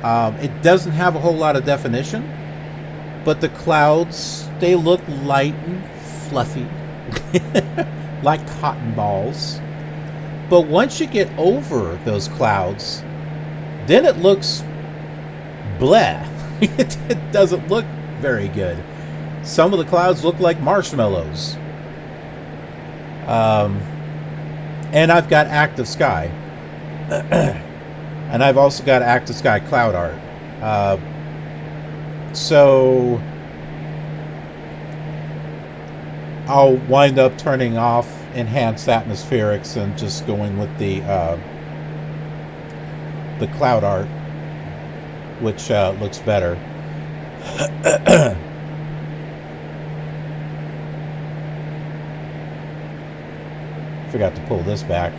It doesn't have a whole lot of definition, but the clouds, they look light and fluffy, like cotton balls. But once you get over those clouds, then it looks bleh. It doesn't look very good. Some of the clouds look like marshmallows. And I've got active sky. And I've also got active sky cloud art. So I'll wind up turning off enhanced atmospherics and just going with the cloud art, which looks better. Forgot to pull this back.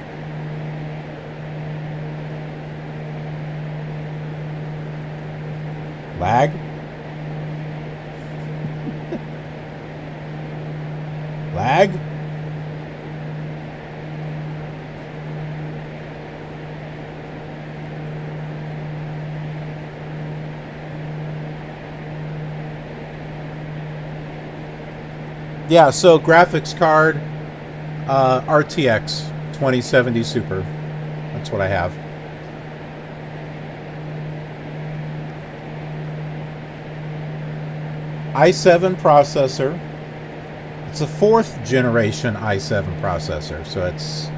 Lag? Lag? Yeah, so graphics card, RTX 2070 Super. That's what I have. i7 processor. It's a 4th generation i7 processor, so it's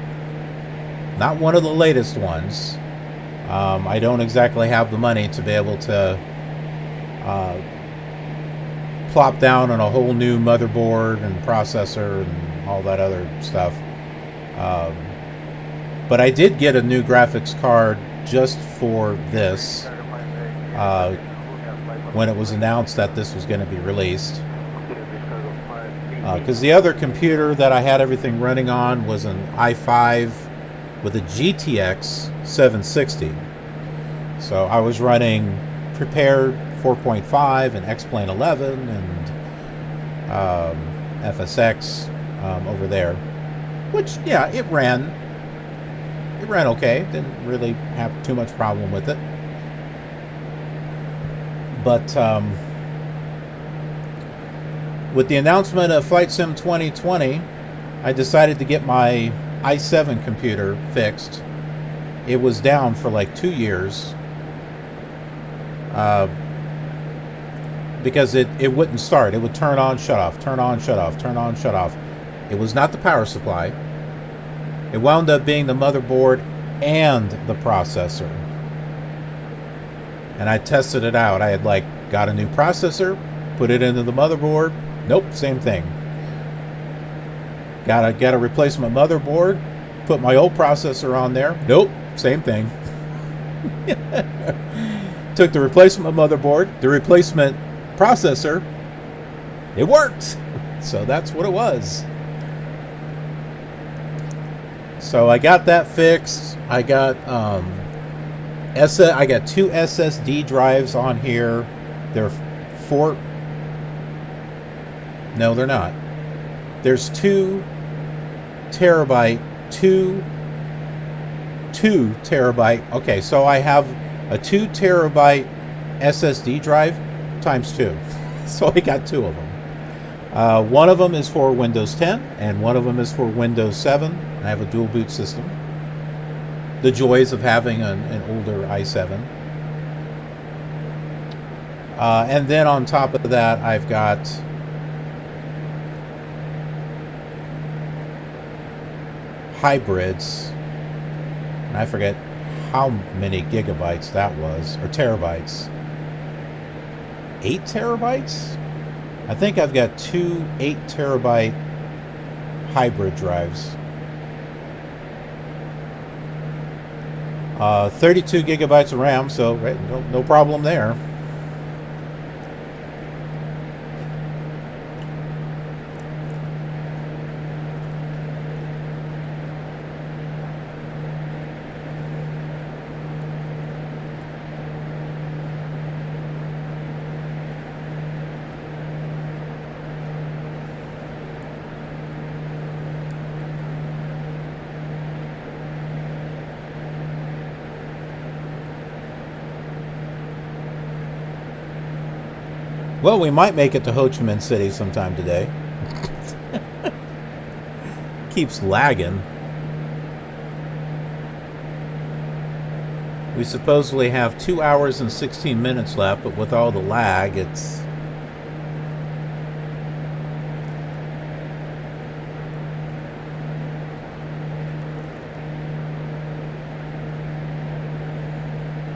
not one of the latest ones. I don't exactly have the money to be able to plop down on a whole new motherboard and processor and all that other stuff. But I did get a new graphics card just for this when it was announced that this was going to be released. Because the other computer that I had everything running on was an i5 with a GTX 760. So I was running Prepared 4.5 and X-Plane 11 and FSX over there, which, yeah, it ran okay. Didn't really have too much problem with it. But with the announcement of Flight Sim 2020, I decided to get my i7 computer fixed. It was down for like 2 years because it wouldn't start. It would turn on, shut off, turn on, shut off, turn on, shut off. It was not the power supply. It wound up being the motherboard and the processor. And I tested it out. I had got a new processor, put it into the motherboard. Nope, same thing. Got a replacement motherboard, put my old processor on there. Nope, same thing. Took the replacement motherboard, the replacement processor. It worked. So that's what it was. So I got that fixed. I got I got 2 SSD drives on here. They're 4. No, they're not. There's 2 terabyte, 2 terabyte. Okay, so I have a 2 terabyte SSD drive times 2. So I got 2 of them. One of them is for Windows 10 and one of them is for Windows 7. I have a dual boot system. The joys of having an older i7. And then on top of that, I've got hybrids. And I forget how many gigabytes that was, or terabytes. 8 terabytes? I think I've got 2 8 terabyte hybrid drives. 32 gigabytes of RAM, so right, no problem there. Well, we might make it to Ho Chi Minh City sometime today. Keeps lagging. We supposedly have 2 hours and 16 minutes left, but with all the lag, it's...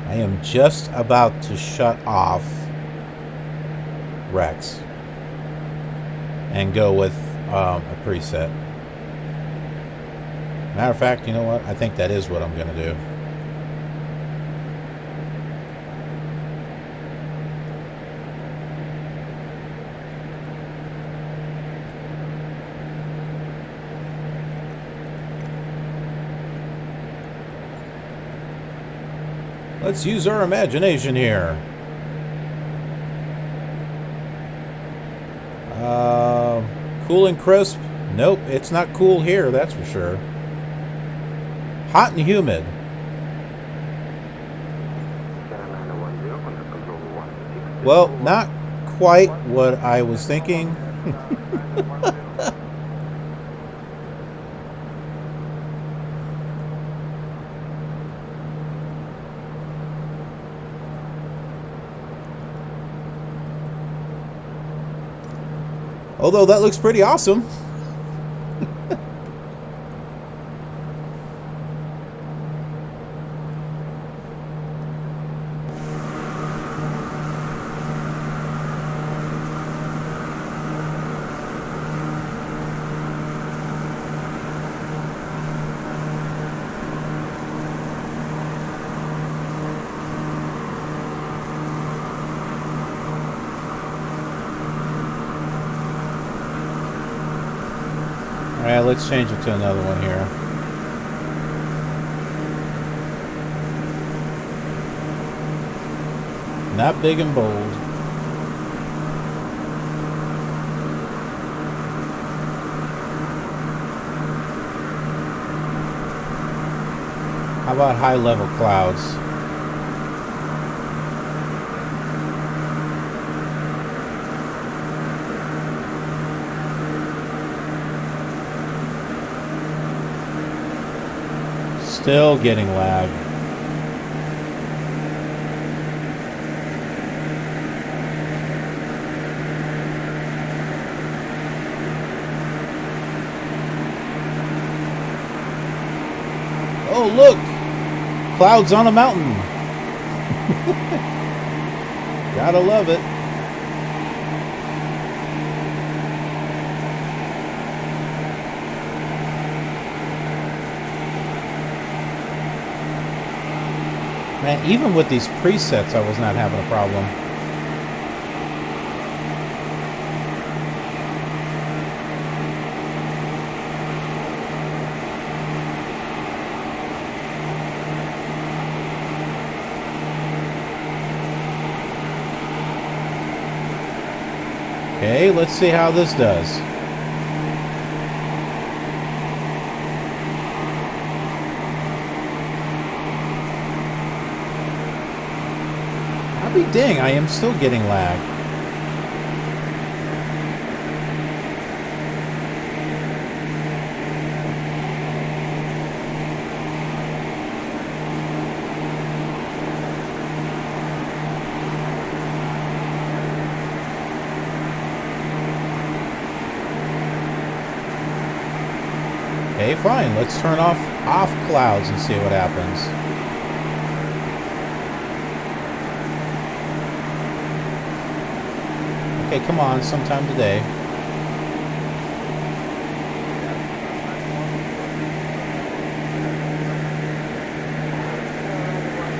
I am just about to shut off Rex and go with a preset. Matter of fact, you know what? I think that is what I'm going to do. Let's use our imagination here. Cool and crisp? Nope, it's not cool here, that's for sure. Hot and humid. Well, not quite what I was thinking. Although that looks pretty awesome. Alright, let's change it to another one here. Not big and bold. How about high level clouds? Still getting lag. Oh, look! Clouds on a mountain. Gotta love it. Man, even with these presets, I was not having a problem. Okay, let's see how this does. I'll be dang, I am still getting lag. Okay, fine. Let's turn off clouds and see what happens. Okay, come on, sometime today.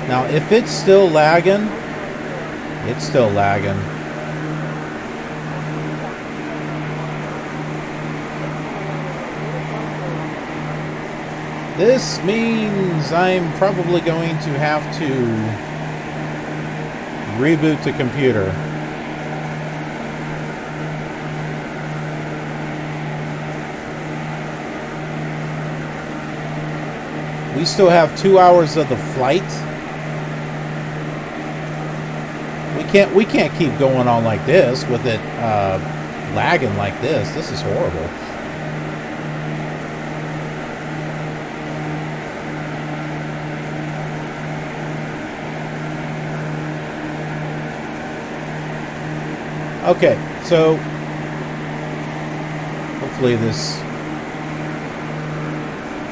Now, if it's still lagging, it's still lagging. This means I'm probably going to have to reboot the computer. We still have 2 hours of the flight. We We can't keep going on like this with it lagging like this. This is horrible. Okay, so hopefully this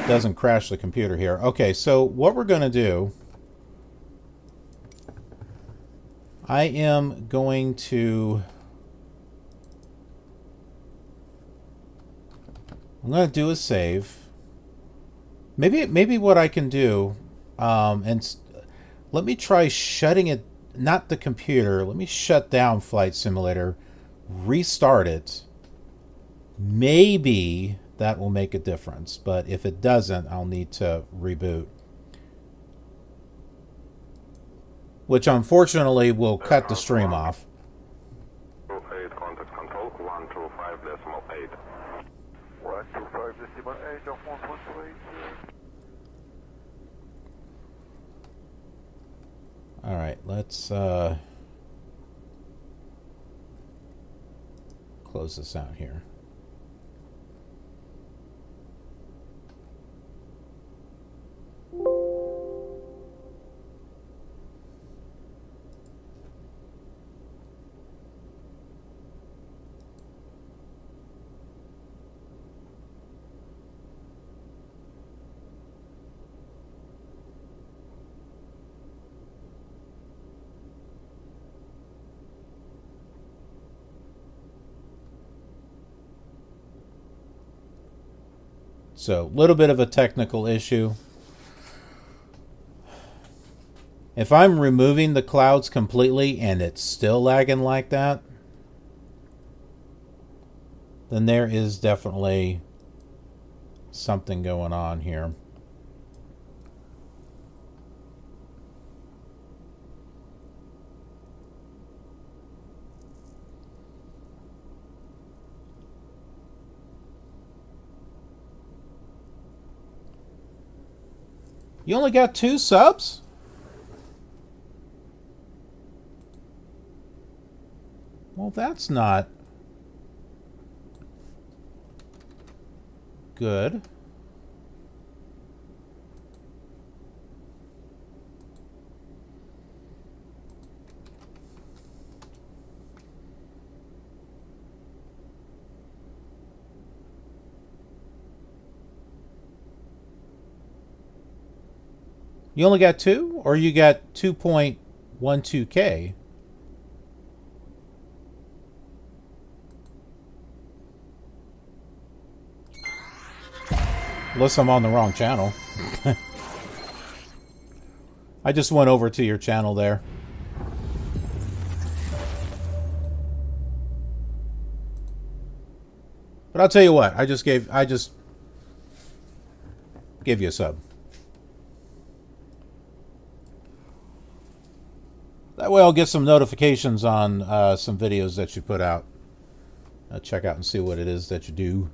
doesn't crash the computer here. Okay, so what we're going to do, I am going to, I'm going to do a save. Maybe what I can do, and let me try shutting it, not the computer, let me shut down Flight Simulator, restart it. Maybe that will make a difference, but if it doesn't, I'll need to reboot. Which unfortunately will cut the stream off. 28 contact control 125.8. 125.8 of 128. All right, let's close this out here. So, a little bit of a technical issue. If I'm removing the clouds completely and it's still lagging like that, then there is definitely something going on here. You only got 2 subs? Well, that's not good. You only got 2, or you got 2.12K? Unless I'm on the wrong channel. I just went over to your channel there. But I'll tell you what, I just gave you a sub. That way I'll get some notifications on some videos that you put out. I'll check out and see what it is that you do.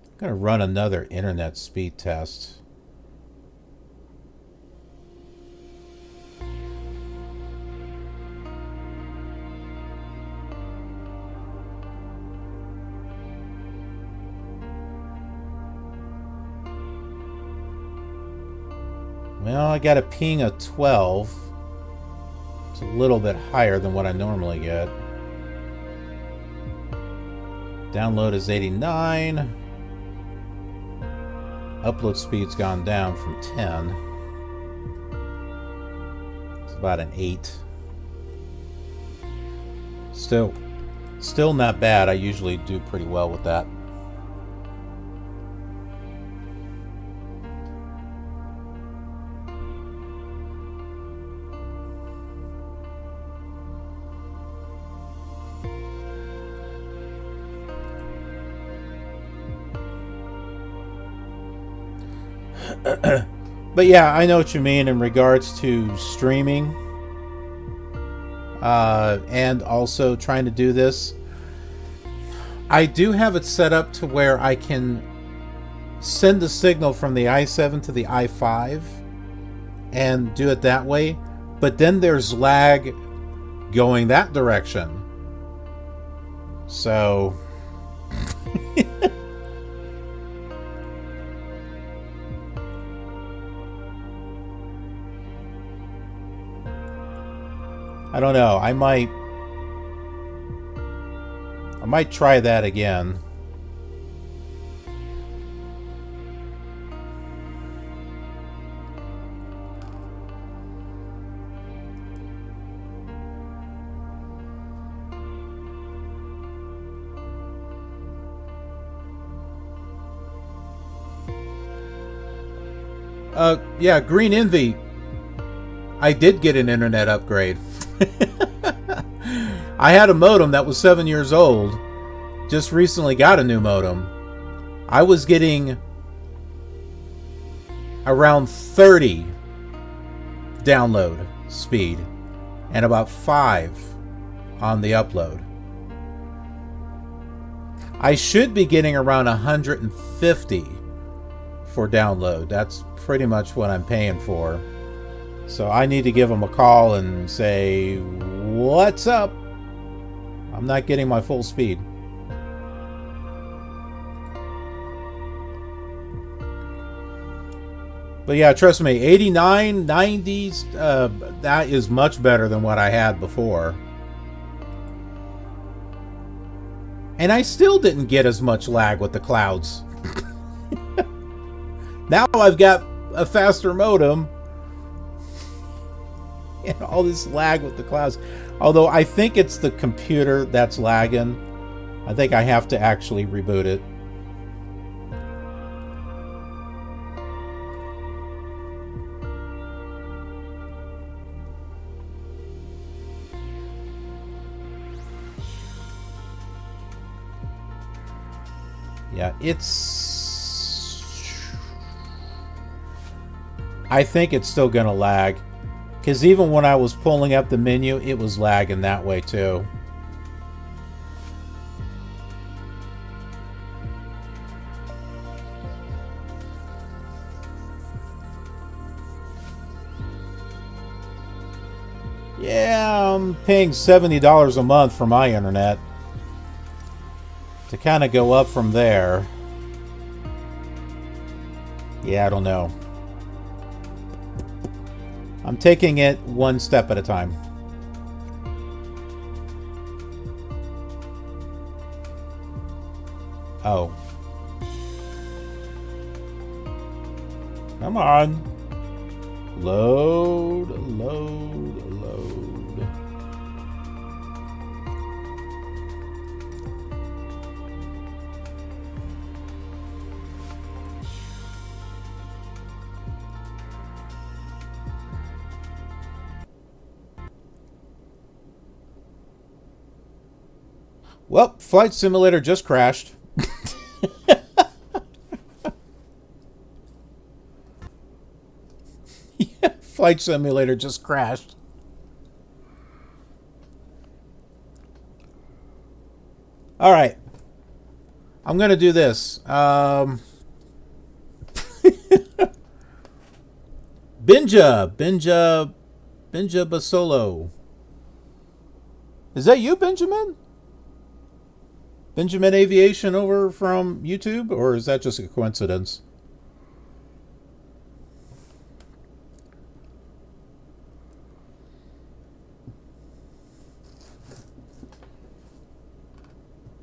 I'm going to run another internet speed test. Well, I got a ping of 12. It's a little bit higher than what I normally get. Download is 89. Upload speed's gone down from 10. It's about an 8. Still not bad. I usually do pretty well with that. But yeah, I know what you mean in regards to streaming and also trying to do this. I do have it set up to where I can send the signal from the I-7 to the I-5 and do it that way, but then there's lag going that direction. So I don't know. I might try that again. Yeah, Green Envy. I did get an internet upgrade. I had a modem that was 7 years old. Just recently got a new modem. I was getting around 30 download speed and about 5 on the upload. I should be getting around 150 for download. That's pretty much what I'm paying for. So I need to give them a call and say, what's up? I'm not getting my full speed. But yeah, trust me, 89, 90s, that is much better than what I had before. And I still didn't get as much lag with the clouds. Now I've got a faster modem and all this lag with the clouds. Although I think it's the computer that's lagging. I think I have to actually reboot it. Yeah, I think it's still gonna lag. Because even when I was pulling up the menu, it was lagging that way too. Yeah, I'm paying $70 a month for my internet. To kind of go up from there. Yeah, I don't know. I'm taking it one step at a time. Oh. Come on. Load, load, load. Well, Flight Simulator just crashed. Yeah, Flight Simulator just crashed. All right. I'm going to do this. Binja Basolo. Is that you, Benjamin? Benjamin Aviation over from YouTube, or is that just a coincidence?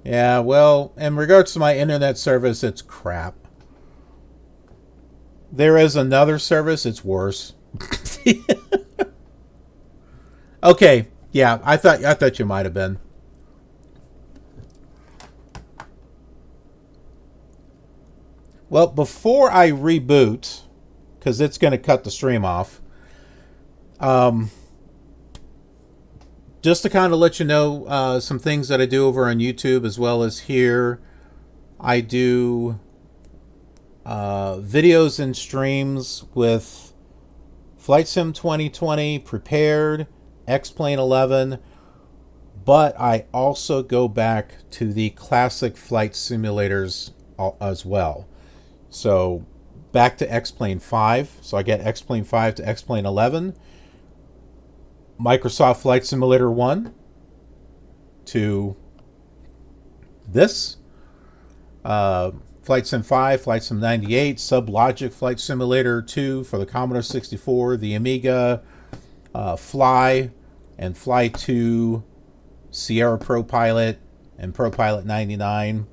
Yeah, well, in regards to my internet service, it's crap. There is another service, it's worse. Okay, yeah, I thought you might have been. Well, before I reboot, because it's going to cut the stream off, just to kind of let you know some things that I do over on YouTube as well as here. I do videos and streams with Flight Sim 2020, Prepared, X-Plane 11, but I also go back to the classic flight simulators as well. So back to X-Plane 5. So I get X-Plane 5 to X-Plane 11. Microsoft Flight Simulator 1 to this. Flight Sim 5, Flight Sim 98, Sublogic Flight Simulator 2 for the Commodore 64, the Amiga, Fly, and Fly 2, Sierra Pro Pilot, and Pro Pilot 99,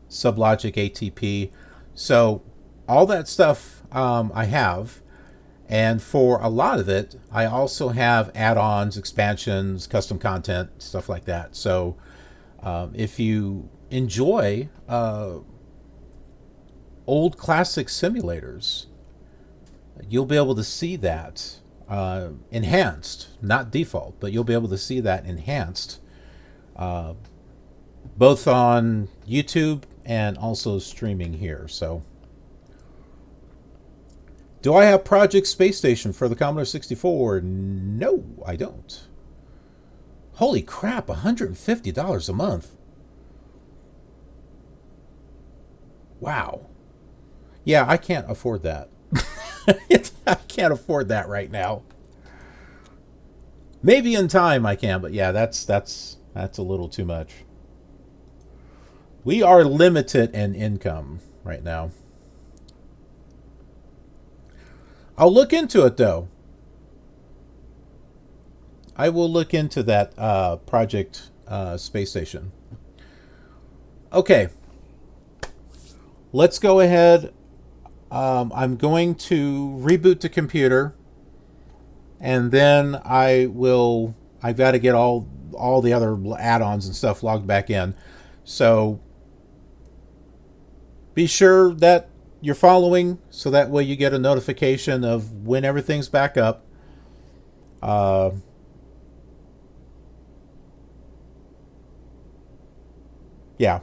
Sublogic ATP. So all that stuff I have, and for a lot of it, I also have add-ons, expansions, custom content, stuff like that. So if you enjoy old classic simulators, you'll be able to see that enhanced, not default, but you'll be able to see that enhanced both on YouTube and also streaming here. So do I have Project Space Station for the Commodore 64? No, I don't. Holy crap, $150 a month. Wow. Yeah, I can't afford that. I can't afford that right now. Maybe in time I can, but yeah, that's a little too much. We are limited in income right now. I'll look into it though. I will look into that Project Space Station. Okay. Let's go ahead. I'm going to reboot the computer, and then I've got to get all the other add-ons and stuff logged back in. So be sure that you're following, so that way you get a notification of when everything's back up. Yeah.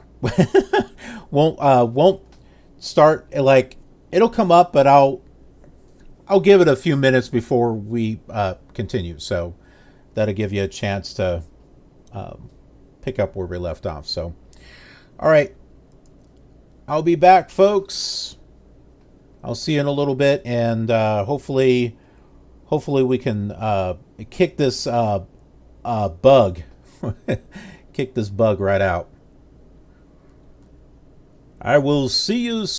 won't start, like, it'll come up, but I'll give it a few minutes before we continue. So that'll give you a chance to pick up where we left off. So, all right. I'll be back, folks. I'll see you in a little bit, and hopefully we can kick this bug, kick this bug right out. I will see you soon.